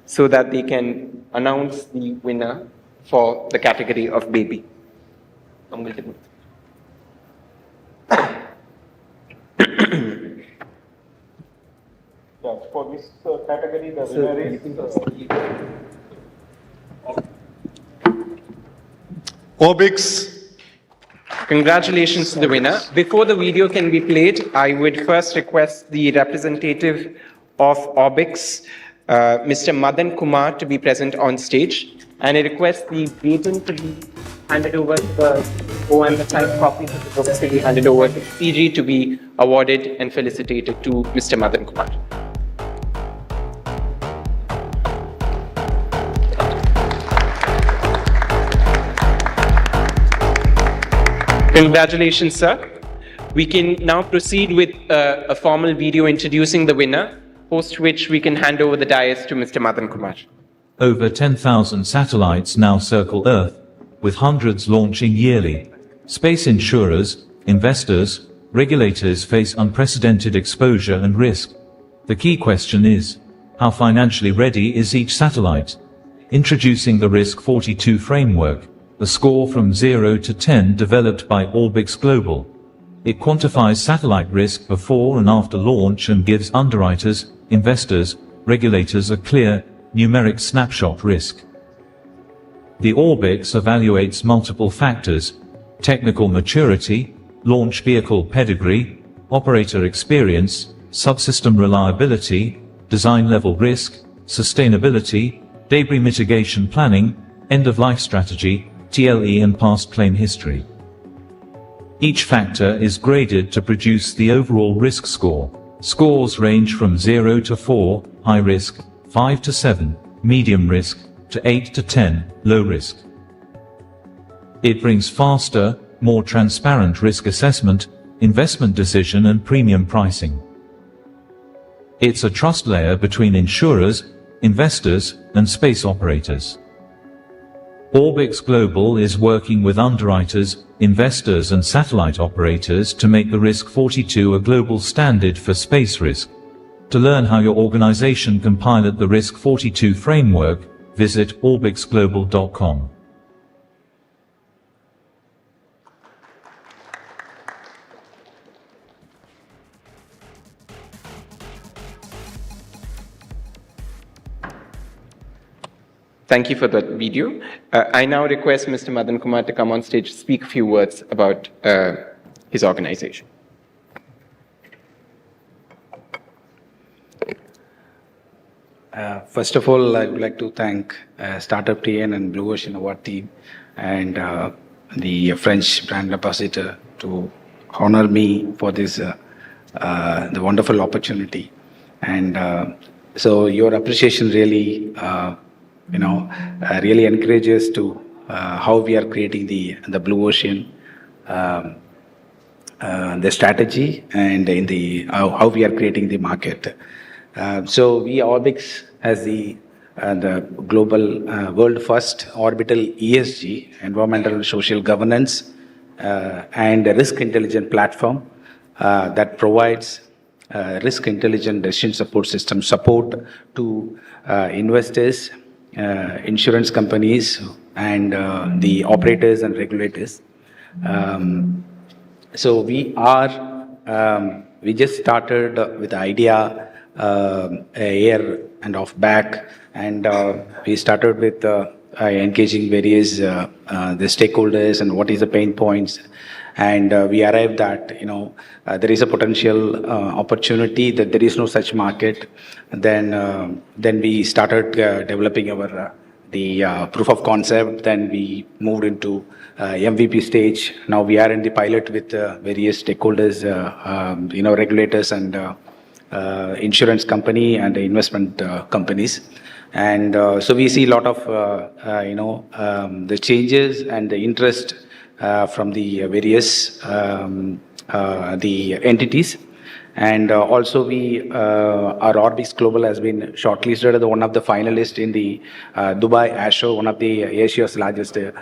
so that they can announce the winner for the category of baby. for this category, the winner is Orbix. Congratulations to the winner. Before the video can be played, I would first request the representative of Orbix, Mr. Madan Kumar, to be present on stage. And I request the patent to be handed over to the and the signed copies of the books to be handed over to CG to be awarded and felicitated to Mr. Madan Kumar. Congratulations, sir. We can now proceed with a formal video introducing the winner, post which we can hand over the dais to Mr. Madan Kumar. Over 10,000 satellites now circle Earth, with hundreds launching yearly. Space insurers, investors, regulators face unprecedented exposure and risk. The key question is, how financially ready is each satellite? Introducing the Risk 42 framework, a score from 0 to 10 developed by Orbix Global. It quantifies satellite risk before and after launch and gives underwriters, investors, regulators a clear, numeric snapshot risk. The Orbix evaluates multiple factors: technical maturity, launch vehicle pedigree, operator experience, subsystem reliability, design level risk, sustainability, debris mitigation planning, end-of-life strategy, TLE and past claim history. Each factor is graded to produce the overall risk score. Scores range from 0 to 4, high risk, 5 to 7, medium risk, to 8 to 10, low risk. It brings faster, more transparent risk assessment, investment decision and premium pricing. It's a trust layer between insurers, investors, and space operators. Orbix Global is working with underwriters, investors and satellite operators to make the Risk 42 a global standard for space risk. To learn how your organization can pilot the Risk 42 framework, visit orbixglobal.com. Thank you for that video. I now request Mr. Madan Kumar to come on stage to speak a few words about his organization. First of all, I would like to thank Startup TN and Blue Ocean Award team and the French brand ambassador to honor me for this the wonderful opportunity. And so your appreciation really really encourages to how we are creating the Blue Ocean, the strategy, and in the how we are creating the market. So we Orbix as the global world first orbital ESG, environmental and social governance, and a risk intelligent platform that provides risk intelligent decision support system support to investors, insurance companies, and the operators and regulators. So we just started with the idea a year and off back, and we started with engaging various the stakeholders and what is the pain points, and we arrived at there is a potential opportunity, that there is no such market. Then we started developing our the proof of concept. Then we moved into MVP stage. Now we are in the pilot with various stakeholders, regulators and insurance company and investment companies. And so we see a lot of the changes and the interest from the various the entities. And also our Orbix Global has been shortlisted as one of the finalists in the Dubai Air Show, one of the Asia's largest air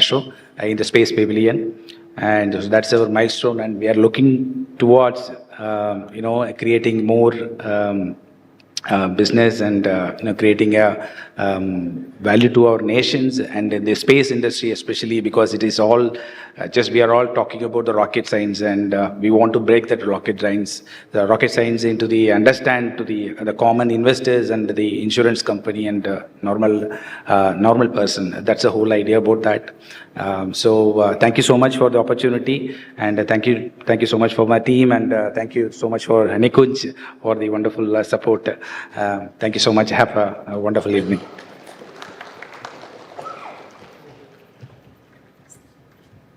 show in the Space Pavilion. And so that's our milestone, and we are looking towards creating more business and creating a value to our nations and in the space industry, especially because it is all we are all talking about the rocket science, and we want to break that rocket science into the understand to the common investors and the insurance company and normal person. That's the whole idea about that. So thank you so much for the opportunity, and thank you so much for my team, and thank you so much for Nikunj for the wonderful support. Thank you so much. Have a wonderful evening.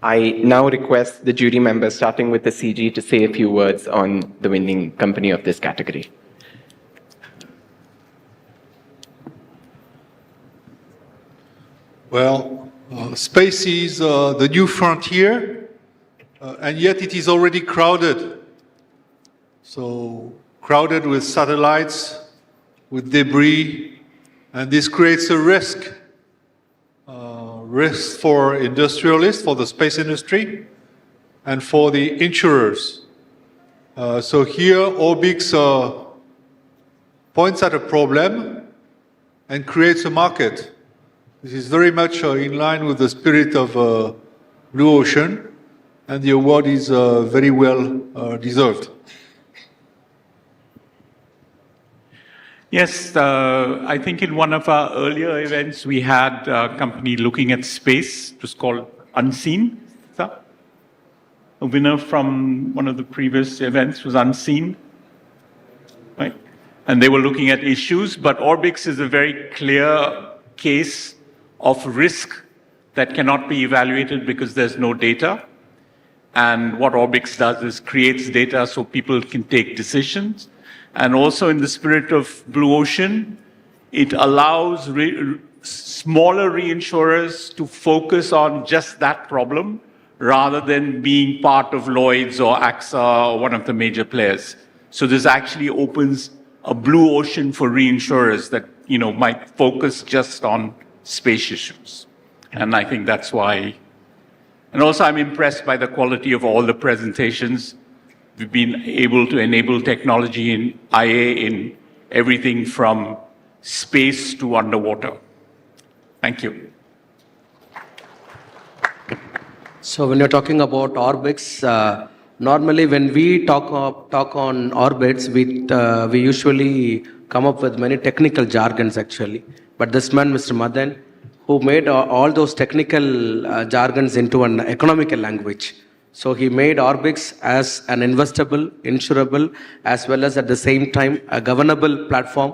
I now request the jury members, starting with the CG, to say a few words on the winning company of this category. Well, space is the new frontier, and yet it is already crowded. So, crowded with satellites, with debris, and this creates a risk for industrialists, for the space industry, and for the insurers. So here, Orbix points at a problem and creates a market. This is very much in line with the spirit of Blue Ocean, and the award is very well deserved. Yes, I think in one of our earlier events, we had a company looking at space. It was called Unseen. A winner from one of the previous events was Unseen, right? And they were looking at issues, but Orbix is a very clear case of risk that cannot be evaluated because there's no data. And what Orbix does is creates data so people can take decisions. And also in the spirit of Blue Ocean, it allows smaller reinsurers to focus on just that problem rather than being part of Lloyd's or AXA or one of the major players. So this actually opens a blue ocean for reinsurers that might focus just on space issues. And I think that's why. And also I'm impressed by the quality of all the presentations. We've been able to enable technology in IA in everything from space to underwater. Thank you. So when you're talking about Orbix, normally when we talk on orbits, we usually come up with many technical jargons actually. But this man, Mr. Madan, who made all those technical jargons into an economical language. So he made Orbix as an investable, insurable, as well as at the same time a governable platform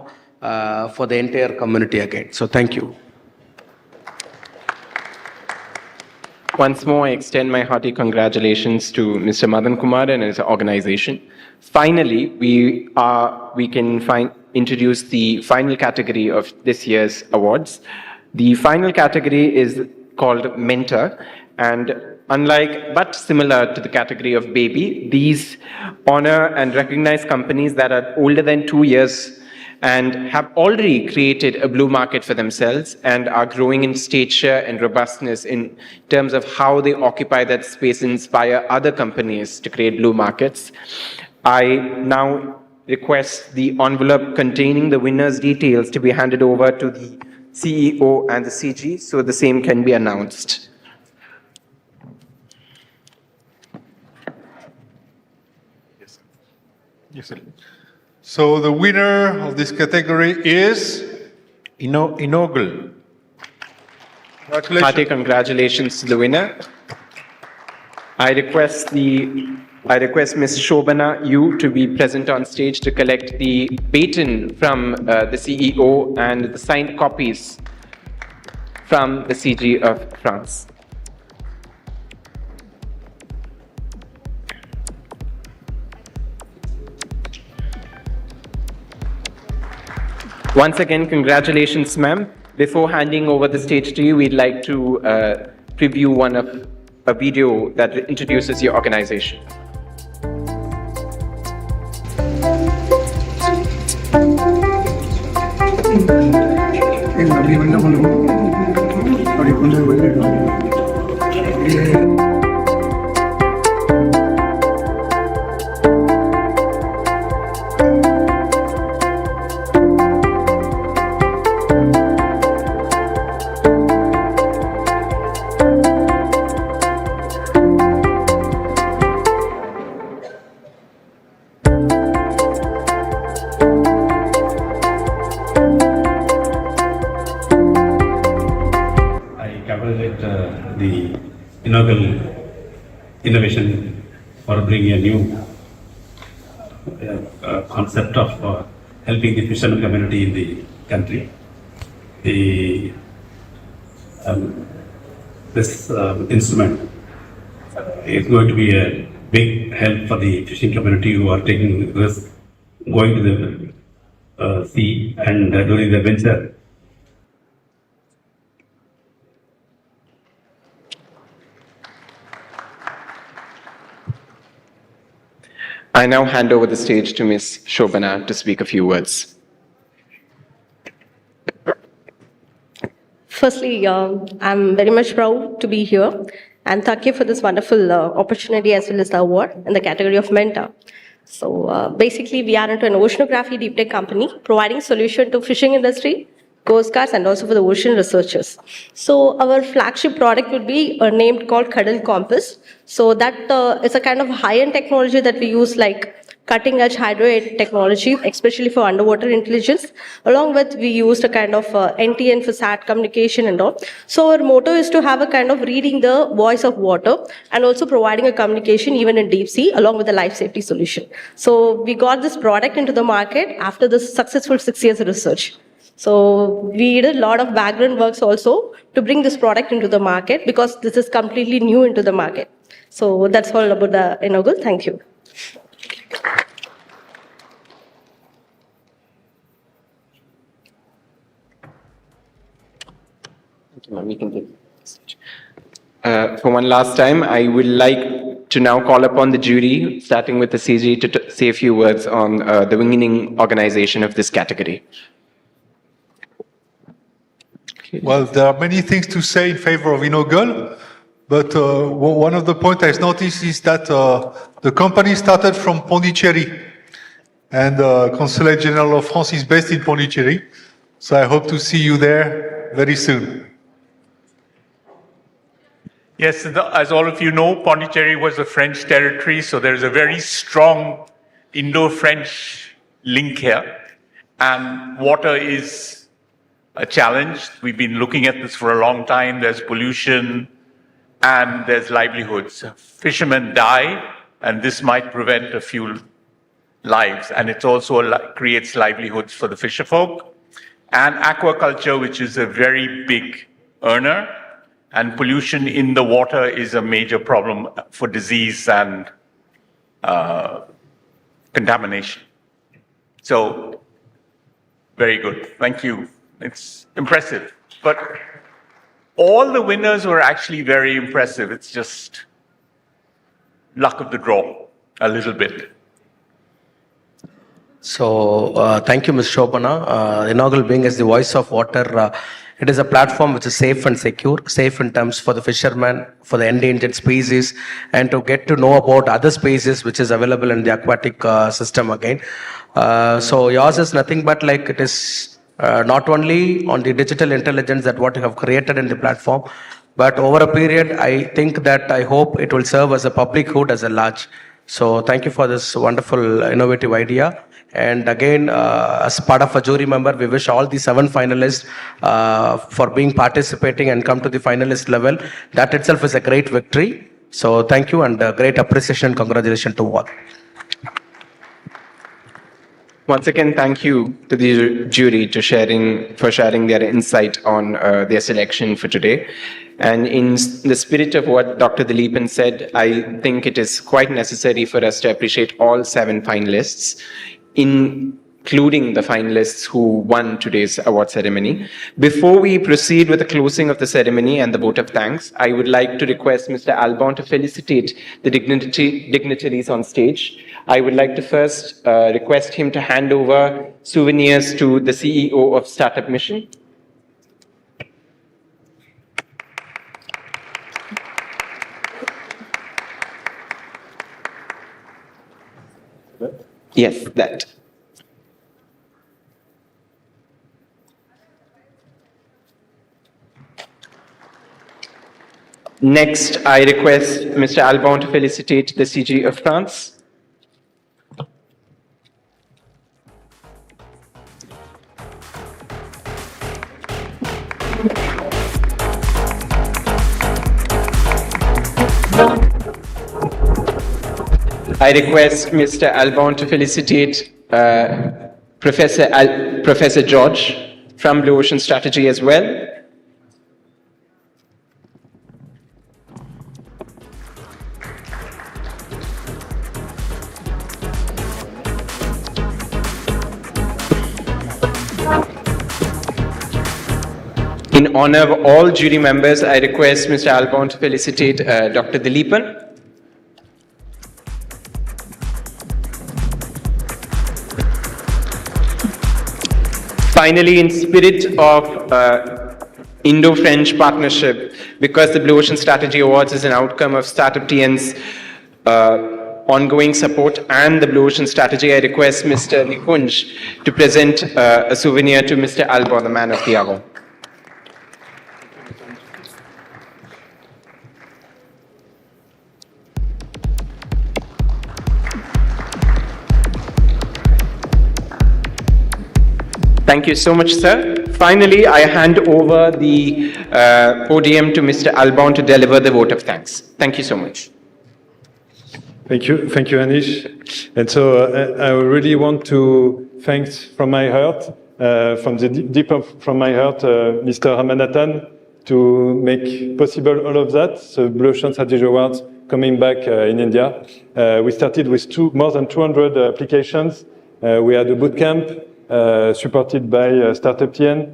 for the entire community again. So thank you. Once more, I extend my hearty congratulations to Mr. Madan Kumar and his organization. Finally, we can introduce the final category of this year's awards. The final category is called Mentor, and unlike but similar to the category of Baby, these honor and recognize companies that are older than 2 years and have already created a blue market for themselves and are growing in stature and robustness in terms of how they occupy that space and inspire other companies to create blue markets. I now request the envelope containing the winner's details to be handed over to the CEO and the CG so the same can be announced. Yes, sir. So the winner of this category is Inaugural. Congratulations. Hearty congratulations to the winner. I request Ms. Shobana Yu to be present on stage to collect the baton from the CEO and the signed copies from the CG of France. Once again, congratulations, ma'am. Before handing over the stage to you, we'd like to preview a video that introduces your organization. inaugural innovation for bringing a new concept of helping the fishermen community in the country. This instrument is going to be a big help for the fishing community who are taking risk going to the sea and doing the venture. I now hand over the stage to Ms. Shobana to speak a few words. Firstly, I'm very much proud to be here and thank you for this wonderful opportunity as well as the award in the category of mentor. So basically, we are into an oceanography deep tech company providing solution to fishing industry, coast guards, and also for the ocean researchers. So our flagship product would be named called Cuddle Compass. So that is a kind of high-end technology that we use, like cutting-edge hydro technology, especially for underwater intelligence. Along with, we used a kind of NTN for SAT communication and all. So our motto is to have a kind of reading the voice of water and also providing a communication even in deep sea along with the life safety solution. So we got this product into the market after this successful 6 years of research. So we did a lot of background works also to bring this product into the market because this is completely new into the market. So that's all about the inaugural. Thank you. For one last time, I would like to now call upon the jury, starting with the CG, to say a few words on the winning organization of this category. Well, there are many things to say in favor of Inaugural, but one of the points I've noticed is that the company started from Pondicherry, and Consulate General of France is based in Pondicherry, so I hope to see you there very soon. Yes, as all of you know, Pondicherry was a French territory, so there's a very strong Indo-French link here. And water is a challenge. We've been looking at this for a long time. There's pollution and there's livelihoods. Fishermen die, and this might prevent a few lives. And it also creates livelihoods for the fisherfolk. And aquaculture, which is a very big earner. And pollution in the water is a major problem for disease and contamination. So, very good. Thank you. It's impressive. But all the winners were actually very impressive. It's just luck of the draw, a little bit. So, thank you, Ms. Shobana. Inaugural being as the voice of water, it is a platform which is safe and secure, safe in terms for the fishermen, for the endangered species, and to get to know about other species which is available in the aquatic system again. So yours is nothing but like it is not only on the digital intelligence that what you have created in the platform, but over a period, I think that I hope it will serve as a public good as a large. So thank you for this wonderful innovative idea. And again, as part of a jury member, we wish all the 7 finalists for being participating and come to the finalist level. That itself is a great victory. So thank you and great appreciation and congratulations to all. Once again, thank you to the jury for sharing their insight on their selection for today. And in the spirit of what Dr. Dileepan said, I think it is quite necessary for us to appreciate all 7 finalists, including the finalists who won today's award ceremony. Before we proceed with the closing of the ceremony and the vote of thanks, I would like to request Mr. Albon to felicitate the dignitaries on stage. I would like to first request him to hand over souvenirs to the CEO of Startup Mission. Yes, that. Next, I request Mr. Albon to felicitate the CG of France. I request Mr. Albon to felicitate Professor George from Blue Ocean Strategy as well. In honor of all jury members, I request Mr. Albon to felicitate Dr. Dileepan. Finally, in spirit of Indo-French partnership, because the Blue Ocean Strategy Awards is an outcome of Startup TN's ongoing support and the Blue Ocean Strategy, I request Mr. Nikunj to present a souvenir to Mr. Albon, the man of the hour. Thank you so much, sir. Finally, I hand over the podium to Mr. Albon to deliver the vote of thanks. Thank you so much. Thank you, Anish. And so I really want to thank from my heart, from the deep from my heart, Mr. Ramanathan, to make possible all of that. So Blue Ocean Strategy Awards coming back in India. We started with more than 200 applications. We had a boot camp supported by Startup TN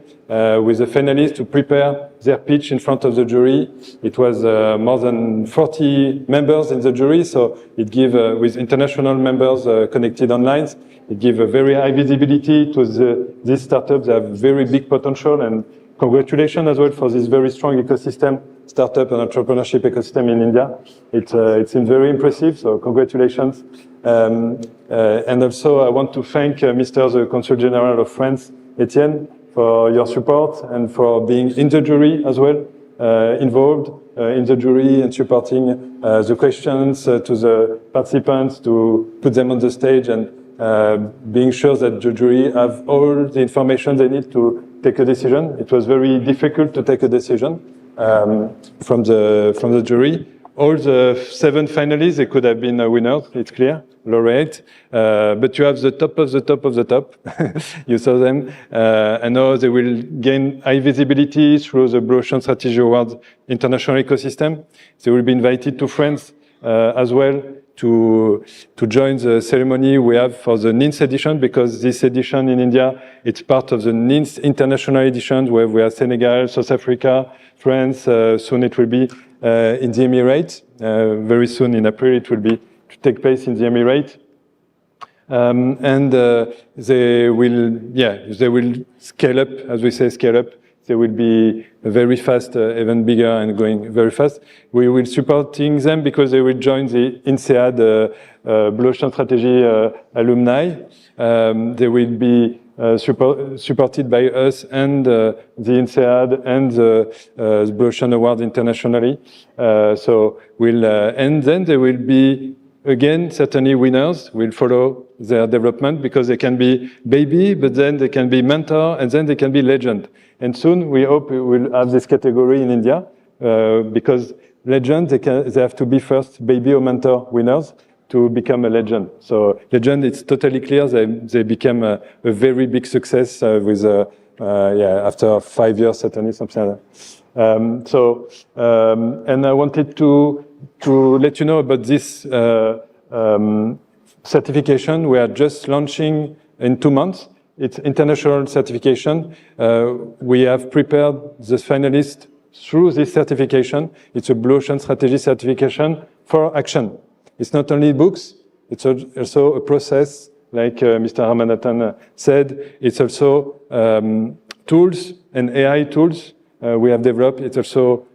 with the finalists to prepare their pitch in front of the jury. It was more than 40 members in the jury, so it gave, with international members connected online, it gave a very high visibility to these startups. They have very big potential, and congratulations as well for this very strong ecosystem, startup and entrepreneurship ecosystem in India. It seems very impressive, so congratulations. And also I want to thank Mr. the Consul General of France, Etienne, for your support and for being in the jury as well, involved in the jury and supporting the questions to the participants, to put them on the stage, and being sure that the jury have all the information they need to take a decision. It was very difficult to take a decision from the jury. All the 7 finalists, they could have been winners, it's clear, laureate, but you have the top of the top of the top. You saw them. And now they will gain high visibility through the Blue Ocean Strategy Awards international ecosystem. They will be invited to France as well to join the ceremony we have for the NINS edition, because this edition in India, it's part of the NINS international edition where we have Senegal, South Africa, France, soon it will be in the Emirates. Very soon in April it will be to take place in the Emirates. And they will scale up, as we say, scale up. They will be very fast, even bigger and going very fast. We will supporting them because they will join the INSEAD Blue Ocean Strategy alumni. They will be supported by us and the INSEAD and the Blue Ocean Award internationally. And then they will be, again, certainly winners. Will follow their development because they can be baby, but then they can be mentor, and then they can be legend. And soon we hope we will have this category in India because legend, they have to be first baby or mentor winners to become a legend. So legend, it's totally clear. They became a very big success with after 5 years, certainly something like that. And I wanted to let you know about this certification. We are just launching in 2 months. It's international certification. We have prepared the finalists through this certification. It's a Blue Ocean Strategy certification for action. It's not only books, it's also a process, like Mr. Ramanathan said. It's also tools and AI tools we have developed. It's also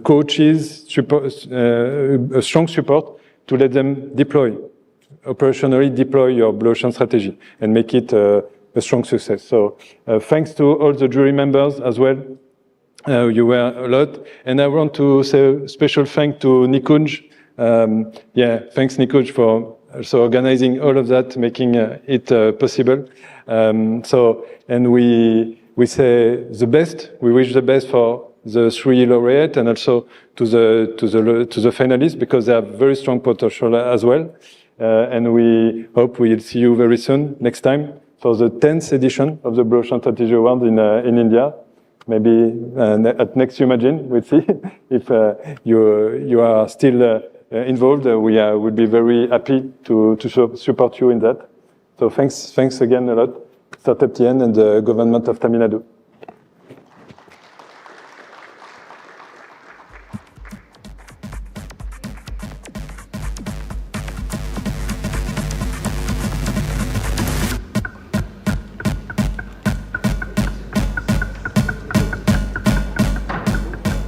coaches, a strong support to let them operationally deploy your Blue Ocean strategy and make it a strong success. So thanks to all the jury members as well. You were a lot. And I want to say a special thanks to Nikunj. Thanks Nikunj for also organizing all of that, making it possible. And we say the best. We wish the best for the 3 laureates and also to the finalists because they have very strong potential as well. and we hope we'll see you very soon next time for the 10th edition of the Blue Ocean Strategy Award in India. Maybe at next Umagine, we'll see if you are still involved. We would be very happy to support you in that. So thanks again a lot, Startup Tn and the government of Tamil Nadu.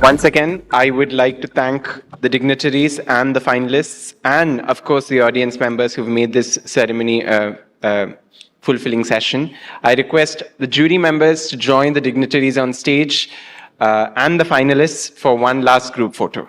Once again, I would like to thank the dignitaries and the finalists, and of course the audience members who've made this ceremony a fulfilling session. I request the jury members to join the dignitaries on stage and the finalists for one last group photo.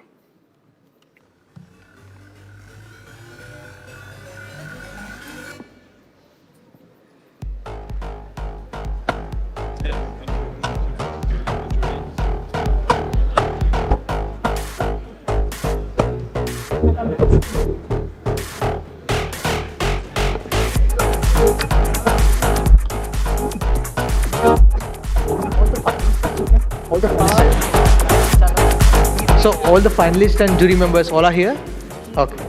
So all the finalists and jury members all are here? Okay.